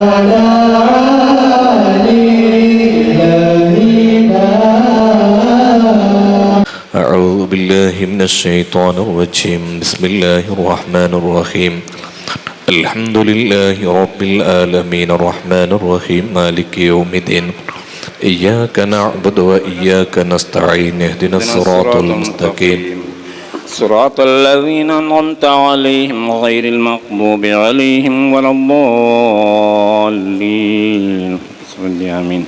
أعوذ بالله من الشيطان الرجيم بسم الله الرحمن الرحيم الحمد لله رب العالمين الرحمن الرحيم مالك يوم الدين إياك نعبد وإياك نستعين اهدنا الصراط المستقيم صراط الذين أنعمت عليهم غير المغضوب عليهم ولا الضالين آمين.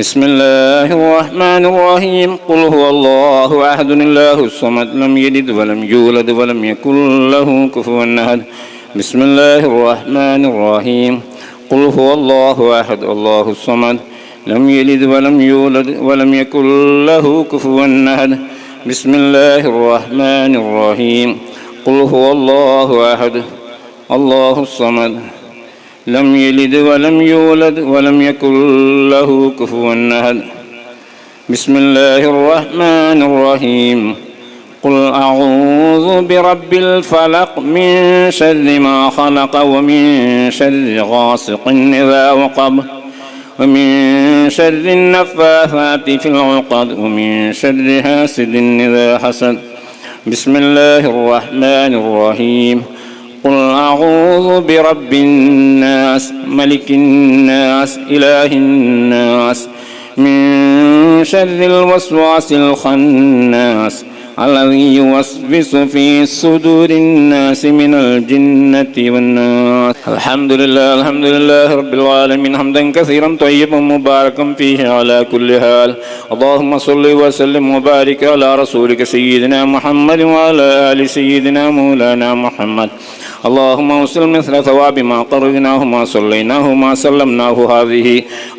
بسم الله الرحمن الرحيم قل هو الله أحد الله الصمد لم يلد ولم يولد ولم يكن له كفوا أحد. بسم الله الرحمن الرحيم قل هو الله أحد الله الصمد لم يلد ولم يولد ولم يكن له كفوا أحد. بسم الله الرحمن الرحيم قل هو الله أحد الله الصمد لم يلد ولم يولد ولم يكن له كفوا أحد. بسم الله الرحمن الرحيم قل أعوذ برب الفلق من شر ما خلق ومن شر غاسق إذا وقب ومن شر النفاثات في العقد ومن شر حاسد إذا حسد. بسم الله الرحمن الرحيم قل أعوذ برب الناس ملك الناس إله الناس من شر الوسواس الخناس الذي يوسوس في صدور الناس من الجنة والناس. الحمد لله رب العالمين حمدا كثيرا طيبا مباركا فيه على كل حال. اللهم صل وسلم وبارك على رسولك سيدنا محمد وعلى آل سيدنا مولانا محمد. اللهم وصل مثل ثواب ما قرأناه ما صليناه ما سلمناه هذه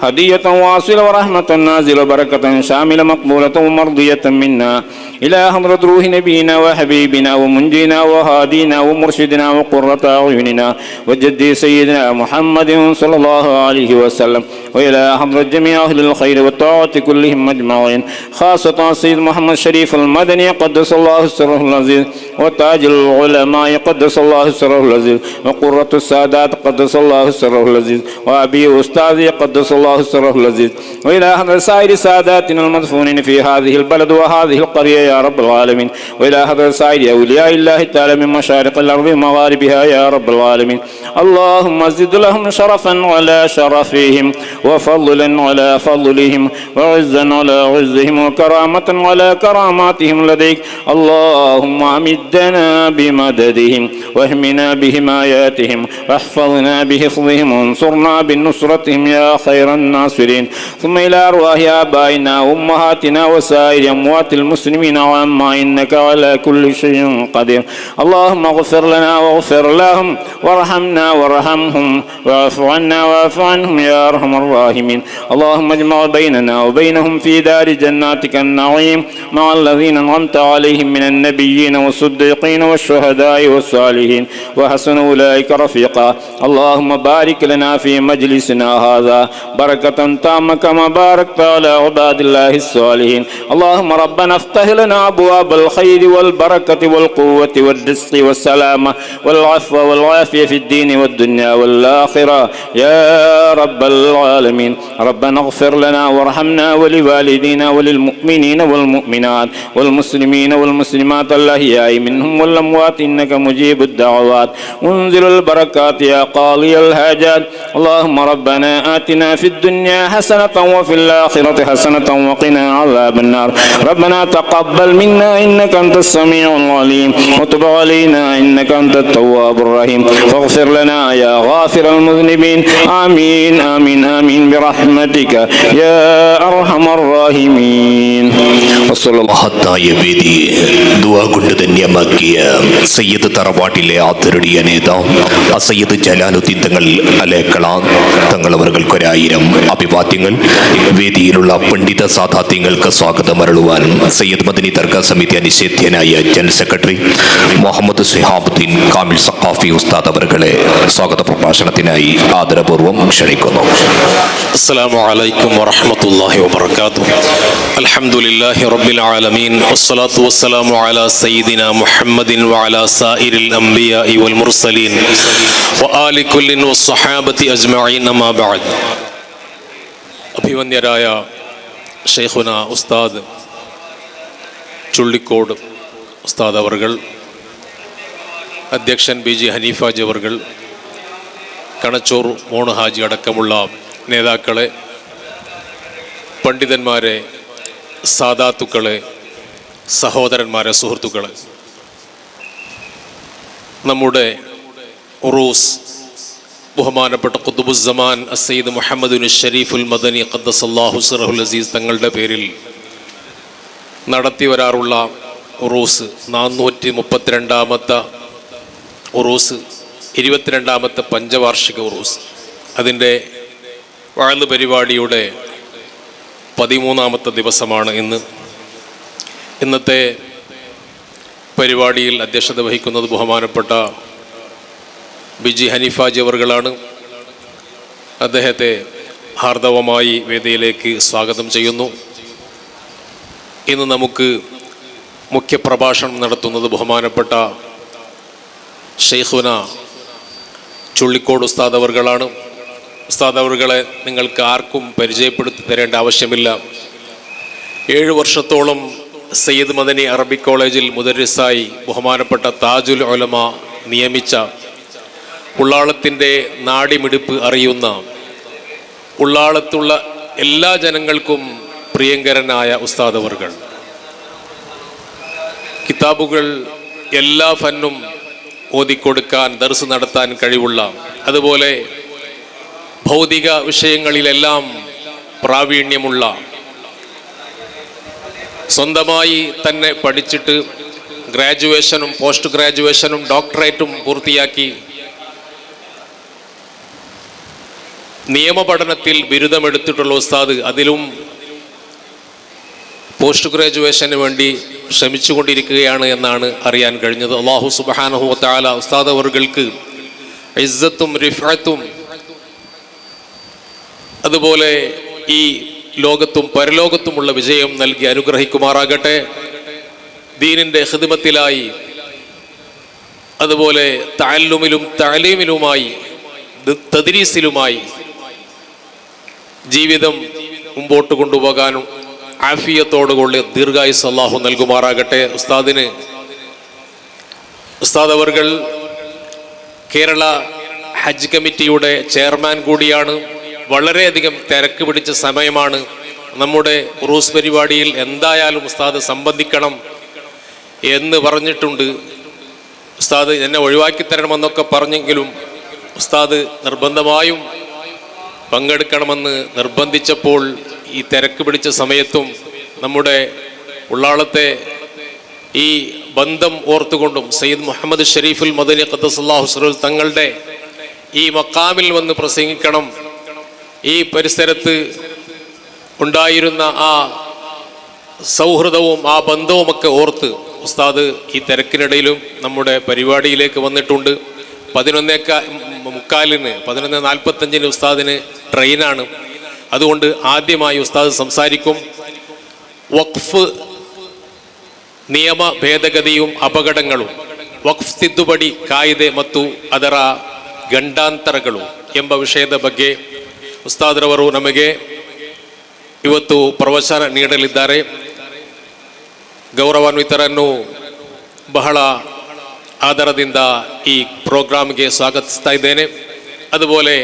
هدية واصلة ورحمة نازلة بركة شاملة مقبولة ومرضية منا إلى حضرة روح نبينا وحبيبنا ومنجينا وهادينا ومرشدنا وقرة أعيننا وجدي سيدنا محمد صلى الله عليه وسلم وإلى حضرة جميع أهل الخير والطاعة كلهم أجمعين خاصة سيد محمد شريف المدني قدس الله سره العزيز وتاج العلماء قدس الله سره العزيز وقرة السادات قدس الله سره العزيز وأبي أستاذي قدس الله سره العزيز وإلى حضرة سائر ساداتنا المدفونين في هذه البلد وهذه القرية يا رب العالمين وإلى حضرة سائر أولياء الله تعالى من مشارق الأرض ومغاربها يا رب العالمين. اللهم زد لهم شرفا على شرفهم وفضلا على فضلهم وعزا على عزهم وكرامة على كراماتهم لديك. اللهم أمدنا بمددهم واهمنا بحماياتهم واحفظنا بحفظهم وانصرنا بنصرتهم يا خير الناصرين. ثم إلى أرواح آبائنا وأمهاتنا وسائر أموات المسلمين عامة إنك على كل شيء قدير. اللهم اغفر لنا واغفر لهم وارحمنا وارحمهم واعف عنا واعف عنهم يا أرحم الراحمين. اللهم اجمع بيننا وبينهم في دار جناتك النعيم مع الذين أنعمت عليهم من النبيين والصديقين والشهداء والصالحين وحسن أولئك رفيقا. اللهم بارك لنا في مجلسنا هذا بركة تامة كما باركت على عباد الله الصالحين. اللهم ربنا افتح لنا أبواب الخير والبركة والقوة والرزق والسلامة والعفو والعافية في الدين والدنيا والآخرة يا رب العالمين. ربنا اغفر لنا وارحمنا ولوالدينا وللمؤمنين والمؤمنات والمسلمين والمسلمات الأحياء منهم والأموات إنك مجيب الدعوات وانزل البركات يا قاضي الحاجات. اللهم ربنا آتنا في الدنيا حسنة وفي الآخرة حسنة وقنا عذاب النار. ربنا تقبل منا إنك أنت السميع العليم وتب علينا إنك أنت التواب الرحيم فاغفر لنا يا غافر المذنبين. آمين آمين آمين برحمتك يا أرحم الراحمين. മഹത്തായ വേദി ദുആ കൊണ്ട് ധന്യമാക്കിയ സയ്യിദ് തറവാട്ടിലെ ആദരണീയ നേതാവ് സയ്യിദ് ജലാലുദ്ദീൻ തങ്ങൾ അലേക്കള തങ്ങളവർക്കൊരായിരം അഭിവാദ്യങ്ങൾ. വേദിയിലുള്ള പണ്ഡിത സാദാത്യങ്ങൾക്ക് സ്വാഗതം അരുളുവാൻ സയ്യിദ് മദനി സുന്നി ദർഗാ സമിതി അനിഷേധ്യനായ ജനറൽ സെക്രട്ടറി മുഹമ്മദ് സിഹാബുദ്ദീൻ കാമിൽ സഖാഫി ഉസ്താദ് അവരുകളെ സ്വാഗത പ്രഭാഷണത്തിനായി ആദരപൂർവ്വം ക്ഷണിക്കുന്നു. അസ്സലാമു അലൈക്കും വറഹ്മത്തുള്ളാഹി വബറകാതുഹു. അൽഹംദുലില്ലാഹി റബ്ബിൽ ആലമീൻ വസ്സലാത്തു വസ്സലാമു അലാ സയ്യിദിനാ മുഹമ്മദിൻ വഅലാ സായിരിൽ അംബിയാഇ വൽ മുർസലീൻ വആലി കുല്ലിൻ വസ്സഹാബത്തി അജ്മഈൻ അമ്മാ ബഅദ്. അഭിവന്യരായ ഷെയ്ഖുന ഉസ്താദ് ചുള്ളിക്കോട് ഉസ്താദ് അവർകൾ, അധ്യക്ഷൻ BG ഹനീഫാജി അവർകൾ, കണച്ചൂർ മോണ് ഹാജി അടക്കമുള്ള നേതാക്കളെ, പണ്ഡിതന്മാരെ, സാദാത്തുക്കളെ, സഹോദരന്മാരെ, സുഹൃത്തുക്കളെ, നമ്മുടെ ഉറൂസ് ബഹുമാനപ്പെട്ട ഖുതുബുസ്സമാൻ അസയ്യിദ് മുഹമ്മദുൻ ഷരീഫുൽ മദനി ഖദ്ദസല്ലാഹു സിറഹുൽ അസീസ് തങ്ങളുടെ പേരിൽ നടത്തി വരാറുള്ള ഉറൂസ് 432ാമത്തെ ഉറൂസ്, 22ാമത്തെ പഞ്ചവാർഷിക ഉറൂസ്, അതിൻ്റെ വാഴ്ന്നു പരിപാടിയുടെ 13ാമത്തെ ദിവസമാണ് ഇന്ന്. ഇന്നത്തെ പരിപാടിയിൽ അധ്യക്ഷത വഹിക്കുന്നത് ബഹുമാനപ്പെട്ട BG ഹനീഫാജി അവർകളാണ്. അദ്ദേഹത്തെ ഹാർദവമായി വേദിയിലേക്ക് സ്വാഗതം ചെയ്യുന്നു. ഇന്ന് നമുക്ക് മുഖ്യപ്രഭാഷണം നടത്തുന്നത് ബഹുമാനപ്പെട്ട ഷെയ്ഖുന ചുള്ളിക്കോട് ഉസ്താദ് അവർകളാണ്. ഉസ്താദ് അവർകളെ നിങ്ങൾക്ക് ആർക്കും പരിചയപ്പെടുത്തി തരേണ്ട ആവശ്യമില്ല. 7 വർഷത്തോളം സയ്യിദ് മദനി അറബിക് കോളേജിൽ മുദരിസായി ബഹുമാനപ്പെട്ട താജുൽ ഉലമ നിയമിച്ച, ഉള്ളാളത്തിൻ്റെ നാടിമിടിപ്പ് അറിയുന്ന, ഉള്ളാളത്തുള്ള എല്ലാ ജനങ്ങൾക്കും പ്രിയങ്കരനായ ഉസ്താദ് അവർകൾ, കിതാബുകൾ എല്ലാ ഫന്നും ഓതിക്കൊടുക്കാൻ, ദർസ് നടത്താൻ കഴിവുള്ള, അതുപോലെ ഭൗതിക വിഷയങ്ങളിലെല്ലാം പ്രാവീണ്യമുള്ള, സ്വന്തമായി തന്നെ പഠിച്ചിട്ട് ഗ്രാജുവേഷനും പോസ്റ്റ് ഗ്രാജുവേഷനും ഡോക്ടറേറ്റും പൂർത്തിയാക്കി നിയമപഠനത്തിൽ ബിരുദമെടുത്തിട്ടുള്ള ഉസ്താദ്, അതിലും പോസ്റ്റ് ഗ്രാജുവേഷന് വേണ്ടി ശ്രമിച്ചുകൊണ്ടിരിക്കുകയാണ് എന്നാണ് അറിയാൻ കഴിഞ്ഞത്. അല്ലാഹു സുബ്ഹാനഹു വ തആല ഉസ്താദ് അവർക്ക് ഇസ്സത്തും റിഫഅത്തും അതുപോലെ ഈ ലോകത്തും പരലോകത്തുമുള്ള വിജയം നൽകി അനുഗ്രഹിക്കുമാറാകട്ടെ. ദീനിൻ്റെ ഖിദ്മത്തിലായി, അതുപോലെ തഅല്ലുമിലും തഅലീമിലുമായി, തദ്രീസിലുമായി ജീവിതം മുമ്പോട്ട് കൊണ്ടുപോകാനും ആഫിയത്തോടുകൂടി ദീർഘായുസ് അല്ലാഹു നൽകുമാറാകട്ടെ. ഉസ്താദ് അവർകൾ കേരള ഹജ്ജ് കമ്മിറ്റിയുടെ ചെയർമാൻ കൂടിയാണ്. വളരെയധികം തിരക്ക് പിടിച്ച സമയമാണ്. നമ്മുടെ ഉറൂസ് പരിപാടിയിൽ എന്തായാലും ഉസ്താദ് സംബന്ധിക്കണം എന്ന് പറഞ്ഞിട്ടുണ്ട്. ഉസ്താദ് എന്നെ ഒഴിവാക്കി തരണമെന്നൊക്കെ പറഞ്ഞെങ്കിലും ഉസ്താദ് നിർബന്ധമായും പങ്കെടുക്കണമെന്ന് നിർബന്ധിച്ചപ്പോൾ ഈ തിരക്ക് പിടിച്ച സമയത്തും നമ്മുടെ ഉള്ളാളത്തെ ഈ ബന്ധം ഓർത്തുകൊണ്ടും സയ്യിദ് മുഹമ്മദ് ഷരീഫുൽ മദനി ഖദ്ദസല്ലാഹു സിറഹുൽ തങ്ങളുടെ ഈ മക്കാമിൽ വന്ന് പ്രസംഗിക്കണം, ഈ പരിസരത്ത് ഉണ്ടായിരുന്ന ആ സൗഹൃദവും ആ ബന്ധവുമൊക്കെ ഓർത്ത് ഉസ്താദ് ഈ തിരക്കിനിടയിലും നമ്മുടെ പരിപാടിയിലേക്ക് വന്നിട്ടുണ്ട്. 11:45 ഉസ്താദിന് ട്രെയിനാണ്. അതുകൊണ്ട് ആദ്യമായി ഉസ്താദ് സംസാരിക്കും. വഖഫ് നിയമ ഭേദഗതിയും അപകടങ്ങളും, ವಕ್ಫ್ ತಿದ್ದುಪಡಿ ಕಾಯ್ದೆ ಮತ್ತು ಅದರ ಗಂಡಾಂತರಗಳು ಎಂಬ ವಿಷಯದ ಬಗ್ಗೆ ಉಸ್ತಾದ್ರವರು ನಮಗೆ ಇವತ್ತು ಪ್ರವಚನ ನೀಡಲಿದ್ದಾರೆ. ಗೌರವಾನ್ವಿತರನ್ನು ಬಹಳ ಆದರದಿಂದ ಈ ಪ್ರೋಗ್ರಾಮ್ಗೆ ಸ್ವಾಗತಿಸ್ತಾ ಇದ್ದೇನೆ. അതുപോലെ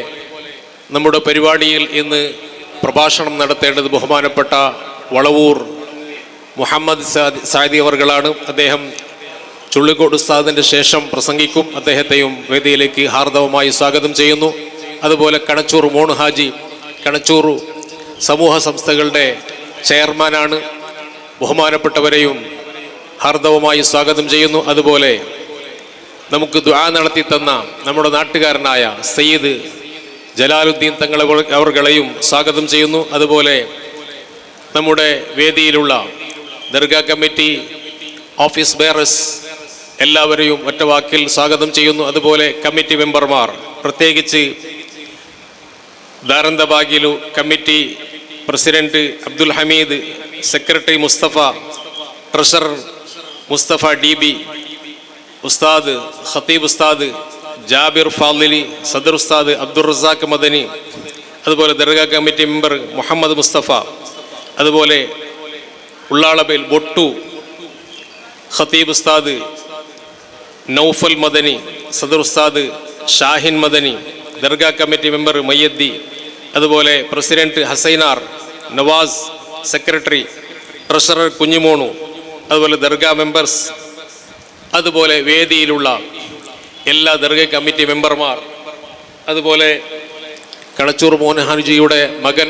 നമ്മുടെ പരിപാടിയിൽ ഇന്ന് പ്രഭാഷണം നടത്തേണ്ടത് ബഹുമാനപ്പെട്ട വളവൂർ മുഹമ്മദ് സാദി അവർകളാണ്. അദ്ദേഹം ചുള്ളിക്കോട് ഉസ്താദിൻ്റെ ശേഷം പ്രസംഗിക്കും. അദ്ദേഹത്തെയും വേദിയിലേക്ക് ഹാർദവമായി സ്വാഗതം ചെയ്യുന്നു. അതുപോലെ കണച്ചൂർ മോണ് ഹാജി, കണച്ചൂർ സമൂഹ സംസ്ഥകളുടെ ചെയർമാനാണ്. ബഹുമാനപ്പെട്ടവരെയും ഹാർദവമായി സ്വാഗതം ചെയ്യുന്നു. അതുപോലെ നമുക്ക് ദുആ നടത്തി തന്ന നമ്മുടെ നാട്ടുകാരനായ സയ്യിദ് ജലാലുദ്ദീൻ തങ്ങളെ അവർകളെയും സ്വാഗതം ചെയ്യുന്നു. അതുപോലെ നമ്മുടെ വേദിയിലുള്ള ദർഗാ കമ്മിറ്റി ഓഫീസ് ബെയറേഴ്സ് എല്ലാവരെയും ഒറ്റവാക്കിൽ സ്വാഗതം ചെയ്യുന്നു. അതുപോലെ കമ്മിറ്റി മെമ്പർമാർ, പ്രത്യേകിച്ച് ദാരന്തബാഗിലു committee president Abdul Hameed, secretary Mustafa, treasurer Mustafa DB, ഉസ്താദ് ഖത്തീബ് ഉസ്താദ് ജാബിർ ഫാദിലി, സദർ ഉസ്താദ് അബ്ദുൾ റസാഖ് മദനി, അതുപോലെ ദർഗാ കമ്മിറ്റി മെമ്പർ മുഹമ്മദ് മുസ്തഫ, അതുപോലെ ഉള്ളാളബിൽ ബൊട്ടു ഖത്തീബ് ഉസ്താദ് നൗഫൽ മദനി, സദർ ഉസ്താദ് ഷാഹിൻ മദനി, ദർഗാ കമ്മിറ്റി മെമ്പർ മയ്യദ്ദി, അതുപോലെ president Hasainar, Nawaz secretary, treasurer Kunhimonu, അതുപോലെ ദർഗാ മെമ്പേഴ്സ്, അതുപോലെ വേദിയിലുള്ള എല്ലാ ദർഗാ കമ്മിറ്റി മെമ്പർമാർ, അതുപോലെ കണച്ചൂർ മോഹൻഹാജിയുടെ മകൻ,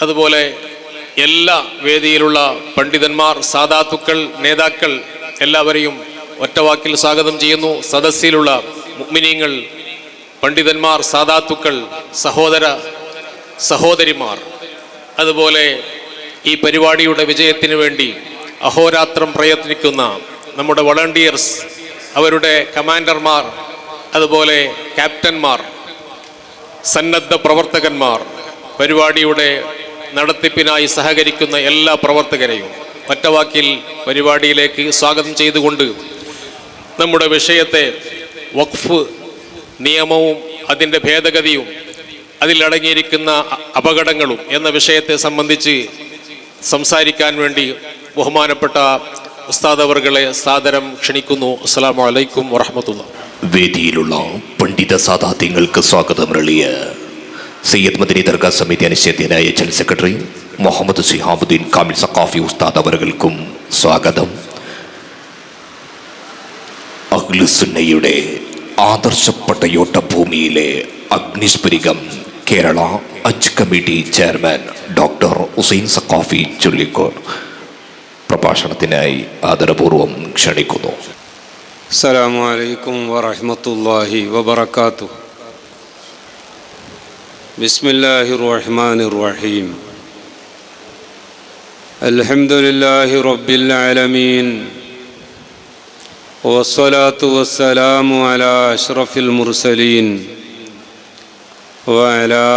അതുപോലെ എല്ലാ വേദിയിലുള്ള പണ്ഡിതന്മാർ, സാദാത്തുക്കൾ, നേതാക്കൾ എല്ലാവരെയും ഒറ്റവാക്കിൽ സ്വാഗതം ചെയ്യുന്നു. സദസ്സിലുള്ള മുഅ്മിനീങ്ങൾ, പണ്ഡിതന്മാർ, സാദാത്തുക്കൾ, സഹോദര സഹോദരിമാർ, അതുപോലെ ഈ പരിപാടിയുടെ വിജയത്തിന് വേണ്ടി അഹോരാത്രം പ്രയത്നിക്കുന്ന നമ്മുടെ വളണ്ടിയേഴ്സ്, അവരുടെ കമാൻഡർമാർ, അതുപോലെ ക്യാപ്റ്റന്മാർ, സന്നദ്ധ പ്രവർത്തകന്മാർ, പരിപാടിയുടെ നടത്തിപ്പിനായി സഹകരിക്കുന്ന എല്ലാ പ്രവർത്തകരെയും ഒറ്റവാക്കിൽ പരിപാടിയിലേക്ക് സ്വാഗതം ചെയ്തുകൊണ്ട് നമ്മുടെ വിഷയത്തെ വഖഫ് നിയമവും അതിൻ്റെ ഭേദഗതിയും അതിലടങ്ങിയിരിക്കുന്ന അപകടങ്ങളും എന്ന വിഷയത്തെ സംബന്ധിച്ച് സംസാരിക്കാൻ വേണ്ടി ബഹുമാനപ്പെട്ട ഉസ്താദ് അവർകളെ സാദരം ക്ഷണിക്കുന്നു. അസ്സലാമു അലൈക്കും വറഹ്മത്തുള്ളാഹി. വേദിയിലുള്ള പണ്ഡിത സാദാത്യങ്ങൾക്ക് സ്വാഗതമരളിയ സയ്യിദ് മദനി ദർഗാ സമിതി അനിശ്ചിതനായ ജനറൽ സെക്രട്ടറി മുഹമ്മദ് സിഹാബുദ്ദീൻ കാമിൽ സഖാഫി ഉസ്താദ് അവർകൾക്കും സ്വാഗതം. അഹ്ലുസുന്നയുടെ ആദർശ പടയോട്ട ഭൂമിയിലെ അഗ്നിസ്ഫുരികം കേരള ഹജ്ജ് committee chairman doctor Hussain Saqafi Chullikode പ്രഭാഷണത്തിനായി ആദരപൂർവ്വം ക്ഷണിക്കുന്നു. അസ്സലാമു അലൈക്കും വറഹ്മത്തുള്ളാഹി വബറകാതുഹു. ബിസ്മില്ലാഹിർ റഹ്മാനിർ റഹീം. അൽഹംദുലില്ലാഹി റബ്ബിൽ ആലമീൻ വസ്സലാത്തു വസ്സലാമു അലാ അഷ്റഫിൽ മുർസലീൻ വഅലാ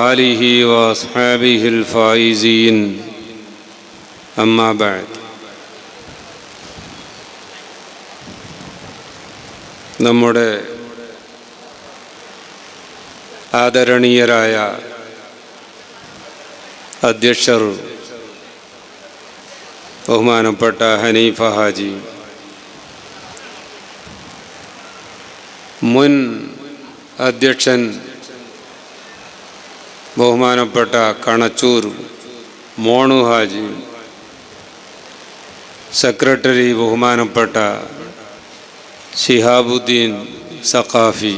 ആലിഹി വഅസ്ഹാബിഹിൽ ഫായിസീൻ. അമ്മാ ബഅദ്. നമ്മുടെ ആദരണീയരായ അധ്യക്ഷർ ബഹുമാനപ്പെട്ട ഹനീഫ ഹാജി, മുൻ അധ്യക്ഷൻ ബഹുമാനപ്പെട്ട കണച്ചൂർ മോണു ഹാജി, സെക്രട്ടറി ബഹുമാനപ്പെട്ട ശിഹാബുദ്ദീൻ സഖാഫി,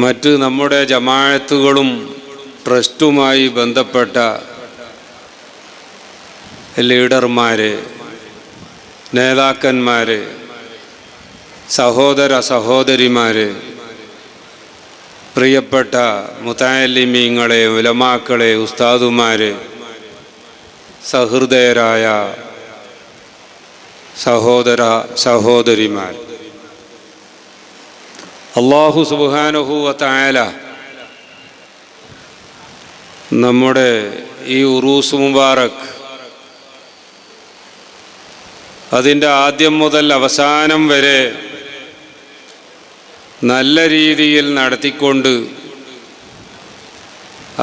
മറ്റ് നമ്മുടെ ജമാഅത്തുകളും ട്രസ്റ്റുമായി ബന്ധപ്പെട്ട ലീഡർമാർ, നേതാക്കന്മാർ, സഹോദര സഹോദരിമാർ, പ്രിയപ്പെട്ട മുതഅല്ലിമീങ്ങളെ, ഉലമാക്കളെ, ഉസ്താദുമാർ, സഹൃദയരായ സഹോദര സഹോദരിമാർ, അല്ലാഹു സുബ്ഹാനഹു വ തആല നമ്മുടെ ഈ ഉറൂസ് മുബാറക് അതിൻ്റെ ആദ്യം മുതൽ അവസാനം വരെ നല്ല രീതിയിൽ നടത്തിക്കൊണ്ട്,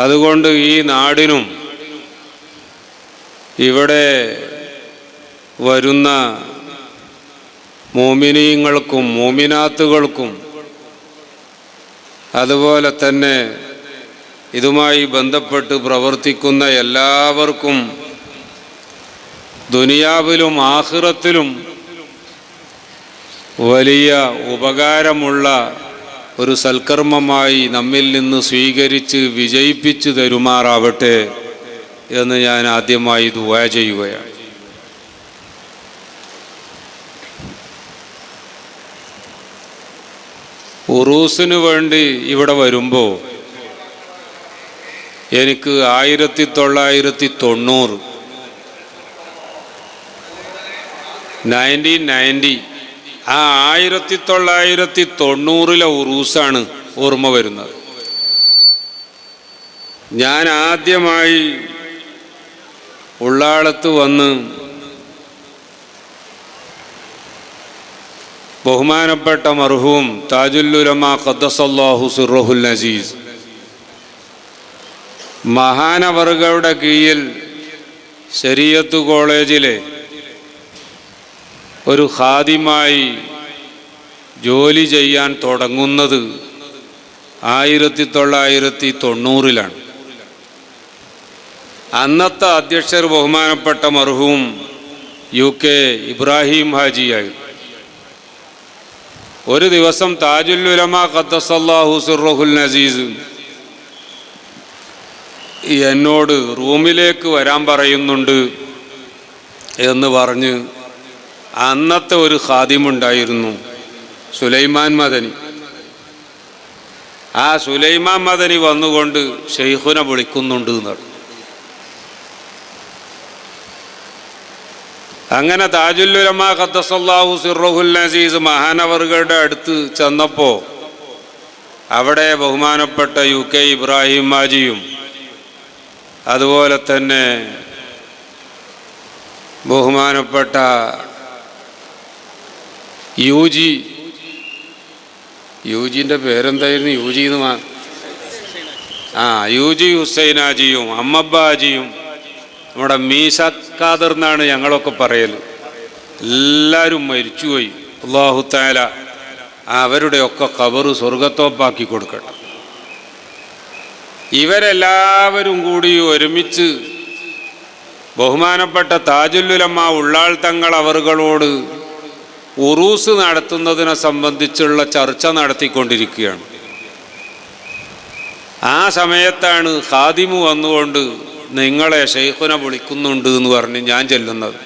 അതുകൊണ്ട് ഈ നാടിനും ഇവിടെ വരുന്ന മോമിനീങ്ങൾക്കും മോമിനാത്തുകൾക്കും അതുപോലെ തന്നെ ഇതുമായി ബന്ധപ്പെട്ട് പ്രവർത്തിക്കുന്ന എല്ലാവർക്കും ദുനിയാവിലും ആഖിറത്തിലും വലിയ ഉപകാരമുള്ള ഒരു സൽക്കർമ്മമായി നമ്മിൽ നിന്ന് സ്വീകരിച്ച് വിജയിപ്പിച്ചു തരുമാറാവട്ടെ എന്ന് ഞാൻ ആദ്യമായി ദുആ ചെയ്യുകയാണ്. ഉറൂസിന് വേണ്ടി ഇവിടെ വരുമ്പോൾ എനിക്ക് 1990 1990 ആ 1990 ഉറൂസാണ് ഓർമ്മ വരുന്നത്. ഞാൻ ആദ്യമായി ഉള്ളാളത്ത് വന്ന് ബഹുമാനപ്പെട്ട മർഹൂം താജുൽ ഉലമ ഖദ്ദസല്ലാഹു സിർറഹുൽ അസീസ് മഹാനവറുകളുടെ കീഴിൽ ശരീഅത്ത് കോളേജിലെ ഒരു ഖാദിമായി ജോലി ചെയ്യാൻ തുടങ്ങുന്നത് 1990 അന്നത്തെ അധ്യക്ഷർ ബഹുമാനപ്പെട്ട മർഹൂം UK ഇബ്രാഹിം ഹാജിയായി. ഒരു ദിവസം താജുൽ ഉലമ ഖദ്ദസല്ലാഹു സിർറഹുൽ അസീസ് എന്നോട് റൂമിലേക്ക് വരാൻ പറയുന്നുണ്ട് എന്ന് പറഞ്ഞ് അന്നത്തെ ഒരു ഖാദിമുണ്ടായിരുന്നു, സുലൈമാൻ മദനി. ആ സുലൈമാൻ മദനി വന്നുകൊണ്ട് ഷെയ്ഖുനെ വിളിക്കുന്നുണ്ട് എന്നാണ്. അങ്ങനെ താജുൽ ഉലമ ഖദ്ദസല്ലാഹു സിർറഹുൽ അസീസ് മഹാനവറുകളുടെ അടുത്ത് ചെന്നപ്പോൾ അവിടെ ബഹുമാനപ്പെട്ട UK ഇബ്രാഹിം ഹാജിയും അതുപോലെ തന്നെ ബഹുമാനപ്പെട്ട യുജിൻ്റെ പേരെന്തായിരുന്നു? UG ഹുസൈൻ ഹാജിയും അമ്മബ്ബ ഹാജിയും നമ്മുടെ മീശ ഖാദർ എന്നാണ് ഞങ്ങളൊക്കെ പറയൽ. എല്ലാവരും മരിച്ചുപോയി. അല്ലാഹു തആല അവരുടെയൊക്കെ ഖബറ് സ്വർഗത്തോപ്പാക്കി കൊടുക്കട്ടെ. ഇവരെല്ലാവരും കൂടി ഒരുമിച്ച് ബഹുമാനപ്പെട്ട താജുൽ ഉലമ ഉള്ളാൾ തങ്ങൾ അവറുകളോട് ഉറൂസ് നടത്തുന്നതിനെ സംബന്ധിച്ചുള്ള ചർച്ച നടത്തിക്കൊണ്ടിരിക്കുകയാണ്. ആ സമയത്താണ് ഖാദിമു വന്നുകൊണ്ട് നിങ്ങളെ ഷെയ്ഖുനെ വിളിക്കുന്നുണ്ട് എന്ന് പറഞ്ഞ് ഞാൻ ചെല്ലുന്നത്.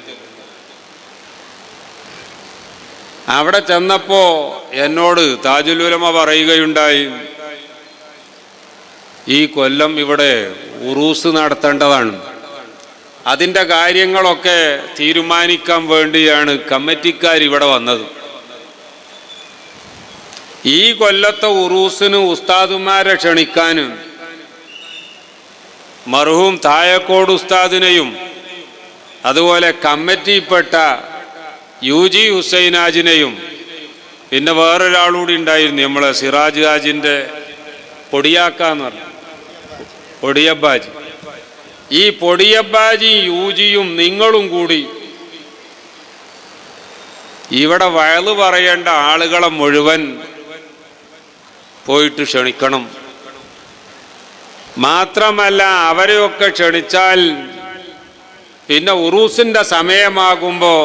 അവിടെ ചെന്നപ്പോൾ എന്നോട് താജുൽ ഉലമ പറയുകയുണ്ടായി, ഈ കൊല്ലം ഇവിടെ ഉറൂസ് നടത്തേണ്ടതാണ്, അതിൻ്റെ കാര്യങ്ങളൊക്കെ തീരുമാനിക്കാൻ വേണ്ടിയാണ് കമ്മിറ്റിക്കാർ ഇവിടെ വന്നത്. ഈ കൊല്ലത്തെ ഉറൂസിന് ഉസ്താദുമാരെ ക്ഷണിക്കാനും മർഹൂം തായക്കോട് ഉസ്താദിനെയും അതുപോലെ കമ്മിറ്റിയിൽപ്പെട്ട UG ഹുസൈൻ ഹാജിനെയും പിന്നെ വേറൊരാളൂടി ഉണ്ടായിരുന്നു, നമ്മളെ സിറാജ് ഹാജിൻ്റെ പൊടിയാക്കാന്ന് പറഞ്ഞു, പൊടിയബ്ബാജി. ഈ പൊടിയബ്ബാജി UGയും നിങ്ങളും കൂടി ഇവിടെ വയല് പറയേണ്ട ആളുകളെ മുഴുവൻ പോയിട്ട് ക്ഷണിക്കണം. മാത്രമല്ല അവരെയൊക്കെ ക്ഷണിച്ചാൽ പിന്നെ ഉറൂസിൻ്റെ സമയമാകുമ്പോൾ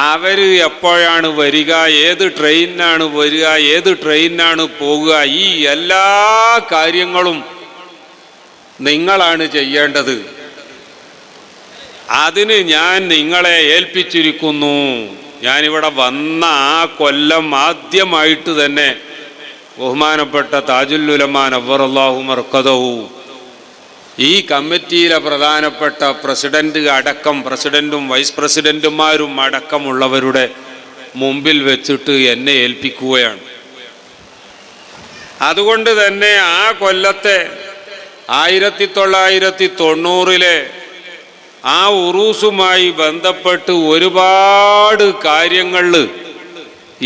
അവർ എപ്പോഴാണ് വരിക, ഏത് ട്രെയിനിനാണ് വരിക, ഏത് ട്രെയിനിനാണ് പോകുക, ഈ എല്ലാ കാര്യങ്ങളും നിങ്ങളാണ് ചെയ്യേണ്ടത്. അതിന് ഞാൻ നിങ്ങളെ ഏൽപ്പിച്ചിരിക്കുന്നു. ഞാനിവിടെ വന്ന ആ കൊല്ലം ആദ്യമായിട്ട് തന്നെ ബഹുമാനപ്പെട്ട താജുൽ ഉലമ നവ്വറല്ലാഹു മർക്കദഹു ഈ കമ്മിറ്റിയിലെ പ്രധാനപ്പെട്ട പ്രസിഡന്റ് അടക്കം, പ്രസിഡന്റും വൈസ് പ്രസിഡന്റുമാരും അടക്കമുള്ളവരുടെ മുമ്പിൽ വെച്ചിട്ട് എന്നെ ഏൽപ്പിക്കുകയാണ്. അതുകൊണ്ട് തന്നെ ആ കൊല്ലത്തെ 1990 ആ ഉറൂസുമായി ബന്ധപ്പെട്ട് ഒരുപാട് കാര്യങ്ങളിൽ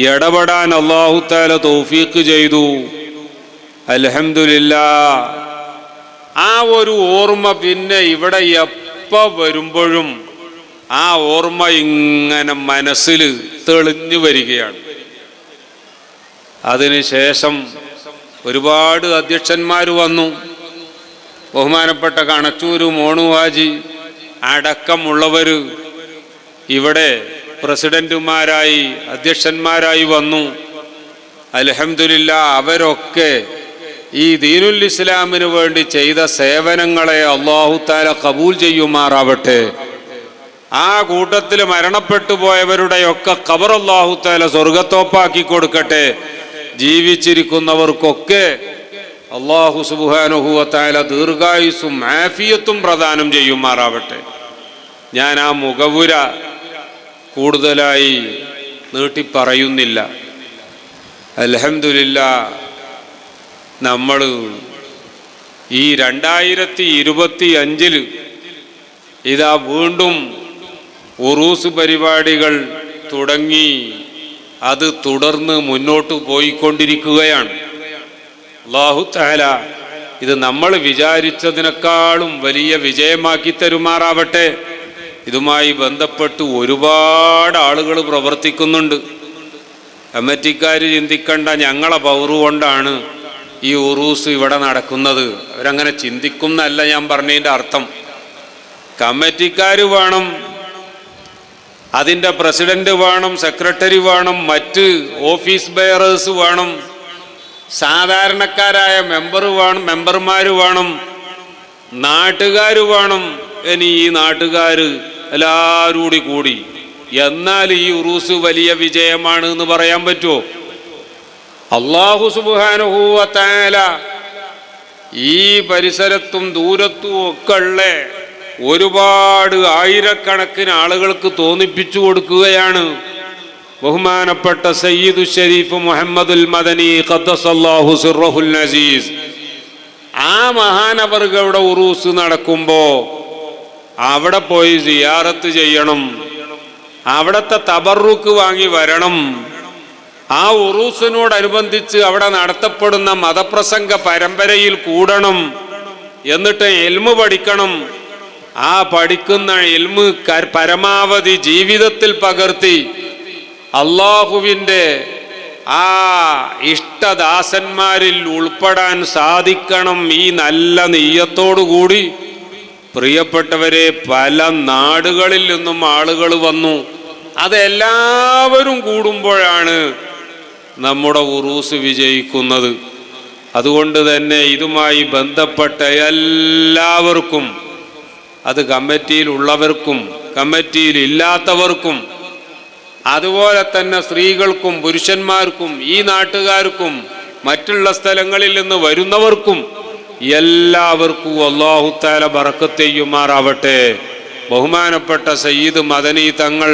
ഇടപെടാൻ അല്ലാഹു തആല തൗഫീഖ് ചെയ്തു. അൽഹംദുലില്ലാഹ്. ആ ഒരു ഓർമ്മ പിന്നെ ഇവിടെ എപ്പോൾ വരുമ്പോഴും ആ ഓർമ്മ ഇങ്ങനെ മനസ്സിൽ തെളിഞ്ഞു വരികയാണ്. അതിനുശേഷം ഒരുപാട് അധ്യക്ഷന്മാർ വന്നു. ബഹുമാനപ്പെട്ട കണച്ചൂര് മോണു ഹാജി അടക്കമുള്ളവർ ഇവിടെ പ്രസിഡന്റുമാരായി അധ്യക്ഷന്മാരായി വന്നു. അൽഹംദുലില്ലാഹ്. അവരൊക്കെ ഈ ദീനുൽ ഇസ്ലാമിന് വേണ്ടി ചെയ്ത സേവനങ്ങളെ അല്ലാഹു തആല ഖബൂൽ ചെയ്യുമാറാവട്ടെ. ആ കൂട്ടത്തിൽ മരണപ്പെട്ടു പോയവരുടെയൊക്കെ ഖബർ അല്ലാഹു തആല സ്വർഗത്തോപ്പാക്കി കൊടുക്കട്ടെ. ജീവിച്ചിരിക്കുന്നവർക്കൊക്കെ അല്ലാഹു സുബ്ഹാനഹു വ തആല ദീർഘായുസ്സും ആഫിയത്തും പ്രദാനം ചെയ്യുമാറാവട്ടെ. ഞാൻ ആ മുഖവുര കൂടുതലായി നീട്ടി പറയുന്നില്ല. അൽഹംദുലില്ലാഹ്, നമ്മൾ ഈ 2025 ഇതാ വീണ്ടും ഉറൂസ് പരിപാടികൾ തുടങ്ങി അത് തുടർന്ന് മുന്നോട്ട് പോയിക്കൊണ്ടിരിക്കുകയാണ്. അല്ലാഹു തആല ഇത് നമ്മൾ വിചാരിച്ചതിനേക്കാളും വലിയ വിജയമാക്കി തരുമാറാവട്ടെ. ഇതുമായി ബന്ധപ്പെട്ട് ഒരുപാട് ആളുകൾ പ്രവർത്തിക്കുന്നുണ്ട്. കമ്മിറ്റിക്കാർ ചിന്തിക്കേണ്ട ഞങ്ങളെ പവറ് കൊണ്ടാണ് ഈ ഉറൂസ് ഇവിടെ നടക്കുന്നത്. അവരങ്ങനെ ചിന്തിക്കുന്നല്ല ഞാൻ പറഞ്ഞതിൻ്റെ അർത്ഥം. കമ്മിറ്റിക്കാർ വേണം, അതിൻ്റെ പ്രസിഡന്റ് വേണം, സെക്രട്ടറി വേണം, മറ്റ് ഓഫീസ് ബെയറേഴ്സ് വേണം, സാധാരണക്കാരായ മെമ്പർമാർ വേണം, നാട്ടുകാർ വേണം. ഇനി ഈ നാട്ടുകാർ എല്ലാവരും കൂടി എന്നാൽ ഈ ഉറൂസ് വലിയ വിജയമാണ് എന്ന് പറയാൻ പറ്റുമോ? അല്ലാഹു സുബ്ഹാനഹു വ തആല ഈ പരിസരത്തും ദൂരത്തും ഒക്കെ ഉള്ള ഒരുപാട് ആയിരക്കണക്കിന് ആളുകൾക്ക് തോന്നിപ്പിച്ചു കൊടുക്കുകയാണ്. ബഹുമാനപ്പെട്ട സയ്യിദു ഷരീഫ് മുഹമ്മദുൽ മദനി ഖദ്ദസല്ലാഹു സിർറഹുൽ അസീസ്, ആ മഹാനവറുകളുടെ ഉറൂസ് നടക്കുമ്പോൾ അവിടെ പോയി സിയാറത്ത് ചെയ്യണം, അവിടത്തെ തബറുക്ക് വാങ്ങി വരണം. ആ ഉറൂസിനോടനുബന്ധിച്ച് അവിടെ നടത്തപ്പെടുന്ന മതപ്രസംഗ പരമ്പരയിൽ കൂടണം. എന്നിട്ട് ഇൽമ് പഠിക്കണം. ആ പഠിക്കുന്ന ഇൽമ് പരമാവധി ജീവിതത്തിൽ പകർത്തി അള്ളാഹുവിൻ്റെ ആ ഇഷ്ടദാസന്മാരിൽ ഉൾപ്പെടാൻ സാധിക്കണം. ഈ നല്ല നെയ്യത്തോടുകൂടി പ്രിയപ്പെട്ടവരെ, പല നാടുകളിൽ നിന്നും ആളുകൾ വന്നു. അതെല്ലാവരും കൂടുമ്പോഴാണ് നമ്മുടെ ഉറൂസ് വിജയിക്കുന്നത്. അതുകൊണ്ട് തന്നെ ഇതുമായി ബന്ധപ്പെട്ട എല്ലാവർക്കും, അത് കമ്മിറ്റിയിലുള്ളവർക്കും കമ്മിറ്റിയിൽ ഇല്ലാത്തവർക്കും, അതുപോലെ തന്നെ സ്ത്രീകൾക്കും പുരുഷന്മാർക്കും ഈ നാട്ടുകാർക്കും മറ്റുള്ള സ്ഥലങ്ങളിൽ നിന്ന് വരുന്നവർക്കും എല്ലാവർക്കും അല്ലാഹു തആല ബറക്കത്ത് ചെയ്യുമാറാവട്ടെ. ബഹുമാനപ്പെട്ട സയ്യിദ് മദനി തങ്ങൾ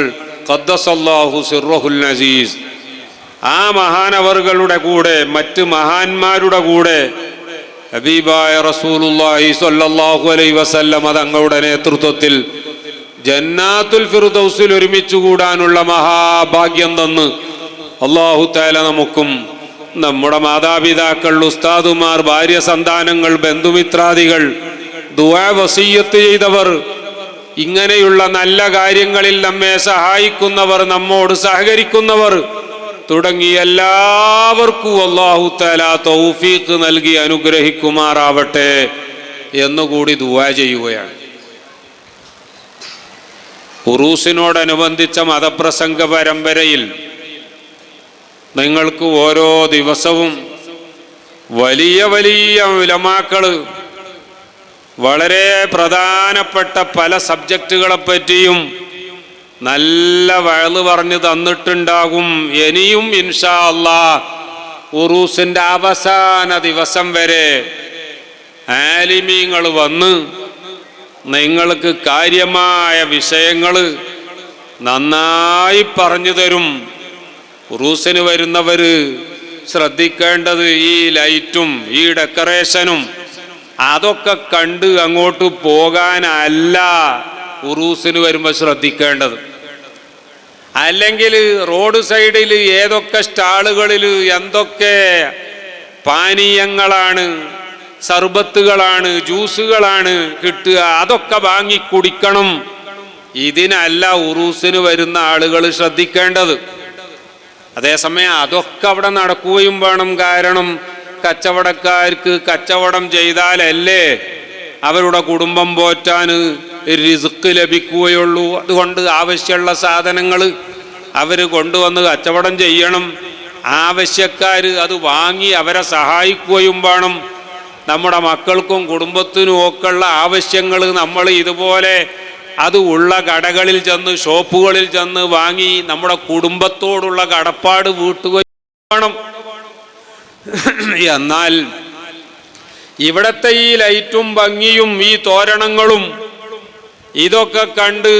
ഖദ്ദസല്ലാഹു സിർറഹുൽ അസീസ്, ആ മഹാനവറുകളുടെ കൂടെ മറ്റ് മഹാന്മാരുടെ കൂടെ ഹബീബായ റസൂലുള്ളാഹി സ്വല്ലല്ലാഹു അലൈഹി വസല്ലം തങ്ങളുടെ നേതൃത്വത്തിൽ ജന്നാത്തുൽ ഫിർദൗസിൽ ഒരുമിച്ച് കൂടാനുള്ള മഹാഭാഗ്യം തന്ന് അല്ലാഹു തആല നമുക്കും നമ്മുടെ മാതാപിതാക്കൾ, ഉസ്താദുമാർ, ഭാര്യ സന്താനങ്ങൾ, ബന്ധുമിത്രാദികൾ, ദുആ വസിയ്യത്ത് ചെയ്തവർ, ഇങ്ങനെയുള്ള നല്ല കാര്യങ്ങളിൽ നമ്മെ സഹായിക്കുന്നവർ, നമ്മോട് സഹകരിക്കുന്നവർ തുടങ്ങി എല്ലാവർക്കും അല്ലാഹു തആല തൗഫീഖ് നൽകി അനുഗ്രഹിക്കുമാറാവട്ടെ എന്നുകൂടി ദുആ ചെയ്യുകയാണ്. ഉറൂസിനോടനുബന്ധിച്ച മതപ്രസംഗ പരമ്പരയിൽ നിങ്ങൾക്ക് ഓരോ ദിവസവും വലിയ വലിയ ഉലമാക്കള് വളരെ പ്രധാനപ്പെട്ട പല സബ്ജക്റ്റുകളെ പറ്റിയും നല്ല വഅള് പറഞ്ഞു തന്നിട്ടുണ്ടാകും. ഇനിയും ഇൻഷാ അല്ലാഹ് ഉറൂസിന്റെ അവസാന ദിവസം വരെ ആലിമീങ്ങൾ വന്ന് നിങ്ങൾക്ക് കാര്യമായ വിഷയങ്ങൾ നന്നായി പറഞ്ഞു തരും. ഉറൂസിന് വരുന്നവർ ശ്രദ്ധിക്കേണ്ടത് ഈ ലൈറ്റും ഈ ഡെക്കറേഷനും അതൊക്കെ കണ്ട് അങ്ങോട്ട് പോകാനല്ല ഉറൂസിന് വരുമ്പോൾ ശ്രദ്ധിക്കേണ്ടത്. അല്ലെങ്കിൽ റോഡ് സൈഡിൽ ഏതൊക്കെ സ്റ്റാളുകളിൽ എന്തൊക്കെ പാനീയങ്ങളാണ്, സർബത്തുകളാണ്, ജ്യൂസുകളാണ് കിട്ടുക, അതൊക്കെ വാങ്ങി കുടിക്കണം. ഇതിനല്ല ഉറൂസിന് വരുന്ന ആളുകൾ ശ്രദ്ധിക്കേണ്ടത്. അതേസമയം അതൊക്കെ അവിടെ നടക്കുകയും വേണം. കാരണം കച്ചവടക്കാർക്ക് കച്ചവടം ചെയ്താലല്ലേ അവരുടെ കുടുംബം പോറ്റാൻ റിസ്ക് ലഭിക്കുകയുള്ളൂ. അതുകൊണ്ട് ആവശ്യമുള്ള സാധനങ്ങൾ അവർ കൊണ്ടുവന്ന് കച്ചവടം ചെയ്യണം. ആവശ്യക്കാർ അത് വാങ്ങി അവരെ സഹായിക്കുകയും വേണം. നമ്മുടെ മക്കൾക്കും കുടുംബത്തിനും ഒക്കെയുള്ള ആവശ്യങ്ങൾ നമ്മൾ ഇതുപോലെ അത് ഉള്ള കടകളിൽ ചെന്ന്, ഷോപ്പുകളിൽ ചെന്ന് വാങ്ങി നമ്മുടെ കുടുംബത്തോടുള്ള കടപ്പാട് വീട്ടുകയും വേണം. എന്നാൽ ഇവിടത്തെ ഈ ലൈറ്റും ഭംഗിയും ഈ തോരണങ്ങളും ഇതൊക്കെ കണ്ട്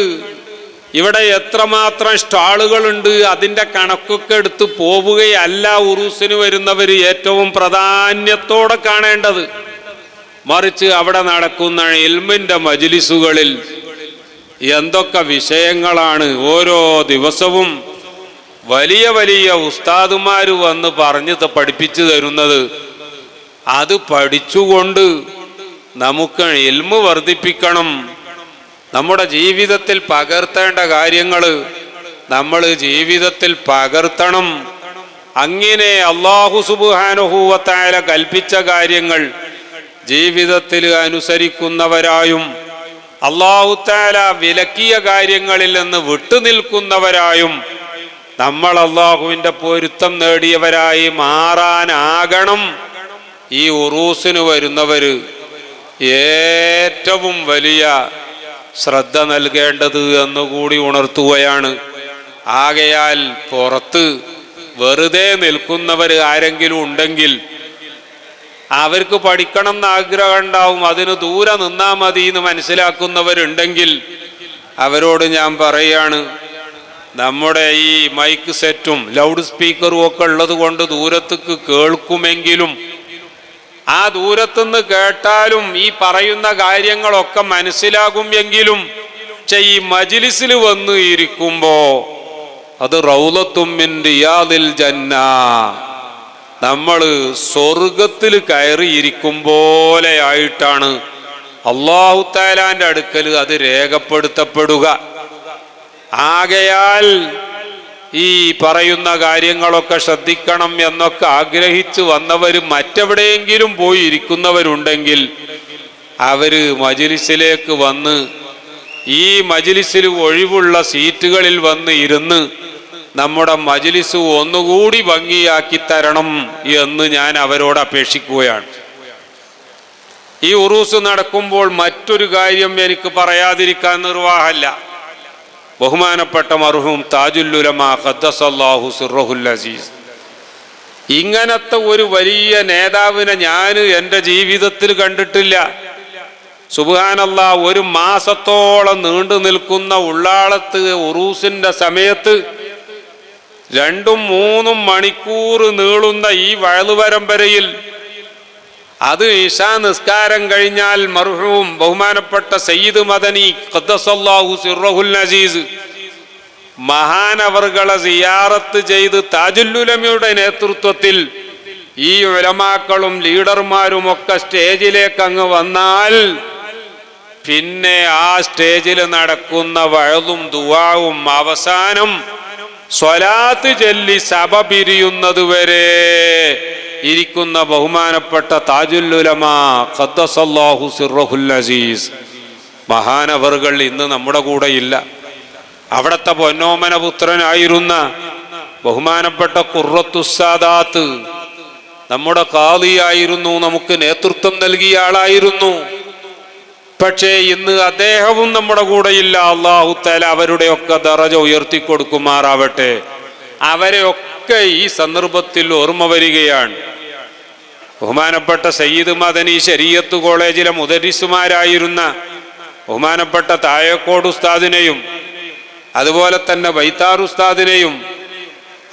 ഇവിടെ എത്രമാത്രം സ്റ്റാളുകളുണ്ട് അതിൻ്റെ കണക്കൊക്കെ എടുത്ത് പോവുകയല്ല ഉറൂസിന് വരുന്നവർ ഏറ്റവും പ്രാധാന്യത്തോടെ കാണേണ്ടത്. മറിച്ച് അവിടെ നടക്കുന്ന ഇൽമിൻ്റെ മജ്ലിസുകളിൽ എന്തൊക്കെ വിഷയങ്ങളാണ് ഓരോ ദിവസവും വലിയ വലിയ ഉസ്താദുമാർ വന്ന് പറഞ്ഞ് പഠിപ്പിച്ചു തരുന്നത്. അത് പഠിച്ചുകൊണ്ട് നമുക്ക് ഇൽമ് വർദ്ധിപ്പിക്കണം. നമ്മുടെ ജീവിതത്തിൽ പകർത്തേണ്ട കാര്യങ്ങൾ നമ്മൾ ജീവിതത്തിൽ പകർത്തണം. അങ്ങനെ അല്ലാഹു സുബ്ഹാനഹു വ തആല കൽപ്പിച്ച കാര്യങ്ങൾ ജീവിതത്തിൽ അനുസരിക്കുന്നവരായും അല്ലാഹു തആല വിലക്കിയ കാര്യങ്ങളിൽ നിന്ന് വിട്ടുനിൽക്കുന്നവരായും നമ്മൾ അല്ലാഹുവിൻ്റെ പൊരുത്തം നേടിയവരായി മാറാനാകണം ഈ ഉറൂസിന് വരുന്നവർ ഏറ്റവും വലിയ ശ്രദ്ധ നൽകേണ്ടത് എന്നുകൂടി ഉണർത്തുകയാണ്. ആകയാൽ പുറത്ത് വെറുതെ നിൽക്കുന്നവർ ആരെങ്കിലും ഉണ്ടെങ്കിൽ അവർക്ക് പഠിക്കണം എന്ന് ആഗ്രഹം ഉണ്ടാവും, അതിന് ദൂരെ നിന്നാൽ മതി എന്ന് മനസ്സിലാക്കുന്നവരുണ്ടെങ്കിൽ അവരോട് ഞാൻ പറയാണ്, നമ്മുടെ ഈ മൈക്ക് സെറ്റും ലൗഡ് സ്പീക്കറും ഒക്കെ ഉള്ളത് കൊണ്ട് ദൂരത്തേക്ക് കേൾക്കുമെങ്കിലും ആ ദൂരത്തുനിന്ന് കേട്ടാലും ഈ പറയുന്ന കാര്യങ്ങളൊക്കെ മനസ്സിലാകും എങ്കിലും ഈ മജ്ലിസിൽ വന്ന് ഇരിക്കുമ്പോ അത് റൗളത്തും മിൻ റിയാദിൽ ജന്ന, നമ്മൾ സ്വർഗത്തിൽ കയറിയിരിക്കും പോലെ ആയിട്ടാണ് അല്ലാഹു തആലാന്റെ അടുക്കൽ അത് രേഖപ്പെടുത്തപ്പെടുക. ആകയാൽ ഈ പറയുന്ന കാര്യങ്ങളൊക്കെ ശ്രദ്ധിക്കണം എന്നൊക്കെ ആഗ്രഹിച്ച് വന്നവർ മറ്റെവിടെയെങ്കിലും പോയി ഇരിക്കുന്നവരുണ്ടെങ്കിൽ അവര് മജ്ലിസിലേക്ക് വന്ന് ഈ മജ്ലിസിൽ ഒഴിവുള്ള സീറ്റുകളിൽ വന്ന് ഇരുന്ന് നമ്മുടെ മജ്ലിസ് ഒന്നുകൂടി ഭംഗിയാക്കി തരണം എന്ന് ഞാൻ അവരോട് അപേക്ഷിക്കുകയാണ്. ഈ ഉറൂസ് നടക്കുമ്പോൾ മറ്റൊരു കാര്യം എനിക്ക് പറയാതിരിക്കാൻ നിർവാഹമില്ല. ബഹുമാനപ്പെട്ട മർഹൂം താജുൽ ഉലമാ ഖദ്ദസല്ലാഹു സിർറഹുൽ അസീസ്, ഇങ്ങനത്തെ ഒരു വലിയ നേതാവിനെ ഞാൻ എൻ്റെ ജീവിതത്തിൽ കണ്ടിട്ടില്ല. സുബ്ഹാനല്ലാഹ്, ഒരു മാസത്തോളം നീണ്ടു നിൽക്കുന്ന ഉള്ളാളത്ത് ഉറൂസിൻ്റെ സമയത്ത് 2-3 മണിക്കൂർ നീളുന്ന ഈ വഅ്ള് പരമ്പരയിൽ അത് ഇശാ നിസ്കാരം കഴിഞ്ഞാൽ മർഹൂം ബഹുമാനപ്പെട്ട സയ്യിദ് മദനി ഖദ്ദസല്ലാഹു സിർറഹുൽ അസീസ് മഹാനവർകളെ സിയാറത്ത് ചെയ്ത് താജുൽ ഉലമയുടെ നേതൃത്വത്തിൽ ഈ ഉലമാക്കളും ലീഡർമാരും ഒക്കെ സ്റ്റേജിലേക്ക് അങ്ങ് വന്നാൽ പിന്നെ ആ സ്റ്റേജിൽ നടക്കുന്ന വഅ്ളും ദുആവും അവസാനം സ്വലാത്ത് ചൊല്ലി സഭ പിരിയുന്നത് വരെ ഇരിക്കുന്ന ബഹുമാനപ്പെട്ട താജുൽ ഉലമാ ഖദ്ദസല്ലാഹു സിർറഹുൽ അസീസ് മഹാനവറുകൾ ഇന്ന് നമ്മുടെ കൂടെ ഇല്ല. അവിടത്തെ പൊന്നോമന പുത്രനായിരുന്ന ബഹുമാനപ്പെട്ട ഖുർറത്തുസ്സാദാത്ത് നമ്മുടെ ഖാദിയായിരുന്നു, നമുക്ക് നേതൃത്വം നൽകിയ ആളായിരുന്നു. പക്ഷേ ഇന്ന് അദ്ദേഹവും നമ്മുടെ കൂടെ ഇല്ല. അല്ലാഹു തആല അവരുടെയൊക്കെ ദറജ ഉയർത്തി കൊടുക്കുമാറാവട്ടെ. അവരെയൊക്കെ ഈ സന്ദർഭത്തിൽ ഓർമ്മ വരികയാണ്. ബഹുമാനപ്പെട്ട സയ്യിദ് മദനി ശരീഅത്ത് കോളേജിലെ മുദരിസുമാരായിരുന്ന ബഹുമാനപ്പെട്ട താഴേക്കോട് ഉസ്താദിനെയും അതുപോലെ തന്നെ ബൈത്താർ ഉസ്താദിനെയും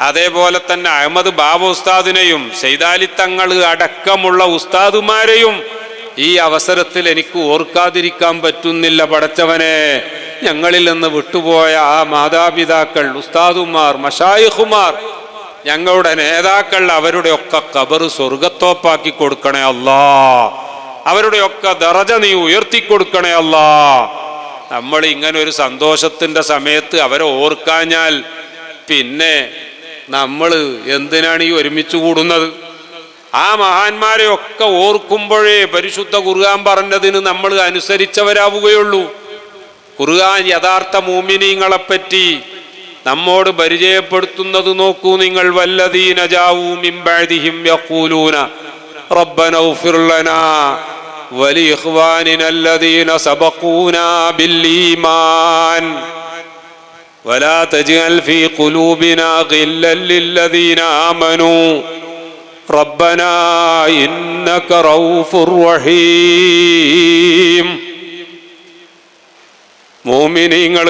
അതേപോലെ തന്നെ അഹമ്മദ് ബാബ ഉസ്താദിനെയും സൈദാലി തങ്ങൾ അടക്കമുള്ള ഉസ്താദുമാരെയും ഈ അവസരത്തിൽ എനിക്ക് ഓർക്കാതിരിക്കാൻ പറ്റുന്നില്ല. പടച്ചവനെ, ഞങ്ങളിൽ നിന്ന് വിട്ടുപോയ ആ മാതാപിതാക്കൾ, ഉസ്താദുമാർ, മശായിഖുമാർ, ഞങ്ങളുടെ നേതാക്കൾ, അവരുടെയൊക്കെ ഖബർ സ്വർഗത്തോപ്പാക്കി കൊടുക്കണേ അല്ലാ. അവരുടെയൊക്കെ ദറജ നീ ഉയർത്തി കൊടുക്കണേ അല്ലാ. നമ്മൾ ഇങ്ങനെ ഒരു സന്തോഷത്തിന്റെ സമയത്ത് അവരെ ഓർക്കാഞ്ഞാൽ പിന്നെ നമ്മൾ എന്തിനാണ് ഈ ഒരുമിച്ച് കൂടുന്നത്? ആ മഹാന്മാരെ ഒക്കെ ഓർക്കുമ്പോഴേ പരിശുദ്ധ ഖുർആൻ പറഞ്ഞതിന് നമ്മൾ അനുസരിച്ചവരാവുകയുള്ളൂ. ഖുർആൻ യഥാർത്ഥ മുഅ്മിനീങ്ങളെപ്പറ്റി നമ്മോട് പരിചയപ്പെടുത്തുന്നത് നോക്കൂ നിങ്ങൾ. വല്ലദീന ജാഊ മിൻ ബഅദിഹിം യഖൂലൂന റബ്ബനാ ഇഗ്ഫിർ ലനാ വലിഇഖ്വാനിനാ അല്ലദീന സബഖൂനാ ബിൽ ഈമാൻ വലാ തജ്അൽ ഫീ ഖുലൂബിനാ ഗില്ലൻ ലില്ലദീന ആമനൂ റബ്ബനാ ഇന്നക റഊഫുർ റഹീം. മുഅ്മിനീങ്ങൾ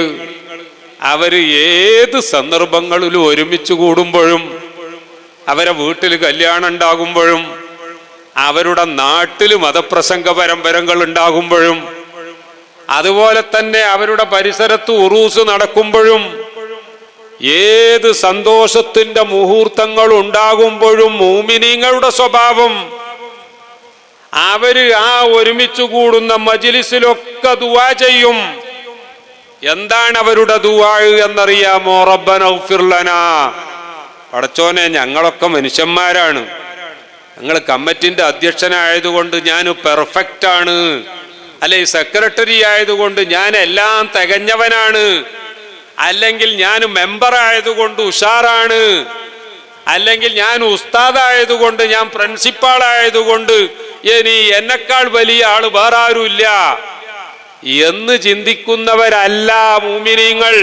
അവര് ഏത് സന്ദർഭങ്ങളിലും ഒരുമിച്ച് കൂടുമ്പോഴും, അവരെ വീട്ടിൽ കല്യാണം ഉണ്ടാകുമ്പോഴും, അവരുടെ നാട്ടിൽ മതപ്രസംഗ പരമ്പരകൾ ഉണ്ടാകുമ്പോഴും, അതുപോലെ തന്നെ അവരുടെ പരിസരത്ത് ഉറൂസ് നടക്കുമ്പോഴും, ഏത് സന്തോഷത്തിന്റെ മുഹൂർത്തങ്ങൾ ഉണ്ടാകുമ്പോഴും മുഅ്മിനീങ്ങളുടെ സ്വഭാവം അവര് ആ ഒരുമിച്ച് കൂടുന്ന മജ്ലിസിലൊക്കെ ദുആ ചെയ്യും. എന്താണ് അവരുടെ ദുആ എന്നറിയാമോ? റബ്ബനാ ഇഗ്ഫിർ ലനാ, പടച്ചോനെ ഞങ്ങളൊക്കെ മനുഷ്യന്മാരാണ്, ഞങ്ങൾ കമ്മിറ്റിന്റെ അധ്യക്ഷനായതുകൊണ്ട് ഞാൻ പെർഫെക്റ്റ് ആണ്, അല്ലെ സെക്രട്ടറി ആയതുകൊണ്ട് ഞാൻ എല്ലാം തികഞ്ഞവനാണ്, അല്ലെങ്കിൽ ഞാൻ മെമ്പർ ആയതുകൊണ്ട് ഉഷാറാണ്, അല്ലെങ്കിൽ ഞാൻ ഉസ്താദായതുകൊണ്ട്, ഞാൻ പ്രിൻസിപ്പാൾ ആയതുകൊണ്ട് ഇനി എന്നെക്കാൾ വലിയ ആള് വേറെ ആരുമില്ല എന്ന് ചിന്തിക്കുന്നവരല്ല മുഅ്മിനീങ്ങൾ.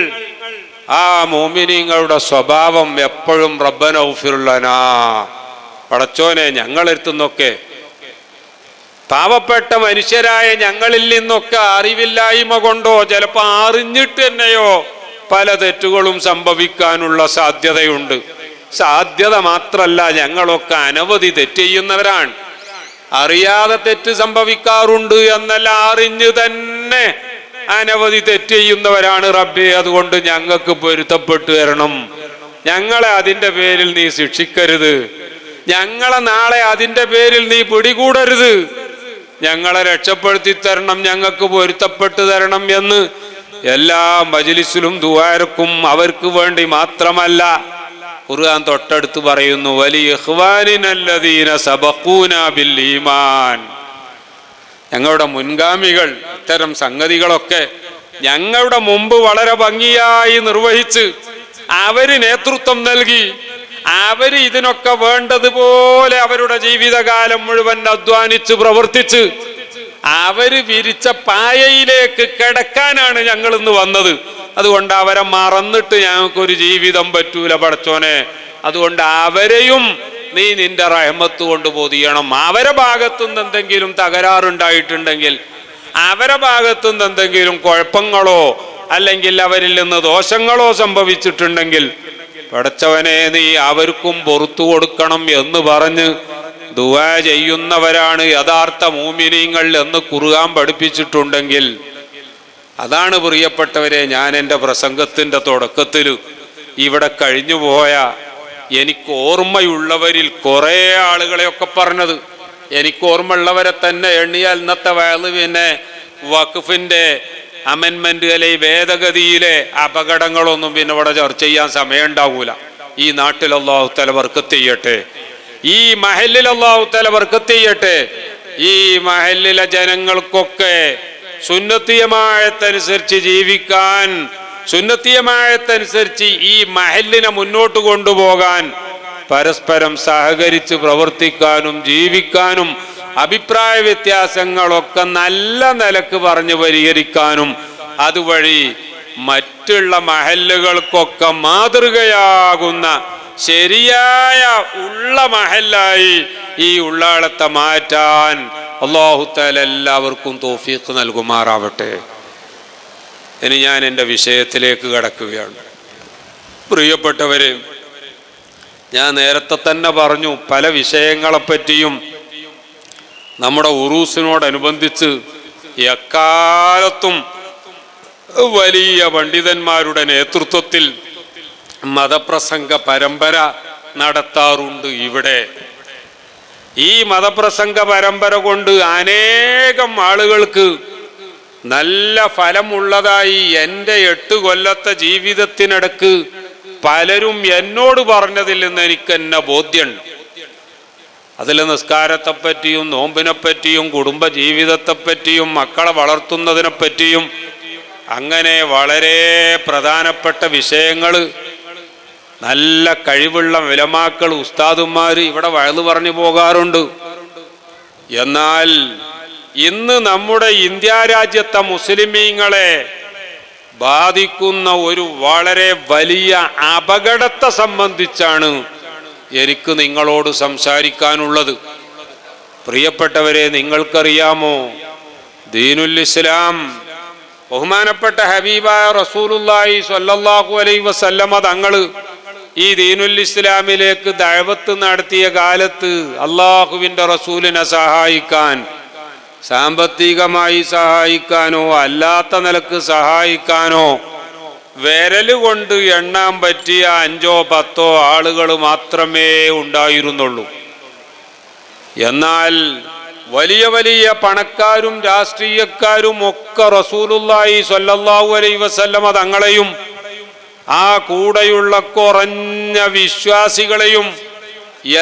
ആ മുഅ്മിനീങ്ങളുടെ സ്വഭാവം എപ്പോഴും റബ്ബനാ ഇഗ്ഫിർ ലനാ, പടച്ചോനെ ഞങ്ങളെടുത്തുനിന്നൊക്കെ, പാവപ്പെട്ട മനുഷ്യരായ ഞങ്ങളിൽ നിന്നൊക്കെ അറിവില്ലായ്മ കൊണ്ടോ ചിലപ്പോൾ അറിഞ്ഞിട്ട് തന്നെയോ പല തെറ്റുകളും സംഭവിക്കാനുള്ള സാധ്യതയുണ്ട്. സാധ്യത മാത്രല്ല, ഞങ്ങളൊക്കെ അനവധി തെറ്റ് ചെയ്യുന്നവരാണ്. അറിയാതെ തെറ്റ് സംഭവിക്കാറുണ്ട് എന്നല്ല, അറിഞ്ഞു തന്നെ അനവധി തെറ്റ് ചെയ്യുന്നവരാണ് റബ്ബേ. അതുകൊണ്ട് ഞങ്ങൾക്ക് പൊരുത്തപ്പെട്ടു തരണം, ഞങ്ങളെ അതിൻ്റെ പേരിൽ നീ ശിക്ഷിക്കരുത്, ഞങ്ങളെ നാളെ അതിൻ്റെ പേരിൽ നീ പിടികൂടരുത്, ഞങ്ങളെ രക്ഷപ്പെടുത്തി തരണം, ഞങ്ങൾക്ക് പൊരുത്തപ്പെട്ടു തരണം എന്ന് എല്ലാ മജ്ലിസിലും ദുആർക്കും. അവർക്ക് വേണ്ടി മാത്രമല്ല, ഖുർആൻ തൊട്ടടുത്ത് പറയുന്നു, വലി ഇഖ്വാനിനല്ലദീന സബഖൂനാ ബിൽ ഈമാൻ, ഞങ്ങളുടെ മുൻഗാമികൾ ഇത്തരം സംഗതികളൊക്കെ ഞങ്ങളുടെ മുമ്പ് വളരെ ഭംഗിയായി നിർവഹിച്ച് അവര് നേതൃത്വം നൽകി, അവര് ഇതിനൊക്കെ വേണ്ടതുപോലെ അവരുടെ ജീവിതകാലം മുഴുവൻ അധ്വാനിച്ച് പ്രവർത്തിച്ച് അവര് വിരിച്ച പായയിലേക്ക് കിടക്കാനാണ് ഞങ്ങൾ ഇന്ന് വന്നത്. അതുകൊണ്ട് അവരെ മറന്നിട്ട് ഞങ്ങൾക്കൊരു ജീവിതം പറ്റൂല പടച്ചോനെ. അതുകൊണ്ട് അവരെയും നീ നിന്റെ റഹ്മത്ത് കൊണ്ട് പൊതിയണം. അവരെ ഭാഗത്തുനിന്ന് എന്തെങ്കിലും തകരാറുണ്ടായിട്ടുണ്ടെങ്കിൽ, അവരെ ഭാഗത്തുനിന്ന് എന്തെങ്കിലും കുഴപ്പങ്ങളോ അല്ലെങ്കിൽ അവരിൽ നിന്ന് ദോഷങ്ങളോ സംഭവിച്ചിട്ടുണ്ടെങ്കിൽ പടച്ചവനെ നീ അവർക്കും പുറത്തു കൊടുക്കണം എന്ന് പറഞ്ഞ് ദുആ ചെയ്യുന്നവരാണ് യഥാർത്ഥ മുഅ്മിനീങ്ങൾ എന്ന് ഖുർആൻ പഠിപ്പിച്ചിട്ടുണ്ടെങ്കിൽ, അതാണ് പ്രിയപ്പെട്ടവരെ ഞാൻ എൻ്റെ പ്രസംഗത്തിൻ്റെ തുടക്കത്തിൽ ഇവിടെ കഴിഞ്ഞുപോയ എനിക്ക് ഓർമ്മയുള്ളവരിൽ കുറേ ആളുകളെയൊക്കെ പറഞ്ഞത്. എനിക്ക് ഓർമ്മയുള്ളവരെ തന്നെ എണ്ണിയാൽ ഇന്നത്തെ വയല് പിന്നെ വഖഫിൻ്റെ അമെൻമെന്റ് അല്ലെങ്കിൽ ഭേദഗതിയിലെ അപകടങ്ങളൊന്നും പിന്നെ ഇവിടെ ചർച്ച ചെയ്യാൻ സമയം ഉണ്ടാവൂല. ഈ നാട്ടിൽ അല്ലാഹു തആല ബർക്കത്ത് ചെയ്യട്ടെ, ഈ മഹല്ലിൽ അല്ലാഹു തആല ബർക്കത്ത് ചെയ്യട്ടെ. ഈ മഹല്ലിലെ ജനങ്ങൾക്കൊക്കെ സുന്നത്തിയമായത്തനുസരിച്ച് ജീവിക്കാൻ, സുന്നത്തിയമായത്തനുസരിച്ച് ഈ മഹല്ലിനെ മുന്നോട്ട് കൊണ്ടുപോകാൻ, പരസ്പരം സഹകരിച്ച് പ്രവർത്തിക്കാനും ജീവിക്കാനും അഭിപ്രായ വ്യത്യാസങ്ങളൊക്കെ നല്ല നിലക്ക് പറഞ്ഞു പരിഹരിക്കാനും അതുവഴി മറ്റുള്ള മഹല്ലുകൾക്കൊക്കെ മാതൃകയാകുന്ന ശരിയായ ഉള്ള മഹല്ലായി ഈ ഉള്ളാളത്തെ മാറ്റാൻ അല്ലാഹു തആല എല്ലാവർക്കും തൗഫീഖ് നൽകുമാറാവട്ടെ. ഇനി ഞാൻ എൻ്റെ വിഷയത്തിലേക്ക് കടക്കുകയാണ്. പ്രിയപ്പെട്ടവരെ, ഞാൻ നേരത്തെ തന്നെ പറഞ്ഞു, പല വിഷയങ്ങളെപ്പറ്റിയും നമ്മുടെ ഉറൂസിനോടനുബന്ധിച്ച് എക്കാലത്തും വലിയ പണ്ഡിതന്മാരുടെ നേതൃത്വത്തിൽ മതപ്രസംഗ പരമ്പര നടത്താറുണ്ട്. ഇവിടെ ഈ മതപ്രസംഗ പരമ്പര കൊണ്ട് അനേകം ആളുകൾക്ക് നല്ല ഫലമുള്ളതായി എൻ്റെ 8 കൊല്ലത്തെ ജീവിതത്തിനിടക്ക് പലരും എന്നോട് പറഞ്ഞതിൽ നിന്ന് എനിക്ക് എന്നെ ബോധ്യമുണ്ട്. അതിൽ നിസ്കാരത്തെപ്പറ്റിയും നോമ്പിനെപ്പറ്റിയും കുടുംബ ജീവിതത്തെപ്പറ്റിയും മക്കളെ വളർത്തുന്നതിനെപ്പറ്റിയും അങ്ങനെ വളരെ പ്രധാനപ്പെട്ട വിഷയങ്ങൾ നല്ല കഴിവുള്ള ഉലമാക്കൾ ഉസ്താദുമാർ ഇവിടെ വയല് പറഞ്ഞു പോകാറുണ്ട്. എന്നാൽ ഇന്ന് നമ്മുടെ ഇന്ത്യ രാജ്യത്തെ മുസ്ലിമീങ്ങളെ ബാധിക്കുന്ന ഒരു വളരെ വലിയ അപകടത്തെ സംബന്ധിച്ചാണ് എനിക്ക് നിങ്ങളോട് സംസാരിക്കാനുള്ളത്. പ്രിയപ്പെട്ടവരെ, നിങ്ങൾക്കറിയാമോ, ദീനുൽ ഇസ്ലാം ബഹുമാനപ്പെട്ട ഹബീബായ റസൂലുള്ളാഹി സ്വല്ലല്ലാഹു അലൈഹി വസല്ലമ തങ്ങൾ ഈ ദീനുൽ ഇസ്ലാമിലേക്ക് ദഅവത്ത് നടത്തിയ കാലത്ത് അള്ളാഹുവിൻ്റെ റസൂലിനെ സഹായിക്കാൻ, സാമ്പത്തികമായി സഹായിക്കാനോ അല്ലാത്ത നിലക്ക് സഹായിക്കാനോ വിരലുകൊണ്ട് എണ്ണാൻ പറ്റിയ 5-10 ആളുകൾ മാത്രമേ ഉണ്ടായിരുന്നുള്ളൂ. എന്നാൽ വലിയ വലിയ പണക്കാരും രാഷ്ട്രീയക്കാരും ഒക്കെ റസൂലുള്ളാഹി സ്വല്ലല്ലാഹു അലൈഹി വസല്ലമ തങ്ങളെയും ആ കൂടെയുള്ള കുറഞ്ഞ വിശ്വാസികളെയും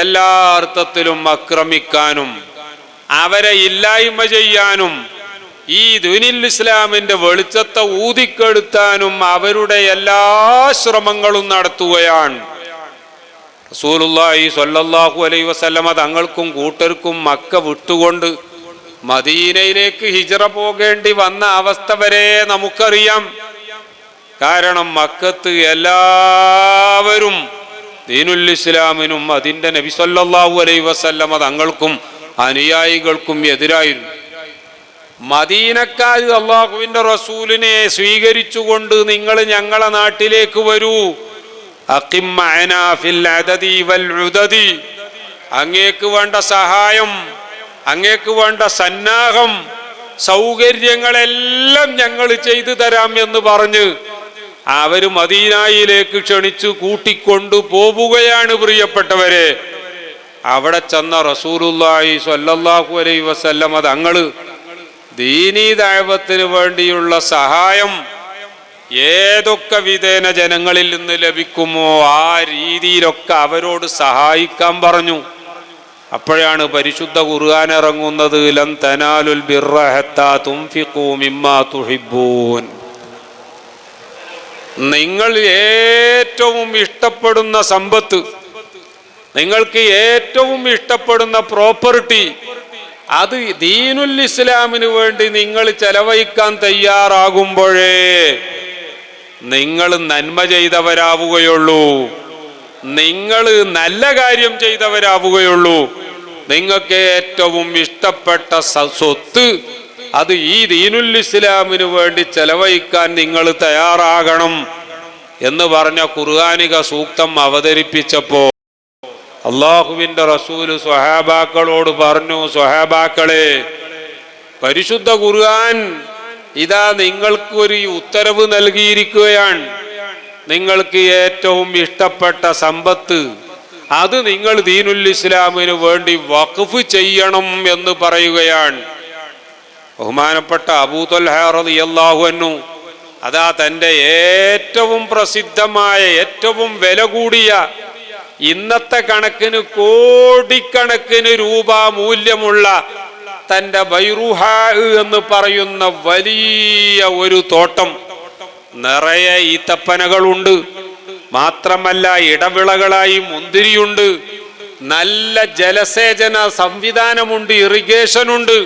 എല്ലാ അർത്ഥത്തിലും ആക്രമിക്കാനും അവരെ ഇല്ലായ്മ ചെയ്യാനും ഈ ദീനുൽ ഇസ്ലാമിന്റെ വെളിച്ചത്തെ ഊതിക്കെടുത്താനും അവരുടെ എല്ലാ ശ്രമങ്ങളും നടത്തുകയാണ്. റസൂലുള്ളാഹി സ്വല്ലല്ലാഹു അലൈഹി വസല്ലമ തങ്ങൾക്കും കൂട്ടർക്കും മക്ക വിട്ടുകൊണ്ട് മദീനയിലേക്ക് ഹിജ്റ പോകേണ്ടി വന്ന അവസ്ഥ വരെ നമുക്കറിയാം. കാരണം മക്കത്ത് എല്ലാവരും ദീനുൽ ഇസ്ലാമിനും അതിൻ്റെ നബി സല്ലല്ലാഹു അലൈഹി വസല്ലമ തങ്ങൾക്കും അനുയായികൾക്കും എതിരായിരുന്നു. മദീനക്കാർ അള്ളാഹുവിൻ്റെ റസൂലിനെ സ്വീകരിച്ചുകൊണ്ട് നിങ്ങൾ ഞങ്ങളെ നാട്ടിലേക്ക് വരൂ, അഖിം മഅനാ ഫിൽ അദദി വൽ ഉദദി, അങ്ങേക്ക് വേണ്ട സഹായം, അങ്ങേക്ക് വേണ്ട സന്നാഹം, സൗകര്യങ്ങളെല്ലാം ഞങ്ങൾ ചെയ്തു തരാം എന്ന് പറഞ്ഞ് അവർ മദീനയിലേക്ക് ക്ഷണിച്ചു കൂട്ടിക്കൊണ്ടു പോവുകയാണ്. പ്രിയപ്പെട്ടവരെ, അവിടെ ചെന്ന റസൂലുള്ളാഹി സ്വല്ലല്ലാഹു അലൈഹി വസല്ലമ തങ്ങൾ ദീനീ ദഅവത്തിന് വേണ്ടിയുള്ള സഹായം ഏതൊക്കെ വിധേന ജനങ്ങളിൽ നിന്ന് ലഭിക്കുമോ ആ രീതിയിലൊക്കെ അവരോട് സഹായിക്കാൻ പറഞ്ഞു. അപ്പോഴാണ് പരിശുദ്ധ ഖുർആൻ ഇറങ്ങുന്നത്, ലൻ തനാലുൽ ബിർറ ഹത്താ തുൻഫിഖൂ മിമ്മാ തുഹിബ്ബൂൻ. നിങ്ങൾ ഏറ്റവും ഇഷ്ടപ്പെടുന്ന സമ്പത്ത്, നിങ്ങൾക്ക് ഏറ്റവും ഇഷ്ടപ്പെടുന്ന പ്രോപ്പർട്ടി, അത് ദീനുൽ ഇസ്ലാമിന് വേണ്ടി നിങ്ങൾ ചെലവഴിക്കാൻ തയ്യാറാകുമ്പോഴേ നിങ്ങൾ നന്മ ചെയ്തവരാവുകയുള്ളൂ, നിങ്ങൾ നല്ല കാര്യം ചെയ്തവരാവുകയുള്ളൂ. നിങ്ങൾക്ക് ഏറ്റവും ഇഷ്ടപ്പെട്ട സ്വത്ത് അത് ഈ ദീനുൽ ഇസ്ലാമിന് വേണ്ടി ചെലവഴിക്കാൻ നിങ്ങൾ തയ്യാറാകണം എന്ന് പറഞ്ഞ ഖുർആനിക സൂക്തം അവതരിപ്പിച്ചപ്പോൾ അള്ളാഹുവിൻ്റെ റസൂല് സ്വഹാബാക്കളോട് പറഞ്ഞു, സ്വഹാബാക്കളെ, പരിശുദ്ധ ഖുർആൻ ഇതാ നിങ്ങൾക്ക് ഒരു ഉത്തരവ് നൽകിയിരിക്കുകയാണ്. നിങ്ങൾക്ക് ഏറ്റവും ഇഷ്ടപ്പെട്ട സമ്പത്ത് അത് നിങ്ങൾ ദീനുൽ ഇസ്ലാമിന് വേണ്ടി വഖഫ് ചെയ്യണം എന്ന് പറയുകയാണ്. ബഹുമാനപ്പെട്ട അബൂ ത്വൽഹ റളിയല്ലാഹു അൻഹു അതാ തൻ്റെ ഏറ്റവും പ്രസിദ്ധമായ, ഏറ്റവും വില കൂടിയ, ഇന്നത്തെ കണക്കിന് കോടിക്കണക്കിന് രൂപ മൂല്യമുള്ള തൻ്റെ ബൈറൂഹാ എന്ന് പറയുന്ന വലിയ ഒരു തോട്ടം, നിറയെ ഈത്തപ്പനകളുണ്ട്, മാത്രമല്ല ഇടവിളകളായി മുന്തിരിയുണ്ട്, നല്ല ജലസേചന സംവിധാനമുണ്ട്, ഇറിഗേഷനുണ്ട്.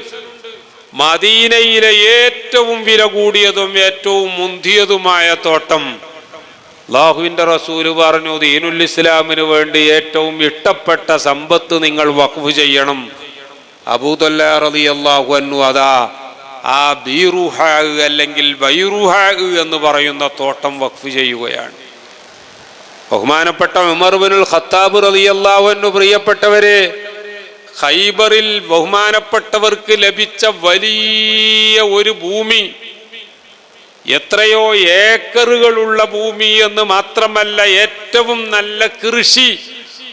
മദീനയിലെ ഏറ്റവും വില കൂടിയതും ഏറ്റവും മുന്തിയതുമായ തോട്ടം. അല്ലാഹുവിൻ്റെ റസൂല് പറഞ്ഞു, ദീനുൽ ഇസ്ലാമിന് വേണ്ടി ഏറ്റവും ഇഷ്ടപ്പെട്ട സമ്പത്ത് നിങ്ങൾ വഖഫ് ചെയ്യണം. അബൂ ത്വൽഹ റളിയല്ലാഹു അൻഹു അതാ ആ ബീറുഹാ അല്ലെങ്കിൽ ബൈറുഹാ എന്ന് പറയുന്ന തോട്ടം വഖഫ് ചെയ്യുകയാണ്. ബഹുമാനപ്പെട്ട ഉമർ ഇബ്നുൽ ഖത്താബ് റളിയല്ലാഹു അൻഹു, പ്രിയപ്പെട്ടവരെ, ഖൈബറിൽ ബഹുമാനപ്പെട്ടവർക്ക് ലഭിച്ച വലിയ ഒരു ഭൂമി, എത്രയോ ഏക്കറുകളുള്ള ഭൂമി എന്ന് മാത്രമല്ല ഏറ്റവും നല്ല കൃഷി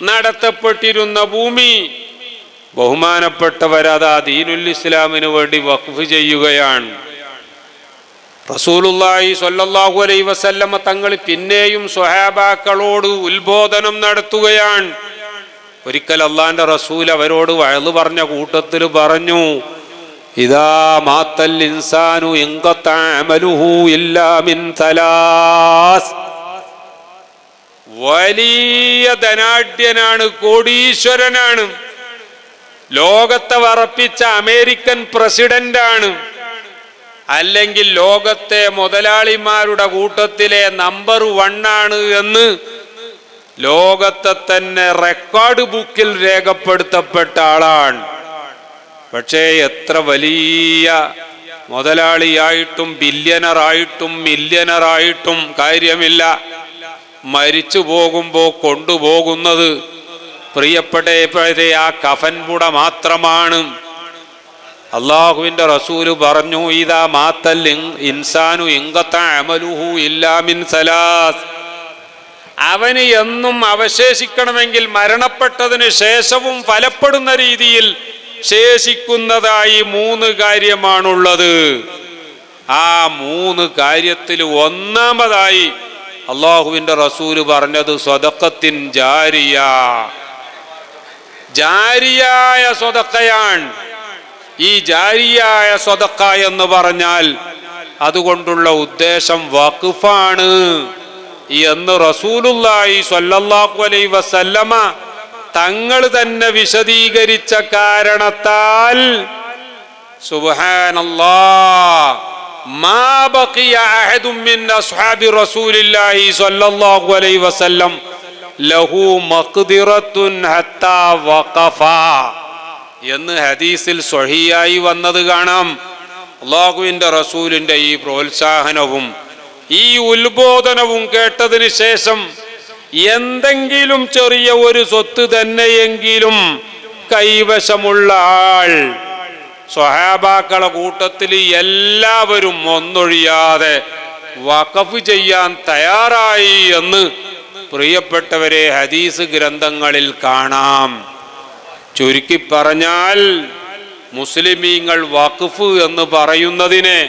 നടത്തപ്പെട്ടിരുന്ന ഭൂമി, ബഹുമാനപ്പെട്ടവരതാ ദീനുൽ ഇസ്ലാമിന് വേണ്ടി വഖഫ് ചെയ്യുകയാണ്. റസൂലുള്ളാഹി സ്വല്ലല്ലാഹു അലൈഹി വസല്ലമ തങ്ങൾ പിന്നെയും സ്വഹാബാക്കളോട് ഉത്ബോധനം നടത്തുകയാണ്. ഒരിക്കൽ അള്ളാന്റെ റസൂൽ അവരോട് വഅദ് പറഞ്ഞ കൂട്ടത്തിൽ പറഞ്ഞു, ഇദാ മാത്തൽ ഇൻസാനു ഇൻഖത അമലുഹു ഇല്ലാ മിൻ തലാസ്. വലിയ ധനാഢ്യനാണ്, കോടീശ്വരനാണ്, ലോകത്തെ വറപ്പിച്ച അമേരിക്കൻ പ്രസിഡന്റാണ്, അല്ലെങ്കിൽ ലോകത്തെ മുതലാളിമാരുടെ കൂട്ടത്തിലെ നമ്പർ 1 ആണ് എന്ന് ലോകത്തെ തന്നെ റെക്കോർഡ് ബുക്കിൽ രേഖപ്പെടുത്തപ്പെട്ട ആളാണ്. പക്ഷേ എത്ര വലിയ മുതലാളിയായിട്ടും ബില്യണറായിട്ടും മില്യണറായിട്ടും കാര്യമില്ല. മരിച്ചു പോകുമ്പോൾ കൊണ്ടുപോകുന്നത് പ്രിയപ്പെട്ടവരെ ആ കഫൻപുട മാത്രമാണ്. അള്ളാഹുവിന്റെ റസൂല് പറഞ്ഞു, ഇദാ മാത്തൽ ഇൻസാനു ഇൻഖത അമലുഹു ഇല്ലാ മിൻ സലാസ്. അവന് എന്നും അവശേഷിക്കണമെങ്കിൽ മരണപ്പെട്ടതിന് ശേഷവും ഫലപ്പെടുന്ന രീതിയിൽ ശേഷിക്കുന്നതായി 3 കാര്യമാണുള്ളത്. ആ 3 കാര്യത്തിൽ ഒന്നാമതായി അള്ളാഹുവിന്റെ റസൂല് പറഞ്ഞത് സ്വദഖത്തിൻ ജാരിയ, ജാരിയായ സ്വദഖയാണ്. ഈ ജാരിയായ സ്വദഖ എന്ന് പറഞ്ഞാൽ അതുകൊണ്ടുള്ള ഉദ്ദേശം വഖഫാണ് എന്ന് റസൂലുള്ളാഹി സ്വല്ലല്ലാഹു അലൈഹി വസല്ലമ തങ്ങൾ തന്നെ വിശദീകരിച്ച കാരണത്താൽ സുബ്ഹാനല്ലാഹ് മാ ബഖിയ അഹദും മിൻ അസ്ഹാബി റസൂലില്ലാഹി സ്വല്ലല്ലാഹു അലൈഹി വസല്ലം ലഹു മഖ്ദിറത്തുൻ ഹത്താ വഖഫ എന്ന് ഹദീസിൽ സ്വഹീഹായി വന്നത് കാണാം. അല്ലാഹുവിന്റെ റസൂലിന്റെ ഈ പ്രോത്സാഹനവും ഈ ഉത്ബോധനവും കേട്ടതിന് ശേഷം എന്തെങ്കിലും ചെറിയ ഒരു സ്വത്ത് തന്നെയെങ്കിലും കൈവശമുള്ള ആൾ, സ്വഹാബാക്കളെ കൂട്ടത്തിൽ എല്ലാവരും ഒന്നൊഴിയാതെ വഖഫ് ചെയ്യാൻ തയ്യാറായി എന്ന് പ്രിയപ്പെട്ടവരെ ഹദീസ് ഗ്രന്ഥങ്ങളിൽ കാണാം. ചുരുക്കി പറഞ്ഞാൽ മുസ്ലിമീങ്ങൾ വഖഫ് എന്ന് പറയുന്നതിനെ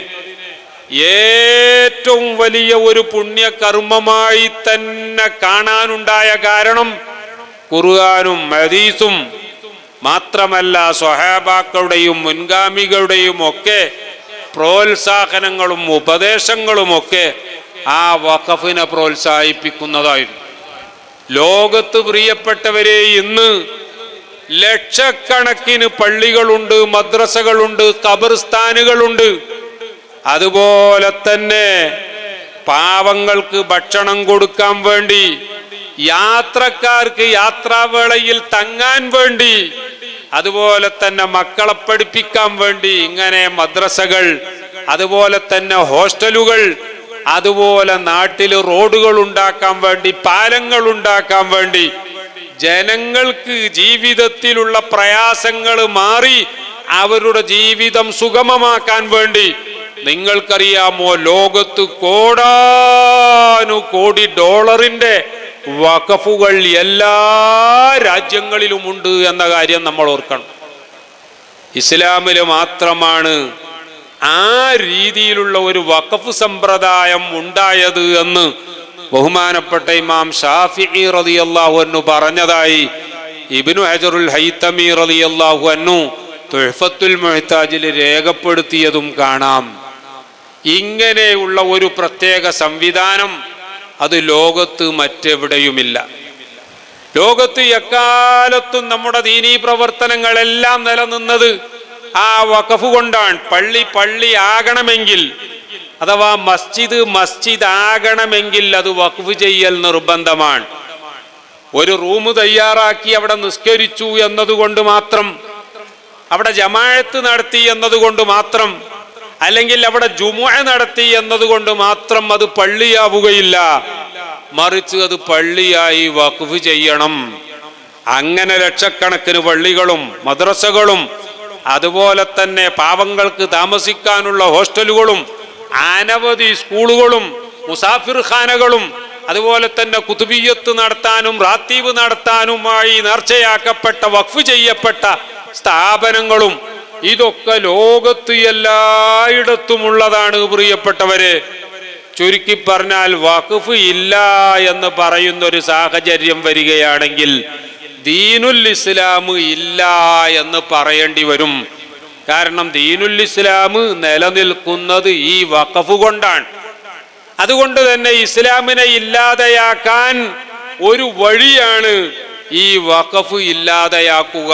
ഏറ്റവും വലിയ ഒരു പുണ്യകർമ്മമായി തന്നെ കാണാനുണ്ടായ കാരണം ഖുർആനും ഹദീസും മാത്രമല്ല, സ്വഹാബാക്കളുടെയും മുൻഗാമികളുടെയും ഒക്കെ പ്രോത്സാഹനങ്ങളും ഉപദേശങ്ങളുമൊക്കെ ആ വഖഫിനെ പ്രോത്സാഹിപ്പിക്കുന്നതായിരുന്നു. ലോകത്ത് പ്രിയപ്പെട്ടവരെ ഇന്ന് ലക്ഷക്കണക്കിന് പള്ളികളുണ്ട്, മദ്രസകളുണ്ട്, ഖബർസ്ഥാനുകളുണ്ട്. അതുപോലെ തന്നെ പാവങ്ങൾക്ക് ഭക്ഷണം കൊടുക്കാൻ വേണ്ടി, യാത്രക്കാർക്ക് യാത്രാവേളയിൽ തങ്ങാൻ വേണ്ടി, അതുപോലെ തന്നെ മക്കളെ പഠിപ്പിക്കാൻ വേണ്ടി ഇങ്ങനെ മദ്രസകൾ, അതുപോലെ തന്നെ ഹോസ്റ്റലുകൾ, അതുപോലെ നാട്ടിൽ റോഡുകൾ ഉണ്ടാക്കാൻ വേണ്ടി, പാലങ്ങൾ ഉണ്ടാക്കാൻ വേണ്ടി, ജനങ്ങൾക്ക് ജീവിതത്തിലുള്ള പ്രയാസങ്ങൾ മാറി അവരുടെ ജീവിതം സുഗമമാക്കാൻ വേണ്ടി നിങ്ങൾക്കറിയാമോ, ലോകത്ത് കോടാനുകോടി ഡോളറിന്റെ വഖഫുകൾ എല്ലാ രാജ്യങ്ങളിലുമുണ്ട് എന്ന കാര്യം നമ്മൾ ഓർക്കണം. ഇസ്ലാമില് മാത്രമാണ് ആ രീതിയിലുള്ള ഒരു വഖഫ് സമ്പ്രദായം ഉണ്ടായത് എന്ന് ബഹുമാനപ്പെട്ട ഇമാം ഷാഫിഈ റളിയല്ലാഹു അൻഹു പറഞ്ഞതായി ഇബ്നു ഹജറുൽ ഹൈതമി റളിയല്ലാഹു അൻഹു തുഹ്ഫത്തുൽ മുഹ്താജിൽ രേഖപ്പെടുത്തിയതും കാണാം. ഇങ്ങനെയുള്ള ഒരു പ്രത്യേക സംവിധാനം അത് ലോകത്ത് മറ്റെവിടെയുമില്ല. ലോകത്ത് എക്കാലത്തും നമ്മുടെ ദീനീ പ്രവർത്തനങ്ങളെല്ലാം നിലനിന്നത് ആ വഖഫ് കൊണ്ടാണ്. പള്ളി ആകണമെങ്കിൽ, അഥവാ മസ്ജിദ് ആകണമെങ്കിൽ അത് വഖഫ് ചെയ്യൽ നിർബന്ധമാണ്. ഒരു റൂം തയ്യാറാക്കി അവിടെ നിസ്കരിച്ചു എന്നതുകൊണ്ട് മാത്രം, അവിടെ ജമാഅത്ത് നടത്തി എന്നതുകൊണ്ട് മാത്രം, അല്ലെങ്കിൽ അവിടെ ജുമുഅ നടത്തി എന്നതുകൊണ്ട് മാത്രം അത് പള്ളിയാവുകയില്ല. മറിച്ച് അത് പള്ളിയായി വഖഫ് ചെയ്യണം. അങ്ങനെ ലക്ഷക്കണക്കിന് പള്ളികളും മദ്രസകളും, അതുപോലെ തന്നെ പാവങ്ങൾക്ക് താമസിക്കാനുള്ള ഹോസ്റ്റലുകളും, അനവധി സ്കൂളുകളും, മുസാഫിർ ഖാനകളും, അതുപോലെ തന്നെ കുതുബിയ്യത്ത് നടത്താനും റാത്തീബ് നടത്താനുമായി നേർച്ചയാക്കപ്പെട്ട വഖഫ് ചെയ്യപ്പെട്ട സ്ഥാപനങ്ങളും, ഇതൊക്കെ ലോകത്ത് എല്ലായിടത്തുമുള്ളതാണ് പ്രിയപ്പെട്ടവരെ. ചുരുക്കി പറഞ്ഞാൽ വഖഫ് ഇല്ല എന്ന് പറയുന്ന ഒരു സാഹചര്യം വരികയാണെങ്കിൽ ദീനുൽ ഇസ്ലാം ഇല്ല എന്ന് പറയേണ്ടി വരും. കാരണം ദീനുൽ ഇസ്ലാം നിലനിൽക്കുന്നത് ഈ വഖഫ് കൊണ്ടാണ്. അതുകൊണ്ട് തന്നെ ഇസ്ലാമിനെ ഇല്ലാതെയാക്കാൻ ഒരു വഴിയാണ് ഈ വഖഫ് ഇല്ലാതെയാക്കുക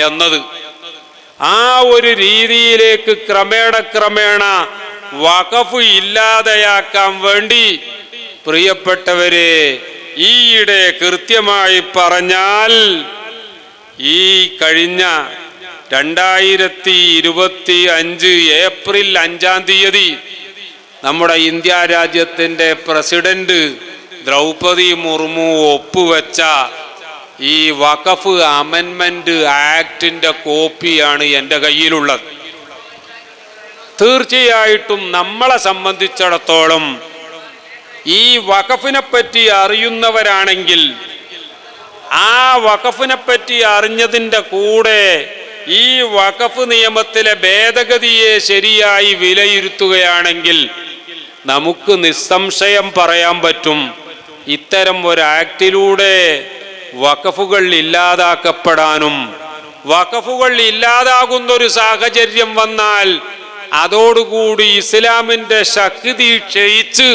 എന്നത്. ആ ഒരു രീതിയിലേക്ക് ക്രമേണ വഖഫ് ഇല്ലാതെയാക്കാൻ വേണ്ടി പ്രിയപ്പെട്ടവരെ ഈയിടെ കൃത്യമായി പറഞ്ഞാൽ ഈ കഴിഞ്ഞ 2025 ഏപ്രിൽ 5-ാം തീയതി നമ്മുടെ ഇന്ത്യ രാജ്യത്തിൻ്റെ പ്രസിഡന്റ് ദ്രൗപദി മുർമു ഒപ്പുവെച്ച ഈ വഖഫ് അമെൻമെന്റ് ആക്ടിന്റെ കോപ്പിയാണ് എൻ്റെ കയ്യിലുള്ളത്. തീർച്ചയായിട്ടും നമ്മളെ സംബന്ധിച്ചിടത്തോളം ഈ വഖഫിനെ പറ്റി അറിയുന്നവരാണെങ്കിൽ ആ വഖഫിനെ പറ്റി അറിഞ്ഞതിൻ്റെ കൂടെ ഈ വഖഫ് നിയമത്തിലെ ഭേദഗതിയെ ശരിയായി വിലയിരുത്തുകയാണെങ്കിൽ നമുക്ക് നിസ്സംശയം പറയാൻ പറ്റും, ഇത്തരം ഒരു ആക്ടിലൂടെ വഖഫുകൾ ഇല്ലാതാക്കപ്പെടാനും വഖഫുകൾ ഇല്ലാതാകുന്നൊരു സാഹചര്യം വന്നാൽ അതോടുകൂടി ഇസ്ലാമിൻ്റെ ശക്തി ക്ഷയിച്ച്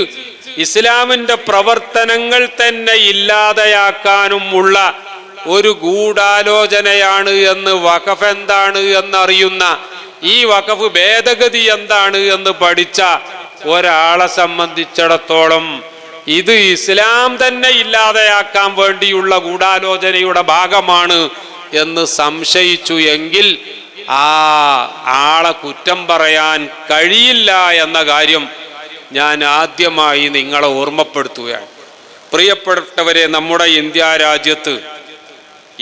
ഇസ്ലാമിൻ്റെ പ്രവർത്തനങ്ങൾ തന്നെ ഇല്ലാതെയാക്കാനുമുള്ള ഒരു ഗൂഢാലോചനയാണ് എന്ന് വഖഫ് എന്താണ് എന്നറിയുന്ന, ഈ വഖഫ് ഭേദഗതി എന്താണ് എന്ന് പഠിച്ച ഒരാളെ സംബന്ധിച്ചിടത്തോളം ഇത് ഇസ്ലാം തന്നെ ഇല്ലാതെയാക്കാൻ വേണ്ടിയുള്ള ഗൂഢാലോചനയുടെ ഭാഗമാണ് എന്ന് സംശയിച്ചു എങ്കിൽ ആ ആളെ കുറ്റം പറയാൻ കഴിയില്ല എന്ന കാര്യം ഞാൻ ആദ്യമായി നിങ്ങളെ ഓർമ്മപ്പെടുത്തുകയാണ്. പ്രിയപ്പെട്ടവരെ, നമ്മുടെ ഇന്ത്യ രാജ്യത്ത്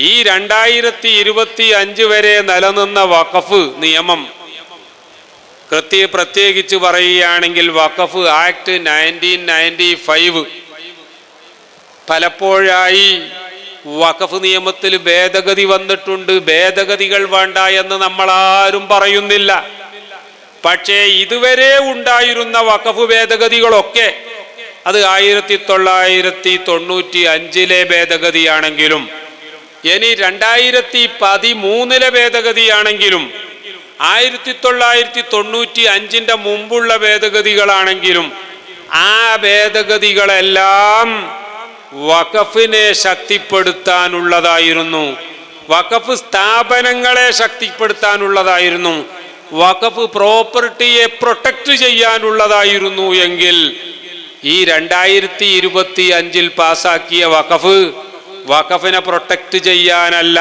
ഈ 2025 വരെ നിലനിന്ന വഖഫ് നിയമം പ്രത്യേകിച്ച് പറയുകയാണെങ്കിൽ വഖഫ് ആക്ട് 1995 പലപ്പോഴായി വഖഫ് നിയമത്തിൽ ഭേദഗതി വന്നിട്ടുണ്ട്. ഭേദഗതികൾ വേണ്ട എന്ന് നമ്മൾ പറയുന്നില്ല. പക്ഷേ ഇതുവരെ ഉണ്ടായിരുന്ന വഖഫ് ഭേദഗതികളൊക്കെ അത് 1995 ഭേദഗതിയാണെങ്കിലും ഇനി 2013 ഭേദഗതിയാണെങ്കിലും 1995 മുമ്പുള്ള ഭേദഗതികളാണെങ്കിലും ആ ഭേദഗതികളെല്ലാം വഖഫിനെ ശക്തിപ്പെടുത്താനുള്ളതായിരുന്നു, വഖഫ് സ്ഥാപനങ്ങളെ ശക്തിപ്പെടുത്താനുള്ളതായിരുന്നു, വഖഫ് പ്രോപ്പർട്ടിയെ പ്രൊട്ടക്റ്റ് ചെയ്യാനുള്ളതായിരുന്നു എങ്കിൽ ഈ 2025 പാസാക്കിയ വഖഫിനെ പ്രൊട്ടക്റ്റ് ചെയ്യാനല്ല,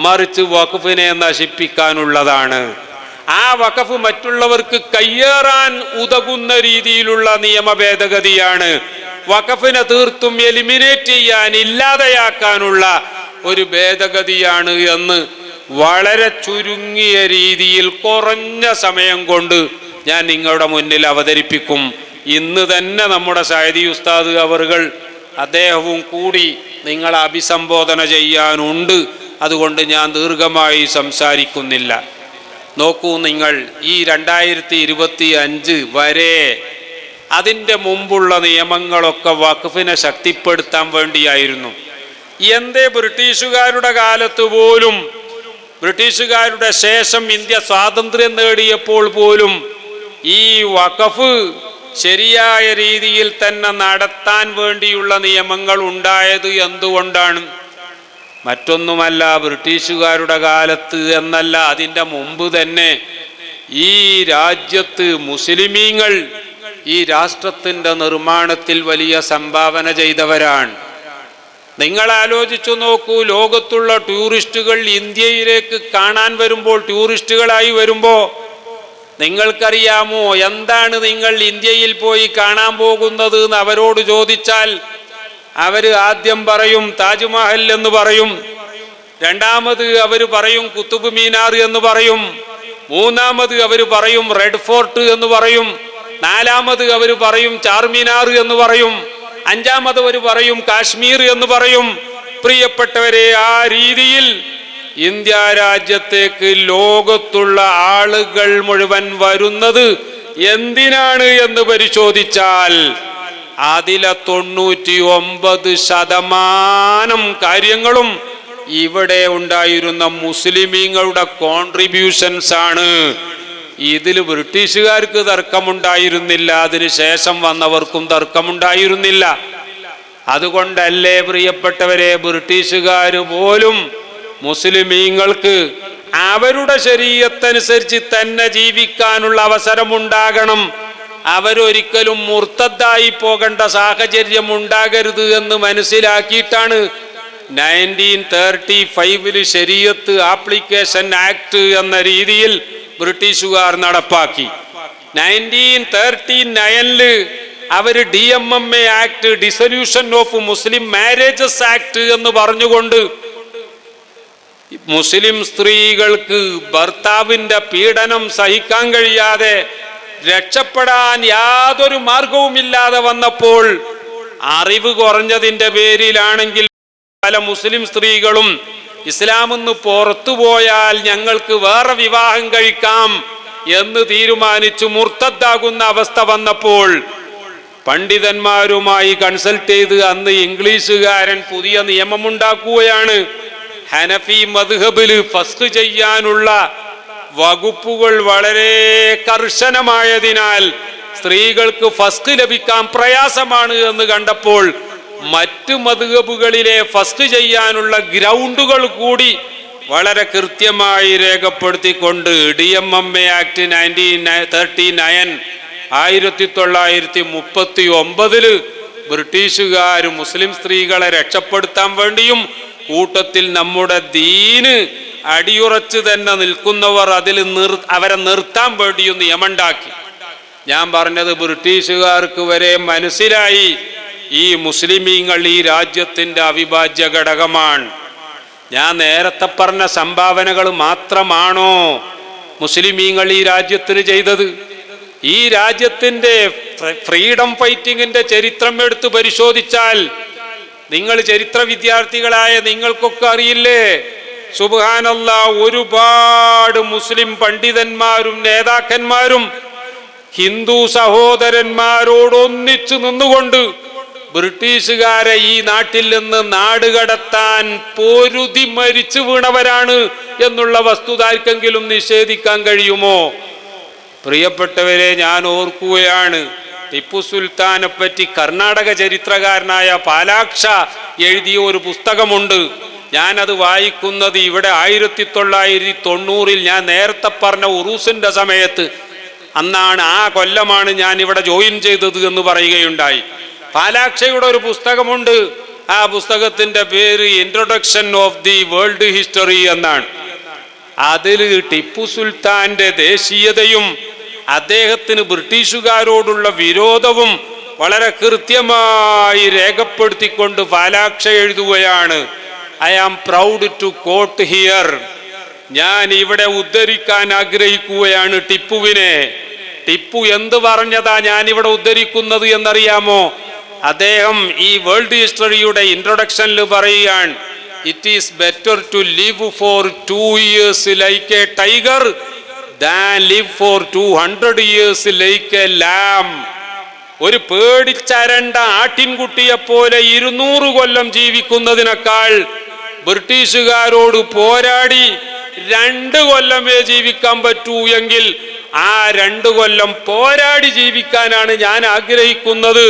മറിച്ച് വഖഫിനെ നശിപ്പിക്കാനുള്ളതാണ്. ആ വഖഫ് മറ്റുള്ളവർക്ക് കയ്യേറാൻ ഉതകുന്ന രീതിയിലുള്ള നിയമ ഭേദഗതിയാണ്. വഖഫിനെ തീർത്തും എലിമിനേറ്റ് ചെയ്യാൻ, ഇല്ലാതെയാക്കാനുള്ള ഒരു ഭേദഗതിയാണ് എന്ന് വളരെ ചുരുങ്ങിയ രീതിയിൽ കുറഞ്ഞ സമയം കൊണ്ട് ഞാൻ നിങ്ങളുടെ മുന്നിൽ അവതരിപ്പിക്കും. ഇന്ന് തന്നെ നമ്മുടെ സയ്യിദി ഉസ്താദ് അവറുകൾ അദ്ദേഹവും കൂടി നിങ്ങളെ അഭിസംബോധന ചെയ്യാനുണ്ട്. അതുകൊണ്ട് ഞാൻ ദീർഘമായി സംസാരിക്കുന്നില്ല. നോക്കൂ, നിങ്ങൾ ഈ 2025 വരെ അതിൻ്റെ മുമ്പുള്ള നിയമങ്ങളൊക്കെ വഖഫിനെ ശക്തിപ്പെടുത്താൻ വേണ്ടിയായിരുന്നു. എന്തേ ബ്രിട്ടീഷുകാരുടെ കാലത്ത് പോലും, ബ്രിട്ടീഷുകാരുടെ ശേഷം ഇന്ത്യ സ്വാതന്ത്ര്യം നേടിയപ്പോൾ പോലും ഈ വഖഫ് ശരിയായ രീതിയിൽ തന്നെ നടത്താൻ വേണ്ടിയുള്ള നിയമങ്ങൾ ഉണ്ടായത് എന്തുകൊണ്ടാണ്? മറ്റൊന്നുമല്ല, ബ്രിട്ടീഷുകാരുടെ കാലത്ത് എന്നല്ല, അതിൻ്റെ മുമ്പ് തന്നെ ഈ രാജ്യത്ത് മുസ്ലിമീങ്ങൾ ഈ രാഷ്ട്രത്തിൻ്റെ നിർമ്മാണത്തിൽ വലിയ സംഭാവന ചെയ്തവരാണ്. നിങ്ങൾ ആലോചിച്ചു നോക്കൂ, ലോകത്തുള്ള ടൂറിസ്റ്റുകൾ ഇന്ത്യയിലേക്ക് കാണാൻ വരുമ്പോൾ, ടൂറിസ്റ്റുകളായി വരുമ്പോൾ നിങ്ങൾക്കറിയാമോ എന്താണ് നിങ്ങൾ ഇന്ത്യയിൽ പോയി കാണാൻ പോകുന്നത് എന്ന് അവരോട് ചോദിച്ചാൽ അവർ ആദ്യം പറയും താജ്മഹൽ എന്ന് പറയും, രണ്ടാമത് അവർ പറയും കുത്തുബ് മീനാർ എന്ന് പറയും, മൂന്നാമത് അവർ പറയും റെഡ് ഫോർട്ട് എന്ന് പറയും, നാലാമത് അവർ പറയും ചാർമിനാർ എന്ന് പറയും, അഞ്ചാമത് അവർ പറയും കാശ്മീർ എന്ന് പറയും. പ്രിയപ്പെട്ടവരെ, ആ രീതിയിൽ ഇന്ത്യ രാജ്യത്തേക്ക് ലോകത്തുള്ള ആളുകൾ മുഴുവൻ വരുന്നത് എന്തിനാണ് എന്ന് പരിശോധിച്ചാൽ അതിലെ 99% കാര്യങ്ങളും ഇവിടെ ഉണ്ടായിരുന്ന മുസ്ലിമീങ്ങളുടെ കോൺട്രിബ്യൂഷൻസ് ആണ്. ഇതിൽ ബ്രിട്ടീഷുകാർക്ക് തർക്കമുണ്ടായിരുന്നില്ല, അതിനുശേഷം വന്നവർക്കും തർക്കമുണ്ടായിരുന്നില്ല. അതുകൊണ്ടല്ലേ പ്രിയപ്പെട്ടവരെ, ബ്രിട്ടീഷുകാർ പോലും മുസ്ലിമീങ്ങൾക്ക് അവരുടെ ശരീഅത്തനുസരിച്ച് തന്നെ ജീവിക്കാനുള്ള അവസരമുണ്ടാകണം, അവരൊരിക്കലും മുർത്തദ്ദായി പോകേണ്ട സാഹചര്യം ഉണ്ടാകരുത് എന്ന് മനസ്സിലാക്കിയിട്ടാണ് 1935 ശരീഅത്ത് ആപ്ലിക്കേഷൻ ആക്ട് എന്ന രീതിയിൽ ബ്രിട്ടീഷുകാർ നടപ്പാക്കി. 1939 അവർ DMMA act, dissolution of Muslim marriages act എന്ന് പറഞ്ഞുകൊണ്ട് മുസ്ലിം സ്ത്രീകൾക്ക് ഭർത്താവിന്റെ പീഡനം സഹിക്കാൻ കഴിയാതെ രക്ഷപ്പെടാൻ യാതൊരു മാർഗവുമില്ലാതെ വന്നപ്പോൾ, അറിവ് കുറഞ്ഞതിന്റെ പേരിലാണെങ്കിൽ പല മുസ്ലിം സ്ത്രീകളും ഇസ്ലാമെന്ന് പുറത്തു പോയാൽ ഞങ്ങൾക്ക് വേറെ വിവാഹം കഴിക്കാം എന്ന് തീരുമാനിച്ചു മുർത്തദ്ദാകുന്ന അവസ്ഥ വന്നപ്പോൾ പണ്ഡിതന്മാരുമായി കൺസൾട്ട് ചെയ്ത് അന്ന് ഇംഗ്ലീഷുകാരൻ പുതിയ നിയമമുണ്ടാക്കുകയാണ്. ഹനഫി മദ്ഹബില് ഫസ്ഖ് ചെയ്യാനുള്ള വകുപ്പുകൾ വളരെ കർശനമായതിനാൽ സ്ത്രീകൾക്ക് ഫസ്ഖ് ലഭിക്കാൻ പ്രയാസമാണ് എന്ന് കണ്ടപ്പോൾ മറ്റ് മദ്ഹബുകളിലെ ഫസ്ഖ് ചെയ്യാനുള്ള ഗ്രൗണ്ടുകൾ കൂടി വളരെ കൃത്യമായി രേഖപ്പെടുത്തിക്കൊണ്ട് DMMA ആക്ട് 1939 1939 ബ്രിട്ടീഷുകാർ മുസ്ലിം സ്ത്രീകളെ രക്ഷപ്പെടുത്താൻ വേണ്ടിയും കൂട്ടത്തിൽ നമ്മുടെ ദീന് അടിയുറച്ച് തന്നെ നിൽക്കുന്നവർ അവരെ നിർത്താൻ വേണ്ടിയും നിയമമുണ്ടാക്കി. ഞാൻ പറഞ്ഞത് ബ്രിട്ടീഷുകാർക്ക് വരെ മനസ്സിലായി ഈ മുസ്ലിമീങ്ങൾ ഈ രാജ്യത്തിന്റെ അവിഭാജ്യ ഘടകമാണ്. ഞാൻ നേരത്തെ പറഞ്ഞ സംഭാവനകൾ മാത്രമാണോ മുസ്ലിമീങ്ങൾ ഈ രാജ്യത്തിന് ചെയ്തത്? ഈ രാജ്യത്തിന്റെ ഫ്രീഡം ഫൈറ്റിങ്ങിന്റെ ചരിത്രം എടുത്ത് പരിശോധിച്ചാൽ, നിങ്ങൾ ചരിത്ര വിദ്യാർത്ഥികളായ നിങ്ങൾക്കൊക്കെ അറിയില്ലേ, സുബ്ഹാനല്ലാഹ്, ഒരുപാട് മുസ്ലിം പണ്ഡിതന്മാരും നേതാക്കന്മാരും ഹിന്ദു സഹോദരന്മാരോടൊന്നിച്ചു നിന്നുകൊണ്ട് ബ്രിട്ടീഷുകാരെ ഈ നാട്ടിൽ നിന്ന് നാടുകടത്താൻ പൊരുതി മരിച്ചു വീണവരാണ് എന്നുള്ള വസ്തുത ആർക്കെങ്കിലും നിഷേധിക്കാൻ കഴിയുമോ? പ്രിയപ്പെട്ടവരെ, ഞാൻ ഓർക്കുകയാണ്, ടിപ്പു സുൽത്താനെ പറ്റി കർണാടക ചരിത്രകാരനായ പാലാക്ഷ എഴുതിയ ഒരു പുസ്തകമുണ്ട്. ഞാനത് വായിക്കുന്നത് ഇവിടെ 1990 ഞാൻ നേരത്തെ പറഞ്ഞ ഉറൂസിന്റെ സമയത്ത്, അന്നാണ് ആ കൊല്ലമാണ് ഞാൻ ഇവിടെ ജോയിൻ ചെയ്തത് എന്ന് പറയുകയുണ്ടായി. പാലാക്ഷയുടെ ഒരു പുസ്തകമുണ്ട്. ആ പുസ്തകത്തിന്റെ പേര് introduction of the world history എന്നാണ്. അതിൽ ടിപ്പു സുൽത്താന്റെ ദേശീയതയും അദ്ദേഹത്തിന് ബ്രിട്ടീഷുകാരോടുള്ള വിരോധവും വളരെ കൃത്യമായി രേഖപ്പെടുത്തിക്കൊണ്ട് പാലാക്ഷ എഴുതുകയാണ്. I am proud to quote here. ഞാൻ ഇവിടെ ഉദ്ധരിക്കാൻ ആഗ്രഹിക്കുകയാണ് ടിപ്പുവിനെ. ടിപ്പു എന്ത് പറഞ്ഞതാ ഞാൻ ഇവിടെ ഉദ്ധരിക്കുന്നത് എന്നറിയാമോ? അദ്ദേഹം ഈ വേൾഡ് ഹിസ്റ്ററിയുടെ ഇൻട്രൊഡക്ഷനിൽ പറയുകയാണ്, it is better to live for 2 years like a tiger than live for 200 years like a lamb. ഒരു പേടിച്ചരണ്ട ആട്ടിൻകുട്ടിയെ പോലെ 200 കൊല്ലം ജീവിക്കുന്നതിനേക്കാൾ ബ്രിട്ടീഷുകാരോട് പോരാടി 2 കൊല്ലമേ ജീവിക്കാൻ പറ്റൂ എങ്കിൽ ആ 2 കൊല്ലം പോരാടി ജീവിക്കാനാണ് ഞാൻ ആഗ്രഹിക്കുന്നത്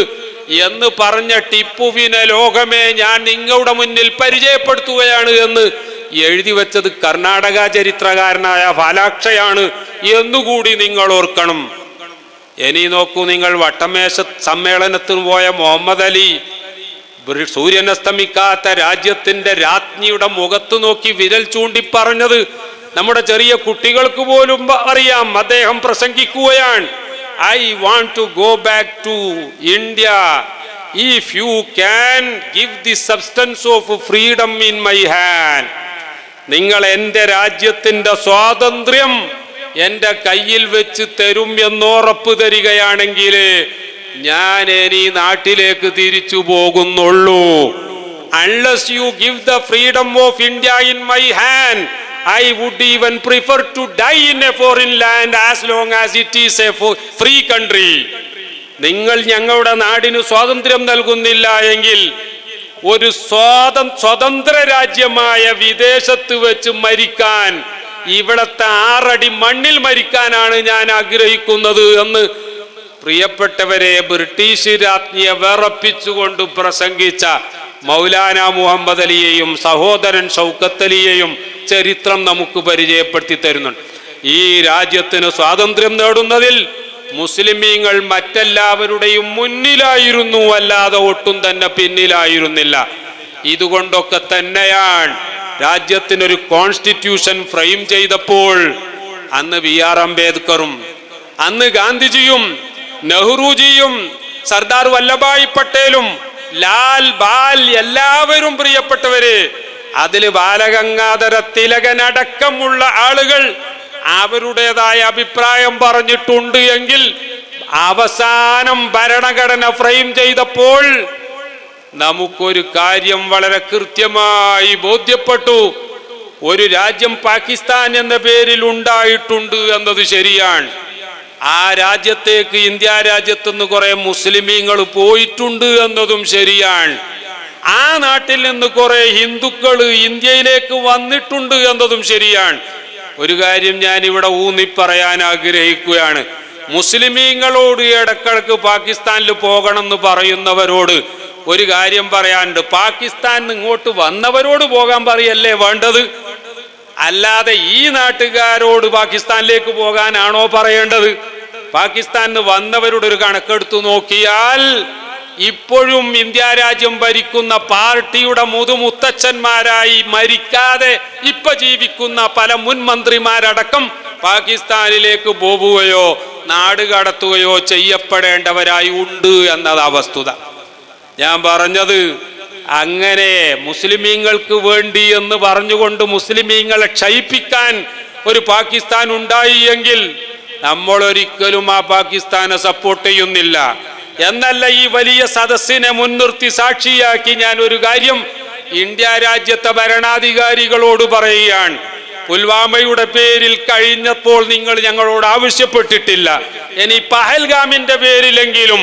എന്ന് പറഞ്ഞ ടിപ്പുവിനെ ലോകമേ ഞാൻ നിങ്ങളുടെ മുന്നിൽ പരിചയപ്പെടുത്തുകയാണ് എന്ന് എഴുതി വെച്ചത് കർണാടക ചരിത്രകാരനായ പാലാക്ഷയാണ് എന്നുകൂടി നിങ്ങൾ ഓർക്കണം. ഇനി നോക്കൂ, നിങ്ങൾ വട്ടമേശ സമ്മേളനത്തിന് പോയ മുഹമ്മദ് അലി സൂര്യനസ്തമിക്കാത്ത രാജ്യത്തിന്റെ രാജ്ഞിയുടെ മുഖത്ത് നോക്കി വിരൽ ചൂണ്ടി പറഞ്ഞത് നമ്മുടെ ചെറിയ കുട്ടികൾക്ക് പോലും അറിയാം. അദ്ദേഹം പ്രസംഗിക്കുകയാണ്, I want to go back to India if you can give the substance of freedom in my hand. നിങ്ങൾ എൻ്റെ രാജ്യത്തിൻ്റെ സ്വാതന്ത്ര്യം എൻ്റെ കയ്യിൽ വെച്ച് തരും എന്നുറപ്പ് തരികയാണെങ്കിൽ ഞാൻ ഇനി നാട്ടിലേക്ക് തിരിച്ചു പോകുന്നുള്ളൂ. Unless you give the freedom of India in my hand, I would even prefer to die in a foreign land as long as it is a free country. നിങ്ങൾ ഞങ്ങളുടെ നാടിന് സ്വാതന്ത്ര്യം നൽകുന്നില്ല എങ്കിൽ ഒരു സ്വതന്ത്ര രാജ്യമായ വിദേശത്ത് വെച്ച് മരിക്കാൻ, ഇവിടത്തെ 6 അടി മണ്ണിൽ മരിക്കാനാണ് ഞാൻ ആഗ്രഹിക്കുന്നത് എന്ന് പ്രിയപ്പെട്ടവരെ ബ്രിട്ടീഷ് രാജ്ഞിയെ വിറപ്പിച്ചുകൊണ്ട് പ്രസംഗിച്ച മൗലാന മുഹമ്മദ് അലിയെയും സഹോദരൻ ഷൗക്കത്ത് അലിയെയും ചരിത്രം നമുക്ക് പരിചയപ്പെടുത്തി തരുന്നുണ്ട്. ഈ രാജ്യത്തിന് സ്വാതന്ത്ര്യം നേടുന്നതിൽ മുസ്ലിമീങ്ങൾ മറ്റെല്ലാവരുടെയും മുന്നിലായിരുന്നു, അല്ലാതെ ഒട്ടും തന്നെ പിന്നിലായിരുന്നില്ല. ഇതുകൊണ്ടൊക്കെ തന്നെയാണ് രാജ്യത്തിനൊരു കോൺസ്റ്റിറ്റ്യൂഷൻ ഫ്രെയിം ചെയ്തപ്പോൾ അന്ന് BR അംബേദ്കറും അന്ന് ഗാന്ധിജിയും നെഹ്റുജിയും സർദാർ വല്ലഭായ് പട്ടേലും ലാൽ ബാൽ എല്ലാവരും പ്രിയപ്പെട്ടവര്, അതിൽ ബാലഗംഗാധര തിലകനടക്കമുള്ള ആളുകൾ അവരുടേതായ അഭിപ്രായം പറഞ്ഞിട്ടുണ്ട് എങ്കിൽ അവസാനം ഭരണഘടന ഫ്രെയിം ചെയ്തപ്പോൾ നമുക്കൊരു കാര്യം വളരെ കൃത്യമായി ബോധ്യപ്പെട്ടു. ഒരു രാജ്യം പാകിസ്ഥാൻ എന്ന പേരിൽ ഉണ്ടായിട്ടുണ്ട് എന്നത് ശരിയാണ്. ആ രാജ്യത്തേക്ക് ഇന്ത്യ രാജ്യത്തുനിന്ന് കുറെ മുസ്ലിമീങ്ങൾ പോയിട്ടുണ്ട് എന്നതും ശരിയാണ്. ആ നാട്ടിൽ നിന്ന് കുറെ ഹിന്ദുക്കൾ ഇന്ത്യയിലേക്ക് വന്നിട്ടുണ്ട് എന്നതും ശരിയാണ്. ഒരു കാര്യം ഞാൻ ഇവിടെ ഊന്നി പറയാൻ ആഗ്രഹിക്കുകയാണ്. മുസ്ലിമീങ്ങളോട് ഇടക്കിടക്ക് പാകിസ്ഥാനിൽ പോകണം എന്ന് പറയുന്നവരോട് ഒരു കാര്യം പറയാനുണ്ട്. പാകിസ്ഥാനിൽ നിന്ന് ഇങ്ങോട്ട് വന്നവരോട് പോകാൻ പറയല്ലേ വേണ്ടത്, അല്ലാതെ ഈ നാട്ടുകാരോട് പാകിസ്ഥാനിലേക്ക് പോകാനാണോ പറയേണ്ടത്? പാകിസ്ഥാനിൽ വന്നവരുടെ ഒരു കണക്കെടുത്തു നോക്കിയാൽ ഇപ്പോഴും ഇന്ത്യ രാജ്യം ഭരിക്കുന്ന പാർട്ടിയുടെ മുതുമുത്തച്ഛന്മാരായി മരിക്കാതെ ഇപ്പൊ ജീവിക്കുന്ന പല മുൻ മന്ത്രിമാരടക്കം പാകിസ്ഥാനിലേക്ക് പോവുകയോ നാട് കടത്തുകയോ ചെയ്യപ്പെടേണ്ടവരായി ഉണ്ട് എന്നതാ വസ്തുത. ഞാൻ പറഞ്ഞത് അങ്ങനെ മുസ്ലിമീങ്ങൾക്ക് വേണ്ടി എന്ന് പറഞ്ഞുകൊണ്ട് മുസ്ലിമീങ്ങളെ ക്ഷയിപ്പിക്കാൻ ഒരു പാകിസ്ഥാൻ ഉണ്ടായി എങ്കിൽ നമ്മൾ ഒരിക്കലും ആ പാകിസ്ഥാനെ സപ്പോർട്ട് ചെയ്യുന്നില്ല. എന്നല്ല, ഈ വലിയ സദസ്സിനെ മുൻനിർത്തി സാക്ഷിയാക്കി ഞാൻ ഒരു കാര്യം ഇന്ത്യ രാജ്യത്തെ ഭരണാധികാരികളോട് പറയുകയാണ്. പുൽവാമയുടെ പേരിൽ കഴിഞ്ഞപ്പോൾ നിങ്ങൾ ഞങ്ങളോട് ആവശ്യപ്പെട്ടിട്ടില്ല. ഇനി പഹൽഗാമിന്റെ പേരിലെങ്കിലും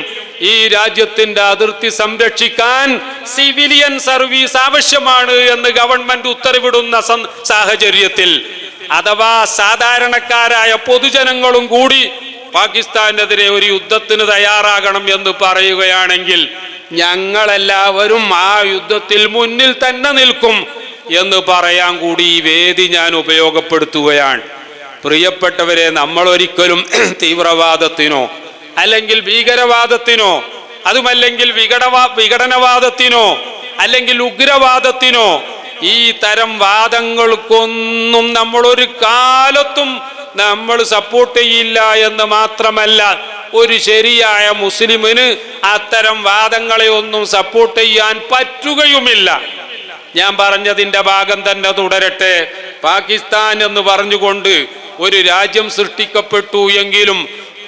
ഈ രാജ്യത്തിന്റെ അതിർത്തി സംരക്ഷിക്കാൻ സിവിലിയൻ സർവീസ് ആവശ്യമാണ് എന്ന് ഗവൺമെന്റ് ഉത്തരവിടുന്ന സാഹചര്യത്തിൽ, അഥവാ സാധാരണക്കാരായ പൊതുജനങ്ങളും കൂടി പാകിസ്ഥാനെതിരെ ഒരു യുദ്ധത്തിന് തയ്യാറാകണം എന്ന് പറയുകയാണെങ്കിൽ ഞങ്ങളെല്ലാവരും ആ യുദ്ധത്തിൽ മുന്നിൽ തന്നെ നിൽക്കും എന്ന് പറയാൻ കൂടി ഈ വേദി ഞാൻ ഉപയോഗപ്പെടുത്തുകയാണ്. പ്രിയപ്പെട്ടവരെ, നമ്മൾ ഒരിക്കലും തീവ്രവാദത്തിനോ അല്ലെങ്കിൽ ഭീകരവാദത്തിനോ അതുമല്ലെങ്കിൽ വിഘടനവാദത്തിനോ അല്ലെങ്കിൽ ഉഗ്രവാദത്തിനോ ഈ തരം വാദങ്ങൾക്കൊന്നും നമ്മളൊരു കാലത്തും നമ്മൾ സപ്പോർട്ട് ചെയ്യില്ല എന്ന് മാത്രമല്ല, ഒരു ശരിയായ മുസ്ലിമിന് അത്തരം വാദങ്ങളെ ഒന്നും സപ്പോർട്ട് ചെയ്യാൻ പറ്റുകയുമില്ല. ഞാൻ പറഞ്ഞതിന്റെ ഭാഗം തന്നെ തുടരട്ടെ. പാകിസ്ഥാൻ എന്ന് പറഞ്ഞുകൊണ്ട് ഒരു രാജ്യം സൃഷ്ടിക്കപ്പെട്ടു എങ്കിലും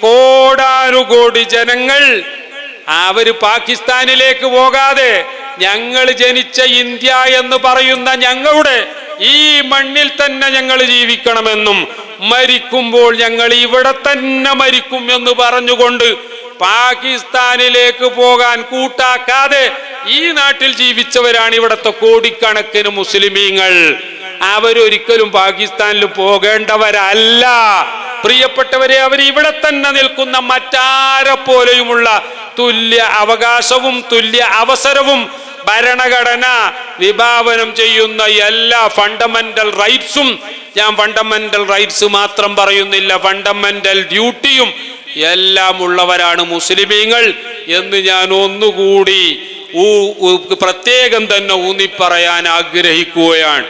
കോടാനുകോടി ജനങ്ങൾ അവര് പാകിസ്ഥാനിലേക്ക് പോകാതെ ഞങ്ങൾ ജനിച്ച ഇന്ത്യ എന്ന് പറയുന്ന ഞങ്ങളുടെ ഈ മണ്ണിൽ തന്നെ ഞങ്ങൾ ജീവിക്കണമെന്നും മരിക്കുമ്പോൾ ഞങ്ങൾ ഇവിടെ തന്നെ മരിക്കും എന്ന് പറഞ്ഞുകൊണ്ട് പാകിസ്ഥാനിലേക്ക് പോകാൻ കൂട്ടാക്കാതെ ഈ നാട്ടിൽ ജീവിച്ചവരാണ് ഇവിടുത്തെ കോടിക്കണക്കിന് മുസ്ലിമീങ്ങൾ. അവരൊരിക്കലും പാകിസ്ഥാനിൽ പോകേണ്ടവരല്ല. പ്രിയപ്പെട്ടവരെ, അവർ ഇവിടെ തന്നെ നിൽക്കുന്ന മറ്റാരെ പോലെയുമുള്ള തുല്യ അവകാശവും തുല്യ അവസരവും ഭരണഘടന വിഭാവനം ചെയ്യുന്ന എല്ലാ ഫണ്ടമെന്റൽ റൈറ്റ്സും, ഞാൻ ഫണ്ടമെന്റൽ റൈറ്റ്സ് മാത്രം പറയുന്നില്ല, ഫണ്ടമെന്റൽ ഡ്യൂട്ടിയും എല്ലാം ഉള്ളവരാണ് മുസ്ലിമീങ്ങൾ എന്ന് ഞാൻ ഒന്നുകൂടി പ്രത്യേകം തന്നെ ഊന്നിപ്പറയാൻ ആഗ്രഹിക്കുകയാണ്.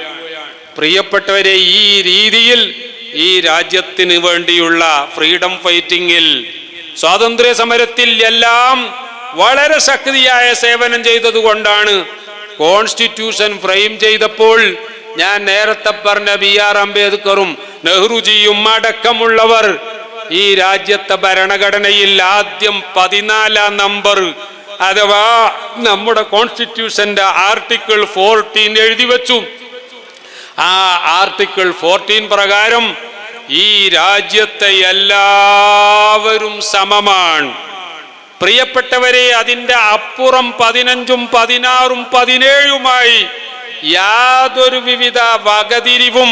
പ്രിയപ്പെട്ടവരെ, ഈ രീതിയിൽ ഈ രാജ്യത്തിന് വേണ്ടിയുള്ള ഫ്രീഡം ഫൈറ്റിങ്ങിൽ, സ്വാതന്ത്ര്യ സമരത്തിൽ എല്ലാം വളരെ ശക്തിയായ സേവനം ചെയ്തതുകൊണ്ടാണ് കോൺസ്റ്റിറ്റ്യൂഷൻ ഫ്രെയിം ചെയ്തപ്പോൾ ഞാൻ നേരത്തെ പറഞ്ഞ BR അംബേദ്കറും നെഹ്റുജിയും അടക്കമുള്ളവർ ഈ രാജ്യത്തെ ഭരണഘടനയിൽ ആദ്യം 14 നമ്പർ അഥവാ നമ്മുടെ കോൺസ്റ്റിറ്റ്യൂഷന്റെ ആർട്ടിക്കിൾ 14 എഴുതി വെച്ചു. ആ ആർട്ടിക്കിൾ 14 പ്രകാരം ഈ രാജ്യത്തെ എല്ലാവരും സമമാണ്. പ്രിയപ്പെട്ടവരെ, അതിൻ്റെ അപ്പുറം 15ഉം 16ഉം 17ഉമായി യാതൊരു വിവിധ വകതിരിവും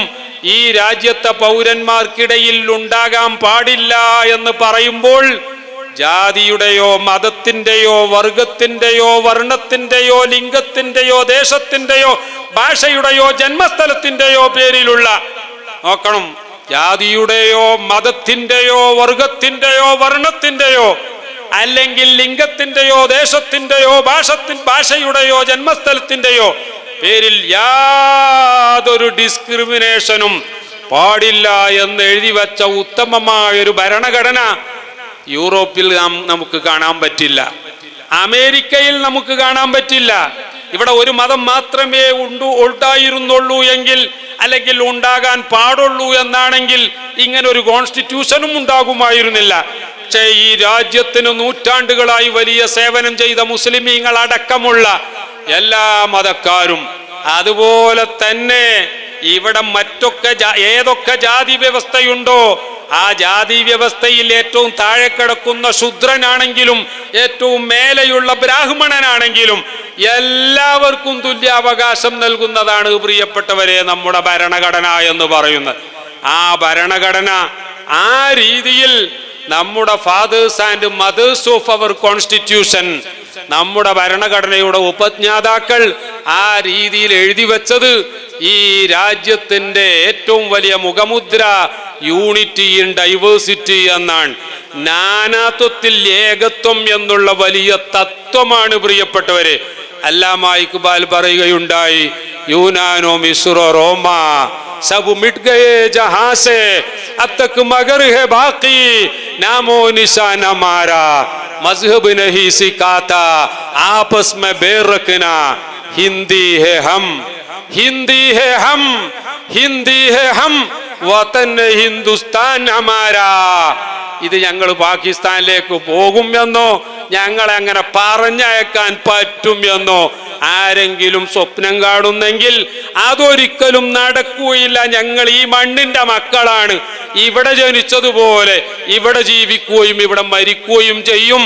ഈ രാജ്യത്തെ പൗരന്മാർക്കിടയിൽ ഉണ്ടാകാൻ പാടില്ല എന്ന് പറയുമ്പോൾ ജാതിയുടെയോ മതത്തിൻ്റെയോ വർഗത്തിൻ്റെയോ വർണ്ണത്തിൻ്റെയോ ലിംഗത്തിൻ്റെയോ ദേശത്തിൻ്റെയോ ഭാഷയുടെയോ ജന്മസ്ഥലത്തിൻ്റെയോ പേരിലുള്ള, നോക്കണം, ജാതിയുടെയോ മതത്തിൻ്റെയോ വർഗത്തിൻ്റെയോ വർണ്ണത്തിൻ്റെയോ അല്ലെങ്കിൽ ലിംഗത്തിൻ്റെയോ ദേശത്തിൻ്റെയോ ഭാഷയുടെയോ ജന്മസ്ഥലത്തിൻ്റെയോ പേരിൽ യാതൊരു ഡിസ്ക്രിമിനേഷനും പാടില്ല എന്ന് എഴുതി വച്ച ഉത്തമമായൊരു ഭരണഘടന യൂറോപ്പിൽ നമുക്ക് കാണാൻ പറ്റില്ല, അമേരിക്കയിൽ നമുക്ക് കാണാൻ പറ്റില്ല. ഇവിടെ ഒരു മതം മാത്രമേ ഉണ്ടായിരുന്നുള്ളൂ എങ്കിൽ അല്ലെങ്കിൽ ഉണ്ടാകാൻ പാടുള്ളൂ എന്നാണെങ്കിൽ ഇങ്ങനെ ഒരു കോൺസ്റ്റിറ്റ്യൂഷനും ഉണ്ടാകുമായിരുന്നില്ല. പക്ഷേ ഈ രാജ്യത്തിന് നൂറ്റാണ്ടുകളായി വലിയ സേവനം ചെയ്ത മുസ്ലിമീങ്ങൾ അടക്കമുള്ള എല്ലാ മതക്കാരും അതുപോലെ തന്നെ ഇവിടെ ഏതൊക്കെ ജാതി വ്യവസ്ഥയുണ്ടോ ആ ജാതി വ്യവസ്ഥയിൽ ഏറ്റവും താഴെ കിടക്കുന്ന ശൂദ്രനാണെങ്കിലും ഏറ്റവും മേലെയുള്ള ബ്രാഹ്മണനാണെങ്കിലും എല്ലാവർക്കും തുല്യാവകാശം നൽകുന്നതാണ് പ്രിയപ്പെട്ടവരെ നമ്മുടെ ഭരണഘടന എന്ന് പറയുന്നത്. ആ ഭരണഘടന ആ രീതിയിൽ നമ്മുടെ fathers and mothers of our constitution, നമ്മുടെ ഭരണഘടനയുടെ ഉപജ്ഞാതാക്കൾ ആ രീതിയിൽ എഴുതി വെച്ചത് ഈ രാജ്യത്തിന്റെ ഏറ്റവും വലിയ മുഖമുദ്ര യൂണിറ്റി ഇൻ ഡൈവേഴ്സിറ്റി എന്നാണ്. നാനാത്വത്തിൽ ഏകത്വം എന്നുള്ള വലിയ തത്വമാണ് പ്രിയപ്പെട്ടവരെ. അല്ലാമ ഇക്ബാൽ പറയുകയുണ്ടായി, യൂനാനോ മിസ്രോ റോമ സബ് മിറ്റ് ഗയേ ജഹാ സേ अब तक मगर है बाकी नामो निशान हमारा मजहब नहीं सिखाता आपस में बैर रखना हिंदी है हम हिंदी है हम हिंदी है हम वतन हिंदुस्तान हमारा. ഇത് ഞങ്ങൾ പാകിസ്ഥാനിലേക്ക് പോകുമെന്നോ ഞങ്ങളെ അങ്ങനെ പറഞ്ഞയക്കാൻ പറ്റുമെന്നോ ആരെങ്കിലും സ്വപ്നം കാണുന്നെങ്കിൽ അതൊരിക്കലും നടക്കുകയില്ല. ഞങ്ങൾ ഈ മണ്ണിന്റെ മക്കളാണ്, ഇവിടെ ജനിച്ചതുപോലെ ഇവിടെ ജീവിക്കുകയും ഇവിടെ മരിക്കുകയും ചെയ്യും.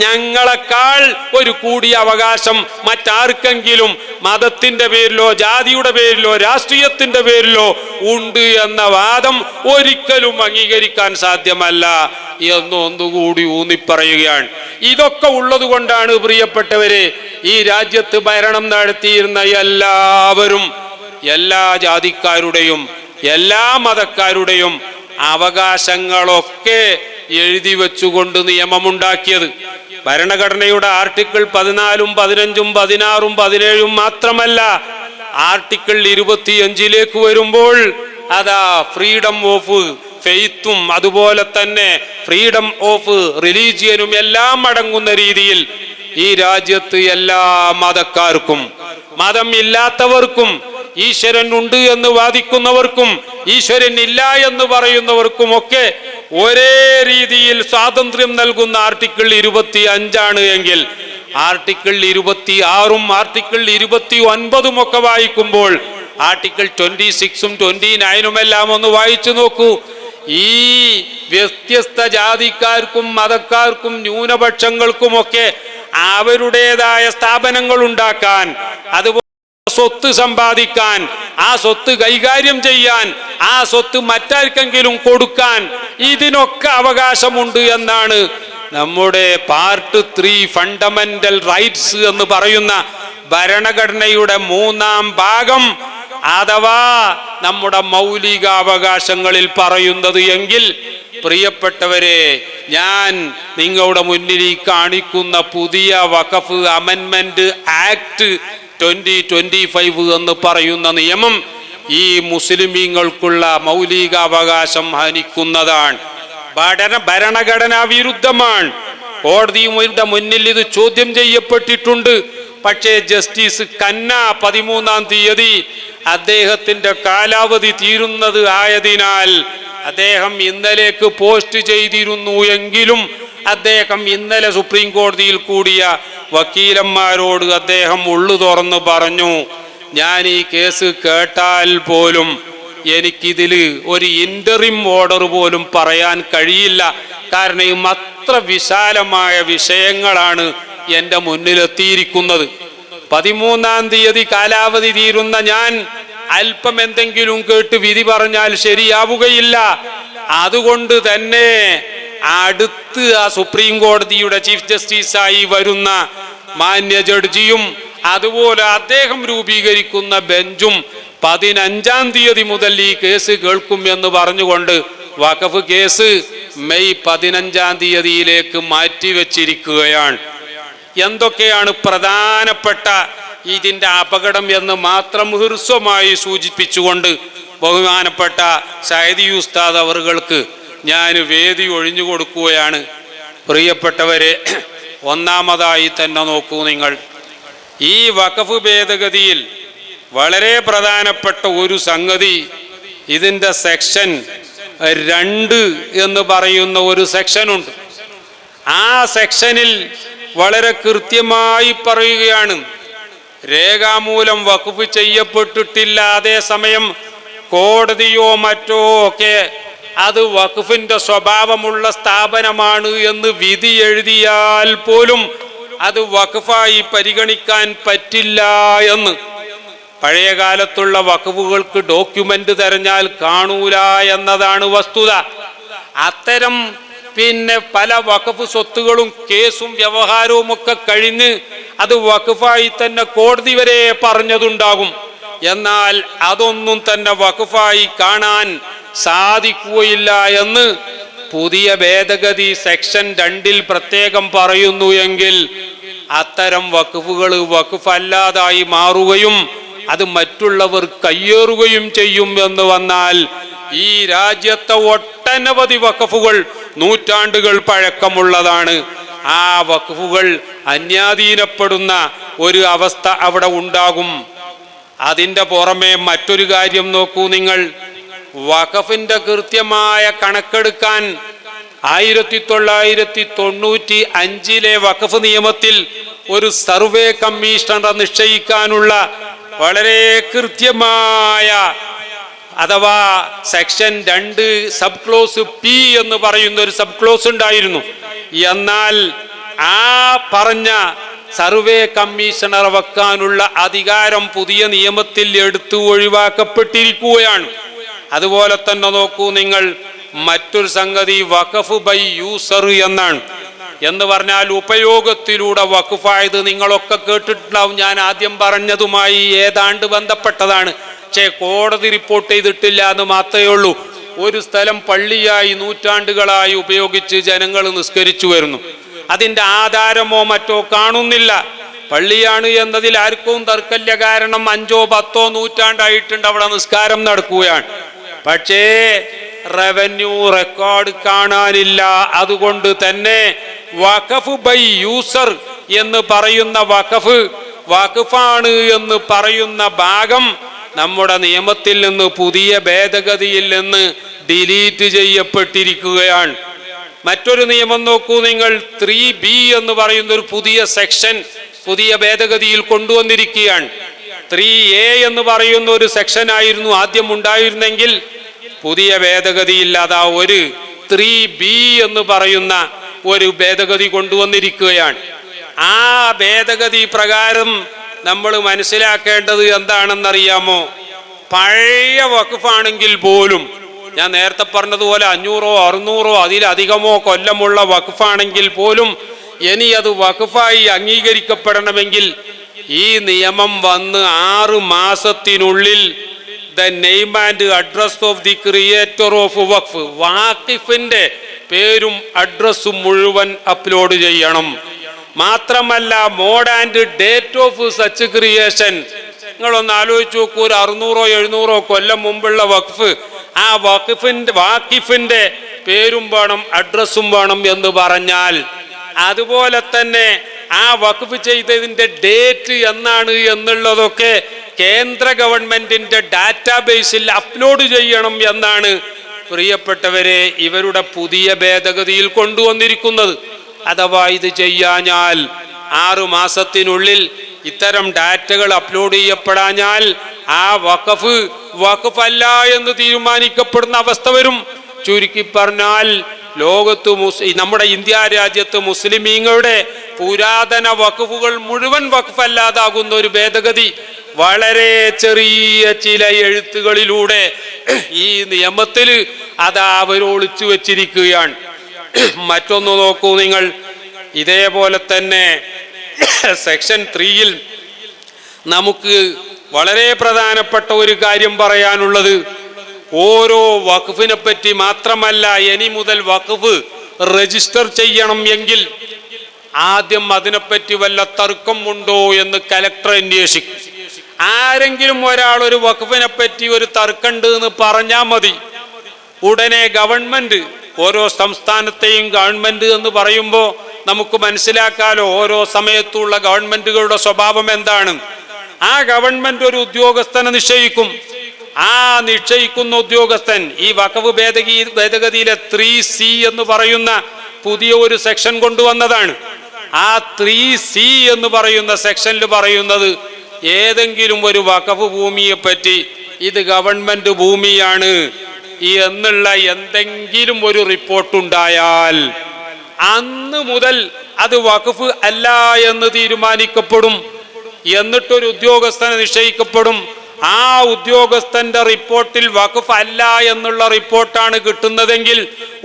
ഞങ്ങളെക്കാൾ ഒരു കൂടിയ അവകാശം മറ്റാർക്കെങ്കിലും മതത്തിന്റെ പേരിലോ ജാതിയുടെ പേരിലോ രാഷ്ട്രീയത്തിന്റെ പേരിലോ ഉണ്ട് എന്ന വാദം ഒരിക്കലും അംഗീകരിക്കാൻ സാധ്യമല്ല എന്നൊന്നുകൂടി ഊന്നിപ്പറയുകയാണ്. ഇതൊക്കെ ഉള്ളത് കൊണ്ടാണ് പ്രിയപ്പെട്ടവരെ ഈ രാജ്യത്ത് ഭരണം നടത്തിയിരുന്ന എല്ലാവരും എല്ലാ ജാതിക്കാരുടെയും എല്ലാ മതക്കാരുടെയും അവകാശങ്ങളൊക്കെ എഴുതി വെച്ചുകൊണ്ട് നിയമമുണ്ടാക്കിയത്. ഭരണഘടനയുടെ ആർട്ടിക്കിൾ 14, 15, 16, 17 മാത്രമല്ല, ആർട്ടിക്കിൾ 25 വരുമ്പോൾ അതാ ഫ്രീഡം ഓഫ് ഫെയ്ത്തും അതുപോലെ തന്നെ ഫ്രീഡം ഓഫ് റിലീജിയനും എല്ലാം അടങ്ങുന്ന രീതിയിൽ ഈ രാജ്യത്ത് എല്ലാ മതക്കാർക്കും മതം ഇല്ലാത്തവർക്കും ഈശ്വരൻ ഉണ്ട് എന്ന് വാദിക്കുന്നവർക്കും ഈശ്വരൻ ഇല്ല എന്ന് പറയുന്നവർക്കും ഒക്കെ ഒരേ രീതിയിൽ സ്വാതന്ത്ര്യം നൽകുന്ന ആർട്ടിക്കിൾ 25 എങ്കിൽ ആർട്ടിക്കിൾ 26 ആർട്ടിക്കിൾ 29 ഒക്കെ വായിക്കുമ്പോൾ ആർട്ടിക്കിൾ 26 29 എല്ലാം ഒന്ന് വായിച്ചു നോക്കൂ. ഈ വ്യത്യസ്ത ജാതിക്കാർക്കും മതക്കാർക്കും ന്യൂനപക്ഷങ്ങൾക്കുമൊക്കെ അവരുടേതായ സ്ഥാപനങ്ങൾ ഉണ്ടാക്കാൻ, അതുപോലെ സ്വത്ത് സമ്പാദിക്കാൻ, ആ സ്വത്ത് കൈകാര്യം ചെയ്യാൻ, ആ സ്വത്ത് മറ്റാർക്കെങ്കിലും കൊടുക്കാൻ ഇതിനൊക്കെ അവകാശമുണ്ട് എന്നാണ് നമ്മുടെ പാർട്ട് 3 ഫണ്ടമെന്റൽ റൈറ്റ്സ് എന്ന് പറയുന്ന ഭരണഘടനയുടെ 3-ാം ഭാഗം അഥവാ നമ്മുടെ മൗലികാവകാശങ്ങളിൽ പറയുന്നത് എങ്കിൽ പ്രിയപ്പെട്ടവരെ, ഞാൻ നിങ്ങളുടെ മുന്നിൽ ഈ കാണിക്കുന്ന പുതിയ വഖഫ് അമെൻമെന്റ് ആക്ട് 2025 എന്ന് പറയുന്ന നിയമം ഈ മുസ്ലിമീങ്ങൾക്കുള്ള മൗലികാവകാശം ഹനിക്കുന്നതാണ്. ഭരണഘടനാ വിരുദ്ധമാണ്. കോടതിയുടെ മുന്നിൽ ഇത് ചോദ്യം ചെയ്യപ്പെട്ടിട്ടുണ്ട്. പക്ഷേ ജസ്റ്റിസ് ഖന്ന 13-ാം തീയതി അദ്ദേഹത്തിന്റെ കാലാവധി തീരുന്നത് ആയതിനാൽ അദ്ദേഹം ഇന്നലേക്ക് പോസ്റ്റ് ചെയ്തിരുന്നു എങ്കിലും അദ്ദേഹം ഇന്നലെ സുപ്രീം കോടതിയിൽ കൂടിയ വക്കീലന്മാരോട് അദ്ദേഹം ഉള്ളു തുറന്ന് പറഞ്ഞു, ഞാൻ ഈ കേസ് കേട്ടാൽ പോലും എനിക്കിതിൽ ഒരു ഇന്ററിം ഓർഡർ പോലും പറയാൻ കഴിയില്ല. കാരണം അത്ര വിശാലമായ വിഷയങ്ങളാണ് എൻ്റെ മുന്നിലെത്തിയിരിക്കുന്നത്. 13-ാം തീയതി കാലാവധി തീരുന്ന ഞാൻ അല്പം എന്തെങ്കിലും കേട്ട് വിധി പറഞ്ഞാൽ ശരിയാവുകയില്ല. അതുകൊണ്ട് തന്നെ അടുത്ത് ആ സുപ്രീം കോടതിയുടെ ചീഫ് ജസ്റ്റിസായി വരുന്ന മാന്യ ജഡ്ജിയും അതുപോലെ അദ്ദേഹം രൂപീകരിക്കുന്ന ബെഞ്ചും 15-ാം തീയതി മുതൽ ഈ കേസ് കേൾക്കും എന്ന് പറഞ്ഞുകൊണ്ട് വഖഫ് കേസ് മെയ് 15-ാം തീയതിയിലേക്ക് മാറ്റിവെച്ചിരിക്കുകയാണ്. എന്തൊക്കെയാണ് പ്രധാനപ്പെട്ട ഇതിൻ്റെ അപകടം എന്ന് മാത്രം ഹ്രസ്വമായി സൂചിപ്പിച്ചുകൊണ്ട് ബഹുമാനപ്പെട്ട സയ്യിദി ഉസ്താദ് അവറുകൾക്ക് ഞാൻ വേദി ഒഴിഞ്ഞു കൊടുക്കുകയാണ്. പ്രിയപ്പെട്ടവരെ, ഒന്നാമതായി തന്നെ നോക്കൂ നിങ്ങൾ, ഈ വഖഫ് ഭേദഗതിയിൽ വളരെ പ്രധാനപ്പെട്ട ഒരു സംഗതി, ഇതിൻ്റെ സെക്ഷൻ 2 എന്ന് പറയുന്ന ഒരു സെക്ഷനുണ്ട്. ആ സെക്ഷനിൽ വളരെ കൃത്യമായി പറയുകയാണ്, രേഖാമൂലം വഖഫ് ചെയ്യപ്പെട്ടിട്ടില്ല, അതേസമയം കോടതിയോ മറ്റോ ഒക്കെ അത് വഖഫിന്റെ സ്വഭാവമുള്ള സ്ഥാപനമാണ് എന്ന് വിധി എഴുതിയാൽ പോലും അത് വഖഫായി പരിഗണിക്കാൻ പറ്റില്ല എന്ന്. പഴയ കാലത്തുള്ള വഖഫുകൾക്ക് ഡോക്യുമെന്റ് തെരഞ്ഞാൽ കാണൂല എന്നതാണ് വസ്തുത. അത്തരം പല വഖഫ് സ്വത്തുകളും കേസും വ്യവഹാരവും ഒക്കെ കഴിഞ്ഞ് അത് വഖഫായി തന്നെ കോടതി വരെ പറഞ്ഞതുണ്ടാകും. എന്നാൽ അതൊന്നും തന്നെ വഖഫായി കാണാൻ സാധിക്കുകയില്ല എന്ന് പുതിയ ഭേദഗതി സെക്ഷൻ 2 പ്രത്യേകം പറയുന്നു. എങ്കിൽ അത്തരം വഖഫുകൾ വഖഫ് അല്ലാതായി മാറുകയും അത് മറ്റുള്ളവർ കയ്യേറുകയും ചെയ്യും എന്ന് വന്നാൽ ഈ രാജ്യത്തെ ഒട്ടനവധി വഖഫുകൾ നൂറ്റാണ്ടുകൾ പഴക്കമുള്ളതാണ്. ആ വഖഫുകൾ അന്യാധീനപ്പെടുന്ന ഒരു അവസ്ഥ അവിടെ ഉണ്ടാകും. അതിൻ്റെ പുറമെ മറ്റൊരു കാര്യം നോക്കൂ നിങ്ങൾ, വഖഫിന്റെ കൃത്യമായ കണക്കെടുക്കാൻ 1995 വഖഫ് നിയമത്തിൽ ഒരു സർവേ കമ്മീഷണറെ നിശ്ചയിക്കാനുള്ള വളരെ കൃത്യമായ അഥവാ സെക്ഷൻ 2 സബ് ക്ലോസ് പി എന്ന് പറയുന്ന ഒരു സബ് ക്ലോസ് ഉണ്ടായിരുന്നു. എന്നാൽ ആ പറഞ്ഞ സർവേ കമ്മീഷണർ വെക്കാനുള്ള അധികാരം പുതിയ നിയമത്തിൽ എടുത്തു ഒഴിവാക്കപ്പെട്ടിരിക്കുകയാണ്. അതുപോലെ തന്നെ നോക്കൂ നിങ്ങൾ, മറ്റൊരു സംഗതി വഖഫ് ബൈ യൂസർ എന്നാണ്. എന്ന് പറഞ്ഞാൽ ഉപയോഗത്തിലൂടെ വഖഫായത് നിങ്ങളൊക്കെ കേട്ടിട്ടുണ്ടാവും. ഞാൻ ആദ്യം പറഞ്ഞതുമായി ഏതാണ്ട് ബന്ധപ്പെട്ടതാണ്. പക്ഷേ കോടതി റിപ്പോർട്ട് ചെയ്തിട്ടില്ല എന്ന് മാത്രമേ ഉള്ളൂ. ഒരു സ്ഥലം പള്ളിയായി നൂറ്റാണ്ടുകളായി ഉപയോഗിച്ച് ജനങ്ങൾ നിസ്കരിച്ചു വരുന്നു. അതിൻ്റെ ആധാരമോ മറ്റോ കാണുന്നില്ല. പള്ളിയാണ് എന്നതിൽ ആർക്കും തർക്കമില്ല. കാരണം 5ഓ 10ഓ നൂറ്റാണ്ടായിട്ടുണ്ട് അവിടെ നിസ്കാരം നടക്കുകയാണ്. പക്ഷേ റവന്യൂ റെക്കോർഡ് കാണാനില്ല. അതുകൊണ്ട് തന്നെ വഖഫ് ബൈ യൂസർ എന്ന് പറയുന്ന വഖഫാണ് എന്ന് പറയുന്ന ഭാഗം നമ്മുടെ നിയമത്തിൽ നിന്ന് പുതിയ ഭേദഗതിയിൽ നിന്ന് ഡിലീറ്റ് ചെയ്യപ്പെട്ടിരിക്കുകയാണ്. മറ്റൊരു നിയമം നോക്കൂ നിങ്ങൾ, 3B എന്ന് പറയുന്ന ഒരു പുതിയ സെക്ഷൻ പുതിയ ഭേദഗതിയിൽ കൊണ്ടുവന്നിരിക്കുകയാണ്. 3A എന്ന് പറയുന്ന ഒരു സെക്ഷൻ ആയിരുന്നു ആദ്യം ഉണ്ടായിരുന്നെങ്കിൽ പുതിയ ഭേദഗതിയില്ലാതെ ഒരു 3B എന്ന് പറയുന്ന ഒരു ഭേദഗതി കൊണ്ടുവന്നിരിക്കുകയാണ്. ആ ഭേദഗതി പ്രകാരം നമ്മൾ മനസ്സിലാക്കേണ്ടത് എന്താണെന്നറിയാമോ? പഴയ വഖഫാണെങ്കിൽ പോലും, ഞാൻ നേരത്തെ പറഞ്ഞതുപോലെ 500ഓ 600ഓ അതിലധികമോ കൊല്ലമുള്ള വഖഫാണെങ്കിൽ പോലും ഇനി അത് വഖഫായി അംഗീകരിക്കപ്പെടണമെങ്കിൽ ഈ നിയമം വന്ന് 6 മാസത്തിനുള്ളിൽ the name and address of the creator of വഖഫ്, വാഖിഫിന്റെ പേരും അഡ്രസ്സും മുഴുവൻ അപ്ലോഡ് ചെയ്യണം. മാത്രമല്ല mode and date of such creation. നിങ്ങളൊന്ന് ആലോചിച്ച് നോക്കൂ, ഒരു 600ഓ 700ഓ കൊല്ലം മുമ്പുള്ള വഖഫ്, ആ വാഖിഫിന്റെ പേരും വേണം അഡ്രസ്സും വേണം എന്ന് പറഞ്ഞാൽ, അതുപോലെ തന്നെ ആ വഖഫ് ചെയ്തതിന്റെ ഡേറ്റ് എന്നാണ് എന്നുള്ളതൊക്കെ കേന്ദ്ര ഗവൺമെന്റിന്റെ ഡാറ്റാബേസിൽ അപ്ലോഡ് ചെയ്യണം എന്നാണ് പ്രിയപ്പെട്ടവരെ ഇവരുടെ പുതിയ ഭേദഗതിയിൽ കൊണ്ടുവന്നിരിക്കുന്നത്. അഥവാ ഇത് ചെയ്യാഞ്ഞാൽ 6 മാസത്തിനുള്ളിൽ ഇത്തരം ഡാറ്റകൾ അപ്ലോഡ് ചെയ്യപ്പെടാഞ്ഞാൽ ആ വഖഫ് അല്ല എന്ന് തീരുമാനിക്കപ്പെടുന്ന അവസ്ഥ വരും. ചുരുക്കി പറഞ്ഞാൽ ലോകത്ത് നമ്മുടെ ഇന്ത്യ രാജ്യത്ത് മുസ്ലിമീങ്ങളുടെ പുരാതന വഖഫുകൾ മുഴുവൻ വഖഫ് അല്ലാതാകുന്ന ഒരു ഭേദഗതി വളരെ ചെറിയ ചില എഴുത്തുകളിലൂടെ ഈ നിയമത്തിൽ അത് അവർ ഒളിച്ചു വെച്ചിരിക്കുകയാണ്. മറ്റൊന്ന് നോക്കൂ നിങ്ങൾ, ഇതേപോലെ തന്നെ സെക്ഷൻ 3യിൽ നമുക്ക് വളരെ പ്രധാനപ്പെട്ട ഒരു കാര്യം പറയാനുള്ളത്, ഓരോ വഖഫിനെ പറ്റി മാത്രമല്ല, ഇനി മുതൽ വഖഫ് രജിസ്റ്റർ ചെയ്യണം എങ്കിൽ ആദ്യം അതിനെപ്പറ്റി വല്ല തർക്കമുണ്ടോ എന്ന് കലക്ടർ അന്വേഷിക്കും. ആരെങ്കിലും ഒരാൾ ഒരു വഖഫിനെ പറ്റി ഒരു തർക്കമുണ്ട് എന്ന് പറഞ്ഞാൽ മതി, ഉടനെ ഗവൺമെന്റ്, ഓരോ സംസ്ഥാനത്തെയും ഗവൺമെന്റ് എന്ന് പറയുമ്പോൾ നമുക്ക് മനസ്സിലാക്കാലോ ഓരോ സമയത്തുള്ള ഗവൺമെന്റുകളുടെ സ്വഭാവം എന്താണ്. ആ ഗവൺമെന്റ് ഒരു ഉദ്യോഗസ്ഥനെ നിശ്ചയിക്കും. ആ നിശ്ചയിക്കുന്ന ഉദ്യോഗസ്ഥൻ ഈ വഖഫ് ഭേദഗതിയിലെ 3C എന്ന് പറയുന്ന പുതിയ ഒരു സെക്ഷൻ കൊണ്ടുവന്നതാണ്. ആ 3C എന്ന് പറയുന്ന സെക്ഷനിൽ പറയുന്നത്, ഏതെങ്കിലും ഒരു വഖഫ് ഭൂമിയെ പറ്റി ഇത് ഗവൺമെന്റ് ഭൂമിയാണ് എന്നുള്ള എന്തെങ്കിലും ഒരു റിപ്പോർട്ടുണ്ടായാൽ അന്ന് മുതൽ അത് വഖഫ് അല്ല എന്ന് തീരുമാനിക്കപ്പെടും. എന്നിട്ടൊരു ഉദ്യോഗസ്ഥനെ നിശ്ചയിക്കപ്പെടും. ആ ഉദ്യോഗസ്ഥന്റെ റിപ്പോർട്ടിൽ വഖഫ് അല്ല എന്നുള്ള റിപ്പോർട്ടാണ് കിട്ടുന്നതെങ്കിൽ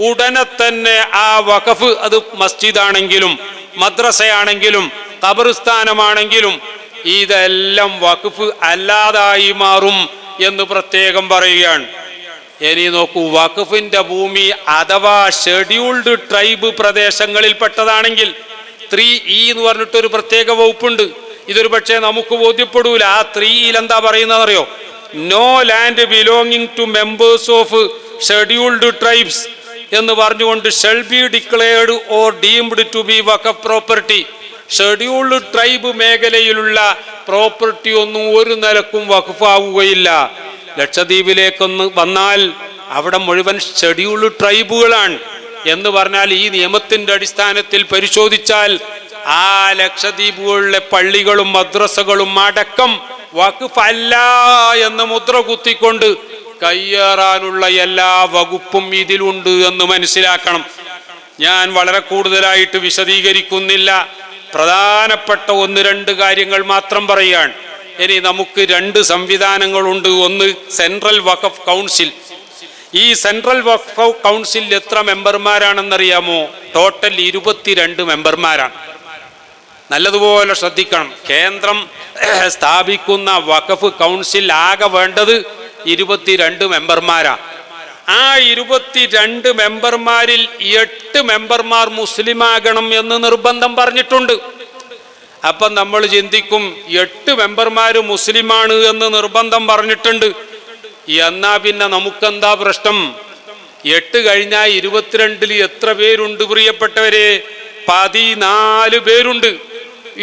ഉടനെ തന്നെ ആ വഖഫ്, അത് മസ്ജിദാണെങ്കിലും മദ്രസയാണെങ്കിലും ഖബർസ്ഥാനമാണെങ്കിലും ഇതെല്ലാം വഖഫ് അല്ലാതായി മാറും എന്ന് പ്രത്യേകം പറയുകയാണ്. ഇനി നോക്കൂ, വഖഫിന്റെ ഭൂമി അഥവാ ഷെഡ്യൂൾഡ് ട്രൈബ് പ്രദേശങ്ങളിൽ പെട്ടതാണെങ്കിൽ 3E എന്ന് പറഞ്ഞിട്ടൊരു പ്രത്യേക വകുപ്പുണ്ട്. ഇതൊരു പക്ഷേ നമുക്ക് ബോധ്യപ്പെടൂല. ആ 3E എന്താ പറയുന്നതെന്നറിയോ? No land belonging to members of scheduled tribes എന്ന് പറഞ്ഞുകൊണ്ട് shall be declared or deemed to be വഖഫ് പ്രോപ്പർട്ടി. ഷെഡ്യൂൾഡ് ട്രൈബ് മേഖലയിലുള്ള പ്രോപ്പർട്ടി ഒന്നും ഒരു നിലക്കും വഖഫാവുകയില്ല. ലക്ഷദ്വീപിലേക്കൊന്ന് വന്നാൽ അവിടെ മുഴുവൻ ഷെഡ്യൂൾഡ് ട്രൈബുകളാണ് എന്ന് പറഞ്ഞാൽ ഈ നിയമത്തിന്റെ അടിസ്ഥാനത്തിൽ പരിശോധിച്ചാൽ ആ ലക്ഷദ്വീപുകളിലെ പള്ളികളും മദ്രസകളും അടക്കം വഖഫ് അല്ല എന്ന് മുദ്ര കുത്തിക്കൊണ്ട് കയ്യേറാനുള്ള എല്ലാ വകുപ്പും ഇതിലുണ്ട് എന്ന് മനസ്സിലാക്കണം. ഞാൻ വളരെ കൂടുതലായിട്ട് വിശദീകരിക്കുന്നില്ല. പ്രധാനപ്പെട്ട 1-2 കാര്യങ്ങൾ മാത്രം പറയുകയാണ്. ഇനി നമുക്ക് 2 സംവിധാനങ്ങളുണ്ട്. ഒന്ന് സെൻട്രൽ വഖഫ് കൗൺസിൽ. ഈ സെൻട്രൽ വഖഫ് കൗൺസിൽ എത്ര മെമ്പർമാരാണെന്നറിയാമോ? ടോട്ടൽ 22 മെമ്പർമാരാണ്. നല്ലതുപോലെ ശ്രദ്ധിക്കണം. കേന്ദ്രം സ്ഥാപിക്കുന്ന വഖഫ് കൗൺസിൽ ആകെ വേണ്ടത് 22 മെമ്പർമാരാണ്. ആ 22 മെമ്പർമാരിൽ 8 മെമ്പർമാർ മുസ്ലിമാകണം എന്ന് നിർബന്ധം പറഞ്ഞിട്ടുണ്ട്. അപ്പം നമ്മൾ ചിന്തിക്കും, 8 മെമ്പർമാർ മുസ്ലിമാണ് എന്ന് നിർബന്ധം പറഞ്ഞിട്ടുണ്ട്, എന്നാ പിന്നെ നമുക്കെന്താ പ്രശ്നം? 8 കഴിഞ്ഞാൽ 22-ൽ എത്ര പേരുണ്ട് പ്രിയപ്പെട്ടവരെ? 14 പേരുണ്ട്.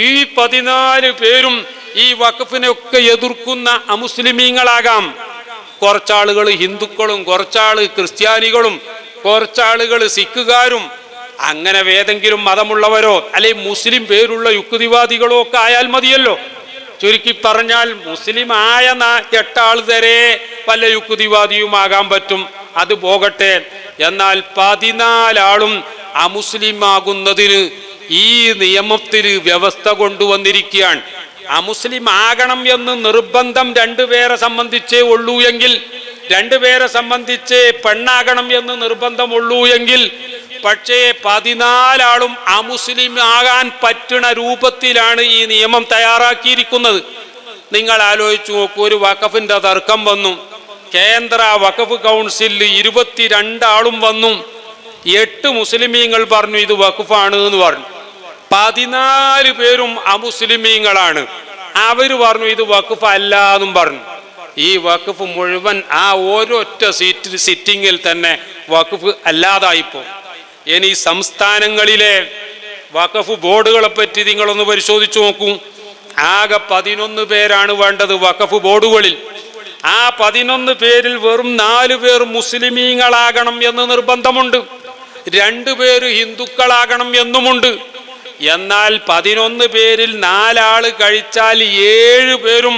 ഈ 14 പേരും ഈ വഖഫിനൊക്കെ എതിർക്കുന്ന അമുസ്ലിമീങ്ങളാകാം. കുറച്ചാളുകൾ ഹിന്ദുക്കളും, കുറച്ചാള് ക്രിസ്ത്യാനികളും, കുറച്ചാളുകൾ സിഖുകാരും, അങ്ങനെ ഏതെങ്കിലും മതമുള്ളവരോ അല്ലെ മുസ്ലിം പേരുള്ള യുക്തിവാദികളോ ഒക്കെ ആയാൽ മതിയല്ലോ. ചുരുക്കി പറഞ്ഞാൽ മുസ്ലിം ആയ 8 ആൾ വരെ വല്ല യുക്തിവാദിയുമാകാൻ പറ്റും. അത് പോകട്ടെ. എന്നാൽ 14 ആളും അമുസ്ലിം ആകുന്നതിന് ഈ നിയമത്തിൽ വ്യവസ്ഥ കൊണ്ടുവന്നിരിക്കുകയാണ്. അമുസ്ലിം ആകണം എന്ന് നിർബന്ധം 2 പേരെ സംബന്ധിച്ചേ ഉള്ളൂ എങ്കിൽ, 2 പേരെ സംബന്ധിച്ച് പെണ്ണാകണം എന്ന് നിർബന്ധമുള്ളൂ എങ്കിൽ, പക്ഷേ 14 ആളും അമുസ്ലിം ആകാൻ പറ്റുന്ന രൂപത്തിലാണ് ഈ നിയമം തയ്യാറാക്കിയിരിക്കുന്നത്. നിങ്ങൾ ആലോചിച്ചു നോക്കൂ, ഒരു വഖഫിന്റെ തർക്കം വന്നു, കേന്ദ്ര വഖഫ് കൗൺസിലിൽ 22 ആളും വന്നു, 8 മുസ്ലിമീങ്ങൾ പറഞ്ഞു ഇത് വഖഫാണ് എന്ന് പറഞ്ഞു. 14 പേരും അമുസ്ലിമീങ്ങളാണ്. അവർ പറഞ്ഞു ഇത് വഖഫ് അല്ല എന്നും പറഞ്ഞു. ഈ വഖഫ് മുഴുവൻ ആ ഓരോറ്റ സിറ്റിങ്ങിൽ തന്നെ വഖഫ് അല്ലാതായിപ്പോ. ഇനി സംസ്ഥാനങ്ങളിലെ വഖഫ് ബോർഡുകളെ പറ്റി നിങ്ങളൊന്ന് പരിശോധിച്ചു നോക്കൂ. ആകെ 11 പേരാണ് വേണ്ടത് വഖഫ് ബോർഡുകളിൽ. ആ 11 പേരിൽ വെറും 4 പേർ മുസ്ലിമീങ്ങളാകണം എന്ന് നിർബന്ധമുണ്ട്, 2 പേര് ഹിന്ദുക്കളാകണം എന്നുമുണ്ട്. എന്നാൽ 11 പേരിൽ 4 ആള് കഴിച്ചാൽ 7 പേരും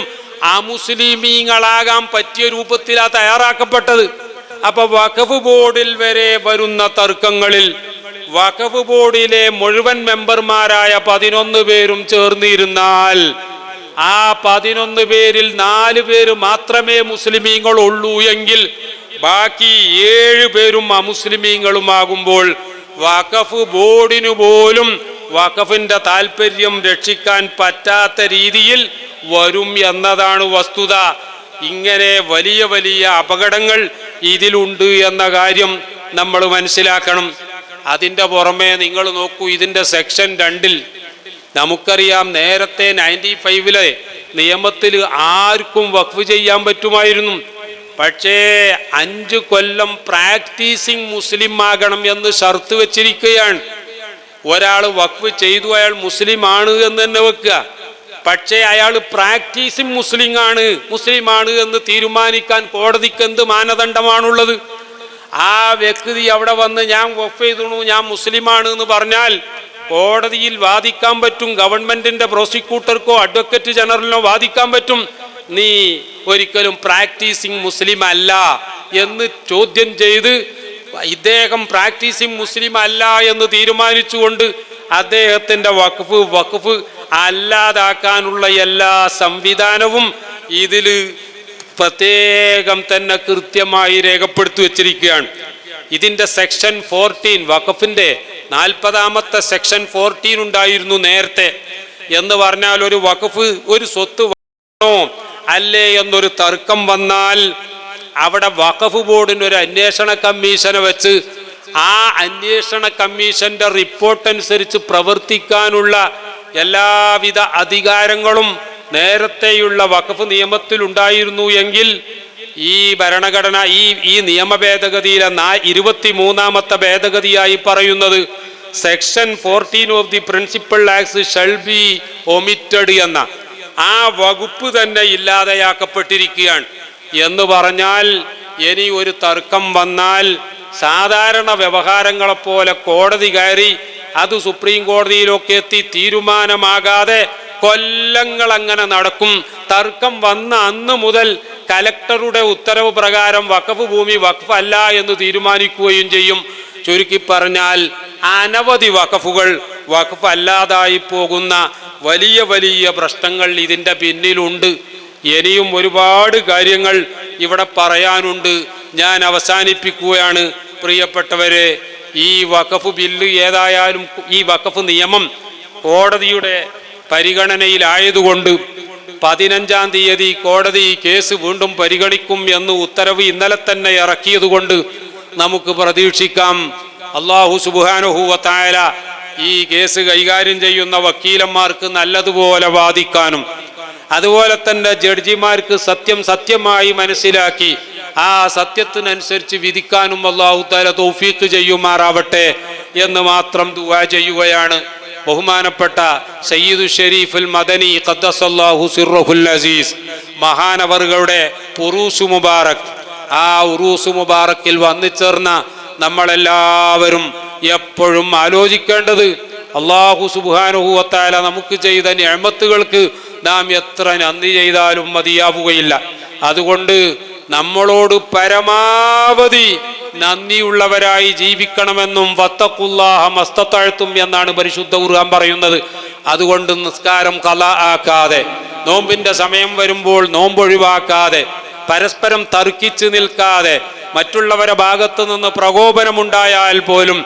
അമുസ്ലിമീങ്ങളാകാൻ പറ്റിയ രൂപത്തിലാണ് തയ്യാറാക്കപ്പെട്ടത്. അപ്പൊ വഖഫ് ബോർഡിൽ വരെ വരുന്ന തർക്കങ്ങളിൽ വഖഫ് ബോർഡിലെ മുഴുവൻ മെമ്പർമാരായ 11 പേരും ചേർന്നിരുന്നാൽ ആ 11 പേരിൽ 4 പേര് മാത്രമേ മുസ്ലിമീങ്ങളുള്ളൂ എങ്കിൽ ബാക്കി 7 പേരും അമുസ്ലിമീങ്ങളുമാകുമ്പോൾ വഖഫ് ബോർഡിനു പോലും വഖഫിന്റെ താല്പര്യം രക്ഷിക്കാൻ പറ്റാത്ത രീതിയിൽ വരും എന്നതാണ് വസ്തുത. ഇങ്ങനെ വലിയ വലിയ അപകടങ്ങൾ ഇതിലുണ്ട് എന്ന കാര്യം നമ്മൾ മനസ്സിലാക്കണം. അതിൻ്റെ പുറമെ നിങ്ങൾ നോക്കൂ, ഇതിൻ്റെ സെക്ഷൻ 2 നമുക്കറിയാം, നേരത്തെ 95 നിയമത്തിൽ ആർക്കും വഖഫ് ചെയ്യാൻ പറ്റുമായിരുന്നു. പക്ഷേ 5 കൊല്ലം പ്രാക്ടീസിങ് മുസ്ലിം ആകണം എന്ന് ഷർത്ത് വെച്ചിരിക്കുകയാണ്. ഒരാൾ വഖഫ് ചെയ്തു, അയാൾ മുസ്ലിം ആണ് എന്ന് തന്നെ വെക്കുക. പക്ഷേ അയാൾ പ്രാക്ടീസിങ് മുസ്ലിമാണ് എന്ന് തീരുമാനിക്കാൻ കോടതിക്ക് എന്ത് മാനദണ്ഡമാണുള്ളത്? ആ വ്യക്തി അവിടെ വന്ന് ഞാൻ വഖഫ് ചെയ്തു, ഞാൻ മുസ്ലിമാണ് എന്ന് പറഞ്ഞാൽ കോടതിയിൽ വാദിക്കാൻ പറ്റും. ഗവൺമെന്റിന്റെ പ്രോസിക്യൂട്ടർക്കോ അഡ്വക്കേറ്റ് ജനറലിനോ വാദിക്കാൻ പറ്റും, നീ ഒരിക്കലും പ്രാക്ടീസിങ് മുസ്ലിം അല്ല എന്ന് ചോദ്യം ചെയ്ത് ഇദ്ദേഹം പ്രാക്ടീസിങ് മുസ്ലിം അല്ല എന്ന് തീരുമാനിച്ചുകൊണ്ട് അദ്ദേഹത്തിന്റെ വഖഫ് അല്ലാതാക്കാനുള്ള എല്ലാ സംവിധാനവും ഇതിൽ പ്രത്യേകം തന്നെ കൃത്യമായി രേഖപ്പെടുത്തി വച്ചിരിക്കുകയാണ്. ഇതിന്റെ സെക്ഷൻ 14 വഖഫിന്റെ 40ാമത്തെ സെക്ഷൻ 14 ഉണ്ടായിരുന്നു നേരത്തെ. എന്ന് പറഞ്ഞാൽ ഒരു വഖഫ് ഒരു സ്വത്ത് വേണോ അല്ലേ എന്നൊരു തർക്കം വന്നാൽ അവിടെ വഖഫ് ബോർഡിന് ഒരു അന്വേഷണ കമ്മീഷനെ വെച്ച് ആ അന്വേഷണ കമ്മീഷന്റെ റിപ്പോർട്ട് അനുസരിച്ച് പ്രവർത്തിക്കാനുള്ള എല്ലാവിധ അധികാരങ്ങളും നേരത്തെയുള്ള വഖഫ് നിയമത്തിലുണ്ടായിരുന്നു എങ്കിൽ ഈ ഭരണഘടന ഈ നിയമ ഭേദഗതിയിലെ 23ാമത്തെ ഭേദഗതിയായി പറയുന്നത് section 14 of the principal acts shall be omitted എന്ന ആ വകുപ്പ് തന്നെ ഇല്ലാതെയാക്കപ്പെട്ടിരിക്കുകയാണ്. എന്ന് പറഞ്ഞാൽ ഇനി ഒരു തർക്കം വന്നാൽ സാധാരണ വ്യവഹാരങ്ങളെപ്പോലെ കോടതി കയറി അത് സുപ്രീം കോടതിയിലൊക്കെ എത്തി തീരുമാനമാകാതെ കൊല്ലങ്ങൾ അങ്ങനെ നടക്കും. തർക്കം വന്ന അന്ന് മുതൽ കലക്ടറുടെ ഉത്തരവ് പ്രകാരം വഖഫ് ഭൂമി വഖഫ് അല്ല എന്ന് തീരുമാനിക്കുകയും ചെയ്യും. ചുരുക്കി പറഞ്ഞാൽ അനവധി വഖഫുകൾ വഖഫ് അല്ലാതായി പോകുന്ന വലിയ വലിയ പ്രശ്നങ്ങൾ ഇതിൻ്റെ പിന്നിലുണ്ട്. ഇനിയും ഒരുപാട് കാര്യങ്ങൾ ഇവിടെ പറയാനുണ്ട്. ഞാൻ അവസാനിപ്പിക്കുകയാണ്. പ്രിയപ്പെട്ടവരെ, ഈ വഖഫ് ബില്ല് ഏതായാലും ഈ വഖഫ് നിയമം കോടതിയുടെ പരിഗണനയിലായതുകൊണ്ട് 15-ാം തീയതി കോടതി കേസ് വീണ്ടും പരിഗണിക്കും എന്ന് ഉത്തരവ് ഇന്നലെ തന്നെ ഇറക്കിയതുകൊണ്ട് നമുക്ക് പ്രതീക്ഷിക്കാം അല്ലാഹു സുബ്ഹാനഹു വ തആല ഈ കേസ് കൈകാര്യം ചെയ്യുന്ന വക്കീലന്മാർക്ക് നല്ലതുപോലെ വാദിക്കാനും അതുപോലെ തന്നെ ജഡ്ജിമാർക്ക് സത്യമായി മനസ്സിലാക്കി ആ സത്യത്തിനനുസരിച്ച് വിധിക്കാനും അല്ലാഹു തആല തൗഫീഖ് ചെയ്യുമാറാവട്ടെ എന്ന് മാത്രം ദുആ ചെയ്യുകയാണ്. ബഹുമാനപ്പെട്ട സയ്യിദു ഷരീഫുൽ മദനി ഖദ്ദസല്ലാഹു സിർറഹുൽ അസീസ് മഹാനവറുകളുടെ ഉറൂസ് മുബാറക്, ആ ഉറൂസ് മുബാറക്കിൽ വന്നു ചേർന്ന നമ്മളെല്ലാവരും എപ്പോഴും ആലോചിക്കേണ്ടത് അല്ലാഹു സുബ്ഹാനഹു വ തആല നമുക്ക് ചെയ്ത നിഅമത്തുകൾക്ക് നാം എത്ര നന്ദി ചെയ്താലും മതിയാവുകയില്ല. അതുകൊണ്ട് നമ്മളോട് പരമാവധി നന്ദിയുള്ളവരായി ജീവിക്കണമെന്നും വത്തഖുല്ലാഹ മസ്തതഅ്തും എന്നാണ് പരിശുദ്ധ ഖുർആൻ പറയുന്നത്. അതുകൊണ്ട് നിസ്കാരം ഖളാ ആക്കാതെ, നോമ്പിന്റെ സമയം വരുമ്പോൾ നോമ്പൊഴിവാക്കാതെ, പരസ്പരം തർക്കിച്ച് നിൽക്കാതെ, മറ്റുള്ളവരുടെ ഭാഗത്തു നിന്ന് പ്രകോപനമുണ്ടായാൽ പോലും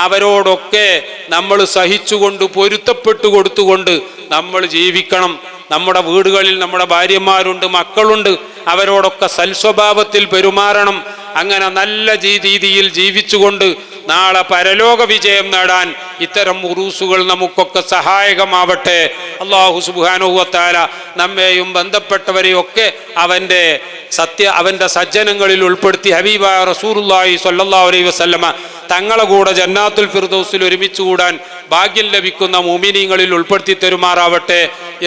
അവരോടൊക്കെ നമ്മൾ സഹിച്ചുകൊണ്ട് പൊരുത്തപ്പെട്ടു കൊടുത്തുകൊണ്ട് നമ്മൾ ജീവിക്കണം. നമ്മുടെ വീടുകളിൽ നമ്മുടെ ഭാര്യമാരുണ്ട്, മക്കളുണ്ട്, അവരോടൊക്കെ സൽസ്വഭാവത്തിൽ പെരുമാറണം. അങ്ങനെ നല്ല രീതിയിൽ ജീവിച്ചുകൊണ്ട് നാളെ പരലോക വിജയം നേടാൻ ഇത്തരം ഉറൂസുകൾ നമുക്കൊക്കെ സഹായകമാവട്ടെ. അല്ലാഹു സുബ്ഹാനഹു വ തആല നമ്മെയും ബന്ധപ്പെട്ടവരെയൊക്കെ അവന്റെ സജ്ജനങ്ങളിൽ ഉൾപ്പെടുത്തി ഹബീബായ റസൂലുള്ളാഹി സ്വല്ലല്ലാഹു അലൈഹി വസല്ലമ തങ്ങളെ കൂടെ ജന്നാത്തുൽ ഫിർദൗസിൽ ഒരുമിച്ച് കൂടാൻ ഭാഗ്യം ലഭിക്കുന്ന മുഅ്മിനീങ്ങളിൽ ഉൾപ്പെടുത്തി തരുമാറാവട്ടെ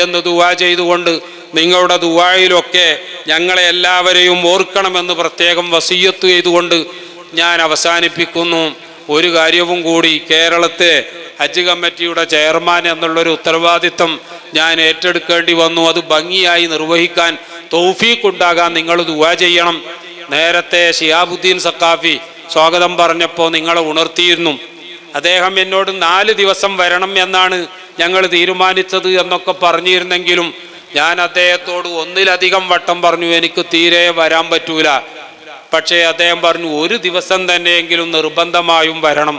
എന്ന് ദുആ ചെയ്തുകൊണ്ട് നിങ്ങളുടെ ദുആയിലൊക്കെ ഞങ്ങളെ എല്ലാവരെയും ഓർക്കണമെന്ന് പ്രത്യേകം വസിയ്യത്ത് ചെയ്തുകൊണ്ട് ഞാൻ അവസാനിപ്പിക്കുന്നു. ഒരു കാര്യവും കൂടി, കേരളത്തെ ഹജ്ജ് കമ്മിറ്റിയുടെ ചെയർമാൻ എന്നുള്ളൊരു ഉത്തരവാദിത്വം ഞാൻ ഏറ്റെടുക്കേണ്ടി വന്നു. അത് ഭംഗിയായി നിർവഹിക്കാൻ തൗഫീഖ് ഉണ്ടാകാൻ നിങ്ങൾ ദുആ ചെയ്യണം. നേരത്തെ ശിഹാബുദ്ദീൻ സഖാഫി സ്വാഗതം പറഞ്ഞപ്പോൾ നിങ്ങളെ ഉണർത്തിയിരുന്നു. അദ്ദേഹം എന്നോട് 4 ദിവസം വരണം എന്നാണ് ഞങ്ങൾ തീരുമാനിച്ചത് എന്നൊക്കെ പറഞ്ഞിരുന്നെങ്കിലും ഞാൻ അദ്ദേഹത്തോട് 1-ലധികം വട്ടം പറഞ്ഞു എനിക്ക് തീരെ വരാൻ പറ്റൂല. പക്ഷേ അദ്ദേഹം പറഞ്ഞു 1 ദിവസം തന്നെയെങ്കിലും നിർബന്ധമായും വരണം.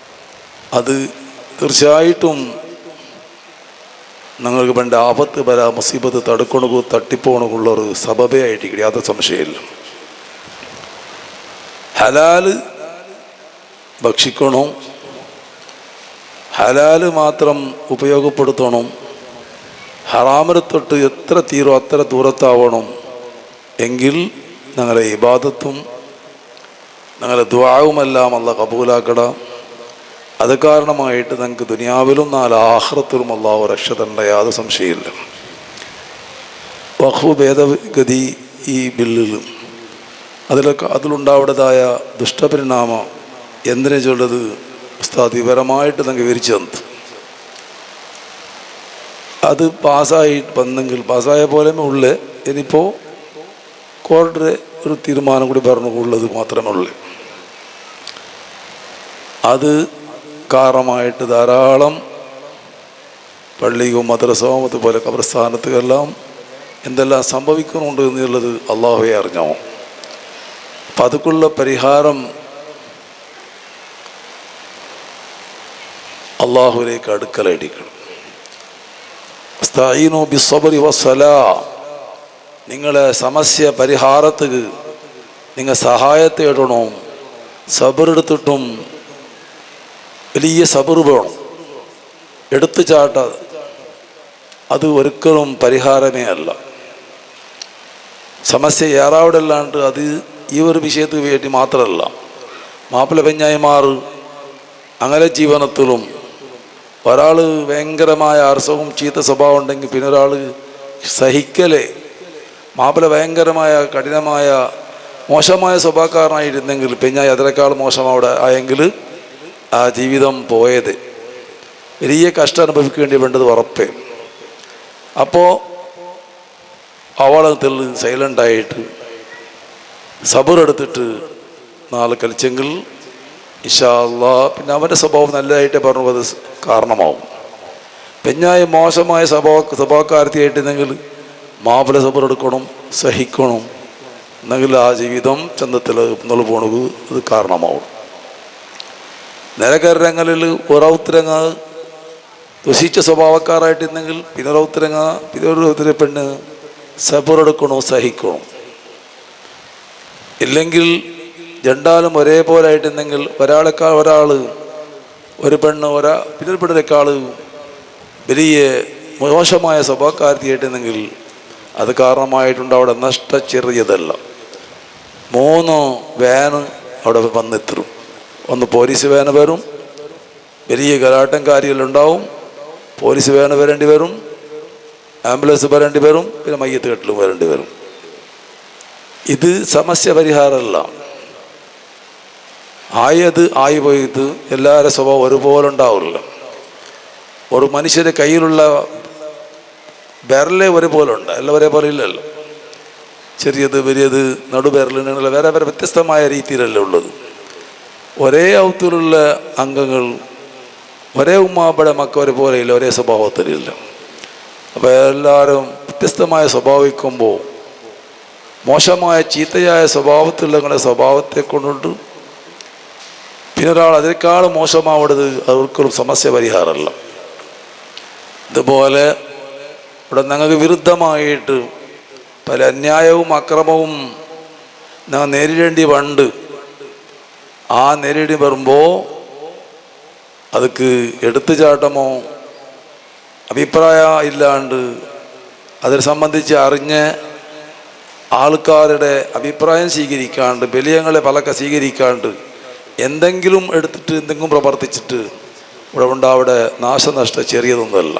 അത് തീർച്ചയായിട്ടും ഞങ്ങൾക്ക് വേണ്ട ആപത്ത് വരാ മുസീബത്ത് തടുക്കണകു തട്ടിപ്പോണക്കുള്ളൊരു സബബേ ആയിട്ട് യാതൊരു സംശയമില്ല. ഹലാല് ഭക്ഷിക്കണം, ഹലാല് മാത്രം ഉപയോഗപ്പെടുത്തണം, ഹറാമിനെ തൊട്ട് എത്ര തീരോ അത്ര ദൂരത്താവണം. എങ്കിൽ ഞങ്ങളുടെ ഇബാദത്തും ഞങ്ങളുടെ ദുആവുമെല്ലാം അല്ലാഹ് കബൂലാക്കട. അത് കാരണമായിട്ട് ഞങ്ങൾക്ക് ദുനിയാവിലും ആഖിറത്തിലും അല്ലാഹു രക്ഷ തരേണ്ട യാതൊരു സംശയമില്ല. വഖഫ് ഭേദഗതി ഈ ബില്ലിൽ അതിലുണ്ടാവുന്നതായ ദുഷ്ടപരിണാമം എന്തിനെ ചൊല്ലത് ഉസ്താദ് വിവരമായിട്ട് ഞങ്ങൾക്ക് വിവരിച്ചു തന്നു. അത് പാസ്സായി വന്നെങ്കിൽ പാസ്സായ പോലെ ഉള്ളേ. ഇനിയിപ്പോൾ കോടതിയുടെ ഒരു തീരുമാനം കൂടി പറഞ്ഞുള്ളത് മാത്രമേ ഉള്ളൂ. അത് കാരണമായിട്ട് ധാരാളം പള്ളിയും മദ്രസവും അതുപോലെ ഖബർസ്ഥാനത്തുമെല്ലാം എന്തെല്ലാം സംഭവിക്കുന്നുണ്ട് എന്നുള്ളത് അള്ളാഹുവെ അറിഞ്ഞോ. അപ്പം അതുക്കുള്ള പരിഹാരം അള്ളാഹുവിലേക്ക് അടുക്കലടിക്കണം. ഇസ്തഈനു ബിസ്സബ്രി വസ്സലാ, നിങ്ങളെ സമസ്യ പരിഹാരത്തിന് നിങ്ങൾ സഹായത്തെ ഇടണം. സബറെടുത്തിട്ടും വലിയ സബർ വേണം. എടുത്തു ചാട്ട അത് ഒരിക്കലും പരിഹാരമേ അല്ല. സമസ്യ ഏറാവിടല്ലാണ്ട് അത് ഈ ഒരു വിഷയത്തിന് വേണ്ടി മാത്രമല്ല, മാപ്പിള പെഞ്ഞായിമാർ അങ്ങനെ ജീവനത്തിലും ഒരാൾ ഭയങ്കരമായ അർസവും ചീത്ത സ്വഭാവം ഉണ്ടെങ്കിൽ പിന്നെ ഒരാൾ സഹിക്കലേ. മാപ്പിള ഭയങ്കരമായ കഠിനമായ മോശമായ സ്വഭാവക്കാരനായിരുന്നെങ്കിൽ പെഞ്ഞായി അതിനേക്കാൾ മോശം അവിടെ ആയെങ്കിൽ ആ ജീവിതം പോയത് വലിയ കഷ്ടം അനുഭവിക്കേണ്ടി വേണ്ടത് ഉറപ്പേ. അപ്പോൾ അവളത്തിൽ സൈലൻ്റായിട്ട് സബറെടുത്തിട്ട് നാളെ കളിച്ചെങ്കിൽ ഇൻഷാ അല്ലാഹ് പിന്നെ അവൻ്റെ സ്വഭാവം നല്ലതായിട്ടേ പറഞ്ഞു അത് കാരണമാവും. പെഞ്ഞായി മോശമായ സ്വഭാവക്കാരത്തിയായിട്ടെങ്കിൽ മാപ്പിള സബറെടുക്കണം, സഹിക്കണം. എന്നെങ്കിൽ ആ ജീവിതം ചന്തത്തിൽ എന്നുള്ള പോണത് അത് കാരണമാവും. നിലക്കരങ്ങളിൽ ഒരൗത്തിരങ്ങ ദുഷിച്ച സ്വഭാവക്കാരായിട്ടിരുന്നെങ്കിൽ പിന്നെ ഒരൗത്തിരങ്ങ പിന്നെ ഒരു പെണ്ണ് സബറെടുക്കണോ, സഹിക്കണം. ഇല്ലെങ്കിൽ രണ്ടാലും ഒരേപോലെ ആയിട്ടുണ്ടെങ്കിൽ ഒരാളെക്കാൾ ഒരാൾ ഒരു പെണ്ണ് പിന്നെ പെണ്ണിനേക്കാൾ വലിയ മോശമായ സ്വഭാവക്കാരത്തിയായിട്ടുണ്ടെങ്കിൽ അത് കാരണമായിട്ടുണ്ട് അവിടെ നഷ്ട ചെറിയതല്ല. 3 വാന് അവിടെ വന്നെത്തും. ഒന്ന് പോലീസ് വാന് വരും, വലിയ ഗലാട്ടം കാര്യങ്ങളുണ്ടാവും. പോലീസ് വാന് വരേണ്ടി വരും, ആംബുലൻസ് വരേണ്ടി വരും, പിന്നെ മയ്യത്ത് കെട്ടിലും വരേണ്ടി വരും. ഇത് സമസ്യ പരിഹാരമല്ല. ആയി പോയത് എല്ലാവരുടെ സ്വഭാവം ഒരുപോലെ ഉണ്ടാവില്ല. ഒരു മനുഷ്യൻ്റെ കയ്യിലുള്ള വിരലേ ഒരുപോലെ ഉണ്ട്, എല്ലാം ഒരേപോലെ ഇല്ലല്ലോ. ചെറിയത് വലിയത് നടുവിരലിനുള്ള വേറെ വേറെ വ്യത്യസ്തമായ രീതിയിലല്ല ഉള്ളത്. ഒരേ ഔത്തിലുള്ള അംഗങ്ങൾ ഒരേ ഉമ്മാപ്പടെ മക്ക ഒരുപോലെ ഇല്ല, ഒരേ സ്വഭാവത്തിലില്ല. അപ്പോൾ എല്ലാവരും വ്യത്യസ്തമായ സ്വഭാവിക്കുമ്പോൾ മോശമായ ചീത്തയായ സ്വഭാവത്തിലുള്ള നിങ്ങളുടെ സ്വഭാവത്തെ കൊണ്ടിട്ട് പിന്നെ ഒരാൾ അതിനേക്കാൾ മോശമാവുന്നത് അവർക്കൊരു സമസ്യ പരിഹാരമല്ല. ഇതുപോലെ ഇവിടെ ഞങ്ങൾക്ക് വിരുദ്ധമായിട്ട് പല അന്യായവും അക്രമവും ഞങ്ങൾ നേരിടേണ്ടി വണ്ട്. ആ നേരിടേണ്ടി വരുമ്പോൾ അതൊക്കെ എടുത്തുചാട്ടമോ അഭിപ്രായം ഇല്ലാണ്ട് അതിനെ സംബന്ധിച്ച് അറിഞ്ഞ് ആൾക്കാരുടെ അഭിപ്രായം സ്വീകരിക്കാണ്ട് ബലിയങ്ങളെ പലക്കെ സ്വീകരിക്കാണ്ട് എന്തെങ്കിലും എടുത്തിട്ട് എന്തെങ്കിലും പ്രവർത്തിച്ചിട്ട് ഇവിടെ അവിടെ നാശനഷ്ടം ചെറിയതൊന്നുമല്ല.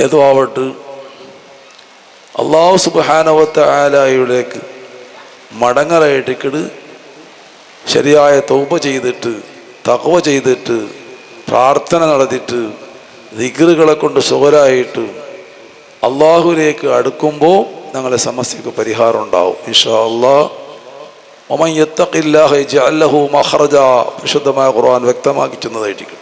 ഏതോ ആവട്ടെ അല്ലാഹു സുബ്ഹാനഹു വ തആലയിലേക്ക് മടങ്ങലായിട്ടിക്കട് ശരിയായ തൗബ ചെയ്തിട്ട് തഖ്വ ചെയ്തിട്ട് പ്രാർത്ഥന നടത്തിയിട്ട് ദിക്റുകളെ കൊണ്ട് സുഖരായിട്ട് അള്ളാഹുവിലേക്ക് അടുക്കുമ്പോൾ ഞങ്ങളുടെ സമസ്യക്ക് പരിഹാരം ഉണ്ടാവും ഇൻഷാ അല്ലാഹ്. വമൻ യത്തഖില്ലാഹ യജ്അൽ ലഹു മഖ്റജ, പരിശുദ്ധമായ ഖുർആൻ വ്യക്തമാക്കി ചെന്നതായിരിക്കും.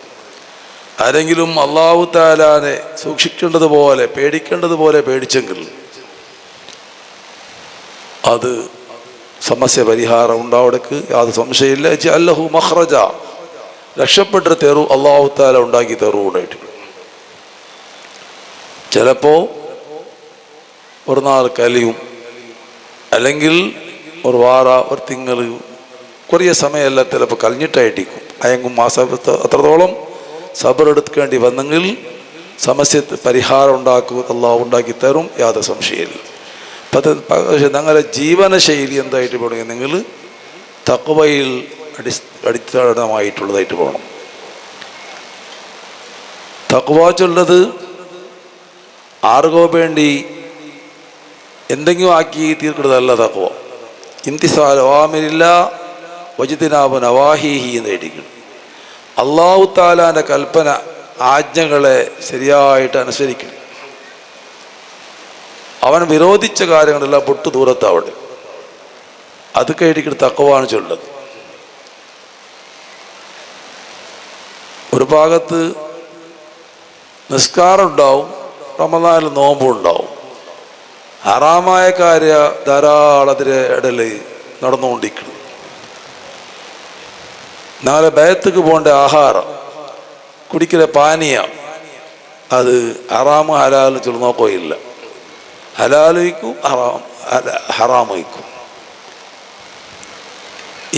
ആരെങ്കിലും അല്ലാഹു തആലാനെ സൂക്ഷിക്കേണ്ടതുപോലെ പേടിക്കേണ്ടതുപോലെ പേടിച്ചെങ്കിൽ അത് സമസ്യ പരിഹാരം ഉണ്ടാവിടക്ക് യാതൊരു സംശയമില്ല. യജ്അൽ ലഹു മഖ്റജ, രക്ഷപ്പെട്ട് തേറു അള്ളാഹു താല ഉണ്ടാക്കി തേറുകൂടായിട്ട്. ചിലപ്പോൾ ഒരു നാൾ കലിയും, അല്ലെങ്കിൽ ഒരു വാറ, ഒരു തിങ്കൾ, കുറേ സമയമല്ല ചിലപ്പോൾ കഴിഞ്ഞിട്ടായിട്ടിരിക്കും. അയങ്ങും അത്രത്തോളം സബർ എടുക്കേണ്ടി വന്നെങ്കിൽ സമസ്യ പരിഹാരം അള്ളാഹു ഉണ്ടാക്കി തരും, യാതൊരു സംശയമില്ല. പക്ഷെ ഞങ്ങളുടെ ജീവനശൈലി എന്തായിട്ട് പോകണമെങ്കിൽ നിങ്ങൾ തഖ്വയിൽ അടിസ്ഥാനമായിട്ടുള്ളതായിട്ട് പോകണം. തഖ്വ ചൊല്ലത് ആർക്കോ വേണ്ടി എന്തെങ്കിലും ആക്കി തീർക്കുന്നതല്ല തഖ്വ. ഇംതിസാൽ അവാമിരില്ല വജ്തിനാബു നവാഹിഹി എന്നായിരിക്കണം. അല്ലാഹു തആലാന്റെ കൽപ്പന, ആജ്ഞകളെ ശരിയായിട്ട് അനുസരിക്കണം. അവൻ വിരോധിച്ച കാര്യങ്ങളെല്ലാം പൊട്ടു ദൂരത്താവട്ടെ. അത് കഴിഞ്ഞിട്ട് തഖ്വയാണ് ചൊല്ലത്. ഒരു ഭാഗത്ത് നിസ്കാരം ഉണ്ടാവും, റമദാനിൽ നോമ്പും ഉണ്ടാവും. ഹറാമായ കാര്യ ധാരാളം അതിൻ്റെ ഇടയിൽ നടന്നുകൊണ്ടിരിക്കണം. നാളെ ബയത്തേക്ക് പോകേണ്ട ആഹാരം, കുടിക്കുന്ന പാനീയ, അത് ഹറാമ് ഹലാൽ ചൊല്ലു നോക്കുകയില്ല. ഹലാൽ വയ്ക്കും, ഹറാം വയ്ക്കും.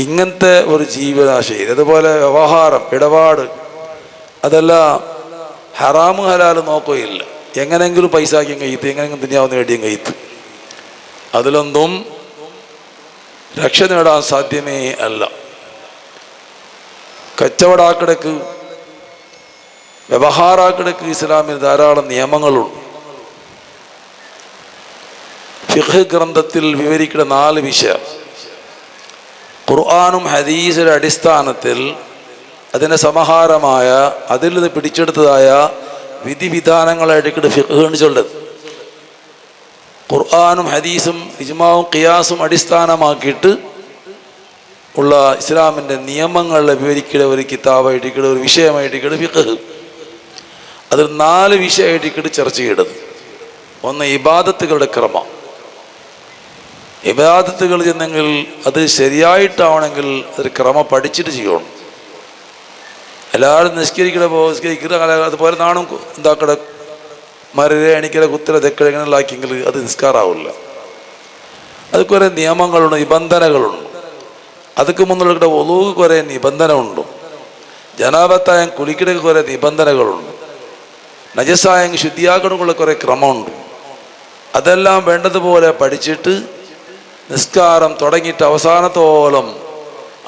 ഇങ്ങനത്തെ ഒരു ജീവിതശൈലി. അതുപോലെ വ്യവഹാരം, ഇടപാട്, അതെല്ലാം ഹറാമ് ഹലാൽ നോക്കുകയില്ല. എങ്ങനെയെങ്കിലും പൈസ ആക്കിയും കഴിയത്ത്, എങ്ങനെയെങ്കിലും ദുനിയാവ് നേടിയും കഴിയത്ത്. അതിലൊന്നും രക്ഷ നേടാൻ സാധ്യമേ അല്ല. കച്ചവടാക്കിടക്ക്, വ്യവഹാരാക്കിടക്ക് ഇസ്ലാമിൽ ധാരാളം നിയമങ്ങളുണ്ട്. ഫിഖ് ഗ്രന്ഥത്തിൽ വിവരിക്കുന്ന 4 വിഷയം ഖുർആനും ഹദീസിന്റെ അടിസ്ഥാനത്തിൽ അതിൻ്റെ സമാഹാരമായ, അതിൽ നിന്ന് പിടിച്ചെടുത്തതായ വിധിവിധാനങ്ങളായിട്ട് ഫിഖ് ചൊല്ലത്. ഖുർആനും ഹദീസും ഇജ്മാവും ഖിയാസും അടിസ്ഥാനമാക്കിയിട്ട് ഉള്ള ഇസ്ലാമിൻ്റെ നിയമങ്ങളെ വിവരിക്കുന്ന ഒരു കിതാബായിട്ട്, ഒരു വിഷയമായിട്ട് ഫിഖ്. അതിൽ 4 വിഷയമായിട്ട് ചർച്ച ചെയ്തത്. ഒന്ന് ഇബാദത്തുകളുടെ ക്രമം. ഇബാദത്തുകൾ ചെന്നെങ്കിൽ അത് ശരിയായിട്ടാവണമെങ്കിൽ അതൊരു ക്രമം പഠിച്ചിട്ട് ചെയ്യണം. എല്ലാവരും നിസ്കരിക്കുന്ന അതുപോലെ നാണും എന്താക്കട മരരെ എണിക്കല കുത്തല തെക്കട ഇങ്ങനെയുള്ള ആക്കിയെങ്കിൽ അത് നിസ്കാരാവില്ല. അത് കുറേ നിയമങ്ങളുണ്ട്, നിബന്ധനകളുണ്ട്. അതൊക്കെ മുന്നുള്ള ഒലൂക്ക് കുറേ നിബന്ധന ഉണ്ട്. ജനാബത്തായ കുളിക്കിടക്ക് കുറേ നിബന്ധനകളുണ്ട്. നജസായ ശുദ്ധിയാക്കണക്കുള്ള കുറേ ക്രമമുണ്ട്. അതെല്ലാം വേണ്ടതുപോലെ പഠിച്ചിട്ട് നിസ്കാരം തുടങ്ങിയിട്ട് അവസാനത്തോളം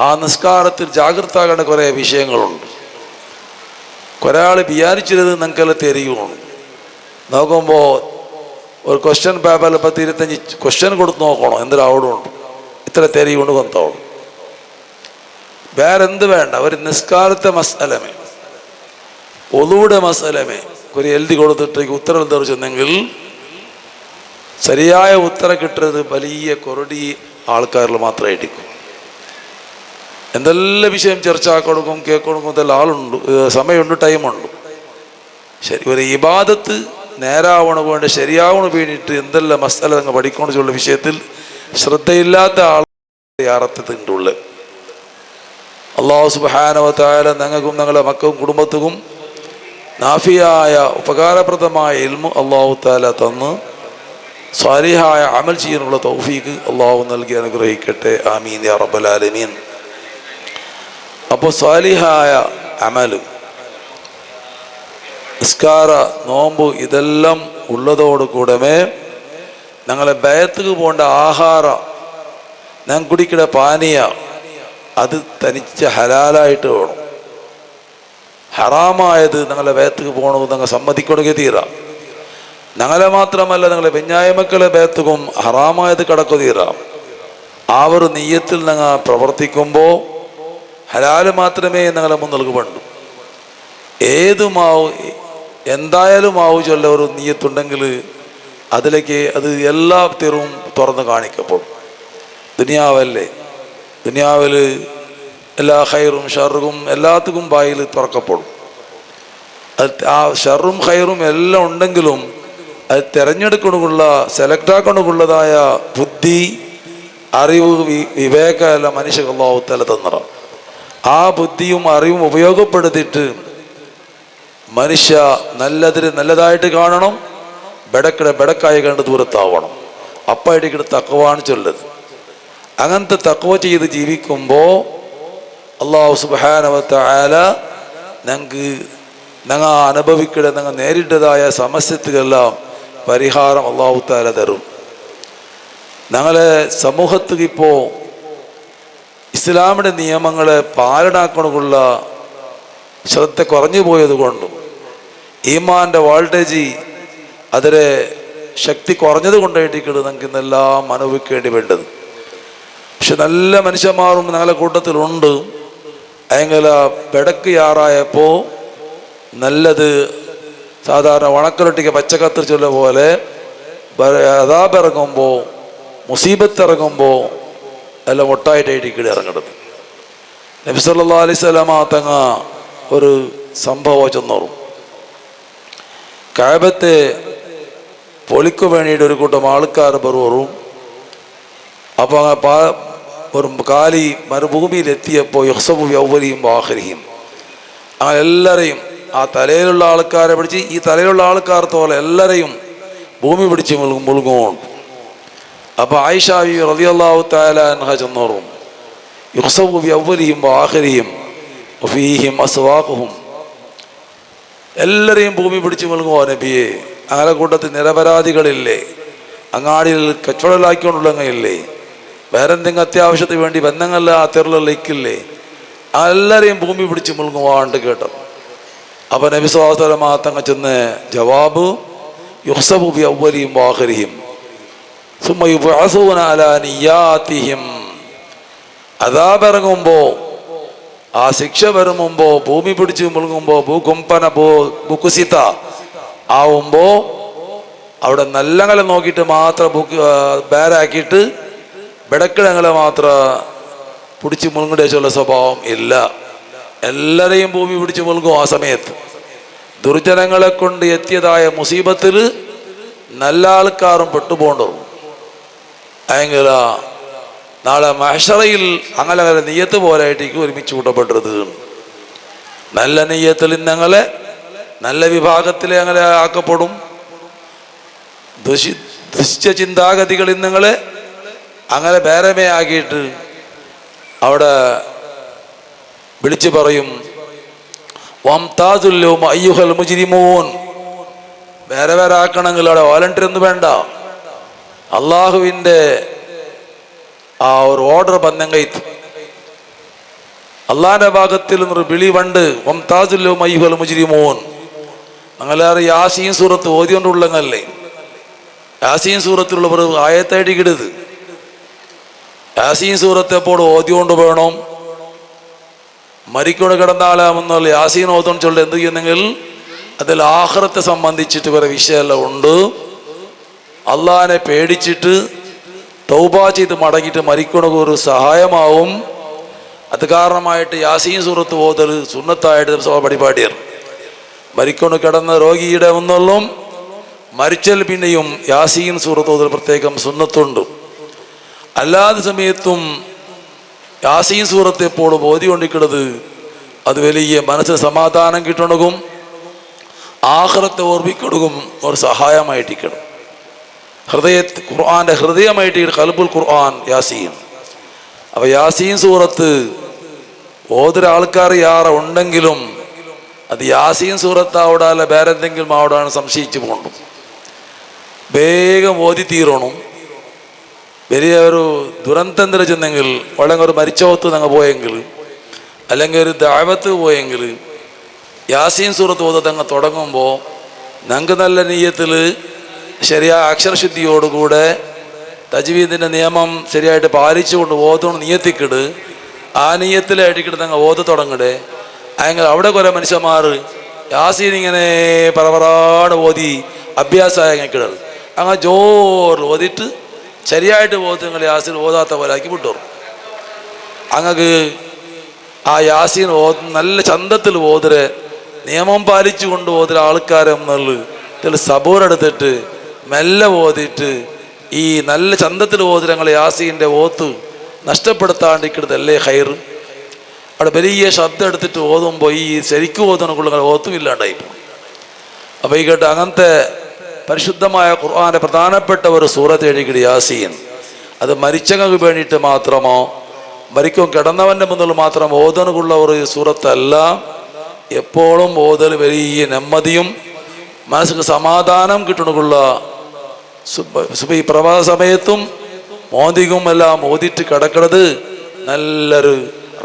ആ നിസ്കാരത്തിൽ ജാഗ്രത ആകേണ്ട കുറേ വിഷയങ്ങളുണ്ട്. കുറേ ആൾ വിചാരിച്ചിരുന്നത് നിങ്ങൾക്കെല്ലാം തെരിയുമാണ്. നോക്കുമ്പോൾ ഒരു ക്വസ്റ്റ്യൻ പേപ്പറിൽ 10-25 ക്വസ്റ്റ്യൻ കൊടുത്ത് നോക്കണം, എന്തൊരു അവിടുണ്ട്, ഇത്ര തെരിയുകൊണ്ട് കൊന്തോളും. വേറെ എന്ത് വേണ്ട, ഒരു നിസ്കാരത്തെ മസലമേ, ഒളുവിടെ മസലമേ ഒരു എഴുതി കൊടുത്തിട്ട് ഉത്തരം തെറിച്ചെന്നെങ്കിൽ ശരിയായ ഉത്തരം കിട്ടുന്നത് വലിയ കൊറടി ആൾക്കാരിൽ മാത്രമായിരിക്കും. എന്തെല്ലാം വിഷയം ചർച്ച കൊടുക്കും, കേൾക്കൊടുക്കും, ഇതെല്ലാം ആളുണ്ട്, സമയമുണ്ട്, ടൈമുണ്ട്. ശരി, ഒരു ഇബാദത്ത് നേരാവണ വേണ്ട ശരിയാവണ വേണ്ടിയിട്ട് എന്തെല്ലാം മസാല നിങ്ങൾ പഠിക്കണമെന്നുള്ള വിഷയത്തിൽ ശ്രദ്ധയില്ലാത്ത ആൾ അർത്ഥത്തിൻ്റെ അല്ലാഹു സുബ്ഹാനഹു വ തആല ഞങ്ങൾക്കും ഞങ്ങളുടെ മക്കൾക്കും കുടുംബത്തിനും നാഫിയായ ഉപകാരപ്രദമായ ഇൽമു അല്ലാഹു തആല തന്ന് സ്വാലിഹായ അമൽ ചെയ്യാനുള്ള തൗഫീഖ് അല്ലാഹു നൽകി അനുഗ്രഹിക്കട്ടെ. ആമീൻ യാ റബ്ബൽ ആലമീൻ. അപ്പോൾ സ്വാലിഹായ അമൽ, നിസ്കാര, നോമ്പ് ഇതെല്ലാം ഉള്ളതോട് കൂടമേ ഞങ്ങളെ ബയത്തേക്ക് പോകേണ്ട ആഹാരം, ഞങ്ങൾ കുടിക്കുന്ന പാനീയ അത് തനിച്ച ഹലാലായിട്ട് വേണം. ഹറാമായത് ഞങ്ങളെ ബയത്തേക്ക് പോകണമെന്ന് ഞങ്ങൾ സമ്മതിക്കൊടുക്കുക തീരാം. ഞങ്ങളെ മാത്രമല്ല, ഞങ്ങളെ വെഞ്ഞായമക്കളെ ബേത്തുക്കും ഹറാമായത് കടക്കു തീരാം. ആ ഒരു നെയ്യത്തിൽ ഞങ്ങൾ പ്രവർത്തിക്കുമ്പോൾ ഹലാല് മാത്രമേ ഞങ്ങളെ മുന്നിലേക്ക് വേണ്ടു. ഏതുമാവും എന്തായാലും ആവു ചൊല്ല ഒരു നെയ്യത്തുണ്ടെങ്കിൽ അതിലേക്ക് അത് എല്ലാ തെറും തുറന്ന് കാണിക്കപ്പെടും. ദുനിയാവല്ലേ, ദുനിയാവിൽ എല്ലാ ഹൈറും ഷറും എല്ലാത്തിനും വായിൽ തുറക്കപ്പെടും. ആ ഷറും ഹൈറും എല്ലാം ഉണ്ടെങ്കിലും അത് തിരഞ്ഞെടുക്കണമുള്ള, സെലക്റ്റാക്കണമുള്ളതായ ബുദ്ധി, അറിവ്, വിവേകം എല്ലാം മനുഷ്യർക്ക് അല്ലാഹു തആല തന്നറ. ആ ബുദ്ധിയും അറിവും ഉപയോഗപ്പെടുത്തിയിട്ട് മനുഷ്യ നല്ലതിന് നല്ലതായിട്ട് കാണണം, ബെടക്കായി കണ്ട് ദൂരത്താവണം. അപ്പായിട്ടിട്ട് തഖ്വയാണ് ചൊല്ലത്. അങ്ങനത്തെ തഖ്വ ചെയ്ത് ജീവിക്കുമ്പോൾ അല്ലാഹു സുബ്ഹാനഹു വ തആല ഞങ്ങൾ അനുഭവിക്കുന്ന ഞങ്ങൾ നേരിട്ടതായ സമസ്യത്തുകളെല്ലാം പരിഹാരം അല്ലാഹു തആല തരും. ഞങ്ങളെ സമൂഹത്തിൽ ഇപ്പോൾ ഇസ്ലാമിൻ്റെ നിയമങ്ങളെ പാലനാക്കണമുള്ള ശ്രദ്ധ കുറഞ്ഞു പോയത് കൊണ്ടും ഈമാൻ്റെ വോൾട്ടേജ് അതിലെ ശക്തി കുറഞ്ഞത് കൊണ്ടായിട്ടിരിക്കുന്നത് നമുക്ക് ഇന്നെല്ലാം അനുഭവിക്കേണ്ടി വേണ്ടത്. പക്ഷെ നല്ല മനുഷ്യന്മാരും ഞങ്ങളുടെ കൂട്ടത്തിലുണ്ട്. അങ്ങനെ പെടക്ക് യാറായപ്പോൾ നല്ലത് സാധാരണ വണക്കരൊട്ടിക്ക് പച്ചക്കത്തിരി ചൊല്ല പോലെ അദാബ് ഇറങ്ങുമ്പോൾ മുസീബത്ത് ഇറങ്ങുമ്പോൾ എല്ലാം ഒട്ടായിട്ടായിട്ട് ഇറങ്ങുന്നത്. നബി സല്ലല്ലാഹു അലൈഹി വസല്ലമ തങ്ങ ഒരു സംഭവം ചെന്നോറും കഅബത്തെ പൊളിക്കു വേണ്ടിയിട്ട് ഒരു കൂട്ടം ആൾക്കാർ ബറുവറും. അപ്പോൾ ഒരു കാലി മരുഭൂമിയിലെത്തിയപ്പോൾ യുഹ്സബു ബിഅവ്വലിഹിം വആഖിരിഹിം അങ്ങനെ എല്ലാവരെയും ആ തലയിലുള്ള ആൾക്കാരെ പിടിച്ച് ഈ തലയിലുള്ള ആൾക്കാർ തോലെ എല്ലാവരെയും ഭൂമി പിടിച്ച് മുഴുകുമുണ്ട്. അപ്പോൾ ആയിഷ ബീവി റളിയല്ലാഹു തആല അൻഹ ചെന്നോറും യുഹ്സബു ബിഅവ്വലിഹിം വആഖിരിഹിം വഫീഹിം അസ്വാഖുഹും എല്ലാവരെയും ഭൂമി പിടിച്ച് മുഴുകുമോ നബിയെ? അങ്ങനെ കൂട്ടത്തിൽ നിരപരാധികളില്ലേ? അങ്ങാടിയിൽ കച്ചവടലാക്കിക്കൊണ്ടുള്ളങ്ങയില്ലേ? വേറെ എന്തെങ്കിലും അത്യാവശ്യത്തിന് വേണ്ടി ബന്ധങ്ങളില്ല തെരുളിലേക്കില്ലേ? എല്ലാവരെയും ഭൂമി പിടിച്ച് മുഴുകുവാണ്ട് കേട്ടത്. അപ്പോൾ നബി സ്വല്ലല്ലാഹു അലൈഹി വസല്ലം തങ്ങൾ ചെന്ന ജവാബ് യുഹ്സബു ബിഅവ്വലിഹിം വആഖിരിഹിം സുമ്മ യുബ്അസൂന അലാ നിയ്യാതിഹിം. അദാബ് ഇറങ്ങുമ്പോൾ ആ ശിക്ഷ വരുമ്പോൾ ഭൂമി പിടിച്ച് മുഴുകുമ്പോൾ ഭൂകമ്പന ഭൂകുസിത ആവുമ്പോൾ അവിടെ നല്ലങ്ങളെ നോക്കിയിട്ട് മാത്രം ബേരാക്കിയിട്ട് ബെടക്കിടങ്ങളെ മാത്രം പിടിച്ച് മുഴുകേച്ചുള്ള സ്വഭാവം ഇല്ല. എല്ലാവരെയും ഭൂമി പിടിച്ച് മുഴുകും. ആ സമയത്ത് ദുർജനങ്ങളെ കൊണ്ട് എത്തിയതായ മുസീബത്തിൽ നല്ല ആൾക്കാരും പെട്ടുപോകണ്ടു. അയെങ്കിൽ നാളെ മഹ്ശറയിൽ അങ്ങനെ നെയ്യത്ത് പോലായിട്ടേക്ക് ഒരുമിച്ച് കൂട്ടപ്പെട്ടത്. നല്ല നെയ്യത്തിൽ ഞങ്ങളെ നല്ല വിഭാഗത്തിലെ അങ്ങനെ ആക്കപ്പെടും. ദുഷിച്ച ചിന്താഗതികളിൽ നിങ്ങളെ അങ്ങനെ ബേരമേ ആക്കിയിട്ട് അവിടെ വിളിച്ചു പറയും വംതാസുൽ യൗമ അയ്യുഹൽ മുജ്രിമൂൻ. വേറെ വേറെ ആക്കണമെങ്കിൽ അവിടെ വോളണ്ടിയർ ഒന്നും വേണ്ട. അള്ളാഹുവിൻ്റെ ആ ഒരു ഓർഡർ ബന്ധങ്കൈത്ത് അള്ളാഹിന്റെ ഭാഗത്തിൽ നിന്നൊരു വിളി വണ്ട് വംതാസുൽ യൗമ അയ്യുഹൽ മുജ്രിമൂൻ. ഞങ്ങളേറെ യാസീൻ സൂറത്ത് ഓതിക്കൊണ്ടുള്ളങ്ങല്ലേ. യാസീൻ സൂറത്തിലുള്ള ഒരു ആയത്തായിട്ട് കിടത്. യാസീൻ സൂറത്തെ എപ്പോൾ ഓതിക്കൊണ്ട് വേണം മരിക്കൊണ്ട് കിടന്നാലാമെന്നുള്ള യാസീൻ ഓതം ചൊല്ല എന്ത് ചെയ്യുന്നെങ്കിൽ അതിൽ ആഖിറത്തെ സംബന്ധിച്ചിട്ട് കുറെ വിഷയമെല്ലാം ഉണ്ട്. അള്ളാഹിനെ പേടിച്ചിട്ട് തൗബ ചെയ്ത് മടങ്ങിയിട്ട് മരിക്കണ ഒരു സഹായമാവും. അത് കാരണമായിട്ട് യാസീൻ സൂറത്ത് ഓതൽ സുന്നത്തായിട്ട് പരിപാടിയാണ്. മരിക്കൊണ്ട് കിടന്ന രോഗിയുടെ ഒന്നുള്ളും മരിച്ചൽ പിന്നെയും യാസീൻ സൂറത്ത് ഓതൽ പ്രത്യേകം സുന്നത്തുണ്ട്. അല്ലാത്ത സമയത്തും യാസീൻ സൂറത്ത് എപ്പോഴും ഓതിക്കൊണ്ടിരിക്കുന്നത് അത് വലിയ മനസ്സിന് സമാധാനം കിട്ടണകും ആഖിറത്തെ ഓർമ്മിക്കണകും ഒരു സഹായമായിട്ടിരിക്കണം. ഖുർആന്റെ ഹൃദയമായിട്ട് ഖൽബുൽ ഖുർആൻ യാസീൻ. അപ്പോൾ യാസീൻ സൂറത്ത് ഓതൊരു ആൾക്കാർ യാറ ഉണ്ടെങ്കിലും അത് യാസീൻ സൂറത്ത് അവിടെ അല്ല വേറെ എന്തെങ്കിലും അവിടെയാണ് സംശയിച്ചു പോകണ്ടു. വേഗം ഓതി തീരണം. വലിയ ഒരു ദുരന്തം ചെന്നെങ്കിൽ അല്ലെങ്കിൽ ഒരു മരിച്ചോത്ത് ഞങ്ങൾ പോയെങ്കിൽ അല്ലെങ്കിൽ ഒരു ദഅവത്ത് പോയെങ്കിൽ യാസീൻ സൂറത്ത് ഓത തങ്ങ് തുടങ്ങുമ്പോൾ ഞങ്ങൾക്ക് നല്ല നിയ്യത്തിൽ ശരിയായ അക്ഷരശുദ്ധിയോടുകൂടെ തജ്വീദിൻ്റെ നിയമം ശരിയായിട്ട് പാലിച്ചുകൊണ്ട് ഓതണം നിയ്യത്തിക്കിട്. ആ നിയ്യത്തിലായിട്ടിക്കിട്ട് ഞങ്ങൾ ഓത തുടങ്ങടേ. അല്ലെങ്കിൽ അവിടെ കുറേ മനുഷ്യന്മാർ യാസീൻ ഇങ്ങനെ പറവറാട് ഓതി അഭ്യാസമായി കിടത് അങ്ങനെ ജോറ് ഓതിയിട്ട് ശരിയായിട്ട് ഓത്ത് നിങ്ങൾ യാസീൻ ഓതാത്ത പോലെ ആക്കി വിട്ടു. അങ്ങക്ക് ആ യാസീൻ നല്ല ചന്തത്തിൽ ഓതരെ നിയമം പാലിച്ചു കൊണ്ട് ഓതര ആൾക്കാരെന്നുള്ള സബൂറെടുത്തിട്ട് മെല്ലെ ഓതിയിട്ട് ഈ നല്ല ചന്തത്തിൽ ഓതരങ്ങൾ യാസീൻ്റെ ഓത്ത് നഷ്ടപ്പെടുത്താണ്ടിരിക്കുന്നതല്ലേ ഹൈർ. അവിടെ വലിയ ശബ്ദം എടുത്തിട്ട് ഓതുമ്പോൾ ഈ ശരിക്കും ഓതണക്കുള്ള ഓത്തും ഇല്ലാണ്ടായി പോകും. അപ്പോൾ ഈ കേട്ട് അങ്ങനത്തെ പരിശുദ്ധമായ ഖുർആന്റെ പ്രധാനപ്പെട്ട ഒരു സൂറത്ത് എഴുതിക്കിട് യാസീൻ. അത് മരിച്ചങ്ങൾക്ക് വേണ്ടിയിട്ട് മാത്രമോ മരിക്കും കിടന്നവൻ്റെ മുന്നിൽ മാത്രം ഓതണക്കുള്ള ഒരു സൂറത്തല്ല. എപ്പോഴും ഓതൽ വലിയ നെമ്മതിയും മനസ്സിന് സമാധാനം കിട്ടണക്കുള്ള ഈ പ്രഭാത സമയത്തും മോദിക്കും എല്ലാം ഓതിട്ട് കിടക്കണത് നല്ലൊരു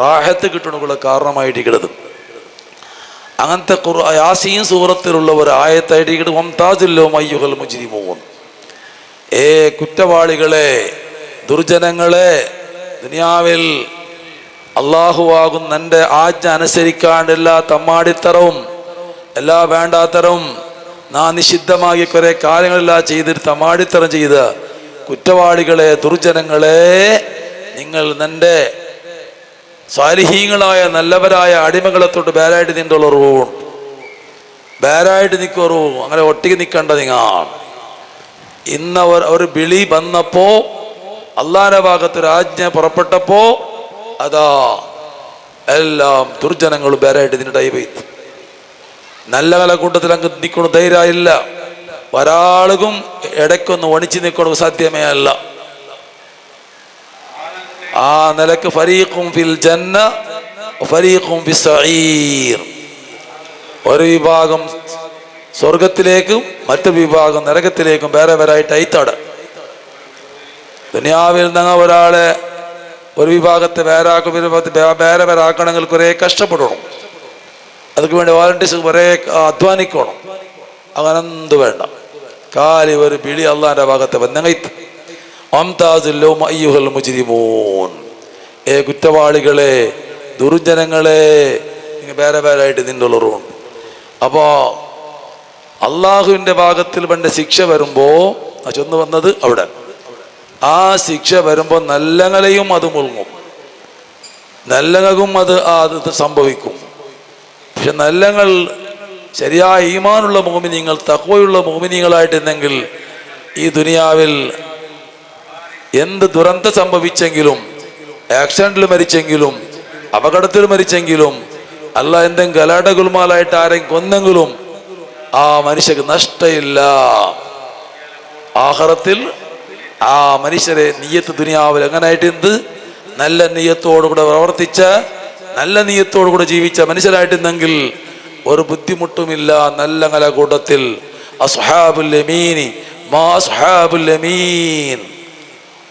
റാഹത്ത് കിട്ടണക്കുള്ള കാരണമായിട്ടിരിക്കണത്. അങ്ങനത്തെ യാസീൻ സൂറത്തിലുള്ള ഒരു ആയത്തായിട്ട് വംതാസില്ലോ അയ്യുഹൽ മുജ്രിമൂൻ, കുറ്റവാളികളെ, ദുർജനങ്ങളെ, ദുനിയാവിൽ അള്ളാഹുവാകുന്ന എൻ്റെ ആജ്ഞ അനുസരിക്കാണ്ട് എല്ലാ തമ്മാടിത്തരവും എല്ലാ വേണ്ടാത്തരവും നാം നിഷിദ്ധമാകിയ കുറെ കാര്യങ്ങളെല്ലാം ചെയ്തിട്ട് തമ്മാടിത്തരം ചെയ്ത കുറ്റവാളികളെ, ദുർജനങ്ങളെ, നിങ്ങൾ നിന്റെ സ്വാലിഹീങ്ങളായ നല്ലവരായ അടിമകളെ തൊട്ട് ബേരായിട്ട് നിന്നുള്ളൂ, ബേരായിട്ട് നിൽക്കൂ, അങ്ങനെ ഒട്ടിക്ക് നിൽക്കേണ്ട നിങ്ങൾ. ഇന്ന് ഒരു വിളി വന്നപ്പോ അള്ളാന്റെ ഭാഗത്തൊരു ആജ്ഞ പുറപ്പെട്ടപ്പോ അതാ എല്ലാം ദുർജനങ്ങളും ബേരായിട്ട് നിന്നിട്ടായി പോയി. നല്ല കല കൂട്ടത്തിൽ അങ്ങ് നിൽക്കണു ധൈര്യമില്ല. ഒരാളും ഇടയ്ക്കൊന്ന് ഒണിച്ച് നിൽക്കണു സാധ്യമേ അല്ല. ആ നിലക്ക് ഫരീഖും ഫിൽ ജന്ന ഫരീഖും ഫിസ് സഈർ, ഒരു വിഭാഗം സ്വർഗത്തിലേക്കും മറ്റു വിഭാഗം നരകത്തിലേക്കും വേറെ വേറായിട്ട് അയത്താട്. ദുനിയാവിൽ നിന്ന് ഒരാളെ ഒരു വിഭാഗത്തെ വേറെ വേറാക്കണമെങ്കിൽ കുറെ കഷ്ടപ്പെടണം, അതിന് വേണ്ടി വോളണ്ടിയേഴ്സ് കുറെ അധ്വാനിക്കണം. അങ്ങനെന്ത് വേണ്ട, കാലി ഒരു പിളി അള്ളാന്റെ ഭാഗത്തെ ബന്ധങ്ങൈത്ത്. അയ്യുഹൽ മുജ്രിമൂൻ, കുറ്റവാളികളെ, ദുർജനങ്ങളെ, വേറെ വേറെ ആയിട്ട് നിന്റെ ഉള്ളറുണ്ട്. അപ്പോ അള്ളാഹുവിന്റെ ഭാഗത്തിൽ വേണ്ട ശിക്ഷ വരുമ്പോ ചെന്ന് വന്നത് അവിടെ, ആ ശിക്ഷ വരുമ്പോ നല്ലങ്ങളെയും അത് മുൾങ്ങും, നല്ലങ്ങൾക്കും അത് സംഭവിക്കും. പക്ഷെ നല്ലങ്ങൾ ശരിയായ ഈമാനുള്ള മുഅ്മിനീങ്ങൾ, തഖ്വയുള്ള മുഅ്മിനീങ്ങളായിട്ടെന്നെങ്കിൽ ഈ ദുനിയാവിൽ എന്ത് ദുരന്തം സംഭവിച്ചെങ്കിലും, ആക്സിഡന്റിൽ മരിച്ചെങ്കിലും, അപകടത്തിൽ മരിച്ചെങ്കിലും, അല്ല എന്തെങ്കിലും ഗലാട ഗുൽമാലായിട്ട് ആരെയും കൊന്നെങ്കിലും ആ മനുഷ്യക്ക് നഷ്ടമില്ല. ആഖിറത്തിൽ ആ മനുഷ്യരെ നിയ്യത്ത് ദുനിയാവിൽ എങ്ങനായിട്ട് എന്ത് നല്ല നിയ്യത്തോടുകൂടെ പ്രവർത്തിച്ച, നല്ല നിയ്യത്തോടുകൂടെ ജീവിച്ച മനുഷ്യരായിട്ടെന്നെങ്കിൽ ഒരു ബുദ്ധിമുട്ടുമില്ല. നല്ല കല കൂട്ടത്തിൽ അസ്ഹാബുൽ യമീനി മാ അസ്ഹാബുൽ യമീൻ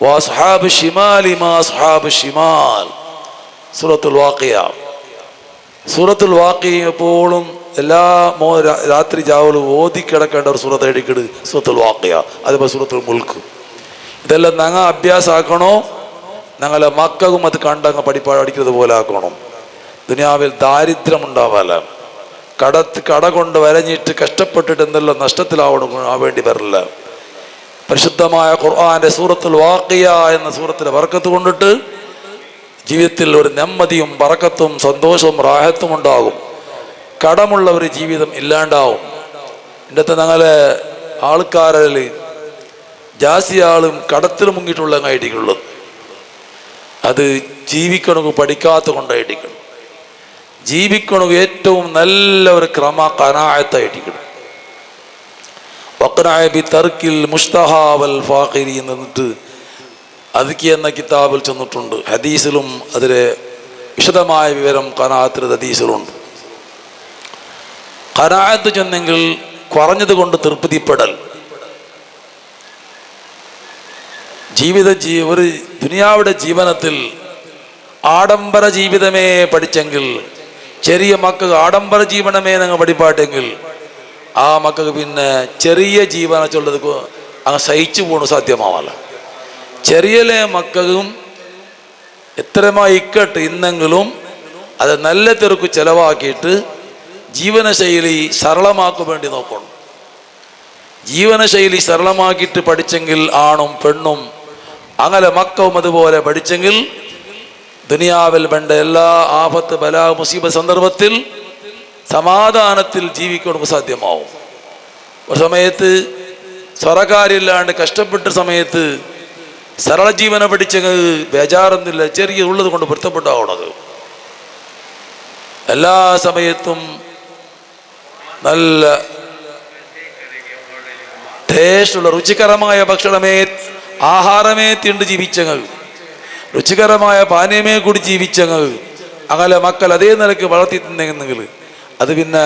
വഅസ്ഹാബുശ് ശിമാലി മാ അസ്ഹാബുശ് ശിമാൽ. സൂറത്തുൽ വാഖിയ. സൂറത്തുൽ വാഖിയ എപ്പോഴും എല്ലാ രാത്രി ജാവലും ഓതി കിടക്കേണ്ട ഒരു സൂറത്ത് എഴുതിക്കിട് സൂറത്തുൽ വാഖിയ. അതുപോലെ സൂറത്തുൽ മുൽക്ക്. ഇതെല്ലാം ഞങ്ങൾ അഭ്യാസമാക്കണോ, ഞങ്ങളെ മക്കൾക്കും അത് കണ്ടങ്ങ് പഠിക്കുന്നത് പോലെ ആക്കണം. ദുനിയാവിൽ ദാരിദ്ര്യം ഉണ്ടാവാല, കട കൊണ്ട് വരഞ്ഞിട്ട് കഷ്ടപ്പെട്ടിട്ട് എന്തെല്ലാം നഷ്ടത്തിലാവണം വേണ്ടി വരില്ല. പരിശുദ്ധമായ ഖുർആന്റെ സൂറത്തുൽ വാഖിയ എന്ന സൂറത്തിലെ ബർക്കത്ത് കൊണ്ടിട്ട് ജീവിതത്തിൽ ഒരു നെമ്മതിയും ബറക്കത്തും സന്തോഷവും റാഹത്തും ഉണ്ടാകും. കടമുള്ള ഒരു ജീവിതം ഇല്ലാണ്ടാവും. ഇന്നത്തെ ഞങ്ങളെ ആൾക്കാരിൽ ജാസ്തി ആളും കടത്തിൽ മുങ്ങിയിട്ടുള്ള ഐഡികളുള്ളത്. അത് ജീവിക്കണമെങ്കിൽ പഠിക്കാത്ത കൊണ്ടായിട്ടിക്കണം. ജീവിക്കണമെങ്കിൽ ഏറ്റവും നല്ല ഒരു കനാഅത്തായിട്ടിക്കണം. തർക്കിൽ മുസ്തഹാവൽ ഫാഖിരി എന്നിട്ട് അദ്കി എന്ന കിതാബിൽ ചെന്നിട്ടുണ്ട്. ഹദീസിലും അതിലെ വിശദമായ വിവരം ഖനാഅത്തിൽ ഹദീസിലുണ്ട്. ഖനാഅത്ത് ചെന്നെങ്കിൽ കുറഞ്ഞത് കൊണ്ട് തൃപ്തിപ്പെടൽ. ഒരു ദുനിയാവിടെ ജീവനത്തിൽ ആഡംബര ജീവിതമേ പഠിച്ചെങ്കിൽ, ചെറിയ മക്കൾക്ക് ആഡംബര ജീവനമേ നിങ്ങൾ പഠിപ്പാട്ടെങ്കിൽ ആ മക്കൾക്ക് പിന്നെ ചെറിയ ജീവന ചൊല്ലത് അങ്ങ് സഹിച്ചു പോണു സാധ്യമാവല്ല. ചെറിയ മക്കളും എത്രമായി ഇക്കട്ട് ഇന്നെങ്കിലും അത് നല്ല തെറുക്ക് ചെലവാക്കിയിട്ട് ജീവനശൈലി സരളമാക്കാൻ വേണ്ടി നോക്കണം. ജീവനശൈലി സരളമാക്കിയിട്ട് പഠിച്ചെങ്കിൽ ആണും പെണ്ണും അങ്ങനെ മക്കളും അതുപോലെ പഠിച്ചെങ്കിൽ ദുനിയാവിൽ വേണ്ട എല്ലാ ആപത്ത് ബലാ മുസീബത്ത് സന്ദർഭത്തിൽ സമാധാനത്തിൽ ജീവിക്കണം സാധ്യമാവും. ഒരു സമയത്ത് സ്വറക്കാരില്ലാണ്ട് കഷ്ടപ്പെട്ട സമയത്ത് സരള ജീവനെ പഠിച്ചെങ്കിൽ ബേജാറൊന്നുമില്ല, ചെറിയ ഉള്ളത് കൊണ്ട് പൊരുത്തപ്പെട്ടാവണത്. എല്ലാ സമയത്തും നല്ല ടേസ്റ്റുള്ള രുചികരമായ ഭക്ഷണമേ ആഹാരമേ തിണ്ട് ജീവിച്ചങ്ങൾ, രുചികരമായ പാനീയമേ കൂടി ജീവിച്ചങ്ങൾ, അങ്ങനെ മക്കൾ അതേ നിലയ്ക്ക് വളർത്തി തിന്നെങ്കിൽ അത് പിന്നെ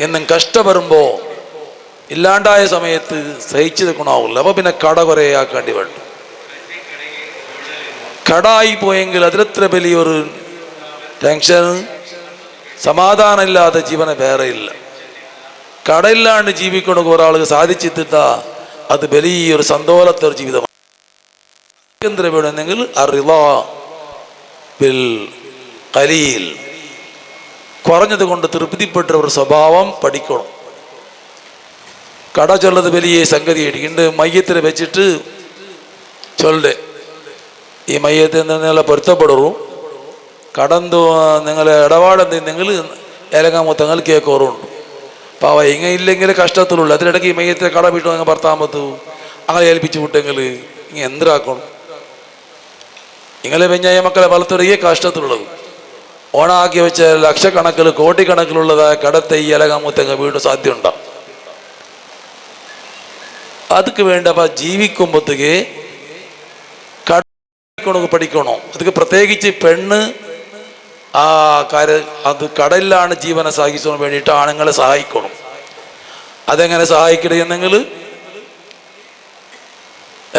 എന്നും കഷ്ടപ്പെടുമ്പോൾ ഇല്ലാണ്ടായ സമയത്ത് സഹിച്ചു നിൽക്കണമാവില്ല. അപ്പോൾ പിന്നെ കട കുറേ ആക്കേണ്ടി വേണ്ട. കടായി പോയെങ്കിൽ അതിലെത്ര വലിയൊരു ടെൻഷൻ, സമാധാനമില്ലാത്ത ജീവനെ വേറെ ഇല്ല. കടയില്ലാണ്ട് ജീവിക്കണമെങ്കിൽ ഒരാൾക്ക് സാധിച്ചെത്തിട്ടാ അത് വലിയൊരു സന്തോഷത്തെ ഒരു ജീവിതമാണ്. എന്തിനു വേണമെങ്കിൽ ഖലീൽ, കുറഞ്ഞത് കൊണ്ട് തൃപ്തിപ്പെട്ട ഒരു സ്വഭാവം പഠിക്കണം. കട ചൊല്ലത് വലിയ സംഗതിയായിട്ട് മയ്യത്തിനെ വെച്ചിട്ട് ചൊല്ലേ ഈ മയ്യത്തിൽ നിങ്ങളെ പൊരുത്തപ്പെടും, കടന്തു നിങ്ങളെ ഇടപാടെന്തെങ്കിൽ ഏലങ്ങാമൊത്തങ്ങൾ കേൾക്കോറുണ്ട്. പാവ ഇല്ലെങ്കിൽ കഷ്ടത്തിലുള്ളൂ. അതിനിടയ്ക്ക് ഈ മയ്യത്തെ കട വിട്ടു അങ്ങ് ഭർത്താമത്തു അങ്ങനെ ഏൽപ്പിച്ചു വിട്ടെങ്കിൽ ഇങ്ങനെ എന്തിനാക്കണം? ഇങ്ങളെ വെഞ്ഞായ മക്കളെ വളർത്തുകയെ കഷ്ടത്തിലുള്ളത്. ഓണാക്കി വെച്ച ലക്ഷക്കണക്കിൽ കോടിക്കണക്കിലുള്ളതായ കടത്തെ ഈ ഏലങ്ങാമൊത്തങ്ങ് വീണ്ടും സാധ്യമുണ്ടാവും. அதுக்கு வேண்டப்பா ജീവിക്കുമ്പോഴത്തേക്ക് പഠിക്കണോ. അതൊക്കെ പ്രത്യേകിച്ച് പെണ്ണ് ആ അത് കടലിലാണ് ജീവനെ സഹായിക്കാൻ വേണ്ടിയിട്ട് ആണുങ്ങളെ സഹായിക്കണം. അതെങ്ങനെ സഹായിക്കണമെന്നെങ്കിൽ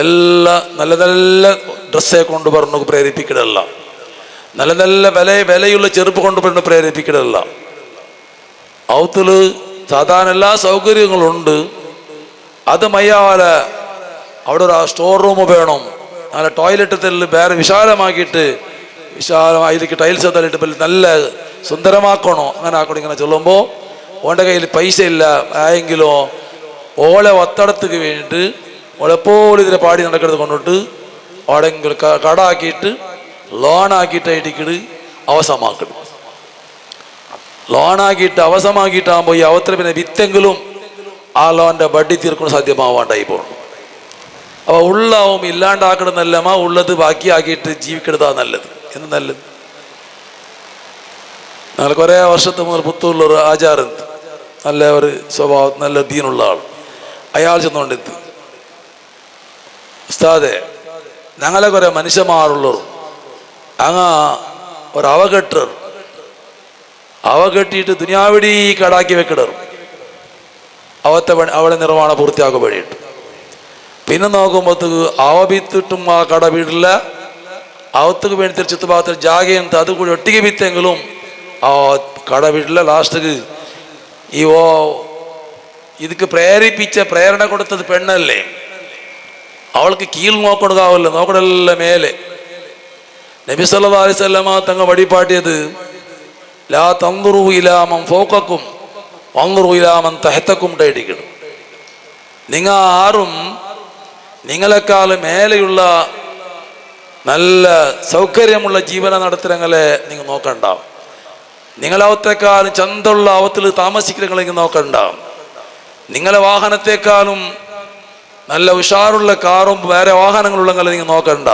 എല്ലാ നല്ല നല്ല ഡ്രസ്സെ കൊണ്ട് പറഞ്ഞു പ്രേരിപ്പിക്കണമല്ല, നല്ല നല്ല വിലയുള്ള ചെറുപ്പ് കൊണ്ട് പറഞ്ഞു പ്രേരിപ്പിക്കണമല്ല. ഔത്തില് സാധാരണ എല്ലാ സൗകര്യങ്ങളുണ്ട്. അത് മയ്യാല അവിടെ ഒരു സ്റ്റോർ റൂം വേണം, നല്ല ടോയ്ലറ്റ് വേറെ വിശാലമാക്കിയിട്ട് ഇതിലേക്ക് ടൈൽസ് തള്ളിയിട്ട് നല്ല സുന്ദരമാക്കണോ. അങ്ങനെ ആക്കണോ. ഇങ്ങനെ ചൊല്ലുമ്പോൾ ഓൻ്റെ കയ്യിൽ പൈസ ഇല്ല ആയെങ്കിലോ ഓളെ ഒത്തടത്തേക്ക് വേണ്ടിയിട്ട് ഓളെപ്പോഴും ഇതിനെ പാടി നടക്കുന്നത് കൊണ്ടിട്ട് ഓടെങ്കിലും കട ആക്കിയിട്ട് ലോണാക്കിയിട്ട് ഇടിക്കിട് അവസമാക്കണം. ലോണാക്കിയിട്ട് അവസമാക്കിയിട്ടാകുമ്പോൾ ഈ അവസരം പിന്നെ വിത്തെങ്കിലും ആ ലോൻ്റെ വട്ടി തീർക്കണം സാധ്യമാവാണ്ടായി പോകണം. അപ്പോൾ ഉള്ളാവും ഇല്ലാണ്ടാക്കണമെന്നല്ലമ്മ ഉള്ളത് ബാക്കിയാക്കിയിട്ട് ജീവിക്കണതാ നല്ലത്. എന്ന് നല്ലത് ഞങ്ങൾ കുറേ വർഷത്തെ മുതൽ പുത്തൂരിലൊരു ആചാരന്ത് നല്ല ഒരു സ്വഭാവം നല്ല ദീനുള്ള ആൾ അയാൾ ചെന്നുകൊണ്ടെത്ത് ഉസ്താദെ ഞങ്ങളെ കുറേ മനുഷ്യന്മാരുള്ളവർ അങ്ങ് ഒരു അവ കെട്ടിയിട്ട് ദുനിയാവിടി കടാക്കി വെക്കിടറും അവളെ നിർമ്മാണം പൂർത്തിയാക്കാൻ വേണ്ടിയിട്ട്. പിന്നെ നോക്കുമ്പോഴത്തേക്ക് അവ വിത്തിട്ടും ആ കട വീടില്ല. അവത്തേക്ക് വേണ്ടി ചുറ്റുഭാഗത്തിൽ ജാഗയുണ്ട്, അത് കൂടി ഒട്ടിക്ക് വിത്തെങ്കിലും ആ കട വീടില്ല. ലാസ്റ്റിക്ക് ഇതൊക്കെ പ്രേരണ കൊടുത്തത് പെണ്ണല്ലേ, അവൾക്ക് കീഴ് നോക്കണതാവല്ലോ, നോക്കണല്ല മേലെ. നബി സല്ലല്ലാഹു അലൈഹി വസല്ലമ തങ്ങ വടിപാട്ടിയത് ലാ തൻദുറു ഇലാ മൻ ഫൗഖക്കും വൻദുറു ഇലാ മൻ തഹതക്കും ഇടിക്കണം. നിങ്ങൾ ആരും നിങ്ങളെക്കാൾ മേലെയുള്ള നല്ല സൗകര്യമുള്ള ജീവന നടത്തുന്നങ്ങളെ നിങ്ങൾ നോക്കണ്ട. നിങ്ങളവത്തേക്കാളും ചന്തമുള്ള അവത്തിൽ താമസിക്കുന്നങ്ങളെങ്കിൽ നോക്കണ്ട. നിങ്ങളെ വാഹനത്തെക്കാളും നല്ല ഉഷാറുള്ള കാറും വേറെ വാഹനങ്ങളുള്ളങ്ങളെ നിങ്ങൾ നോക്കണ്ട.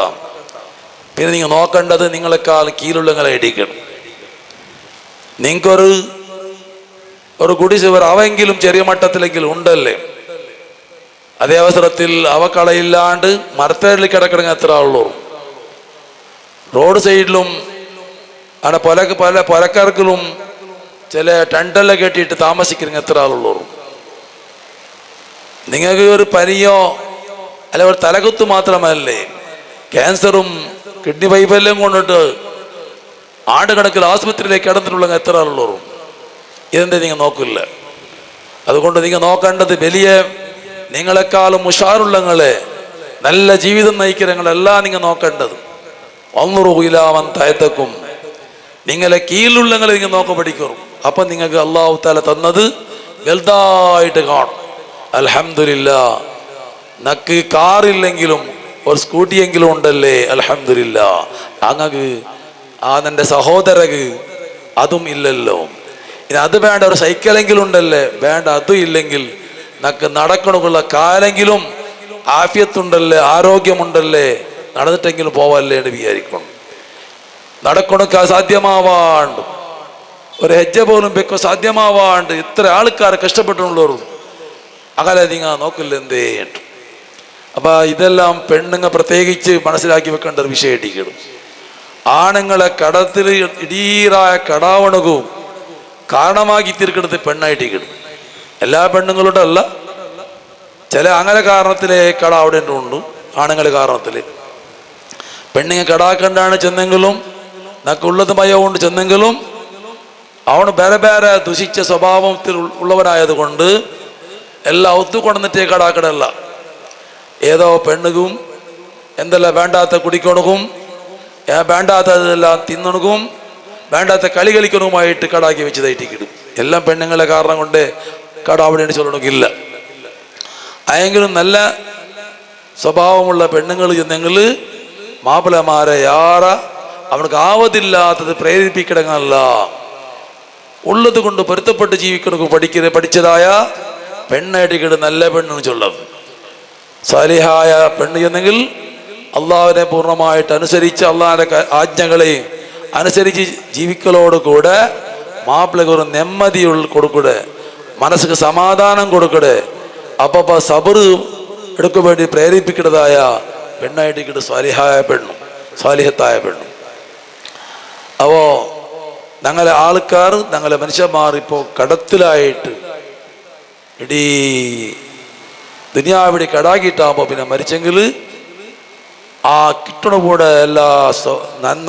പിന്നെ നിങ്ങൾ നോക്കേണ്ടത് നിങ്ങളെക്കാൾ കീഴുള്ളങ്ങളെ ഇടിക്കണം. നിങ്ങൾക്കൊരു കുടിശ്ശിക അവെങ്കിലും ചെറിയ മട്ടത്തിലെങ്കിലും ഉണ്ടല്ലേ. അതേ അവസരത്തിൽ അവ കളയില്ലാണ്ട് മരത്തേരിൽ കിടക്കണമെങ്കിൽ എത്ര ആളുള്ളൂ. റോഡ് സൈഡിലും അവിടെ പല പുരക്കർക്കിലും ചില ടെൻറ്റെല്ലാം കെട്ടിയിട്ട് താമസിക്കുന്ന എത്ര ആളുള്ളൂ. നിങ്ങൾക്ക് ഒരു പനിയോ അല്ല ഒരു തലകുത്ത് മാത്രമല്ലേ, ക്യാൻസറും കിഡ്നി വൈഫല്യം കൊണ്ടിട്ട് ആടുകണക്കിൽ ആശുപത്രിയിലേക്ക് കിടന്നിട്ടുള്ള എത്ര ആളുള്ളൂ. ഇതെന്താ നിങ്ങൾ നോക്കില്ല. അതുകൊണ്ട് നിങ്ങൾ നോക്കേണ്ടത് വലിയ നിങ്ങളെക്കാളും ഉഷാറുള്ളങ്ങളെ നല്ല ജീവിതം നയിക്കുന്നങ്ങളെല്ലാം നിങ്ങൾ നോക്കേണ്ടത്. ഒന്നുറുയിലാമൻ താഴത്തേക്കും നിങ്ങളെ കീഴിലുള്ളങ്ങളെ നിങ്ങൾ നോക്കാൻ പഠിക്കും. അപ്പം നിങ്ങൾക്ക് അല്ലാഹു തആല തന്നത് വലുതായിട്ട് കാണും. അൽഹംദുലില്ലാ, നക്ക് കാറില്ലെങ്കിലും ഒരു സ്കൂട്ടിയെങ്കിലും ഉണ്ടല്ലേ, അൽഹംദുലില്ലാ. അങ്ങക്ക് നിന്റെ സഹോദരക്ക് അതും ഇല്ലല്ലോ. ഇനി അത് വേണ്ട, ഒരു സൈക്കിളെങ്കിലും ഉണ്ടല്ലേ, വേണ്ട അതും ഇല്ലെങ്കിൽ നക്ക് നടക്കണമുള്ള കാലെങ്കിലും ആഫിയത്തുണ്ടല്ലേ, ആരോഗ്യമുണ്ടല്ലേ, നടന്നിട്ടെങ്കിലും പോവല്ലേ എന്ന് വിചാരിക്കണം. നടക്കണക്ക് അസാധ്യമാവാണ്ട് ഒരു ഹെജ്ജ പോലും വെക്കോ സാധ്യമാവാണ്ട് ഇത്ര ആൾക്കാർ കഷ്ടപ്പെട്ടുള്ളവരും അകലെ നിങ്ങൾ നോക്കില്ല എന്തേ. അപ്പം ഇതെല്ലാം പെണ്ണുങ്ങ പ്രത്യേകിച്ച് മനസ്സിലാക്കി വെക്കേണ്ട ഒരു വിഷയമായിട്ടിരിക്കണം. ആണുങ്ങളെ കടത്തിൽ ഇടീറായ കടാവണകവും കാരണമാക്കി തീർക്കുന്നത് പെണ്ണായിട്ടിരിക്കണം. എല്ലാ പെണ്ണുങ്ങളുടെ അല്ല, ചില അങ്ങനെ കാരണത്തിലെ കട അവിടെ ഉണ്ട്. ആണുങ്ങളെ കാരണത്തിൽ പെണ്ണുങ്ങ കടാക്കണ്ടാണ് ചെന്നെങ്കിലും നക്കുള്ളത് മയവുകൊണ്ട് ചെന്നെങ്കിലും അവന് വേറെ വേറെ ദുഷിച്ച സ്വഭാവത്തിൽ ഉള്ളവനായത് കൊണ്ട് എല്ലാം ഒത്തുകൊണ്ടിട്ടേ കടാക്കടല്ല. ഏതോ പെണ്ണുകും എന്തെല്ലാം വേണ്ടാത്ത കുടിക്കണകും വേണ്ടാത്തതെല്ലാം തിന്നണകും വേണ്ടാത്ത കളി കളിക്കണവുമായിട്ട് കടാക്കി വെച്ചതായിട്ടിടും. എല്ലാം പെണ്ണുങ്ങളെ കാരണം കൊണ്ട് കട അവിടെ ചൊല്ലണമെങ്കില്ല. ആയെങ്കിലും നല്ല സ്വഭാവമുള്ള പെണ്ണുങ്ങൾ ചെന്നെങ്കിൽ മാപ്പിളമാരെ യാറ അവർക്ക് ആവതില്ലാത്തത് പ്രേരിപ്പിക്കിടങ്ങല്ല, ഉള്ളത് കൊണ്ട് പൊരുത്തപ്പെട്ട് ജീവിക്കണക്കും പഠിച്ചതായ പെണ്ണായിട്ടിക്കിട് നല്ല പെണ്ണെന്ന് ചൊല്ലാം. സാലിഹായ പെണ്ണ് ചെന്നെങ്കിൽ അള്ളാഹുവിനെ പൂർണ്ണമായിട്ട് അനുസരിച്ച് അള്ളാഹിൻ്റെ ആജ്ഞകളെ അനുസരിച്ച് ജീവിക്കലോട് കൂടെ മാപ്പിളക്ക് ഒരു നെമ്മതി കൊടുക്കൂടെ, മനസ്സിന് സമാധാനം കൊടുക്കടെ. അപ്പം സബർ എടുക്കാൻ വേണ്ടി പ്രേരിപ്പിക്കുന്നതായ പെണ്ണായിട്ടിക്കിട്ട് സ്വാലിഹായ പെണ്ണും സ്വാലിഹത്തായ പെണ്ണും. അപ്പോൾ ഞങ്ങളെ ആൾക്കാർ ഞങ്ങളെ മനുഷ്യന്മാർ ഇപ്പോൾ കടത്തിലായിട്ട് ഇടീ ദുനിയാവിടെ കടാക്കിയിട്ടാകുമ്പോൾ പിന്നെ മരിച്ചെങ്കിൽ ആ കിട്ടണ കൂടെ എല്ലാ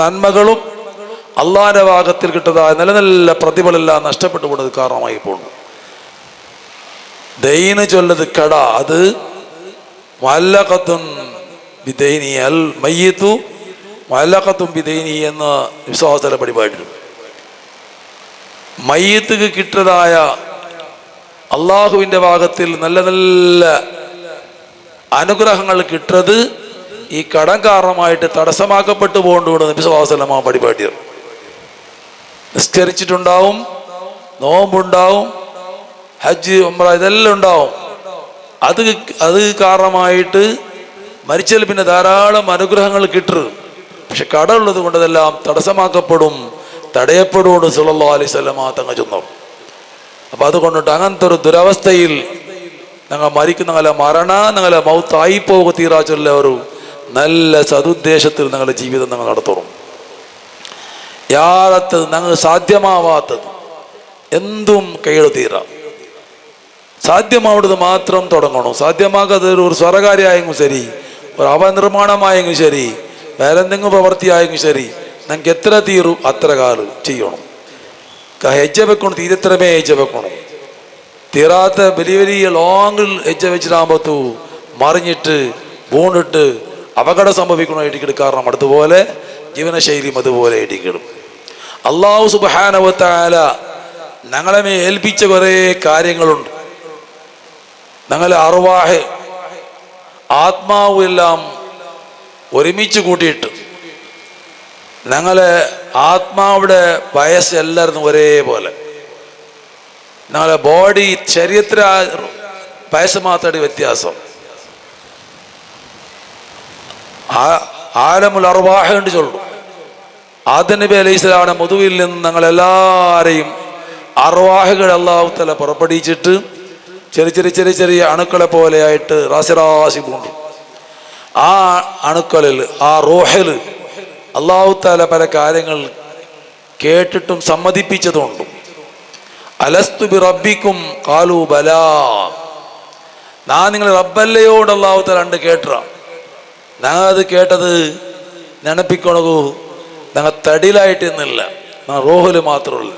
നന്മകളും അള്ളാഹിൻ്റെ ഭാഗത്തിൽ കിട്ടുന്നതായ നല്ല നല്ല പ്രതിഫലമെല്ലാം നഷ്ടപ്പെട്ടു പോകുന്നത് കാരണമായി പോകുന്നു. ദൈന് ചൊല്ലത് കട, അത് മുഅല്ലഖത്തുൻ ബിദൈനി അൽ മയ്യിത്തു മുഅല്ലഖത്തുൻ ബിദൈനി എന്ന വിശ്വാസത്തിലെ പരിപാടിയിലും മയ്യത്തുക്ക് കിട്ടതായ അള്ളാഹുവിൻ്റെ ഭാഗത്തിൽ നല്ല നല്ല അനുഗ്രഹങ്ങൾ കിട്ടത് ഈ കടം കാരണമായിട്ട് തടസ്സമാക്കപ്പെട്ടു പോകേണ്ടതുകൊണ്ട് നബി സല്ലല്ലാഹു അലൈഹി വസല്ലം പരിപാടിയാണ്. നിസ്കരിച്ചിട്ടുണ്ടാവും, നോമ്പുണ്ടാവും, ഹജ്ജ് ഉംറ ഇതെല്ലാം ഉണ്ടാവും. അത് കാരണമായിട്ട് മരിച്ചാൽ പിന്നെ ധാരാളം അനുഗ്രഹങ്ങൾ കിട്ടും. പക്ഷെ കട ഉള്ളത് കൊണ്ട് അതെല്ലാം തടസ്സമാക്കപ്പെടും, തടയപ്പെടുകൊണ്ട് സല്ലല്ലാഹു അലൈഹി വസല്ലം തങ്ങൾ ചെന്നു. അപ്പം അതുകൊണ്ടിട്ട് അങ്ങനത്തെ ഒരു ദുരവസ്ഥയിൽ ഞങ്ങൾ മരിക്കുന്ന ഞങ്ങളെ മൗത്തായി പോകുക തീരാച്ചുള്ള ഒരു നല്ല സതുദ്ദേശത്തിൽ ഞങ്ങളുടെ ജീവിതം ഞങ്ങൾ നടത്തണം. യാതൊരു ഞങ്ങൾ സാധ്യമാവാത്തത് എന്തും കൈയ്യിൽ തീരാം. സാധ്യമാവുന്നത് മാത്രം തുടങ്ങണം. സാധ്യമാകാതെ ഒരു സ്വരകാര്യമായെങ്കിലും ശരി, ഒരു അവനിർമ്മാണമായെങ്കിലും ശരി, വേറെ എന്തെങ്കിലും പ്രവൃത്തിയായെങ്കിലും ശരി, ഞങ്ങൾക്ക് എത്ര തീരും അത്ര കാലം ചെയ്യണം. ഹെജ്ജ വെക്കണം, തീരത്രമേ ഹെജ്ജ വെക്കണം. തീരാത്ത വലിയ വലിയ ലോങ്ങിൽ ഹെജ്ജ വെച്ചിട്ടാകുമ്പത്തു മറിഞ്ഞിട്ട് വീണിട്ട് അപകടം സംഭവിക്കണമായിട്ട് കാരണം അതുപോലെ ജീവനശൈലിയും അതുപോലെ ഇടിക്കിടും. അല്ലാഹു സുബ്ഹാനഹു വ തആല ഞങ്ങളെ മേ ഏൽപ്പിച്ച കുറേ കാര്യങ്ങളുണ്ട്. ഞങ്ങളെ അർവാഹ് ആത്മാവ് എല്ലാം ഒരുമിച്ച് കൂട്ടിയിട്ട് ഞങ്ങളെ ആത്മാവിടെ വയസ്സ് എല്ലാവരും ഒരേപോലെ, ഞങ്ങളെ ബോഡി ശരീരത്തിലെ വയസ്സ് മാത്രമാണ് വ്യത്യാസം. ആലമുൽ അർവാഹ് എന്ന് ചൊല്ലും. ആദം നബി അലൈഹി സ്വലാമിന്റെ മുതുവിൽ നിന്ന് ഞങ്ങളെല്ലാവരെയും അർവാഹുകൾ അല്ലാഹു തആല പുറപ്പെടുവിച്ചിട്ട് ചെറിയ ചെറിയ അണുക്കളെ പോലെയായിട്ട് റാശി പൂണ്ടു. ആ അണുക്കളിൽ ആ റൂഹിൽ അല്ലാഹു തആല പല കാര്യങ്ങൾ കേട്ടിട്ടും സമ്മതിപ്പിച്ചതുണ്ട്. അലസ്തു ബി റബ്ബിക്കും ഖാലൂ ബലാ, ഞാൻ നിങ്ങൾ റബ്ബല്ലയോട് അല്ലാഹു തആല ഉണ്ട് കേട്ട. ഞങ്ങൾ അത് കേട്ടത് നനപ്പിക്കണു ഞങ്ങൾ തടിയിലായിട്ട് എന്നില്ല, ഞങ്ങൾ റൂഹില് മാത്രമല്ല.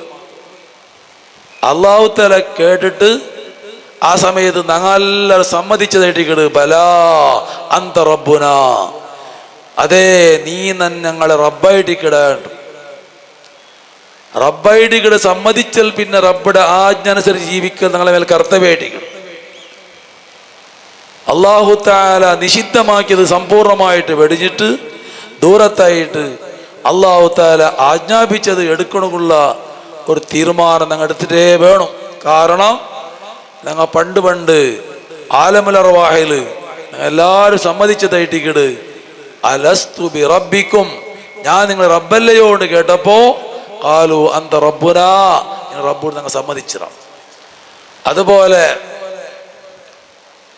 അല്ലാഹു തആല കേട്ടിട്ട് ആ സമയത്ത് ഞങ്ങളെല്ലാവരും സമ്മതിച്ചതായിട്ട് ബലാ അന്ത റബ്ബുന, അതേ നീ ഞങ്ങളെ റബ്ബായിട്ടിക്കിട സമ്മതിച്ചാൽ പിന്നെ റബ്ബയുടെ ആജ്ഞ അനുസരിച്ച് ജീവിക്കൽ ഞങ്ങളെ മേൽ കർത്തവ്യമായിട്ടിക്കണം. അല്ലാഹു തആല നിഷിദ്ധമാക്കിയത് സമ്പൂർണമായിട്ട് വെടിഞ്ഞിട്ട് ദൂരത്തായിട്ട് അല്ലാഹു തആല ആജ്ഞാപിച്ചത് എടുക്കണമെന്നുള്ള ഒരു തീരുമാനം ഞങ്ങൾ എടുത്തിട്ടേ വേണം. കാരണം ഞങ്ങൾ പണ്ട് ആലമുൽ അർവാഹിൽ എല്ലാവരും സമ്മതിച്ചതായിട്ടിക്കിട് അലസ്തു ബി റബ്ബിക്കും, ഞാൻ നിങ്ങൾ റബ്ബല്ലയോട് കേട്ടപ്പോ ഖാലു അന്ത റബ്ബുനാ, റബ്ബു ഞങ്ങൾ സമ്മതിച്ചിടാം. അതുപോലെ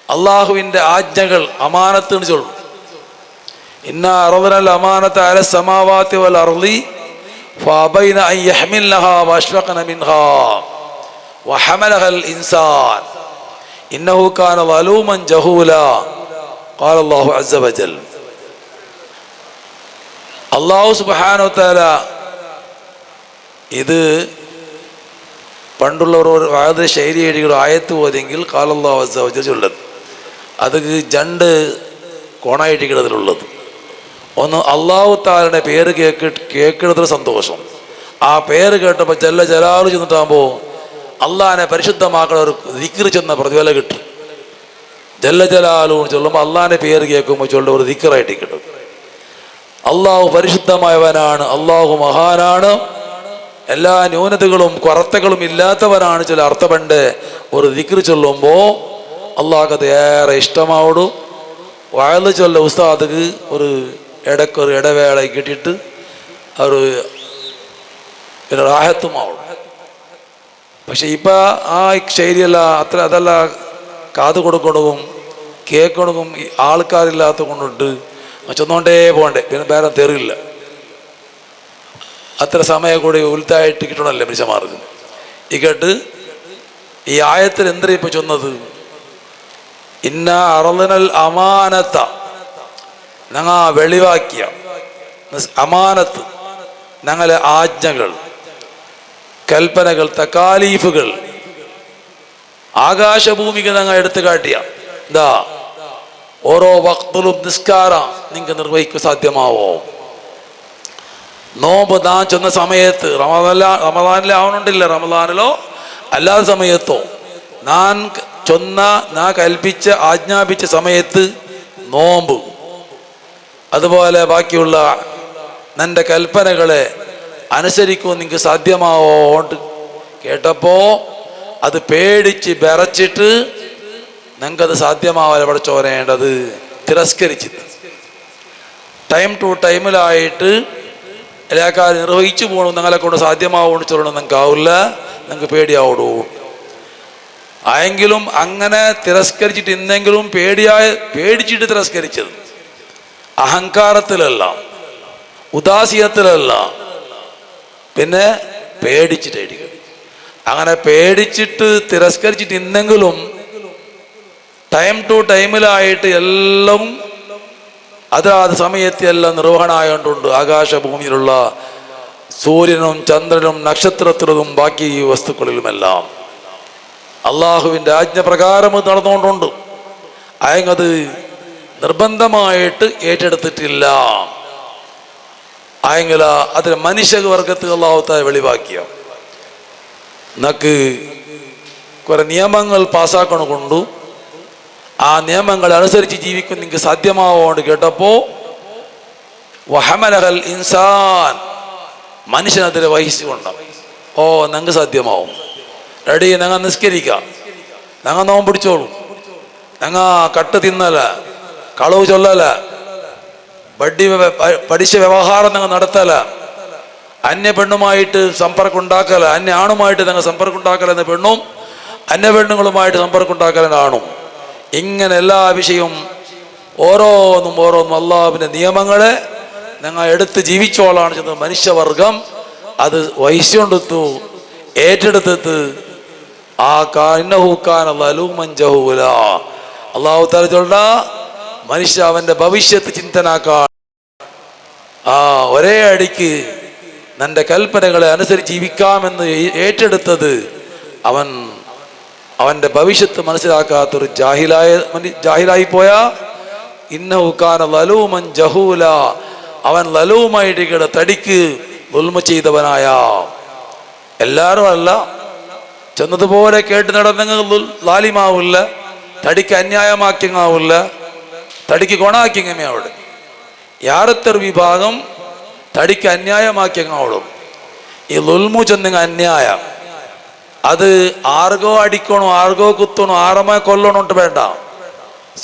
അള്ളാഹുവിൻ്റെ ആജ്ഞകൾ അമാനത്ത് എന്ന് ചൊല്ലും. ഇന്നാ അറദ്നൽ അമാനത അല സമാവാതി വൽ അർളി ഫഅബൈന അൻ യഹ്മിൽനഹാ വഅശ്ഫഖന മിൻഹാ വഹമലഹൽ ഇൻസാൻ ഇന്നഹു കാന ളലൂമൻ ജഹൂലാ ഖാല അല്ലാഹു അസ്സ വജൽ. അല്ലാഹു സുബ്ഹാനഹു വതആല ഇത് പണ്ടുള്ളവർ വളരെ ശൈലി എഴുതിയ ആയത്ത് പോതെങ്കിൽ ഖാല അല്ലാഹു അസ്സ വജൽ ചൊല്ലത്. അത് രണ്ട് കോണായിട്ടിരിക്കുന്നതിലുള്ളത്. ഒന്ന് അള്ളാഹു താലയുടെ പേര് കേൾക്കുന്നതിൽ സന്തോഷം. ആ പേര് കേട്ടപ്പോൾ ജല്ല ജലാലു ചെന്നിട്ടാകുമ്പോൾ അള്ളാഹിനെ പരിശുദ്ധമാക്കുന്ന ഒരു ദിക്ർ ചെന്ന പ്രതിഫലം കിട്ടും. ജല്ല ജലാലു ചൊല്ലുമ്പോൾ അള്ളാഹിൻ്റെ പേര് കേൾക്കുമ്പോൾ ചൊല്ലുന്ന ഒരു ദിക്റായിട്ട് കിട്ടും. അള്ളാഹു പരിശുദ്ധമായവനാണ്, അള്ളാഹു മഹാനാണ്, എല്ലാ ന്യൂനതകളും കുറത്തകളും ഇല്ലാത്തവനാണ്. ചില അർത്ഥപണ്ട് ഒരു ദിക്ർ ചൊല്ലുമ്പോൾ അള്ളാഹ്ക്കത് ഏറെ ഇഷ്ടമാവിടും. വയല് ചൊല്ല ഉസ്താദ് ഒരു ഇടയ്ക്കൊരു ഇടവേള കിട്ടിയിട്ട് ഒരു റാഹത്തുമാവും. പക്ഷെ ഇപ്പം ആ ശൈലിയല്ല, അതല്ല കാത് കൊടുക്കണവും കേൾക്കണവും ആൾക്കാരില്ലാത്ത കൊണ്ടിട്ട് ചെന്നോണ്ടേ പോകണ്ടേ, പിന്നെ വേറെ തെറിയില്ല. അത്ര സമയം കൂടി ഉൽത്തായിട്ട് കിട്ടണമല്ലേ മനുഷ്യന്മാർക്ക്. ഈ കേട്ട് ഈ ആയത്തിൽ എന്താ ഇപ്പൊ ചൊന്നത്? ഇന്നാ അറദ്നൽ അമാനത, ഞങ്ങ വെളിവാക്കിയ അമാനത്ത്, ഞങ്ങളെ ആജ്ഞകൾ, കൽപ്പനകൾ, തക്കാലീഫുകൾ, ആകാശഭൂമിക്ക് ഞങ്ങൾ എടുത്തു കാട്ടിയ എന്താ ഓരോ വക്തിലും നിസ്കാരം നിങ്ങൾക്ക് നിർവഹിക്കാൻ സാധ്യമാവോ? നോമ്പ് താൻ ചെന്ന സമയത്ത് റമദാനിലാവണുണ്ടില്ല, റമദാനിലോ അല്ലാത്ത സമയത്തോ ഞാൻ കൽപ്പിച്ച ആജ്ഞാപിച്ച സമയത്ത് നോമ്പ്, അതുപോലെ ബാക്കിയുള്ള നിന്റെ കൽപ്പനകളെ അനുസരിക്കുമെന്ന് നിങ്ങൾക്ക് സാധ്യമാവോണ്ട് കേട്ടപ്പോ അത് പേടിച്ച് വിറച്ചിട്ട് നിങ്ങൾക്കത് സാധ്യമാവില്ല പഠിച്ചോരേണ്ടത് തിരസ്കരിച്ചിട്ട് ടൈം ടു ടൈമിലായിട്ട് എല്ലാ കാര്യം നിർവഹിച്ചു പോകണം. നിങ്ങളെ കൊണ്ട് സാധ്യമാവുമെന്ന് ചൊല്ലണം നിങ്ങൾക്കാവില്ല, നിങ്ങൾക്ക് പേടിയാവൂ. ആയെങ്കിലും അങ്ങനെ തിരസ്കരിച്ചിട്ട് ഇന്നെങ്കിലും പേടിച്ചിട്ട് തിരസ്കരിച്ചത് അഹങ്കാരത്തിലല്ല, ഉദാസീനത്തിലല്ല, പിന്നെ പേടിച്ചിട്ടായിരിക്കും. അങ്ങനെ പേടിച്ചിട്ട് തിരസ്കരിച്ചിട്ട് ഇന്നെങ്കിലും ടൈം ടു ടൈമിലായിട്ട് എല്ലാം അതാത് സമയത്ത് എല്ലാം നിർവഹണമായോണ്ടുണ്ട്. ആകാശഭൂമിയിലുള്ള സൂര്യനും ചന്ദ്രനും നക്ഷത്രത്തിലും ബാക്കി വസ്തുക്കളിലുമെല്ലാം അള്ളാഹുവിൻ്റെ ആജ്ഞപ്രകാരം നടന്നുകൊണ്ടുണ്ട്. അയങ്ങത് നിർബന്ധമായിട്ട് ഏറ്റെടുത്തിട്ടില്ല. ആയെങ്കിൽ അതിന് മനുഷ്യവർഗത്ത് അള്ളാഹുത്തായ വെളിവാക്കിയ നിനക്ക് കുറെ നിയമങ്ങൾ പാസ്സാക്കണം കൊണ്ടു ആ നിയമങ്ങൾ അനുസരിച്ച് ജീവിക്കാൻ നിങ്ങൾക്ക് സാധ്യമാവോണ്ട് കേട്ടപ്പോ വഹമലഹൽ ഇൻസാൻ, മനുഷ്യനതിരെ വഹിച്ചുകൊണ്ടാണ്. ഓ നിങ്ങൾക്ക് സാധ്യമാവും, റെഡി, ഞങ്ങൾ നിസ്കരിക്കാം, ഞങ്ങൾ നോമ്പ് പിടിച്ചോളും, ഞങ്ങൾ കട്ട് തിന്നല, കളവ് ചൊല്ലല, പഠിച്ച വ്യവഹാരം ഞങ്ങൾ നടത്തല, അന്യ പെണ്ണുമായിട്ട് സമ്പർക്കം ഉണ്ടാക്കല, അന്യ ആണുമായിട്ട് ഞങ്ങൾ സമ്പർക്കം ഉണ്ടാക്കല എന്ന പെണ്ണും അന്യ പെണ്ണുങ്ങളുമായിട്ട് സമ്പർക്കം ഉണ്ടാക്കലെന്ന് ആണും. ഇങ്ങനെ എല്ലാ വിഷയവും ഓരോന്നും അള്ളാഹുവിൻ്റെ നിയമങ്ങളെ ഞങ്ങൾ എടുത്ത് ജീവിച്ചോളാണ് ചെന്നത് മനുഷ്യവർഗം. അത് വഹിച്ചുകൊണ്ടെത്തു, ഏറ്റെടുത്തെത്ത് അള്ളാഹു തആല ചൊല്ല മനുഷ്യ അവന്റെ ഭവിഷ്യത്ത് ചിന്തനാക്കാൻ ഒരേ അടിക്ക് നിന്റെ കൽപ്പനകളെ അനുസരിച്ച് ജീവിക്കാമെന്ന് ഏറ്റെടുത്തത് അവന്റെ ഭവിഷ്യത്ത് മനസ്സിലാക്കാത്തൊരു ജാഹിലായി പോയാ ഇന്നഹു കാന ലലൂമൻ ജഹൂല, അവൻ ലലൂമായിട്ട് തടിക്ക് ദുൽമ ചെയ്തവനായ. എല്ലാവരും അല്ല, ചെന്നതുപോലെ കേട്ട് നടന്നെങ്കിൽ ലാലിമാവില്ല, തടിക്ക് അന്യായമാക്കിയങ്ങാവില്ല, തടിക്ക് ഗുണാക്കിയങ്ങമേ അവിടെ യാറത്തൊരു വിഭാഗം തടിക്ക് അന്യായമാക്കിയങ്ങാവിടും. ഈ ലുൽമു ചെന്നിങ്ങ അന്യായം അത് ആർഗോ അടിക്കണോ, ആർഗോ കുത്തണോ, ആറമ കൊല്ലണോട്ട് വേണ്ട.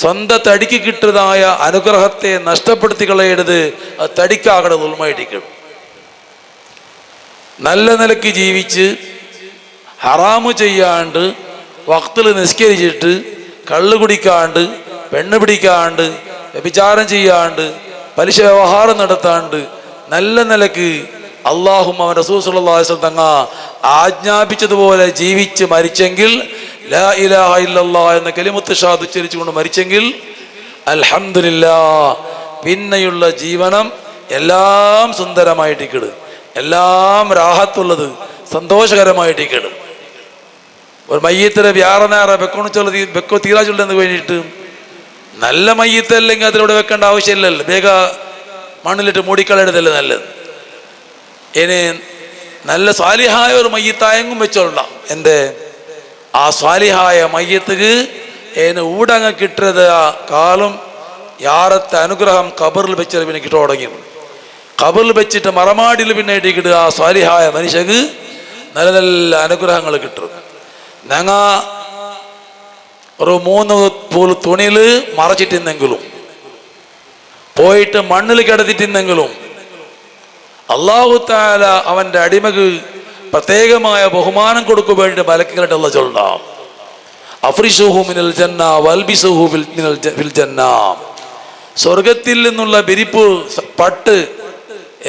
സ്വന്തം തടിക്ക് കിട്ടുന്നതായ അനുഗ്രഹത്തെ നഷ്ടപ്പെടുത്തി കളയരുത്. അത് തടിക്കാകടെ ദുൽമയിടിക്കണം. നല്ല നിലയ്ക്ക് ജീവിച്ച് ഹറാമ് ചെയ്യാണ്ട് വഖ്തിൽ നിസ്കരിച്ചിട്ട് കള്ള് കുടിക്കാണ്ട് പെണ്ണ് പിടിക്കാണ്ട് വ്യഭിചാരം ചെയ്യാണ്ട് പലിശ വ്യവഹാരം നടത്താണ്ട് നല്ല നിലക്ക് അള്ളാഹും അവൻ റസൂൽ സ്വല്ലല്ലാഹു അലൈഹി വസല്ലം തങ്ങ ആജ്ഞാപിച്ചതുപോലെ ജീവിച്ച് മരിച്ചെങ്കിൽ, ലാ ഇലാഹ ഇല്ലല്ലാഹ് എന്ന കലിമത്ത് ഷഹാദത്ത് ഉച്ചരിച്ചുകൊണ്ട് മരിച്ചെങ്കിൽ അൽഹംദുലില്ലാഹ്, പിന്നെയുള്ള ജീവനം എല്ലാം സുന്ദരമായിട്ടിക്കട്, എല്ലാം രാഹത്തുള്ളത് സന്തോഷകരമായിട്ടിക്കട്. ഒരു മയ്യത്തിനെ വ്യാറനാറ വെക്കോ തീരാ ചൊല്ലെന്ന് വേണ്ടിയിട്ട് നല്ല മയ്യത്തല്ലെങ്കിൽ അതിലൂടെ വെക്കേണ്ട ആവശ്യമില്ലല്ലോ, വേഗ മണ്ണിലിട്ട് മൂടിക്കളയുന്നതല്ലേ നല്ലത്. ഇനി നല്ല സ്വാലിഹായ ഒരു മയ്യത്തായെങ്കും വെച്ചോളാം. എൻ്റെ ആ സ്വാലിഹായ മയ്യത്തുക്ക് ഏന് ഊടങ്ങ കിട്ടത് ആ കാലം യാറത്തെ അനുഗ്രഹം കബറിൽ വെച്ചത് പിന്നെ കിട്ടു തുടങ്ങി. കബറിൽ വെച്ചിട്ട് മറമാടിയിൽ പിന്നെ ഇട്ടിക്കിട്ട് ആ സ്വാലിഹായ മനുഷ്യക്ക് നല്ല നല്ല അനുഗ്രഹങ്ങൾ കിട്ടും. ഞങ്ങ ഒരു 3 തുണിയിൽ മറച്ചിട്ടിരുന്നെങ്കിലും പോയിട്ട് മണ്ണിൽ കിടത്തിട്ടിരുന്നെങ്കിലും അല്ലാഹു തആല അവൻ്റെ അടിമക്ക് പ്രത്യേകമായ ബഹുമാനം കൊടുക്കു വേണ്ടി മലക്കുകളുടെ അല്ലാഹു ചൊല്ലാം, അഫ്രിഷുഹു മിനൽ ജന്ന വൽബിസുഹു ഫിൽ ജന്ന. സ്വർഗത്തിൽ നിന്നുള്ള വിരിപ്പ് പട്ട്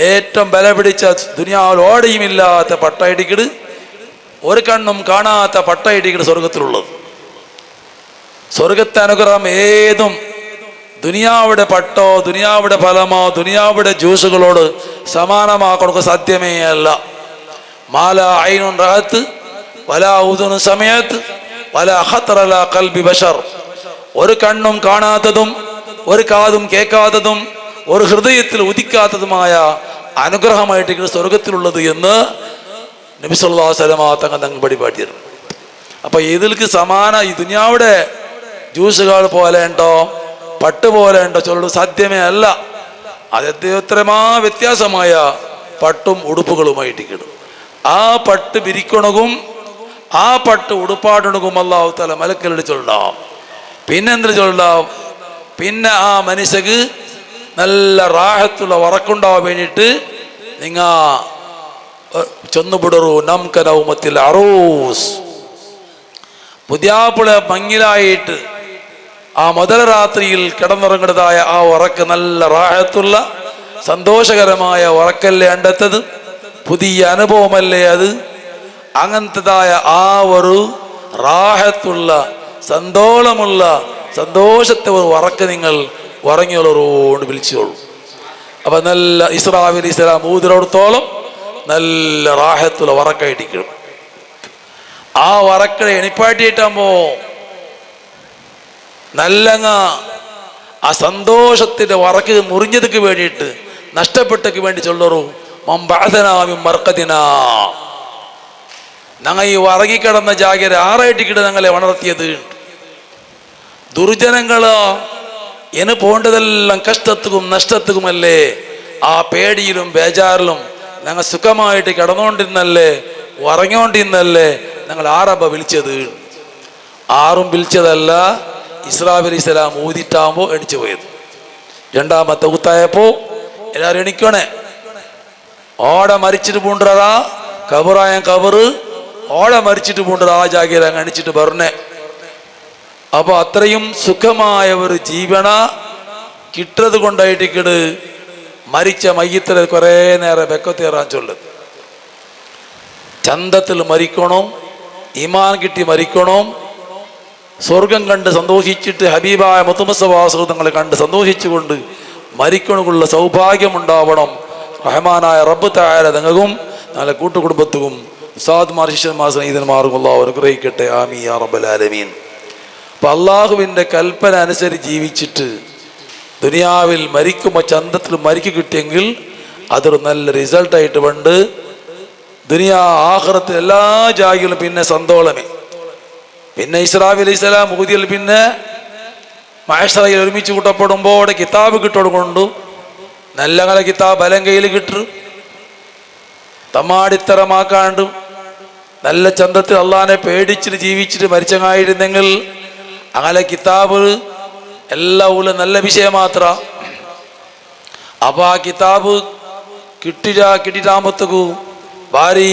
ഏറ്റവും ബല പിടിച്ച ദുനിയാവിൽ ഓടയുമില്ലാത്ത പട്ടയിടിക്കിട്, ഒരു കണ്ണും കാണാത്ത പട്ടയിടിക്കിട് സ്വർഗത്തിലുള്ളത്. സ്വർഗത്തെ അനുഗ്രഹം ഏതും ദുനിയാവിടെ പട്ടോ ദുനിയാവിടെ ഫലമോ ദുനിയാവിടെ ജ്യൂസുകളോട് സമാനമാക്കണക്ക് സാധ്യമേ അല്ല. മാല ഐനുൻ റഅത്ത് വലാ ഉദുൻ സമയത്ത് വലാ ഖത്തറ അലാ ഖൽബി ബശർ. ഒരു കണ്ണും കാണാത്തതും ഒരു കാതും കേൾക്കാത്തതും ഒരു ഹൃദയത്തിൽ ഉദിക്കാത്തതുമായ അനുഗ്രഹമായിട്ട് സ്വർഗത്തിലുള്ളത് എന്ന് നബി സല്ലല്ലാഹു അലൈഹി വസല്ലം തങ്ങൾ പഠിപ്പാട്ടിയിരുന്നു. അപ്പൊ ഇതിൽക്ക് സമാന ഈ ദുനിയാവിടെ ജ്യൂസുകൾ പോലെ ഉണ്ടോ പട്ട് പോലെ ഉണ്ടോ ചൊല്ലു സാധ്യമേ അല്ല. അത് എത്രമാ വ്യത്യാസമായ പട്ടും ഉടുപ്പുകളുമായിട്ട് കിടും. ആ പട്ട് വിരിക്കണകും ആ പട്ട് ഉടുപ്പാടണകും അല്ലാഹു തആല മലക്കുകളുടെ ചൊല്ലാം. പിന്നെ എന്തിനു ചൊല്ലാം? പിന്നെ ആ മനുഷ്യക്ക് നല്ല റാഹത്തുള്ള ഉറക്കുണ്ടാവാൻ വേണ്ടിയിട്ട് നിങ്ങ ചൊന്നുപിടറു നംകനൗമത്തിൽ അറൂസ്. പുതിയാപ്പിള ഭംഗിലായിട്ട് ആ മുതൽ രാത്രിയിൽ കിടന്നുറങ്ങുന്നതായ ആ ഉറക്ക് നല്ല റാഹത്തുള്ള സന്തോഷകരമായ ഉറക്കല്ലേ കണ്ടെത്തത്, പുതിയ അനുഭവമല്ലേ അത്. അങ്ങനത്തതായ ആ ഒരു റാഹത്തുള്ള സന്തോഷമുള്ള സന്തോഷത്തെ ഒരു ഉറക്ക് നിങ്ങൾ ഉറങ്ങിയുള്ളവരോട് വിളിച്ചോളൂ. അപ്പൊ നല്ല ഇസ്രാഫീൽ അലൈഹിസ്സലാം ഊതിരോടത്തോളം നല്ല റാഹത്തുള്ള ഉറക്കായിട്ടിരിക്കണം. ആ ഉറക്കളെ എണിപ്പാട്ടിയിട്ടാകുമ്പോ നല്ലങ്ങ ആ സന്തോഷത്തിന്റെ ഉറക്ക് മുറിഞ്ഞതുക്ക് വേണ്ടിയിട്ട് നഷ്ടപ്പെട്ടക്ക് വേണ്ടി ചൊല്ലറു മമ്പഅസനാമിൻ മർഖദിനാ. ഞങ്ങൾ ഈ ഉറങ്ങിക്കിടന്ന ജാഗ്രത ആറായിട്ടിക്കിട്ട് ഞങ്ങളെ ഉണർത്തിയത്. ദുർജനങ്ങളോ എന് പോണ്ടതെല്ലാം കഷ്ടത്തുക്കും നഷ്ടത്തുക്കുമല്ലേ, ആ പേടിയിലും ബേജാറിലും ഞങ്ങൾ സുഖമായിട്ട് കിടന്നുകൊണ്ടിരുന്നല്ലേ ഉറങ്ങിക്കൊണ്ടിരുന്നല്ലേ ഞങ്ങൾ ആരപ്പ വിളിച്ചത്? ആറും വിളിച്ചതല്ല, ഇസ്രാഫീൽ അലൈഹിസ്സലാം ഊതിട്ടാകുമ്പോൾ എണിച്ചു പോയത്. രണ്ടാമത്തെ ഊത്തായപ്പോ എല്ലാവരും എണിക്കണേ, ഓടെ മരിച്ചിട്ട് പൂണ്ടറാ കബറായ കബറ് ഓടെ മരിച്ചിട്ട് പൂണ്ടറാ ജാഗ്രത എണിച്ചിട്ട് പറഞ്ഞേ. അപ്പൊ അത്രയും സുഖമായ ഒരു ജീവന കിട്ടത് കൊണ്ടായിട്ടിക്കട് മരിച്ച മയ്യത്തില് കുറെ നേരം വെക്കത്തേറാൻ ചൊല്ല്. ചന്തത്തിൽ മരിക്കണം, ഈമാൻ കിട്ടി മരിക്കണം, സ്വർഗം കണ്ട് സന്തോഷിച്ചിട്ട് ഹബീബായ മുത്തുമസ്സവാസുതങ്ങളെ കണ്ട് സന്തോഷിച്ചുകൊണ്ട് മരിക്കണമുള്ള സൗഭാഗ്യമുണ്ടാവണം. റഹ്മാനായ റബ്ബ് തആല തങ്ങൾക്കും നല്ല കൂട്ടുകുടുംബത്തും ഉസ്താദ്മാർ ശിഷ്യന്മാർ സ്നേഹിതന്മാർക്കും അല്ലാഹു അനുഗ്രഹിക്കട്ടെ. ആമീൻ യാ റബ്ബൽ ആലമീൻ. അപ്പം അള്ളാഹുവിൻ്റെ കൽപ്പന അനുസരിച്ച് ജീവിച്ചിട്ട് ദുനിയാവിൽ മരിക്കുമ്പോൾ ചന്തത്തിൽ മരിക്കു കിട്ടിയെങ്കിൽ അതൊരു നല്ല റിസൾട്ടായിട്ട് പണ്ട് ദുനിയാ ആഖിറത്തിൽ എല്ലാ ജാഗിലും പിന്നെ സന്തോളമേ. പിന്നെ ഇസ്രാഫീൽ അലൈഹിസ്സലാം ഊതിയിൽ പിന്നെ മഹ്ശറയിൽ ഒരുമിച്ച് കൂട്ടപ്പെടുമ്പോൾ അവിടെ കിതാബ് കിട്ടുകൊണ്ടു നല്ല കിതാബ് ബലം കയ്യിൽ കിട്ടും, തമ്മാടിത്തരമാക്കാണ്ട് നല്ല ചന്തത്തിൽ അള്ളാഹിനെ പേടിച്ചിട്ട് ജീവിച്ചിട്ട് മരിച്ചങ്ങായിരുന്നെങ്കിൽ അങ്ങനെ കിതാബ് എല്ലാ ഊലും നല്ല വിഷയം മാത്ര. അപ്പൊ ആ കിതാബ് കിട്ടിട്ടാകുമ്പത്തേക്കു ഭാരി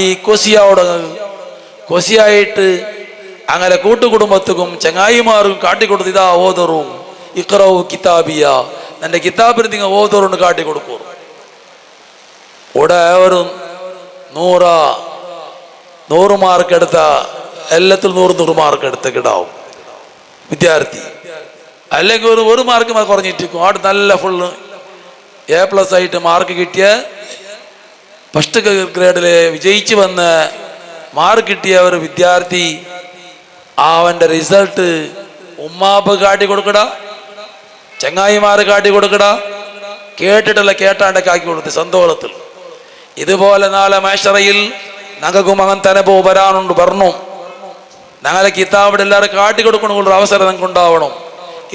കൊസിയായിട്ട് അങ്ങനെ കൂട്ടുകുടുംബത്തുക്കും ചങ്ങായിമാർക്കും കാട്ടിക്കൊടുത്ത് ഇതാ ഓതറും ഇഖ്റഉ കിതാബിയ എൻ്റെ കിതാബിന് നിങ്ങൾ ഓതറുണ്ട് കാട്ടിക്കൊടുക്കും. ഇവിടെ ഒരു 100 മാർക്ക് എടുത്ത എല്ലാത്തിലും 100 മാർക്ക് എടുത്തേക്കിടാവും വിദ്യാർത്ഥി. അല്ലെങ്കിൽ ഒരു മാർക്ക് കുറഞ്ഞിട്ടിരിക്കും. അവിടെ നല്ല ഫുള്ള് A+ ആയിട്ട് മാർക്ക് കിട്ടിയ ഫസ്റ്റ് ഗ്രേഡിൽ വിജയിച്ച് വന്ന് മാർക്ക് കിട്ടിയ ഒരു വിദ്യാർത്ഥി അവൻ്റെ റിസൾട്ട് ഉമ്മാപ്പ് കാട്ടി കൊടുക്കട, ചങ്ങായിമാർ കാട്ടി കൊടുക്കട, കേട്ടാണ്ടൊക്കെ ആക്കി കൊടുത്ത് സന്തോഷത്തിൽ. ഇതുപോലെ നാളെ മഹ്ശറയിൽ ഞങ്ങൾക്കും അങ്ങനെ തന്നെ വരാനുണ്ട്. പറഞ്ഞു ഞങ്ങളെ കിതാബിടെ എല്ലാവരും കാട്ടിക്കൊടുക്കണമുള്ള അവസരം നിങ്ങൾക്ക് ഉണ്ടാവണം.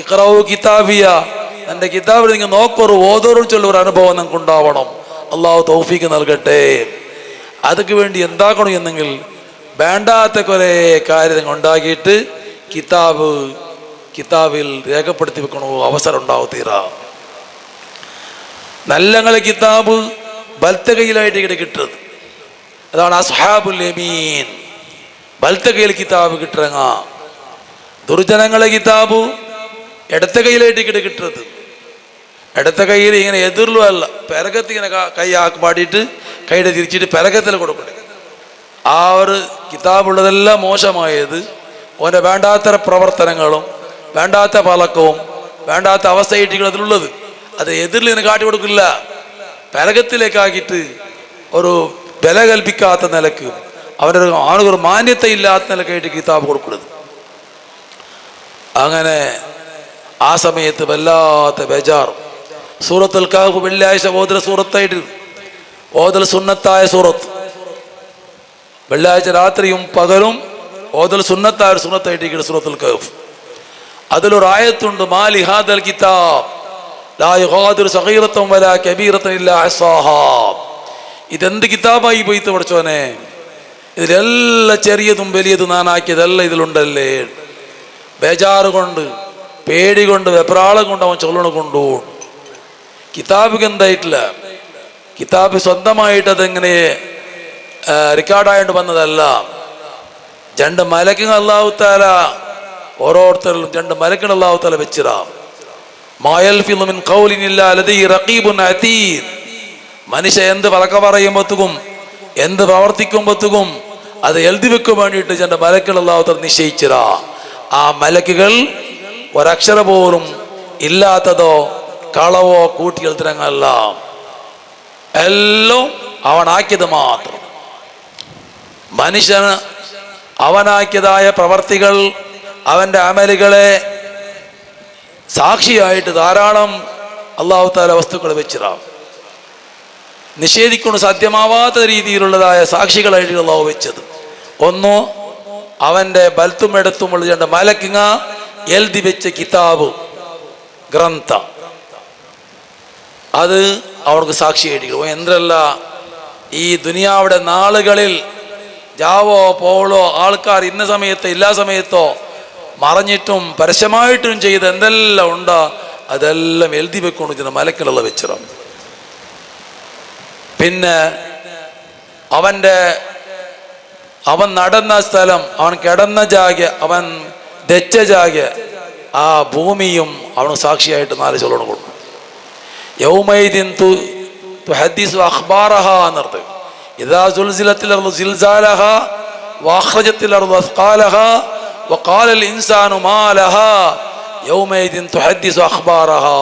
ഇഖ്റഉ കിതാബിയ എൻ്റെ കിതാബിൽ നിങ്ങൾ നോക്കൊരു ഓതോറും ചൊല്ലൊരു അനുഭവം നിങ്ങൾക്ക് ഉണ്ടാവണം. അള്ളാഹു തൗഫീക്ക് നൽകട്ടെ. അതൊക്കെ വേണ്ടി എന്താക്കണം എന്നെങ്കിൽ വേണ്ടാത്ത കുറേ കാര്യം ഉണ്ടാക്കിയിട്ട് കിതാബിൽ രേഖപ്പെടുത്തി വെക്കണോ അവസരം ഉണ്ടാവും തീരാ. നല്ലങ്ങളെ കിതാബ് ബലത്തെ കയ്യിലായിട്ട് ഇവിടെ കിട്ടുന്നത്. അതാണ് അസ്ഹാബുൽ യമീൻ. ബലത്തെ കയ്യിൽ കിതാബ് കിട്ടുക. ദുർജനങ്ങളെ കിതാബ് ഇടത്തെ കയ്യിലായിട്ട് ഇവിടെ കിട്ടുന്നത്. ഇടത്തെ കയ്യിൽ ഇങ്ങനെ എതിർലും അല്ല, പെരകത്ത് ഇങ്ങനെ കൈ പാടിയിട്ട് കൈയുടെ തിരിച്ചിട്ട് പെരകത്തിൽ കൊടുക്കണേ. ആ ഒരു കിതാബുള്ളതെല്ലാം മോശമായത് ഓൻ്റെ വേണ്ടാത്ത പ്രവർത്തനങ്ങളും വേണ്ടാത്ത പലക്കവും വേണ്ടാത്ത അവസ്ഥയായിട്ട് അതിലുള്ളത്. അത് എതിരിൽ ഇങ്ങനെ കാട്ടി കൊടുക്കില്ല. പെരകത്തിലേക്കാക്കിയിട്ട് ഒരു വില കൽപ്പിക്കാത്ത നിലക്ക് അവനൊരു മാന്യതയില്ലാത്ത നിലക്കായിട്ട് കിതാബ് കൊടുക്കുന്നത്. അങ്ങനെ ആ സമയത്ത് വല്ലാത്ത ബേജാർ. സൂറത്തുൽ കഹ്ഫ് വെള്ളിയാഴ്ച ഓതൽ സൂറത്തായിട്ട് ഓതൽ സുന്നത്തായ സൂറത്ത്. വെള്ളിയാഴ്ച രാത്രിയും പകലും ഓതൽ സുന്നത്തായ സുന്നത്തായിട്ട് സൂറത്തുൽ കഹ്ഫ്. അതിലൊരു ആയത്തുണ്ട്, മാലി ഹാദൽ കിതാബ് ലാ യുഗാദിറു സഗീറതൻ വലാ കബീറതൻ ഇല്ലാ അഹ്സാഹാ. ഇതെന്ത് കിതാബായി പോയിട്ട് പഠിച്ചോനെ, ഇതിലെല്ലാം ചെറിയതും വലിയതും നാനാക്കിയതെല്ലാം ഇതിലുണ്ടല്ലേ. ബേജാറ് കൊണ്ട് പേടി കൊണ്ട് വെപ്രാളം കൊണ്ട് അവൻ ചൊല്ലണ കൊണ്ടു. കിതാബിക്ക് എന്തായിട്ടില്ല. കിതാബ് സ്വന്തമായിട്ട് അതെങ്ങനെ റെക്കോർഡായിട്ട് വന്നതല്ല. 2 മലക്കുകൾ അല്ലാഹു തആല ഓരോരുത്തരിലും 2 മലക്കുകൾ അല്ലാഹു തആല വെച്ചിരാം. മാ യൽഫിളു മിൻ ഖൗലിൻ ഇല്ലാ ലദൈഹി റഖീബുൻ അതീദ്. മനുഷ്യ എന്ത് പറക്ക പറയുമ്പോഴത്തേക്കും എന്ത് പ്രവർത്തിക്കുമ്പോഴത്തേക്കും അത് എഴുതി വെക്കാൻ വേണ്ടിയിട്ട് 2 മലക്കുകൾ അല്ലാഹു തആല നിശ്ചയിച്ചിരാ. ആ മലക്കുകൾ ഒരക്ഷര പോലും ഇല്ലാത്തതോ കളവോ കൂട്ടി എഴുതുന്നല്ല, എല്ലാം അവനാക്കിയത് മാത്രം. മനുഷ്യന് അവനാക്കിയതായ പ്രവർത്തികൾ അവൻ്റെ അമലുകളെ സാക്ഷിയായിട്ട് ധാരാളം അല്ലാഹു തആല വസ്തുക്കൾ വെച്ചിരാം. നിഷേധിക്കൊണ്ട് സാധ്യമാവാത്ത രീതിയിലുള്ളതായ സാക്ഷികളായിട്ട് അല്ലാഹു വെച്ചത്. ഒന്ന് അവൻ്റെ ബലത്തും എടുത്തുമുള്ള 2 മലക്കിങ്ങ എഴുതി വെച്ച കിതാബ് ഗ്രന്ഥ, അത് അവർക്ക് സാക്ഷിയായിട്ട് എന്തല്ല. ഈ ദുനിയാവിടെ നാളുകളിൽ ജാവോ പോളോ ആൾക്കാർ ഇന്ന സമയത്തോ എല്ലാ സമയത്തോ മറഞ്ഞിട്ടും പരസ്യമായിട്ടും ചെയ്ത് എന്തെല്ലാം ഉണ്ടോ അതെല്ലാം എഴുതി വെക്കൊണ്ട് മലക്കുള്ള വെച്ചിടാം. പിന്നെ അവൻ നടന്ന സ്ഥലം, അവൻ കിടന്ന ജാഗ, അവൻ ദച്ച ജാഗ, ആ ഭൂമിയും അവന് സാക്ഷിയായിട്ട് 4 ചൊല്ലണം കൊടുക്കും. യൗമൈദിൻ തുഹദ്ദിസു അഖ്ബാറഹാ എന്നർത്ഥം. ഇദാ സുൽസിലത്തിൽ അർളു സിൽസാലഹാ വഅഖ്റജത്തിൽ അർളു അസ്ഖാലഹാ വഖാലൽ ഇൻസാനു മാ ലഹാ യൗമൈദിൻ തുഹദ്ദിസു അഖ്ബാറഹാ.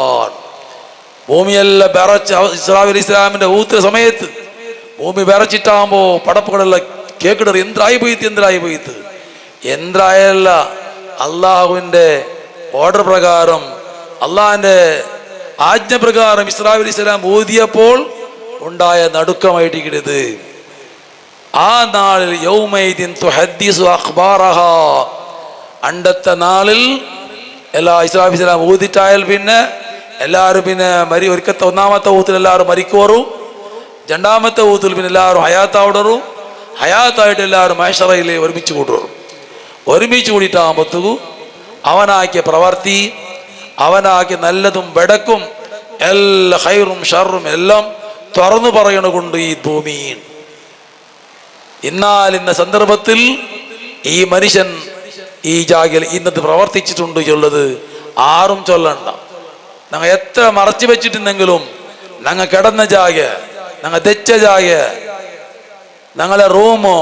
ഭൂമിയെല്ലാം വിറച്ച് ഇസ്രാഫീൽ ഇസ്ലാമിൻ്റെ ഊത്തുന്ന സമയത്ത് ഭൂമി വിറച്ചിട്ടാകുമ്പോൾ പടപ്പുകളെല്ലാം കേക്കിടറി എന്തായി പോയിട്ട് എന്തായല്ല. അള്ളാഹുവിൻ്റെ ഓർഡർ പ്രകാരം അള്ളാഹിൻ്റെ ആജ്ഞ പ്രകാരം ഇസ്രാഫീൽ ഇസ്ലാം ഊതിയപ്പോൾ ഉണ്ടായ നടുക്കമായിട്ടിരിക്കുന്നത്. ആ നാളിൽ യൗമൈദിൻ തുഹദ്ദിസു അഖ്ബാറഹാ, അണ്ടത്തെ നാളിൽ എല്ലാ ഇസ്രാഫീൽ ഇസ്ലാം ഊതിട്ടായാൽ പിന്നെ എല്ലാവരും പിന്നെ ഒന്നാമത്തെ ഊത്തിൽ എല്ലാവരും മരിക്കുവറും, 2ാമത്തെ ഊത്തിൽ പിന്നെ എല്ലാവരും ഹയാത്താവിടറും, ഹയാത്തായിട്ട് എല്ലാവരും മഹ്ശറയിൽ ഒരുമിച്ച് കൂട്ടുവരും. ഒരുമിച്ച് കൂടിയിട്ടാകുമ്പോഴത്തേക്കും അവനാക്കിയ പ്രവർത്തി, അവനാക്കിയ നല്ലതും വെടക്കും എല്ലാ ഹൈറും ഷറും എല്ലാം തുറന്നു പറയണ കൊണ്ട് ഈ ഭൂമിയിൽ എന്നാൽ ഇന്ന സന്ദർഭത്തിൽ ഈ മനുഷ്യൻ ഈ ജാഗയിൽ ഇന്നത് പ്രവർത്തിച്ചിട്ടുണ്ട് ചൊല്ലത് ആരും ചൊല്ലണ്ട. ഞങ്ങൾ എത്ര മറച്ചു വെച്ചിട്ടുണ്ടെങ്കിലും ഞങ്ങൾ കിടന്ന ജാഗ, ഞങ്ങൾ തെച്ച ജാഗ, ഞങ്ങളെ റൂമോ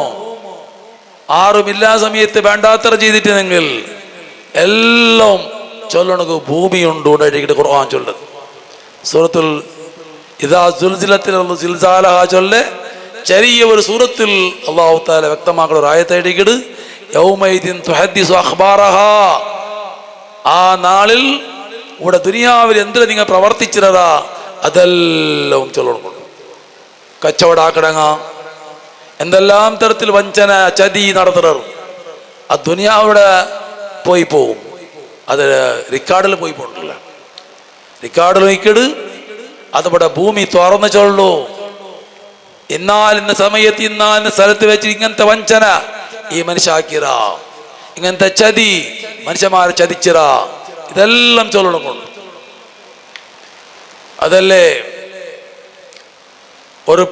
ആരുമില്ലാ സമയത്ത് വേണ്ടാത്ര ചെയ്തിട്ടുണ്ടെങ്കിൽ എല്ലാം ചൊല്ലണക്ക് ഭൂമിയുണ്ട്. ഉണ്ടായിട്ട് ഖുർആൻ ചൊല്ലത് സൂറത്തുൽ ഇദാ സുൽസിലത്തിൽ സിൽസാലഹ ചൊല്ലെ ചെറിയ ഒരു സൂറത്തിൽ അല്ലാഹു തആല വ്യക്തമാക്കുന്ന ഒരു ആയത്തായിട്ട് യൗമൈദിൻ തുഹദ്ദിസു അഖ്ബാറഹാ. ആ നാളിൽ ഇവിടെ ദുനിയാവിൽ എന്തിനാ നിങ്ങൾ പ്രവർത്തിച്ചിരതാ അതെല്ലാം ചൊല്ലണം. കച്ചവടാക്കടങ്ങ എന്തെല്ലാം തരത്തിൽ വഞ്ചന ചതി നടത്തുന്നത് ആ ദുനിയാവിടെ പോയി പോവും. അത് റിക്കാർഡിൽ പോയി പോകണ്ടല്ല, റിക്കാർഡിൽ നോക്കിയിട്ട് അതിവിടെ ഭൂമി തുറന്ന് ചൊല്ലു. എന്നാൽ ഇന്ന സമയത്ത് ഇന്ന സ്ഥലത്ത് വെച്ച് ഇങ്ങനത്തെ വഞ്ചന ഈ മനുഷ്യാക്കിറ, ഇങ്ങനത്തെ ചതി മനുഷ്യന്മാരെ ചതിച്ചിറ, ഇതെല്ലാം ചൊല്ലണം കൊണ്ട്. അതല്ലേ ഒരു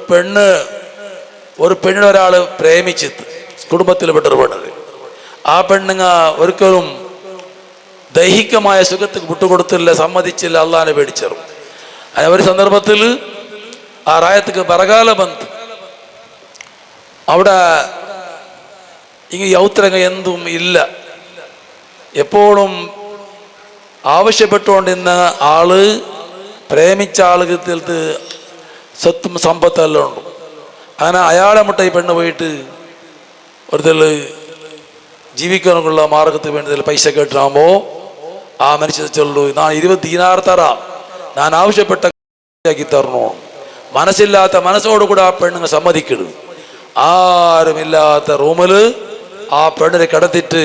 പെണ്ണിനെ ഒരാള് പ്രേമിച്ച് കുടുംബത്തിൽ പെട്ടൊരു പെണ്ണത്, ആ പെണ്ണുങ്ങ ഒരിക്കലും ദൈഹികമായ സുഖത്തിന് വിട്ടുകൊടുത്തില്ല, സമ്മതിച്ചില്ല, അള്ളാഹിനെ പേടിച്ചേറും. ഒരു സന്ദർഭത്തിൽ ആ റായത്തേക്ക് ബറകാല ബന്ധ് അവിടെ ഇങ്ങനെ യൗത്രങ്ങ എന്തും ഇല്ല, എപ്പോഴും ആവശ്യപ്പെട്ടുകൊണ്ടിരുന്ന ആള് പ്രേമിച്ച ആളുകൾക്ക് സ്വത്തും സമ്പത്തെല്ലാം ഉണ്ട്. അങ്ങനെ അയാളെ മുട്ട ഈ പെണ്ണ് പോയിട്ട് ഒരുത്തൽ ജീവിക്കാനുള്ള മാർഗത്തിന് വേണ്ടി പൈസ കേട്ടാകുമ്പോൾ ആ മനുഷ്യൻ ചൊല്ലു, ഞാൻ 20 ദീനാർ തരാം, ഞാൻ ആവശ്യപ്പെട്ട തരണോ. മനസ്സില്ലാത്ത മനസ്സോടുകൂടെ ആ പെണ്ണുങ്ങ സമ്മതിക്കിടും. ആരുമില്ലാത്ത റൂമിൽ ആ പെണ്ണിനെ കിടത്തിട്ട്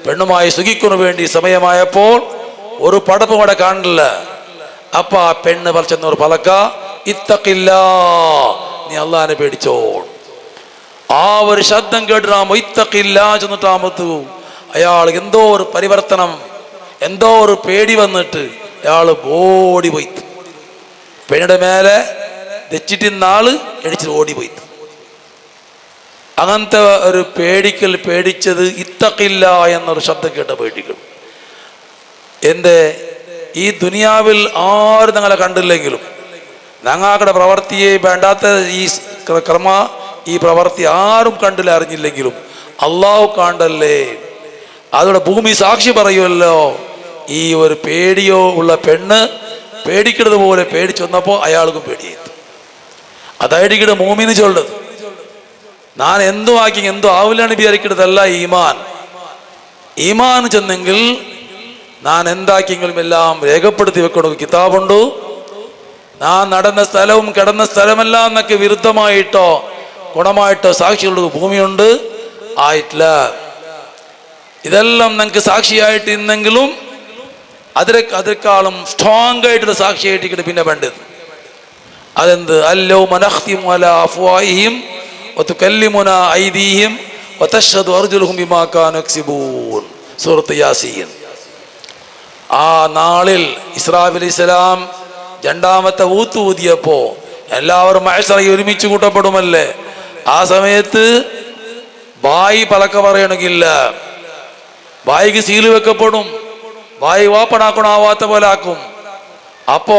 പെണ്ണുമായി സുഖിക്കുന്നു വേണ്ടി സമയമായപ്പോൾ ഒരു പടപ്പും കൂടെ കാണില്ല. അപ്പൊ ആ പെണ്ണ് പറിച്ചെന്നൊരു പലക്ക, ഇത്തക്കില്ല, നീ അള്ളാഹിനെ പേടിച്ചോ. ആ ഒരു ശബ്ദം കേട്ടിട്ടാകുമ്പോ ഇത്തക്കില്ല ചെന്നിട്ടാകുമ്പോ അയാൾ എന്തോ ഒരു പരിവർത്തനം, എന്തോ ഒരു പേടി വന്നിട്ട് അയാള് ഓടിപ്പോയി. പെണ്ണിന്റെ മേലെ തെച്ചിട്ടിന്നാള് എടിച്ചിട്ട് ഓടിപ്പോയി. അങ്ങനത്തെ ഒരു പേടിച്ചത് ഇത്തക്കില്ല എന്നൊരു ശബ്ദം കേട്ട പേടിക്കും. എൻ്റെ ഈ ദുനിയാവിൽ ആരും ഞങ്ങളെ കണ്ടില്ലെങ്കിലും ഞങ്ങളുടെ പ്രവർത്തിയെ വേണ്ടാത്ത ഈ ഈ പ്രവർത്തി ആരും കണ്ടില്ല അറിഞ്ഞില്ലെങ്കിലും അള്ളാഹു കണ്ടല്ലേ. അതോടെ ഭൂമി സാക്ഷി പറയുമല്ലോ. ഈ ഒരു പേടിയോ ഉള്ള പെണ്ണ് പേടിക്കുന്നത് പോലെ പേടിച്ചു വന്നപ്പോൾ അയാൾക്കും പേടിയായി. അതായിട്ട് മൂമിന് ചൊല്ലത്, ഞാൻ എന്തു ആക്കി എന്തോ ആവില്ലാണ് വിചാരിക്കുന്നതല്ല ഈമാൻ. ഈമാൻ ചെന്നെങ്കിൽ ഞാൻ എന്താക്കിയെങ്കിലും എല്ലാം രേഖപ്പെടുത്തി വെക്കണം. കിതാബുണ്ടു, ഞാൻ നടന്ന സ്ഥലവും കിടന്ന സ്ഥലമെല്ലാം എന്നൊക്കെ വിരുദ്ധമായിട്ടോ ഗുണമായിട്ടോ സാക്ഷികളുടെ ഭൂമിയുണ്ട് ആയിട്ടില്ല. ഇതെല്ലാം നിങ്ങൾക്ക് സാക്ഷിയായിട്ട് ഇന്നെങ്കിലും അതിനേക്കാളും സ്ട്രോങ് ആയിട്ടുള്ള സാക്ഷിയായിട്ട് പിന്നെ വേണ്ടത് അതെന്ത്? അല്ലോ മനഖ്തിമു അലാ അഫ്വാഹിഹിം വതുകല്ലിമുനാ ഐദീഹിം വതശ്ഹദു അർജുലുഹും ബിമാ കാനൂ യക്സിബൂൻ. സൂറത്ത് യാസീൻ. ആ നാളിൽ ഇസ്രാഫീൽ അലൈഹിസ്സലാം രണ്ടാമത്തെ ഊത്ത് ഊതിയപ്പോ എല്ലാവരും മഹ്ശറയിൽ ഒരുമിച്ച് കൂട്ടപ്പെടുമല്ലേ. ആ സമയത്ത് ബായി പലക്ക പറയണമെങ്കില്ല, ബായിക്ക് സീല് വെക്കപ്പെടും, ബായി ഓപ്പണാക്കണാവാത്ത പോലെ ആക്കും. അപ്പോ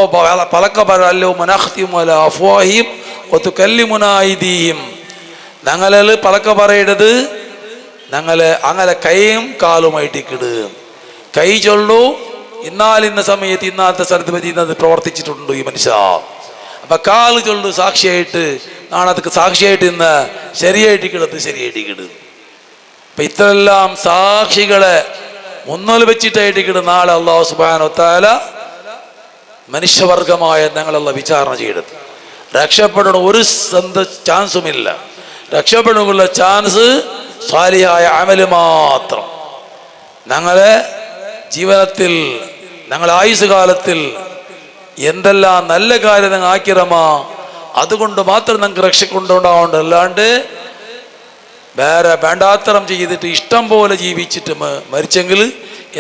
പലക്ക പറയല്ലോ മനഖ്തിമു അലാ അഫ്വാഹിഹിം വതുകല്ലിമുനാ ഐദീഹിം. ഞങ്ങളിൽ പലക്ക പറയരുത്, ഞങ്ങളെ അങ്ങനെ കൈയും കാലുമായിട്ടിക്കിട്. കൈ ചൊല്ലു, എന്നാൽ ഇന്ന സമയത്ത് ഇന്നത്തെ സ്ഥലത്ത് പറ്റി ഇന്നത് പ്രവർത്തിച്ചിട്ടുണ്ട് ഈ മനുഷ്യ. അപ്പൊ കാല് ചൊല്ലു സാക്ഷിയായിട്ട്, നാണതൊക്കെ സാക്ഷിയായിട്ട് ഇന്ന് ശരിയായിട്ട് കിടത്ത് ശരിയായിട്ട് കിട്. അപ്പൊ ഇത്രയെല്ലാം സാക്ഷികളെ മുന്നോൽ വെച്ചിട്ടായിട്ട് കിട്. നാളെ അല്ലാഹു സുബ്ഹാനഹു വ തആല മനുഷ്യവർഗമായ ഞങ്ങളെല്ല വിചാരണ ചെയ്യരുത്. രക്ഷപ്പെടണ ഒരു ചാൻസും ഇല്ല. രക്ഷപ്പെടാനുള്ള ചാൻസ് സ്വാലിഹായ അമല് മാത്രം. ഞങ്ങളെ ജീവിതത്തിൽ ഞങ്ങളെ ആയുസ് കാലത്തിൽ എന്തെല്ലാം നല്ല കാര്യം ഞങ്ങൾ ആക്കിറമാ, അതുകൊണ്ട് മാത്രം ഞങ്ങൾക്ക് രക്ഷക്കൊണ്ടുണ്ടാവുന്നുണ്ട്. അല്ലാണ്ട് വേറെ വേണ്ടാത്തരം ചെയ്തിട്ട് ഇഷ്ടം പോലെ ജീവിച്ചിട്ട് മരിച്ചെങ്കിൽ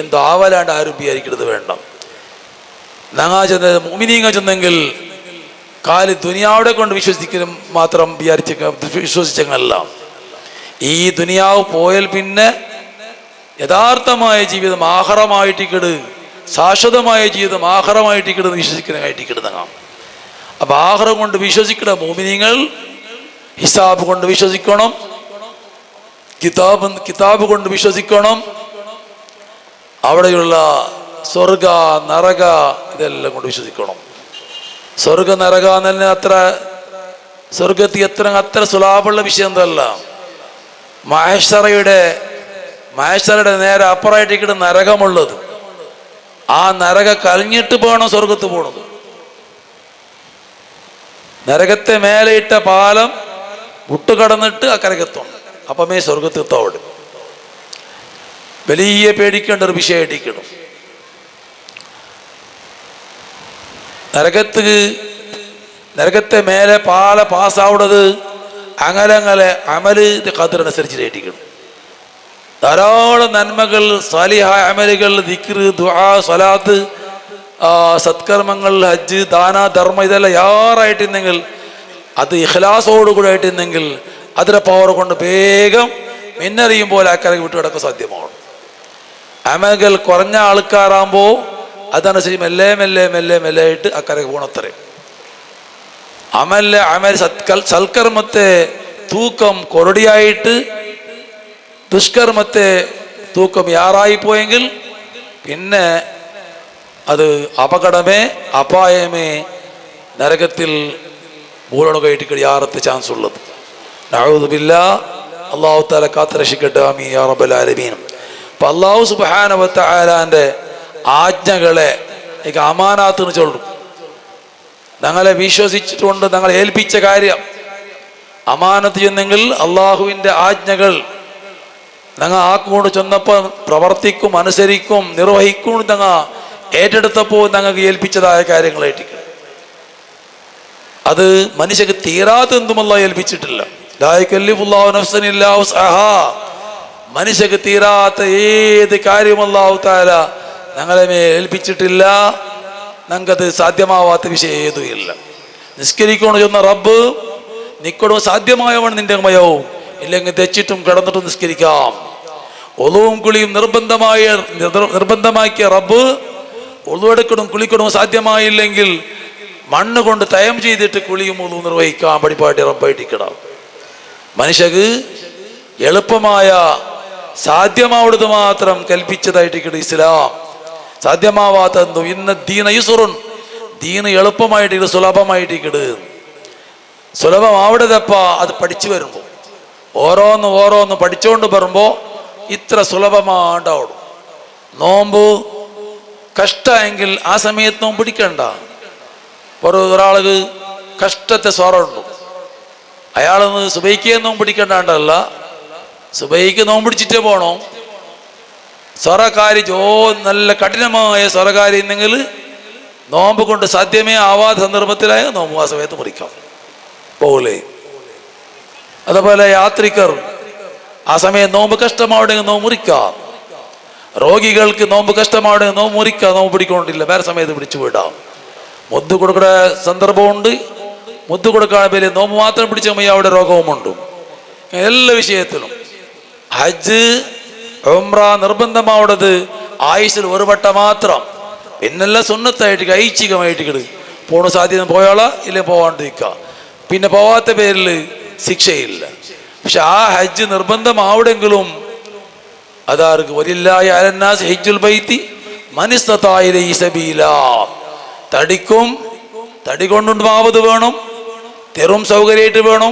എന്തോ ആവലാണ്ട് ആരും വിചാരിക്കരുത്. വേണ്ട. ഞങ്ങൾ ചെന്ന് മുഅ്മിനീങ്ങൾ ചെന്നെങ്കിൽ കാല് ദുനിയാവിടെ കൊണ്ട് വിശ്വസിക്കലും മാത്രം വിശ്വസിച്ചെങ്കല്ല. ഈ ദുനിയാവ് പോയാൽ പിന്നെ യഥാർത്ഥമായ ജീവിതം ആഹാരമായിട്ടിക്കട്, ശാശ്വതമായ ജീവിതം ആഹാരമായിട്ടിക്കട് വിശ്വസിക്കാനായിട്ടിക്കിടുന്നങ്ങാം. അപ്പം ആഹാരം കൊണ്ട് വിശ്വസിക്കണം മോമിനിങ്ങൾ, ഹിസാബ് കൊണ്ട് വിശ്വസിക്കണം, കിതാബ് കൊണ്ട് വിശ്വസിക്കണം, അവിടെയുള്ള സ്വർഗ നരക ഇതെല്ലാം കൊണ്ട് വിശ്വസിക്കണം. സ്വർഗ നരക തന്നെ സ്വർഗത്തിൽ അത്ര സുലാഭമുള്ള വിഷയം എന്തല്ല. മഹേശ്വരയുടെ നേരെ അപ്പുറമായിട്ടിട്ട് നരകമുള്ളത്. ആ നരക കഴിഞ്ഞിട്ട് പോകണം സ്വർഗത്ത് പോകണത്. നരകത്തെ മേലെയിട്ട പാലം വിട്ടുകടന്നിട്ട് അക്കരകെത്തണം. അപ്പമേ സ്വർഗത്തെത്തോട് വലിയ പേടിക്കേണ്ട ഒരു വിഷയമായിട്ടിരിക്കണം. നരകത്തെ മേലെ പാല പാസ്സാവുന്നത് അങ്ങനെ അമല് ഖദറിനനുസരിച്ചിട്ടായിരിക്കണം. ധാരാളം നന്മകൾ, സാലിഹായ അമലുകൾ, ദിക്റ്, ദുആ, സ്വലാത്ത്, സത്കർമ്മങ്ങൾ, ഹജ്ജ്, ദാന, ധർമ്മ ഇതെല്ലാം യാറായിട്ടിരുന്നെങ്കിൽ, അത് ഇഖ്ലാസോടുകൂടി ആയിട്ടിരുന്നെങ്കിൽ അതിൻ്റെ പവർ കൊണ്ട് വേഗം മിന്നറിയും പോലെ ആൾക്കാരെ വിട്ടുകിടക്കാൻ സാധ്യമാണ്. അമലുകൾ കുറഞ്ഞ ആൾക്കാരാകുമ്പോൾ അതനുസരിച്ച് മെല്ലെ മെല്ലെ മെല്ലെ മെല്ലെ ആയിട്ട് അക്കരെ പോണത്രയും. അമൽ സൽക്കർമ്മത്തെ തൂക്കം കൊറടിയായിട്ട് ദുഷ്കർമ്മത്തെ തൂക്കം യാറായി പോയെങ്കിൽ പിന്നെ അത് അപകടമേ അപായമേ നരകത്തിൽ ഭൂരണമായിട്ട് യാറത്തെ ചാൻസ് ഉള്ളത്. നഊദു ബില്ലാഹ്. അല്ലാഹു തആല കാത്തുരക്ഷിക്കട്ടെ. ആമീൻ യാ റബ്ബൽ ആലമീൻ. അപ്പം അല്ലാഹു സുബ്ഹാനഹു വ തആലാന്റെ ആജ്ഞകളെ അമാനാത്ത് എന്ന് ചൊല്ലും. ഞങ്ങളെ വിശ്വസിച്ചിട്ടുണ്ട്, ഞങ്ങളെ ഏൽപ്പിച്ച കാര്യം അമാനത്ത് ചെന്നെങ്കിൽ അള്ളാഹുവിൻ്റെ ആജ്ഞകൾ ഞങ്ങൾ ആക്കുകൊണ്ട് ചെന്നപ്പോൾ പ്രവർത്തിക്കും, അനുസരിക്കും, നിർവഹിക്കും. ഞങ്ങൾ ഏറ്റെടുത്തപ്പോൾ ഞങ്ങൾക്ക് ഏൽപ്പിച്ചതായ കാര്യങ്ങളായിട്ട് അത് മനുഷ്യക്ക് തീരാത്തെന്തും അല്ലാഹു ഏൽപ്പിച്ചിട്ടില്ല. ലാ യുകല്ലിഫുല്ലാഹു നഫ്സൻ ഇല്ലാ വസ്അഹാ. മനുഷ്യക്ക് തീരാത്ത ഏത് കാര്യം അല്ലാഹു തആല ഞങ്ങളെ മേൽ ഏൽപ്പിച്ചിട്ടില്ല. ഞങ്ങൾക്കത് സാധ്യമാവാത്ത വിഷയം ഏതുമില്ല. നിസ്കരിക്കണം ചെന്ന റബ്ബ് നിക്കടവും സാധ്യമായവണ് നിന്റെ മയവും, ഇല്ലെങ്കിൽ തെച്ചിട്ടും കിടന്നിട്ടും നിസ്കരിക്കാം. ഒളുവും കുളിയും നിർബന്ധമാക്കിയ റബ്ബ് ഒളുവെടുക്കടും കുളിക്കടും സാധ്യമായില്ലെങ്കിൽ മണ്ണ് കൊണ്ട് തയം ചെയ്തിട്ട് കുളിയും ഒളുവും നിർവഹിക്കാൻ പഠിപ്പാട്ടി റബ്ബായിട്ടിക്കണം. മനുഷ്യക്ക് എളുപ്പമായ സാധ്യമാവുന്നത് മാത്രം കൽപ്പിച്ചതായിട്ടിരിക്കട്ടെ ഇസ്ലാം. സാധ്യമാവാത്തതും ഇന്ന ദീന യുസ്റുൻ, ദീന് എളുപ്പമായിട്ട് സുലഭമായിട്ടിക്കട്. സുലഭമാവിടതപ്പ അത് പഠിച്ചു വരുമ്പോൾ ഓരോന്ന് പഠിച്ചുകൊണ്ട് വരുമ്പോൾ ഇത്ര സുലഭമാണ്ടാവും. നോമ്പ് കഷ്ടമെങ്കിൽ ആ സമയത്ത് നോമ്പ് പിടിക്കണ്ട. ഒരാൾക്ക് കഷ്ടത്തെ സ്വറുണ്ട്, അയാളൊന്ന് സുബൈക്ക് നോമ്പ് പിടിക്കണ്ടല്ല, സുബൈക്ക് നോമ്പ് പിടിച്ചിട്ടേ പോണോ. സ്വറക്കാരി നല്ല കഠിനമായ സ്വറക്കാരി എന്നെങ്കിൽ നോമ്പ് കൊണ്ട് സാധ്യമേ ആവാത്ത സന്ദർഭത്തിലായ നോമ്പ് ആ സമയത്ത് മുറിക്കാം പോലെ. അതുപോലെ യാത്രികർ ആ സമയം നോമ്പ് കഷ്ടമാവുടെങ്കിൽ നോമ്പ് മുറിക്കാം. രോഗികൾക്ക് നോമ്പ് കഷ്ടമാവുടെങ്കിൽ നോമ്പ് മുറിക്കാം. നോമ്പ് പിടിക്കൊണ്ടില്ല, വേറെ സമയത്ത് പിടിച്ചു വിടാം. മുദ്ദ് കൊടുക്കുന്ന സന്ദർഭമുണ്ട്, മുദ്ദ് കൊടുക്കാൻ പേര് നോമ്പ് മാത്രം പിടിച്ച അവിടെ രോഗവുമുണ്ട്. എല്ലാ വിഷയത്തിലും ഹജ്ജ് ഉംറ നിർബന്ധമാവുന്നത് ആയുസ്സിൽ ഒരു വട്ടം മാത്രം. പിന്നെല്ലാം സുന്നത്തായിട്ട് ഐച്ഛികമായിട്ട് പോണ സാധ്യത പോയാളാ ഇല്ലേ പോവാണ്ടിരിക്കുക. പിന്നെ പോവാത്ത പേരിൽ ശിക്ഷയില്ല. പക്ഷെ ആ ഹജ്ജ് നിർബന്ധമാവുടെങ്കിലും അതാർക്ക് വലില്ലായ അലന്നാസ് ഹജ്ജുൽ ബൈത്തി മനിസ്തതാഅ ഇലൈഹി സബീലാ. തടി കൊണ്ടുണ്ടാവത് വേണം, തെറും സൗകര്യമായിട്ട് വേണം,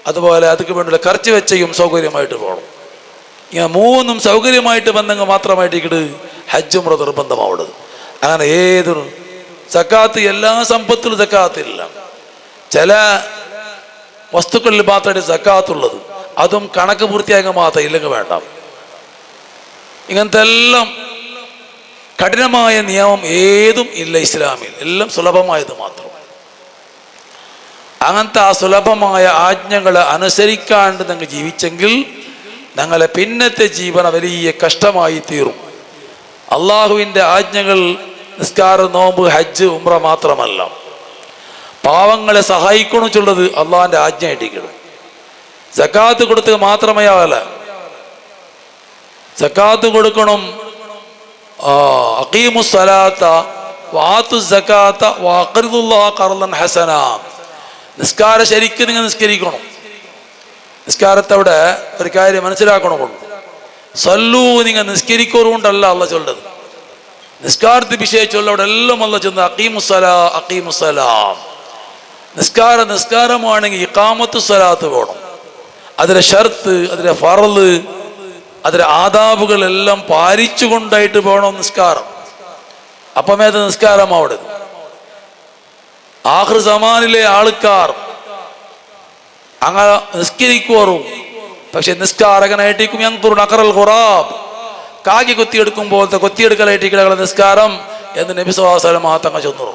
അതുപോലെ അതൊക്കെ വേണ്ടിയുള്ള ఖర్చు വെച്ചയും സൗകര്യമായിട്ട് വേണം. ഇങ്ങനെ മൂന്നും സൗകര്യമായിട്ട് ബന്ധങ്ങൾ മാത്രമായിട്ട് ഹജ്ജ് ഉംറ നിർബന്ധമാവുന്നത്. അങ്ങനെ ഏതൊരു സക്കാത്ത് എല്ലാ സമ്പത്തിലും സക്കാത്തില്ല. ചില വസ്തുക്കളിൽ മാത്രമായിട്ട് സക്കാത്തുള്ളത്, അതും കണക്ക് പൂർത്തിയാക്കാൻ മാത്രം ഇല്ലെങ്കിൽ വേണ്ട. ഇങ്ങനത്തെ എല്ലാം കഠിനമായ നിയമം ഏതും ഇല്ല ഇസ്ലാമിൽ, എല്ലാം സുലഭമായത് മാത്രം. അങ്ങനത്തെ ആ സുലഭമായ ആജ്ഞകളെ അനുസരിക്കാണ്ട് നിങ്ങൾ ജീവിച്ചെങ്കിൽ ഞങ്ങളെ പിന്നത്തെ ജീവന വലിയ കഷ്ടമായി തീരും. അള്ളാഹുവിൻ്റെ ആജ്ഞകൾ നിസ്കാരം, നോമ്പ്, ഹജ്ജ്, ഉംറ മാത്രമല്ല, പാവങ്ങളെ സഹായിക്കണമെന്നുള്ളത് അള്ളാഹിൻ്റെ ആജ്ഞയായിട്ടിരിക്കണം. സക്കാത്ത് കൊടുത്ത് മാത്രമേ ആവല, സക്കാത്ത് കൊടുക്കണം. അഖീമുസ് സലാത്ത വാതു സക്കാത്ത വഖറിദുല്ലാഹ ഖർളൻ ഹസന. നിസ്കാരം ശരിക്കും നിങ്ങൾ നിസ്കരിക്കണം. നിസ്കാരത്തവിടെ ഒരു കാര്യം മനസ്സിലാക്കണമുള്ളൂ. സല്ലു നിങ്ങൾ നിസ്കരിക്കോറുകൊണ്ടല്ല അല്ല ചൊല്ലത്. നിസ്കാരത്തെ വിഷയിച്ചുള്ള അവിടെ എല്ലാം അല്ല ചെന്ന് അഖീമുസ്സലാ അഖീമുസ്സലാം. നിസ്കാരമാണെങ്കിൽ ഇഖാമത്തു സ്വലാത്ത് വേണം. അതിലെ ഷർത്ത്, അതിലെ ഫറള്, അതിലെ ആദാബുകളെല്ലാം പാലിച്ചുകൊണ്ടായിട്ട് വേണം നിസ്കാരം. അപ്പം ഏത് നിസ്കാരം അവിടെ ആഖിർ സമാനിലെ ആൾക്കാർ അങ്ങനെ നിസ്കരിക്കുവറും. പക്ഷെ നിസ്കാരകനായിട്ടേക്കും യൻതുറു അഖറൽ ഖുറാബ്, കാക്കി കൊത്തിയെടുക്കുമ്പോഴത്തെ കൊത്തിയെടുക്കലായിട്ടിരിക്കുന്ന നിസ്കാരം എന്ന് നബി സ്വല്ലല്ലാഹു അലൈഹി വസല്ലം തങ്ങൾ ചൊന്നു.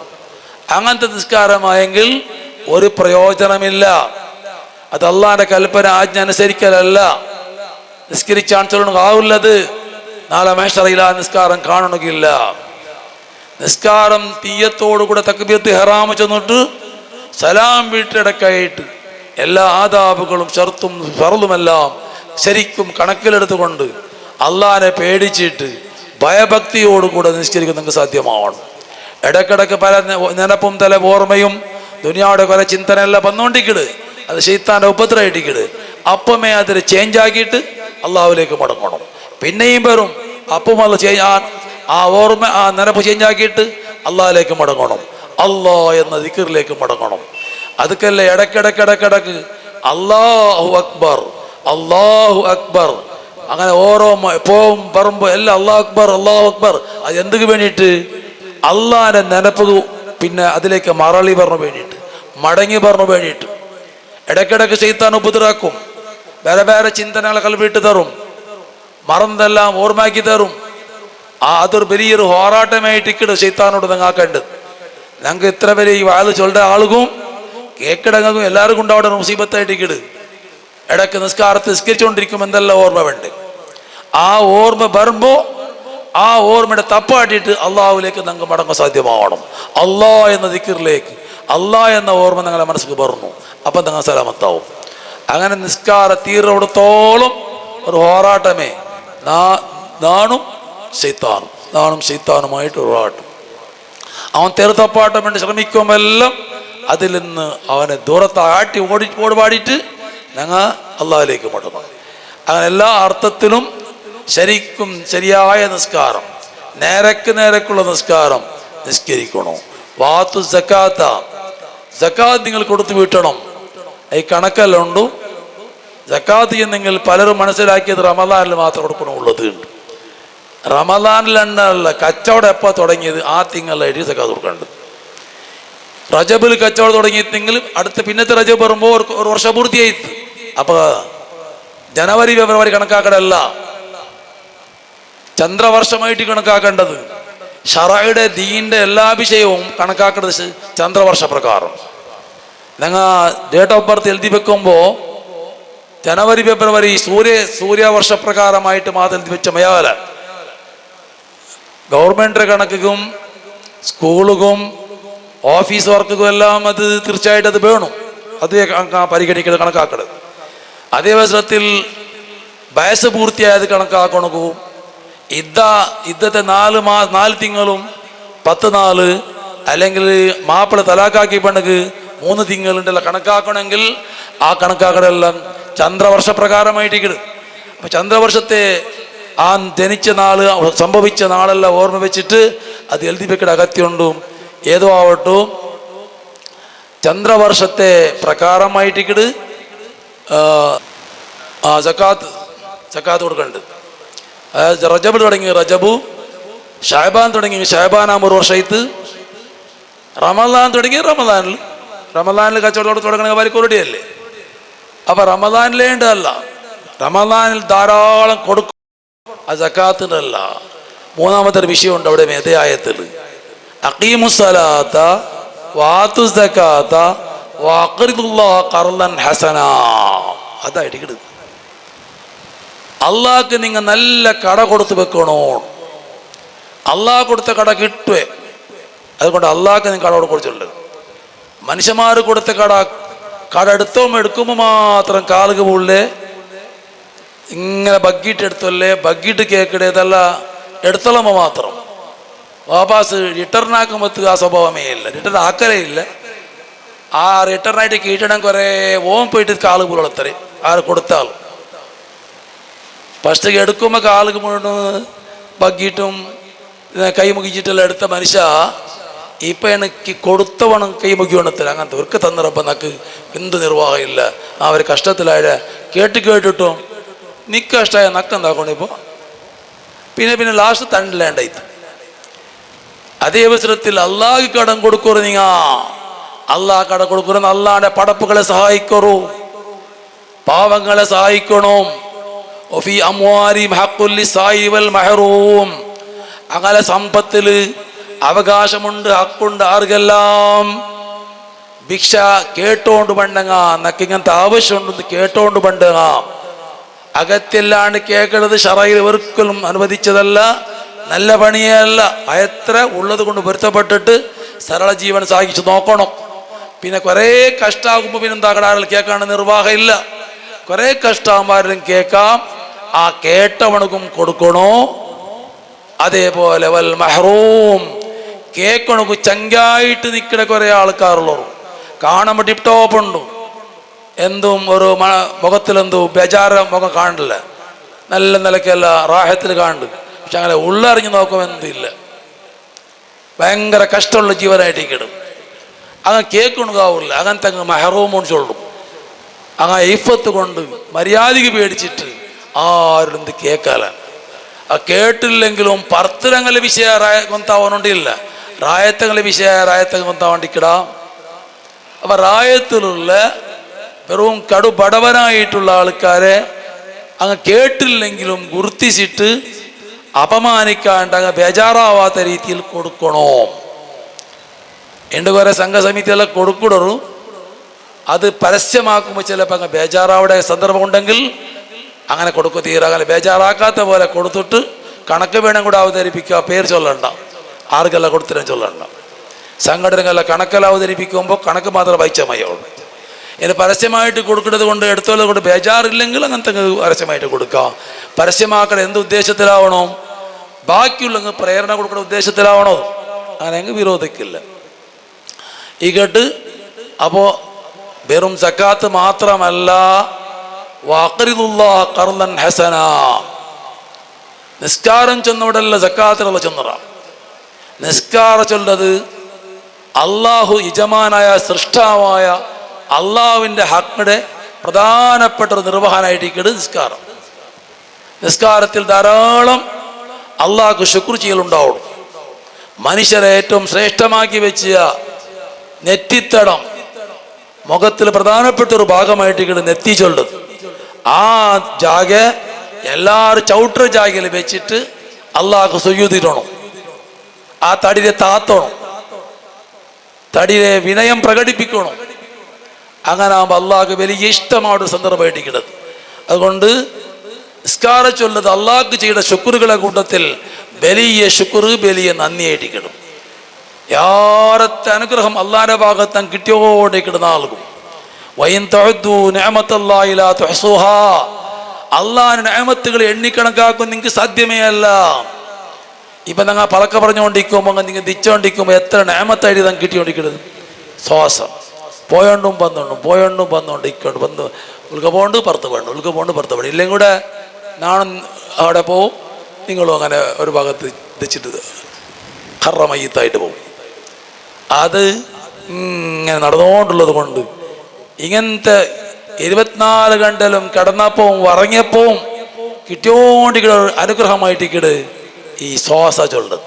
അങ്ങനത്തെ നിസ്കാരമായെങ്കിൽ ഒരു പ്രയോജനമില്ല. അത് അള്ളാന്റെ കൽപ്പന ആജ്ഞ അനുസരിക്കലല്ല. നിസ്കരിച്ചാൻ ചൊല്ലണത് നാളെ മേഷറയില നിസ്കാരം കാണണമെങ്കില്ല. നിസ്കാരം തീയത്തോടുകൂടെ തക്ബീറത്ത് ഇഹ്റാം ചെന്നിട്ട് സലാം വീട്ടിടക്കായിട്ട് എല്ലാ ആദാബുകളും ഷർത്തും ഫർളുമെല്ലാം ശരിക്കും കണക്കിലെടുത്തുകൊണ്ട് അള്ളാനെ പേടിച്ചിട്ട് ഭയഭക്തിയോടുകൂടെ നിസ്കരിക്കാൻ നിങ്ങൾക്ക് സാധ്യമാവണം. ഇടക്കിടക്ക് പല നിനപ്പും തല ഓർമ്മയും ദുനിയാവിടെ പല ചിന്തനെല്ലാം വന്നുകൊണ്ടിരിക്കട്, അത് ശൈത്താന്റെ ഉപദ്രവമായിട്ടിക്കട്. അപ്പമേ അതിൽ ചേഞ്ച് ആക്കിയിട്ട് അള്ളാഹുവിലേക്ക് മടങ്ങണം. പിന്നെയും വരും അപ്പം അത് ആ ഓർമ്മ ആ നിനപ്പ് ചേഞ്ച് ആക്കിയിട്ട് അള്ളാഹിലേക്ക് മടങ്ങണം. അള്ളാ എന്ന ദിക്റിലേക്ക് മടങ്ങണം. അതൊക്കെയല്ലേ ഇടക്കിടക്ക് അല്ലാഹു അക്ബർ അല്ലാഹു അക്ബർ അങ്ങനെ ഓരോ പോവും പറമ്പ് എല്ലാം അല്ലാഹു അക്ബർ അല്ലാഹു അക്ബർ. അത് എന്തിനു വേണ്ടിയിട്ട്? അള്ളാഹിന്റെ നിനപ്പ്, പിന്നെ അതിലേക്ക് മറളി പറഞ്ഞു വേണ്ടിയിട്ട്, മടങ്ങി പറഞ്ഞു വേണ്ടിയിട്ട്. ഇടക്കിടക്ക് ശൈത്താൻ ഉപദ്രവാക്കും, വേറെ ചിന്തനകളെ കൽവിട്ട് തരും, മറന്നെല്ലാം ഓർമ്മാക്കി തരും. അതൊരു വലിയൊരു പോരാട്ടമായിട്ട് ഇക്കിട് ശൈത്താനോട് നിങ്ങാക്കേണ്ടത്. ഞങ്ങൾക്ക് ഇത്ര പേര് ഈ വാല് ചൊല്ലുന്ന ആളുകളും കേക്കിടങ്ങും എല്ലാവർക്കും ഉണ്ടാവിടെ മുസീബത്തായിട്ട് ഇക്കിട്. ഇടയ്ക്ക് നിസ്കാരത്ത് നിസ്കരിച്ചുകൊണ്ടിരിക്കും എന്തെല്ലാം ഓർമ്മ വേണ്ട. ആ ഓർമ്മ വരുമ്പോൾ ആ ഓർമ്മയുടെ തപ്പാട്ടിയിട്ട് അള്ളാഹുവിലേക്ക് നിങ്ങൾക്ക് മടങ്ങാൻ സാധ്യമാവണം. അള്ളാഹ് എന്ന ദിക്റിലേക്ക്, അള്ളാഹ് എന്ന ഓർമ്മ നിങ്ങളെ മനസ്സിൽ പറഞ്ഞു. അപ്പം നിങ്ങൾ സലാമത്താവും. അങ്ങനെ നിസ്കാര തീർന്നിടത്തോളം ഒരു പോരാട്ടമേ നാണും ശൈത്താനുമായിട്ട് പോരാട്ടം. അവൻ തെറുത്തപ്പാട്ടം വേണ്ടി ശ്രമിക്കുമെല്ലാം അതിൽ നിന്ന് അവനെ ദൂരത്ത് ആട്ടി ഓടിപ്പാടിയിട്ട് ഞങ്ങൾ അള്ളാഹിലേക്ക് മടങ്ങണം. അങ്ങനെ എല്ലാ അർത്ഥത്തിലും ശരിക്കും ശരിയായ നിസ്കാരം, നേരക്കുള്ള നിസ്കാരം നിസ്കരിക്കണം. വാത്തു സക്കാത്ത, സക്കാത്ത് നിങ്ങൾ കൊടുത്തു വീട്ടണം. ഈ കണക്കെല്ലാം ഉണ്ട്. സക്കാത്ത് എന്നെങ്കിൽ പലരും മനസ്സിലാക്കിയത് റമദാനിൽ മാത്രം കൊടുക്കണമുള്ളത് ഉണ്ട്. റമദാനിലല്ല കച്ചവടം എപ്പോൾ തുടങ്ങിയത് ആ തിങ്കളായിട്ട് സക്കാത്ത് കൊടുക്കേണ്ടത്. റജബിൽ കച്ചവടം തുടങ്ങിയിട്ടെങ്കിൽ അടുത്ത പിന്നത്തെ റജബ് വരുമ്പോൾ ഒരു വർഷം പൂർത്തിയായി. അപ്പൊ ജനുവരി ഫെബ്രുവരി കണക്കാക്കടല്ല, ചന്ദ്രവർഷമായിട്ട് കണക്കാക്കേണ്ടത്. ഷറയുടെ ദീന്റെ എല്ലാ വിഷയവും കണക്കാക്കേണ്ടത് ചന്ദ്രവർഷ പ്രകാരം. ഞങ്ങൾ ഡേറ്റ് ഓഫ് ബർത്ത് എഴുതി വെക്കുമ്പോൾ ജനുവരി ഫെബ്രുവരി സൂര്യവർഷപ്രകാരമായിട്ട് മാത്രം എഴുതി വെച്ച മയാല. ഗവൺമെൻറ് കണക്കും സ്കൂളുകളും ഓഫീസ് വർക്കും എല്ലാം അത് തീർച്ചയായിട്ടും അത് വേണം. അത് പരിഗണിക്കുന്നത് കണക്കാക്കണം. അതേ അവസരത്തിൽ വയസ്സ് പൂർത്തിയായത് കണക്കാക്കണക്കും. ഇദ്ദത്തെ 4 തിങ്കളും 10 നാള്, അല്ലെങ്കിൽ മാപ്പിള തലാക്കാക്കി പെണ്ണക്ക് 3 തിങ്കളുണ്ടല്ല കണക്കാക്കണമെങ്കിൽ ആ കണക്കാക്കണെല്ലാം ചന്ദ്രവർഷപ്രകാരമായിട്ടിരിക്കണം. അപ്പം ചന്ദ്രവർഷത്തെ ആ ജനിച്ച നാള് സംഭവിച്ച നാളെല്ലാം ഓർമ്മ വെച്ചിട്ട് അത് എഴുതി വെക്കേണ്ട അഗത്യമുണ്ടും. ഏതോ ആവട്ടോ ചന്ദ്രവർഷത്തെ പ്രകാരമായിട്ടിക്കിട് സക്കാത്ത് കൊടുക്കുന്നുണ്ട്. അതായത് റജബ് തുടങ്ങി റജബു, ഷാബാൻ തുടങ്ങി ഷാബാനാകുമ്പോൾ ഒരു വർഷമായിട്ട്, റമദാൻ തുടങ്ങി റമദാനിൽ കച്ചവടം തുടങ്ങണമെങ്കിൽ അവർക്ക് ഒരടിയല്ലേ. അപ്പൊ റമദാനിലേ ഉണ്ടല്ല, റമദാനിൽ ധാരാളം കൊടുക്കും. അത് സക്കാത്തിൻ്റെ അല്ല. മൂന്നാമത്തെ ഒരു വിഷയമുണ്ട് അവിടെ മേധയായത്തിൽ. അഖീമുസ്സലാത്ത വാതു സക്കാത്ത വഖറിദുല്ലാഹ ഖർളൻ ഹസനാ. അതായിട്ട് കിട്ടും. അള്ളാഹ്ക്ക് നിങ്ങൾ നല്ല കട കൊടുത്ത് വെക്കണോ. അള്ളാഹ് കൊടുത്ത കട കിട്ടുവേ. അതുകൊണ്ട് അള്ളാഹ്ക്ക് നിങ്ങൾ കട കൊടുത്തിട്ടുണ്ട്. മനുഷ്യന്മാർ കൊടുത്ത കട എടുക്കുമ്പോൾ മാത്രം കാലുക പുള്ളേ ഇങ്ങനെ ബഗ്ഗീട്ട് എടുത്തല്ലേ ബഗ്ഗീട്ട് കേക്കിടേതല്ല എടുത്തോളമ്പോൾ മാത്രം വാപാസ് റിട്ടേൺ ആക്കുമ്പോൾ ആ സ്വഭാവമേ ഇല്ല, റിട്ടേൺ ആക്കലേ ഇല്ല. ആ റിട്ടേണായിട്ട് കീട്ടിടാൻ കുറേ ഓം പോയിട്ട് കാല് പുലർത്തരെ ആര് കൊടുത്താൽ ഫസ്റ്റ് എടുക്കുമ്പോൾ കാലുക മുഴുവൻ ബഗ്ഗീട്ടും കൈ മുകിച്ചിട്ടെല്ലാം എടുത്ത മനുഷ്യ ഇപ്പം എനിക്ക് കൊടുത്തവണം കൈ മുക്കി വേണത്തില്ല. അങ്ങനത്തെ ഒരുക്ക് തന്നിറപ്പം നക്ക് എന്ത് നിർവാഹം ഇല്ല. അവർ കഷ്ടത്തിലായ കേട്ടിട്ടും നിക്ക് കഷ്ടമായ നക്കെന്താക്കണിപ്പോൾ പിന്നെ ലാസ്റ്റ് തണ്ടില്ലേണ്ടായി. അതേ അവസരത്തിൽ അള്ളാഹ് കടം കൊടുക്കൂ, നീങ്ങ അള്ളാഹ് കടം കൊടുക്കുന്ന അള്ളാന്റെ പടപ്പുകളെ സഹായിക്കറു, പാവങ്ങളെ സഹായിക്കണം. അങ്ങനെ സമ്പത്തില് അവകാശമുണ്ട്, ഹക്കുണ്ട്. ആർക്കെല്ലാം ഭിക്ഷ കേട്ടോണ്ട് പണ്ടങ്ങ നക്കിങ്ങനത്തെ ആവശ്യമുണ്ടെന്ന് കേട്ടോണ്ട് പണ്ടങ്ങ അകത്തില്ലാണ്ട് കേൾക്കുന്നത് ശറയിൽ ഒരിക്കലും അനുവദിച്ചതല്ല, നല്ല പണിയല്ല. എത്ര ഉള്ളത് കൊണ്ട് പൊരുത്തപ്പെട്ടിട്ട് സരള ജീവൻ സാധിച്ചു നോക്കണം. പിന്നെ കുറേ കഷ്ടാകുമ്പോൾ പിന്നെ എന്താക്കണം, ആരും കേൾക്കാണ്ട് നിർവാഹം ഇല്ല. കുറേ കഷ്ടാകുമ്പോൾ കേൾക്കാം, ആ കേട്ടവണക്കും കൊടുക്കണോ. അതേപോലെ വൽ മഹ്റൂം കേൾക്കണക്ക് ചങ്കായിട്ട് നിൽക്കണ കുറേ ആൾക്കാരുള്ളൂ. കാണുമ്പോൾ ടിപ് ടോപ്പ് ഉണ്ട്, എന്തും ഒരു മുഖത്തിലെന്തോ ബേജാര മുഖം കാണില്ല, നല്ല നിലയ്ക്കല്ല റാഹത്തിൽ കാണുന്നുണ്ട്. പക്ഷെ അങ്ങനെ ഉള്ളറിഞ്ഞ് നോക്കുമ്പോൾ എന്തില്ല, ഭയങ്കര കഷ്ടമുള്ള ജീവനായിട്ട് കിടും. അങ്ങനെ കേൾക്കണതാവില്ല. അങ്ങനത്തെ അങ്ങ് മെഹറൂമോൺ ചൊല്ലും. അങ്ങനെ ഇഫത്ത് കൊണ്ട് മര്യാദയ്ക്ക് പേടിച്ചിട്ട് ആരും എന്ത് കേൾക്കാല. ആ കേട്ടില്ലെങ്കിലും പർത്തരങ്ങളെ വിഷയ കൊന്താവാനുണ്ടില്ല, റായത്തങ്ങളെ വിഷയ റായത്തങ്ങൾ കൊന്താവണ്ടിക്കിടാം. അപ്പം റായത്തിലുള്ള വെറും കടുബടവനായിട്ടുള്ള ആൾക്കാരെ അങ്ങ് കേട്ടില്ലെങ്കിലും ഗുർത്തിച്ചിട്ട് അപമാനിക്കാണ്ട് അങ്ങ് ബേജാറാവാത്ത രീതിയിൽ കൊടുക്കണോ. എൻ്റെ കുറേ സംഘസമിതിയെല്ലാം കൊടുക്കൂടറു. അത് പരസ്യമാക്കുമ്പോൾ ചിലപ്പോൾ അങ്ങ് ബേജാറാവിടെ സന്ദർഭം ഉണ്ടെങ്കിൽ അങ്ങനെ കൊടുക്കു തീരാ. അങ്ങനെ ബേജാറാക്കാത്ത പോലെ കൊടുത്തിട്ട് കണക്ക് വേണം കൂടെ അവതരിപ്പിക്കുക. പേര് ചൊല്ലണ്ട, ആർക്കെല്ലാം കൊടുത്തിരും ചൊല്ലണ്ട. സംഘടനകളെല്ലാം കണക്കെല്ലാം അവതരിപ്പിക്കുമ്പോൾ കണക്ക് മാത്രം വായിച്ചാൽ മതിയാവുള്ളൂ. ഇനി പരസ്യമായിട്ട് കൊടുക്കുന്നത് കൊണ്ട് എടുത്തോളം കൊണ്ട് ബേജാറില്ലെങ്കിൽ അങ്ങനത്തെ പരസ്യമായിട്ട് കൊടുക്കാം. പരസ്യമാക്കണ എന്ത് ഉദ്ദേശത്തിലാവണോ, ബാക്കിയുള്ള പ്രേരണ കൊടുക്കുന്ന ഉദ്ദേശത്തിലാവണോ, അങ്ങനെ അങ്ങ് വിരോധിക്കില്ല. ഈ കേട്ട് അപ്പോൾ വെറും സക്കാത്ത് മാത്രമല്ല, വഖറിദുല്ലാഹ ഖർളൻ ഹസന, നിസ്കാരം ചെന്നവിടെല്ലാം സക്കാത്തിലുള്ള ചെന്നറ. നിസ്കാരം ചൊല്ലത് അള്ളാഹു യജമാനായ സൃഷ്ടാവായ അള്ളാഹുവിൻ്റെ ഹക്കിടെ പ്രധാനപ്പെട്ട ഒരു നിർവഹനായിട്ടിരിക്കുന്നത് നിസ്കാരം. നിസ്കാരത്തിൽ ധാരാളം അള്ളാഹ്ക്ക് ശുക്ർ ചെയ്യലുണ്ടാവും. മനുഷ്യരെ ഏറ്റവും ശ്രേഷ്ഠമാക്കി വെച്ച നെറ്റിത്തടം മുഖത്തിൽ പ്രധാനപ്പെട്ട ഒരു ഭാഗമായിട്ടിരിക്കുന്നത് നെറ്റി ചൊല്ലുന്നത്. ആ ജാഗ എല്ലാവരും ചവിട്ട ജാഗയിൽ വെച്ചിട്ട് അള്ളാഹ്ക്ക് സുജൂദിടണം. ആ തടിയെ താത്തണം, തടിയെ വിനയം പ്രകടിപ്പിക്കണം. അങ്ങനെ ആകുമ്പോൾ അള്ളാഹ്ക്ക് വലിയ ഇഷ്ടമാണ് സന്ദർഭമായിട്ടിരിക്കുന്നത്. അതുകൊണ്ട് നിസ്കാര ചൊല്ലത് അള്ളാഹ്ക്ക് ചെയ്ത ശുക്റുകളെ കൂട്ടത്തിൽ വലിയ ശുക്ർ, വലിയ നന്ദിയായിട്ടിരിക്കണം. യാരത്തെ അനുഗ്രഹം അള്ളാഹിന്റെ ഭാഗത്ത് കിട്ടിയോടെ കിടന്ന ആൾക്കും അള്ളാഹിന്റെ നിഅമത്തുകൾ എണ്ണിക്കണക്കാക്കും നിങ്ങൾക്ക് സാധ്യമേ അല്ല. ഇപ്പൊ നിങ്ങൾ പലക്കെ പറഞ്ഞുകൊണ്ടിരിക്കുമ്പോൾ നിങ്ങൾ ദിച്ചുകൊണ്ടിരിക്കുമ്പോൾ എത്ര നിഅമത്തായിട്ട് നിങ്ങൾക്ക് കിട്ടിക്കൊണ്ടിരിക്കുന്നത്. ശ്വാസം പോയോണ്ടും വന്നോണ്ട് ഇക്കൊണ്ട് വന്ന് ഉൾക്ക പോണ്ട് പുറത്ത് വേണ്ട, ഉൾക്ക പോണ്ട് പുറത്ത് വേണ്ട. ഇല്ലെങ്കിൽ കൂടെ നാണം അവിടെ പോവും, നിങ്ങളും അങ്ങനെ ഒരു ഭാഗത്ത് വെച്ചിട്ട് ഹറമയ്യത്തായിട്ട് പോകും. അത് ഇങ്ങനെ നടന്നുകൊണ്ടുള്ളത് കൊണ്ട് ഇങ്ങനത്തെ 24 ഗണ്ടലും കിടന്നപ്പോവും ഉറങ്ങിയപ്പോവും കിട്ടിയോണ്ടിക്കട അനുഗ്രഹമായിട്ടിക്കട് ഈ ശ്വാസ ചൊല്ലത്.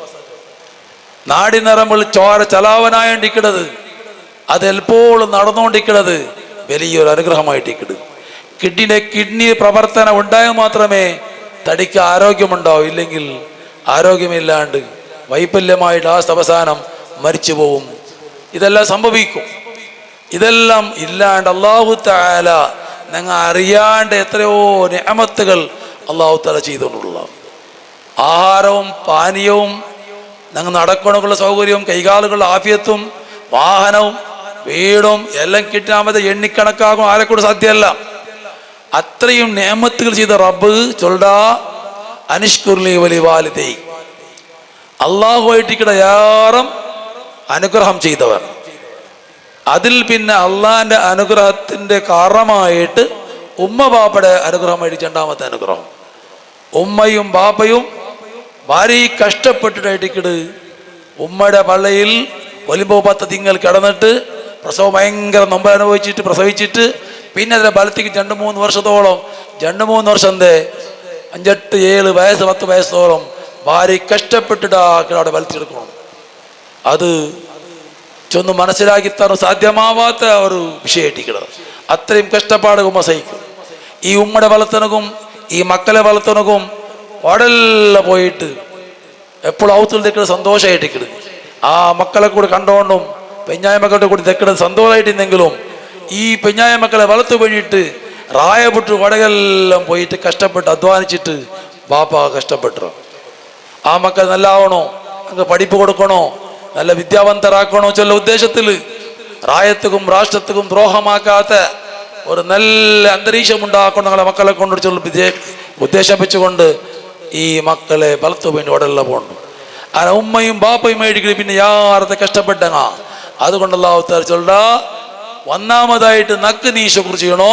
നാടി നിറമ്പോൾ ചോര ചലാവനായോണ്ടിക്കണത് അതെപ്പോഴും നടന്നുകൊണ്ടിരിക്കുന്നത് വലിയൊരു അനുഗ്രഹമായിട്ടിക്കട്. കിഡ്നി പ്രവർത്തനം ഉണ്ടായാൽ മാത്രമേ തടിക്ക് ആരോഗ്യമുണ്ടാവും. ഇല്ലെങ്കിൽ ആരോഗ്യമില്ലാണ്ട് വൈഫല്യമായിട്ട് ആ അവസാനം മരിച്ചു പോവും. ഇതെല്ലാം സംഭവിക്കും. ഇതെല്ലാം ഇല്ലാണ്ട് അല്ലാഹു തആല ഞങ്ങൾ അറിയാണ്ട് എത്രയോ നിഅമത്തുകൾ അല്ലാഹു തആല ചെയ്തുകൊണ്ടുള്ള ആഹാരവും പാനീയവും, ഞങ്ങൾ നടക്കണക്കുള്ള സൗകര്യവും, കൈകാലുകളുടെ ആഫിയത്തും, വാഹനവും, വീടും എല്ലാം കിട്ടാമത് എണ്ണിക്കണക്കാകും ആരെക്കൂടെ സാധ്യമല്ല. അത്രയും നേമത്തുകൾ ചെയ്ത റബ്ബ് ചൊല്ലാ അനിഷ്കുർലി വലി വാലിദൈ, അള്ളാഹുവായിട്ടിക്കട ഏറും അനുഗ്രഹം ചെയ്തവർ. അതിൽ പിന്നെ അള്ളാഹിന്റെ അനുഗ്രഹത്തിന്റെ കാരണമായിട്ട് ഉമ്മ ബാപ്പയുടെ അനുഗ്രഹമായിട്ട് രണ്ടാമത്തെ അനുഗ്രഹം. ഉമ്മയും ബാപ്പയും ഭാര്യ കഷ്ടപ്പെട്ടിട്ടായിട്ടിക്കട് ഉമ്മയുടെ പള്ളയിൽ ഒലിമ്പോ 10 തിങ്കൾ കിടന്നിട്ട് പ്രസവം ഭയങ്കര നൊമ്പ അനുഭവിച്ചിട്ട് പ്രസവിച്ചിട്ട് പിന്നെ അതിലെ ബലത്തേക്ക് 2-3 വർഷത്തോളം 2-3 വർഷം 5-8-7 വയസ്സ് 10 വയസ്സോളം ഭാര്യ കഷ്ടപ്പെട്ടിട്ട് അവിടെ ബലത്തിലെടുക്കണം. അത് ചൊന്ന് മനസ്സിലാക്കി തരാൻ സാധ്യമാവാത്ത ഒരു വിഷയമായിട്ടിരിക്കുന്നത്. അത്രയും കഷ്ടപ്പാട് ഉമ്മ സഹിക്കും. ഈ ഉമ്മയുടെ ബലത്തിനകും ഈ മക്കളെ ബലത്തിനകും വടല്ല പോയിട്ട് എപ്പോഴും ഔത്തിൽ തെക്കുന്നത് സന്തോഷമായിട്ടിരിക്കുന്നത്. ആ മക്കളെ കൂടി കണ്ടുകൊണ്ടും പെഞ്ഞായ മക്കളുടെ കൂടി തെക്കുന്നത് സന്തോഷമായിട്ടിരുന്നെങ്കിലും ഈ പെഞ്ഞായ മക്കളെ വളർത്തു വേണ്ടിയിട്ട് റായപ്പെട്ട് വടകെല്ലാം പോയിട്ട് കഷ്ടപ്പെട്ട് അധ്വാനിച്ചിട്ട് ബാപ്പ കഷ്ടപ്പെട്ടു. ആ മക്കൾ നല്ലാവണോ, അങ്ങ് പഠിപ്പ് കൊടുക്കണോ, നല്ല വിദ്യാവന്തരാക്കണോ ചില ഉദ്ദേശത്തിൽ റായത്തുക്കും രാഷ്ട്രത്തുക്കും ദ്രോഹമാക്കാത്ത ഒരു നല്ല അന്തരീക്ഷം ഉണ്ടാക്കണം ഞങ്ങളെ മക്കളെ കൊണ്ട് ഉദ്ദേശം വെച്ചുകൊണ്ട് ഈ മക്കളെ വളർത്തു വേണ്ടി വടല്ല പോകണം. ആ ഉമ്മയും ബാപ്പയും മേടിക്കൽ പിന്നെ യാറത്തെ കഷ്ടപ്പെട്ടങ്ങ. അതുകൊണ്ടല്ല ചൊല്ലാ ഒന്നാമതായിട്ട് നക്ക് നീ ശുക്ർ ചെയ്യണോ,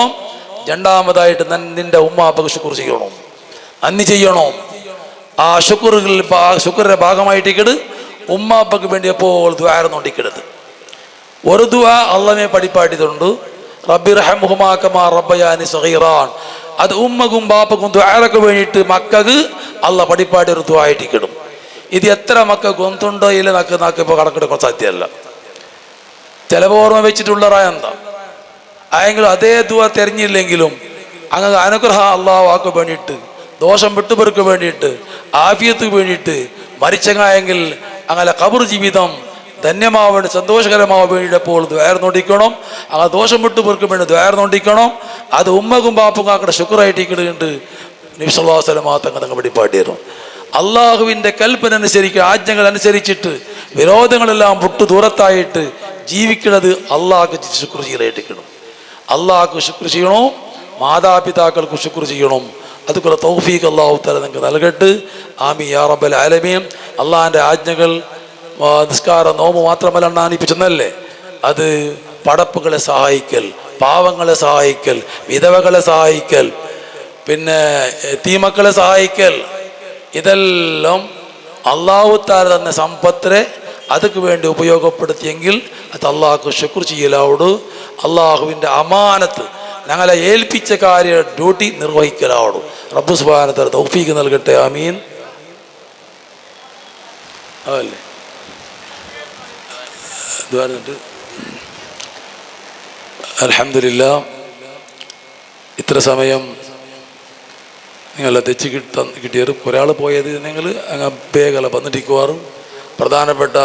രണ്ടാമതായിട്ട് നിന്റെ ഉമ്മാപ്പക്ക് ശുക്ർ ചെയ്യണം, നന്ദി ചെയ്യണോ. ആ ശുക്റിന്റെ ഭാഗമായിട്ടിക്കട് ഉമ്മാപ്പക്ക് വേണ്ടി എപ്പോൾ ദ്വാരന്നോണ്ടിക്കരുത്. ഒരു ദുആ അള്ളമേ പഠിപ്പാട്ടിയതുണ്ട്, റബ്ബി റഹ്മുഹുമാ കമാ റബ്ബയാനി സഗീറാൻ. അത് ഉമ്മക്കും ബാപ്പക്കും ദ്വാരക്ക് വേണ്ടിയിട്ട് മക്കൾക്ക് അള്ള പഠിപ്പാട്ടി ഒരു ദുആ ആയിട്ടിക്കിടും. ഇത് എത്ര മക്കൾക്ക് ഒന്നുണ്ടോ ഇല്ല നക്ക് ഇപ്പോൾ കണക്കെടുക്കാൻ സാധ്യമല്ല. ചിലപ്പോൾ ഓർമ്മ വെച്ചിട്ടുള്ള എന്താ ആയെങ്കിലും അതേ ദുആ തെരഞ്ഞില്ലെങ്കിലും അങ്ങനെ അനുഗ്രഹം അള്ളാഹു ആക്ക് വേണ്ടിയിട്ട്, ദോഷം വിട്ടുപെറുക്ക് വേണ്ടിയിട്ട്, ആഫിയത്ത് വേണ്ടിയിട്ട് മരിച്ചങ്ങായെങ്കിൽ അങ്ങനെ ഖബർ ജീവിതം ധന്യമാവേണ്ടി സന്തോഷകരമാവാൻ വേണ്ടിയിപ്പോൾ ദ്വാരന്നോണ്ടിക്കണം. അങ്ങനെ ദോഷം വിട്ടുപെറുക്ക് വേണ്ടി ദ്വാരന്നോണ്ടിക്കണം. അത് ഉമ്മക്കും ബാപ്പും ആക്കടെ ശുക്രായിട്ടിക്കിടുന്നുണ്ട്. നബി സല്ലല്ലാഹു അലൈഹി വസല്ലം തങ്ങൾ വെളിപ്പാട്ടിയിരുന്നു. അള്ളാഹുവിൻ്റെ കൽപ്പന അനുസരിക്കുക, ആജ്ഞകൾ അനുസരിച്ചിട്ട് വിരോധങ്ങളെല്ലാം വിട്ടു ദൂരത്തായിട്ട് ജീവിക്കുന്നത് അള്ളാഹ്ക്ക് ശുക്ർ ചെയ്യലായിട്ടിക്കണം. അള്ളാഹ്ക്ക് ശുക്ർ ചെയ്യണം, മാതാപിതാക്കൾക്ക് ശുക്ർ ചെയ്യണം. അതുപോലെ തൗഫീഖ് അല്ലാഹു തആല നിങ്ങൾക്ക് നൽകട്ടെ. ആമീൻ യാ റബ്ബൽ ആലമീൻ. അള്ളാഹിൻ്റെ ആജ്ഞകൾ നിസ്കാരം നോമ്പ് മാത്രമല്ല നാണിപ്പിച്ചെന്നല്ലേ, അത് പടപ്പുകളെ സഹായിക്കൽ, പാവങ്ങളെ സഹായിക്കൽ, വിധവകളെ സഹായിക്കൽ, പിന്നെ തീമക്കളെ സഹായിക്കൽ, ഇതെല്ലാം അല്ലാഹു തആല തന്നെ സമ്പത്തിനെ അതൊക്കെ വേണ്ടി ഉപയോഗപ്പെടുത്തിയെങ്കിൽ അത് അള്ളാഹ്ക്ക് ശുക്ർ ചെയ്യലാവോട്. അള്ളാഹുവിൻ്റെ അമാനത്ത് ഞങ്ങളെ ഏൽപ്പിച്ച കാര്യ ഡ്യൂട്ടി നിർവഹിക്കലാവോട്. റബ്ബ് സുബ്ഹാനഹു വ തആല തൗഫീഖ് നൽകട്ടെ. ആമീൻ. അതല്ലേ അൽഹംദുലില്ലാ. ഇത്ര സമയം നിങ്ങളെ തെച്ച് കിട്ടിയത് ഒരാൾ പോയത് നിങ്ങൾ അങ്ങ് വേഗല വന്നിട്ടിക്കുവാറും പ്രധാനപ്പെട്ട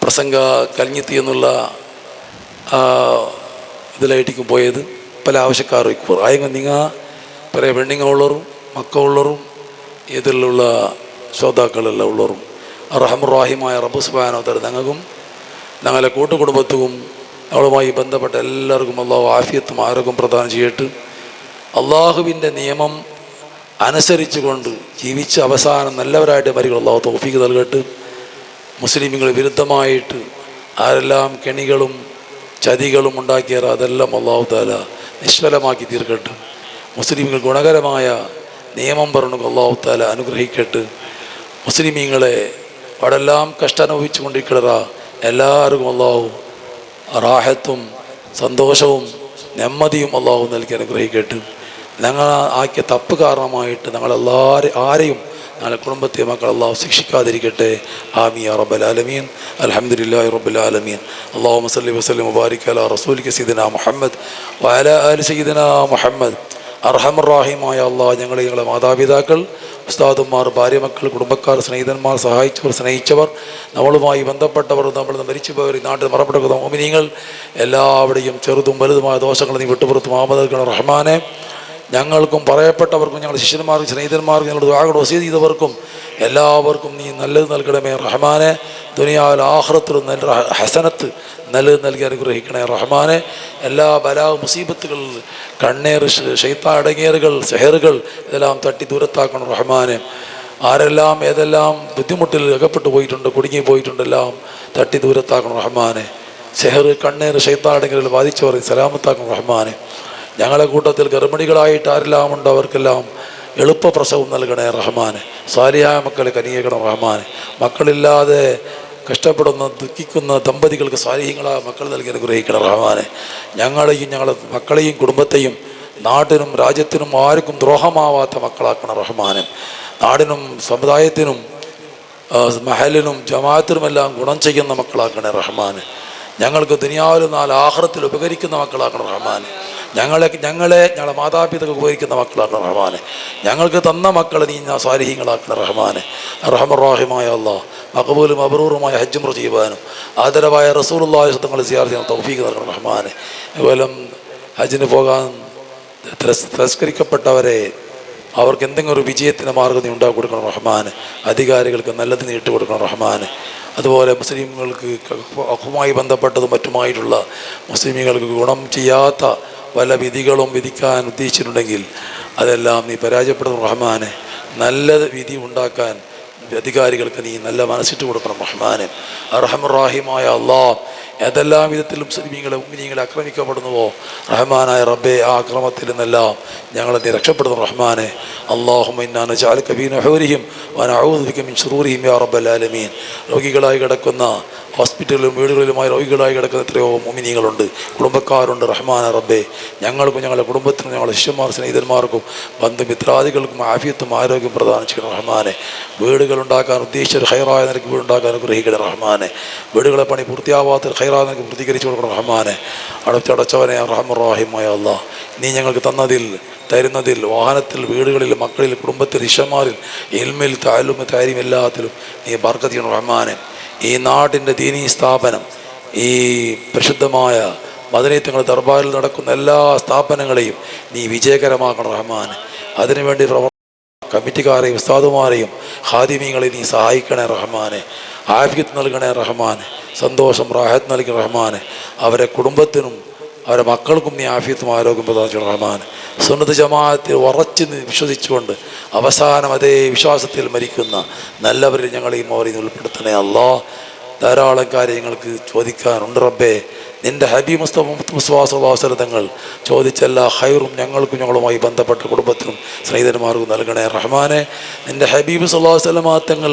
പ്രസംഗ കലിഞ്ഞെത്തി എന്നുള്ള ഇതിലായിട്ടിക്കും പോയത് പല ആവശ്യക്കാരും ഇക്കുവാർ ആയെങ്കിൽ നിങ്ങൾ പല പെണ്ണുങ്ങളുള്ളവരും മക്കളുള്ളവരും ഇതിലുള്ള ശ്രോതാക്കളെല്ലാം ഉള്ളവരും റഹ്മുറാഹിമായ റബ്ബ് സുബ്ഹാനഹു വ തആല ഞങ്ങൾക്കും ഞങ്ങളെ കൂട്ടുകുടുംബത്തും അവളുമായി ബന്ധപ്പെട്ട എല്ലാവർക്കും അല്ലാഹു ആഫിയത്തും ആരോഗ്യം പ്രദാനം ചെയ്യട്ടെ. അള്ളാഹുവിൻ്റെ നിയമം അനുസരിച്ചുകൊണ്ട് ജീവിച്ച് അവസാനം നല്ലവരായിട്ട് മരികൾ അല്ലാഹു തൗഫീഖ് നൽകട്ടെ. മുസ്ലിമുകൾ വിരുദ്ധമായിട്ട് ആരെല്ലാം കെണികളും ചതികളും ഉണ്ടാക്കിയാൽ അതെല്ലാം അല്ലാഹു തആല നിഷ്ഫലമാക്കി തീർക്കട്ടെ. മുസ്ലിമുകൾ ഗുണകരമായ നിയമം പറഞ്ഞു അല്ലാഹു തആല അനുഗ്രഹിക്കട്ടെ. മുസ്ലിമീങ്ങളെ അവിടെല്ലാം കഷ്ടാനുഭവിച്ചു കൊണ്ടിരിക്കണ എല്ലാവർക്കും അല്ലാഹു റാഹത്തും സന്തോഷവും നെമ്മതിയും അല്ലാഹു നൽകി അനുഗ്രഹിക്കട്ടെ. ഞങ്ങൾ ആക്കിയ തപ്പ് കാരണമായിട്ട് ആരെയും ഞങ്ങളുടെ കുടുംബത്തെ മക്കൾ അല്ലാഹു ശിക്ഷിക്കാതിരിക്കട്ടെ. ആമീൻ യാ റബ്ബൽ ആലമീൻ. അൽഹംദുലില്ലാഹി റബ്ബിൽ ആലമീൻ. അല്ലാഹുമ്മ സല്ലി വസല്ലിം വബാരിക് അലാ റസൂലിക സയ്യിദിനാ മുഹമ്മദ് വഅലാ ആലി സയ്യിദിനാ മുഹമ്മദ്. അർഹമർ റഹീമായ അല്ലാഹ്, ഞങ്ങളെ മാതാപിതാക്കൾ, ഉസ്താദുമാർ, ഭാര്യമക്കൾ, കുടുംബക്കാർ, സ്നേഹിതന്മാർ, സഹായിച്ചവർ, സ്നേഹിച്ചവർ, നമ്മളുമായി ബന്ധപ്പെട്ടവർ, നമ്മൾ മരിച്ചുപോയവർ, ഈ നാട്ടിൽ മറപ്പെട്ട മോമിനീങ്ങൾ എല്ലാവരുടെയും ചെറുതും വലുതുമായ ദോഷങ്ങൾ നീ വിട്ടുപുറത്തും ആമതക്കണം റഹ്മാനെ. ഞങ്ങൾക്കും പറയപ്പെട്ടവർക്കും ഞങ്ങളുടെ ശിഷ്യന്മാർക്കും സ്നേഹിതന്മാർക്കും ഞങ്ങളുടെ ദുആ വസിയത്ത് ചെയ്തവർക്കും എല്ലാവർക്കും നീ നല്ലത് നൽകണമേ റഹ്മാനെ. ദുനിയാവിൽ ആഖിറത്തിലും നല്ല ഹസനത്ത് നല്ലത് നൽകി അനുഗ്രഹിക്കണേ റഹ്മാനെ. എല്ലാ ബലാ മുസീബത്തുകൾ, കണ്ണേറ്, ശൈത്താൻ അടങ്ങേറുകൾ, സെഹറുകൾ ഇതെല്ലാം തട്ടി ദൂരത്താക്കണം റഹ്മാനെ. ആരെല്ലാം ഏതെല്ലാം ബുദ്ധിമുട്ടിൽ അകപ്പെട്ടു പോയിട്ടുണ്ട്, കുടുങ്ങി പോയിട്ടുണ്ട്, എല്ലാം തട്ടി ദൂരത്താക്കണം റഹ്മാനെ. സെഹർ, കണ്ണേറ്, ശൈത്താൻ അടങ്ങേറുകൾ ബാധിച്ചവർ സലാമത്താക്കണം റഹ്മാനെ. ഞങ്ങളെ കൂട്ടത്തിൽ ഗർഭിണികളായിട്ട് ആരെല്ലാം ഉണ്ടോ അവർക്കെല്ലാം എളുപ്പ പ്രസവം നൽകണേ റഹ്മാനെ. സാലിഹായ മക്കളെ കനിയേക്കണം റഹ്മാനെ. മക്കളില്ലാതെ കഷ്ടപ്പെടുന്ന ദുഃഖിക്കുന്ന ദമ്പതികൾക്ക് സാലിഹ്യങ്ങളായ മക്കൾ നൽകി അനുഗ്രഹിക്കണം റഹ്മാനെ. ഞങ്ങളെയും ഞങ്ങളുടെ മക്കളെയും കുടുംബത്തെയും നാടിനും രാജ്യത്തിനും ആർക്കും ദ്രോഹമാവാത്ത മക്കളാക്കണം റഹ്മാനെ. നാടിനും സമുദായത്തിനും മഹലിനും ജമാഅത്തിനുമെല്ലാം ഗുണം ചെയ്യുന്ന മക്കളാക്കണേ റഹ്മാനെ. ഞങ്ങൾക്ക് ദുനിയാവിലും നാല് ആഖിറത്തിൽ ഉപകരിക്കുന്ന മക്കളാക്കണം റഹ്മാനെ. ഞങ്ങളെ മാതാപിതാക്കൾ ഉപകരിക്കുന്ന മക്കളാക്കണം റഹ്മാനെ. ഞങ്ങൾക്ക് തന്ന മക്കളെ നീ സ്വാലിഹീങ്ങളാക്കണം റഹ്മാനെ. റഹ്മാനായ അല്ലാഹ് മഖബൂലും മബ്റൂറുമായ ഹജ്ജും ചെയ്യുവാനും ആദരവായ റസൂലുള്ളാഹി തങ്ങളെ സിയാറത്ത് ചെയ്യാൻ തൗഫീഖ് നൽകണം റഹ്മാനെ. അതുപോലെ ഹജ്ജിന് പോകാൻ തിരസ്കരിക്കപ്പെട്ടവരെ അവർക്ക് എന്തെങ്കിലും ഒരു വിജയത്തിൻ്റെ മാർഗ്ഗം നീ ഉണ്ടാക്കി കൊടുക്കണം റഹ്മാന്. അധികാരികൾക്ക് നല്ലത് നീട്ടി കൊടുക്കണം റഹ്മാന്. അതുപോലെ മുസ്ലിമുകൾക്ക് അഖുമായി ബന്ധപ്പെട്ടതും മറ്റുമായിട്ടുള്ള മുസ്ലിമുകൾക്ക് ഗുണം ചെയ്യാത്ത പല വിധികളും വിധിക്കാൻ ഉദ്ദേശിച്ചിട്ടുണ്ടെങ്കിൽ അതെല്ലാം നീ പരാജയപ്പെടുന്ന റഹ്മാനെ. നല്ല വിധി ഉണ്ടാക്കാൻ അധികാരികൾക്ക് നീ നല്ല മനസ്സിട്ട് കൊടുക്കണം റഹ്മാനെ. അർഹമുർ-റഹീമായ അല്ലാഹ് ഏതെല്ലാം വിധത്തിലും മുസ്ലിമീങ്ങളെ ആക്രമിക്കപ്പെടുന്നുവോ റഹ്മാനായ റബ്ബേ, ആ അക്രമത്തിൽ നിന്നെല്ലാം ഞങ്ങളെ നീ രക്ഷപ്പെടുന്നു റഹ്മാനെ. അല്ലാഹുമ്മ ഇന്നാ നജഅലുക ഫീ നുഹൂരിഹിം വ നഊദു ബിക മിൻ ശുറൂരിഹിം യാ റബ്ബൽ ആലമീൻ. രോഗികളായി കിടക്കുന്ന ഹോസ്പിറ്റലിലും വീടുകളിലുമായി രോഗികളായി കിടക്കുന്ന എത്രയോ മുഅ്മിനീങ്ങളുണ്ട്, കുടുംബക്കാരുണ്ട്. റഹ്മാന റബ്ബേ, ഞങ്ങൾക്കും ഞങ്ങളുടെ കുടുംബത്തിനും ഞങ്ങളുടെ ശിഷ്യന്മാർ സ്നേഹിതന്മാർക്കും ബന്ധുമിത്രാദികൾക്കും ആഫിയത്തും ആരോഗ്യം പ്രദാനം ചെയ്യണം റഹ്മാനെ. വീടുകളുണ്ടാക്കാൻ ഉദ്ദേശിച്ച ഹൈറായ നിനക്ക് വീടുണ്ടാക്കാൻ അനുഗ്രഹിക്കണം റഹ്മാനെ. വീടുകളെ പണി പൂർത്തിയാവാത്ത ഹൈറായ നിനക്ക് പ്രതികരിച്ചു കൊടുക്കണം റഹ്മാനെ. അടച്ചവനെ റഹ്മാനായ അല്ലാഹ്, നീ ഞങ്ങൾക്ക് തരുന്നതിൽ വാഹനത്തിൽ, വീടുകളിൽ, മക്കളിൽ, കുടുംബത്തിൽ, ശിഷ്യന്മാരിൽ, ഇൽമിൽ, തഅല്ലും, താരീം എല്ലാത്തിലും നീ ബർക്കത്ത് ചെയ്യണം റഹ്മാനെ. ഈ നാടിൻ്റെ ദീനീ സ്ഥാപനം, ഈ പരിശുദ്ധമായ മദനീയത്തുകൾ ദർബാറിൽ നടക്കുന്ന എല്ലാ സ്ഥാപനങ്ങളെയും നീ വിജയകരമാക്കണം റഹ്മാൻ. അതിനുവേണ്ടി കമ്മിറ്റിക്കാരെയും ഉസ്താദുമാരെയും ഖാദിമീങ്ങളെയും നീ സഹായിക്കണേ റഹ്മാനെ. ആഫിയത്ത് നൽകണേ റഹ്മാനെ. സന്തോഷം റാഹത്ത് നൽകി റഹ്മാനെ. അവരെ കുടുംബത്തിനും അവരെ മക്കൾക്കും നീ ആഫിയത്തും ആരോഗ്യം പ്രദാനം ചെയ്യണം റഹ്മാൻ. സുന്നത്ത് ജമാഅത്തിൽ ഉറച്ച് വിശ്വസിച്ചുകൊണ്ട് അവസാനം അതേ വിശ്വാസത്തിൽ മരിക്കുന്ന നല്ലവരിൽ ഞങ്ങളെയും അവരെയും ഉൾപ്പെടുത്തണേ അല്ലാഹ്. ധാരാളം കാര്യങ്ങൾക്ക് ചോദിക്കാനുണ്ട് റബ്ബേ. നിൻ്റെ ഹബീബ് മുസ്തഫ തങ്ങൾ ചോദിച്ച എല്ലാ ഹൈറും ഞങ്ങൾക്കും ഞങ്ങളുമായി ബന്ധപ്പെട്ട കുടുംബത്തിനും സ്നേഹിതന്മാർക്കും നൽകണേ റഹ്മാനെ. നിൻ്റെ ഹബീബ് സല്ലല്ലാഹു അലൈഹി വസല്ലം തങ്ങൾ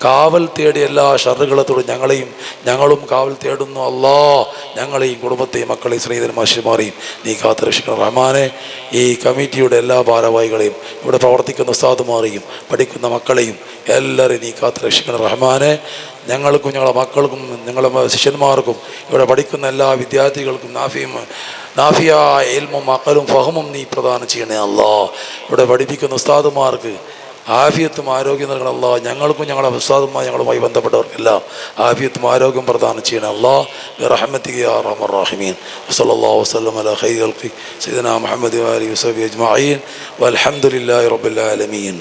കാവൽ തേടിയ എല്ലാ ഷർറുകളത്തോടും ഞങ്ങളും കാവൽ തേടുന്നു അല്ലാഹ്. ഞങ്ങളെയും കുടുംബത്തെയും മക്കളെയും സ്നേഹിതന്മാരെയും നീ കാത്തുരക്ഷിക്കണം റഹ്മാനെ. ഈ കമ്മിറ്റിയുടെ എല്ലാ ഭാരവാഹികളെയും ഇവിടെ പ്രവർത്തിക്കുന്ന ഉസ്താദുമാരെയും പഠിക്കുന്ന മക്കളെയും എല്ലാവരെയും നീ കാത്തുരക്ഷിക്കണം റഹ്മാനെ. ഞങ്ങൾക്കും ഞങ്ങളുടെ മക്കൾക്കും ഞങ്ങളുടെ ശിഷ്യന്മാർക്കും ഇവിടെ പഠിക്കുന്ന എല്ലാ വിദ്യാർത്ഥികൾക്കും നാഫിയ ഇൽമും അഖലും ഫഹമും നീ പ്രദാനം ചെയ്യണേ അല്ലാഹ്. ഇവിടെ പഠിപ്പിക്കുന്ന ഉസ്താദുമാർക്ക് ആഫിയത്തും ആരോഗ്യം നൽകണം അല്ലാഹ്. ഞങ്ങൾക്കും ഞങ്ങളുടെ ഉസ്താദുമായി ഞങ്ങളുമായി ബന്ധപ്പെട്ടവർക്കെല്ലാം ആഫിയത്തും ആരോഗ്യം പ്രദാനം ചെയ്യണേ അല്ലാഹ്. ബിറഹ്മതിക യാ അർഹമർ റഹീമീൻ. വസല്ലല്ലാഹു വസല്ലം അലാ ഖൈറിൽ ഖൽഖി സയ്യിദനാ മുഹമ്മദ് വ ആലിഹി വസഹ്ബിഹി അജ്മഈൻ വൽഹംദുലില്ലാഹി റബ്ബിൽ ആലമീൻ.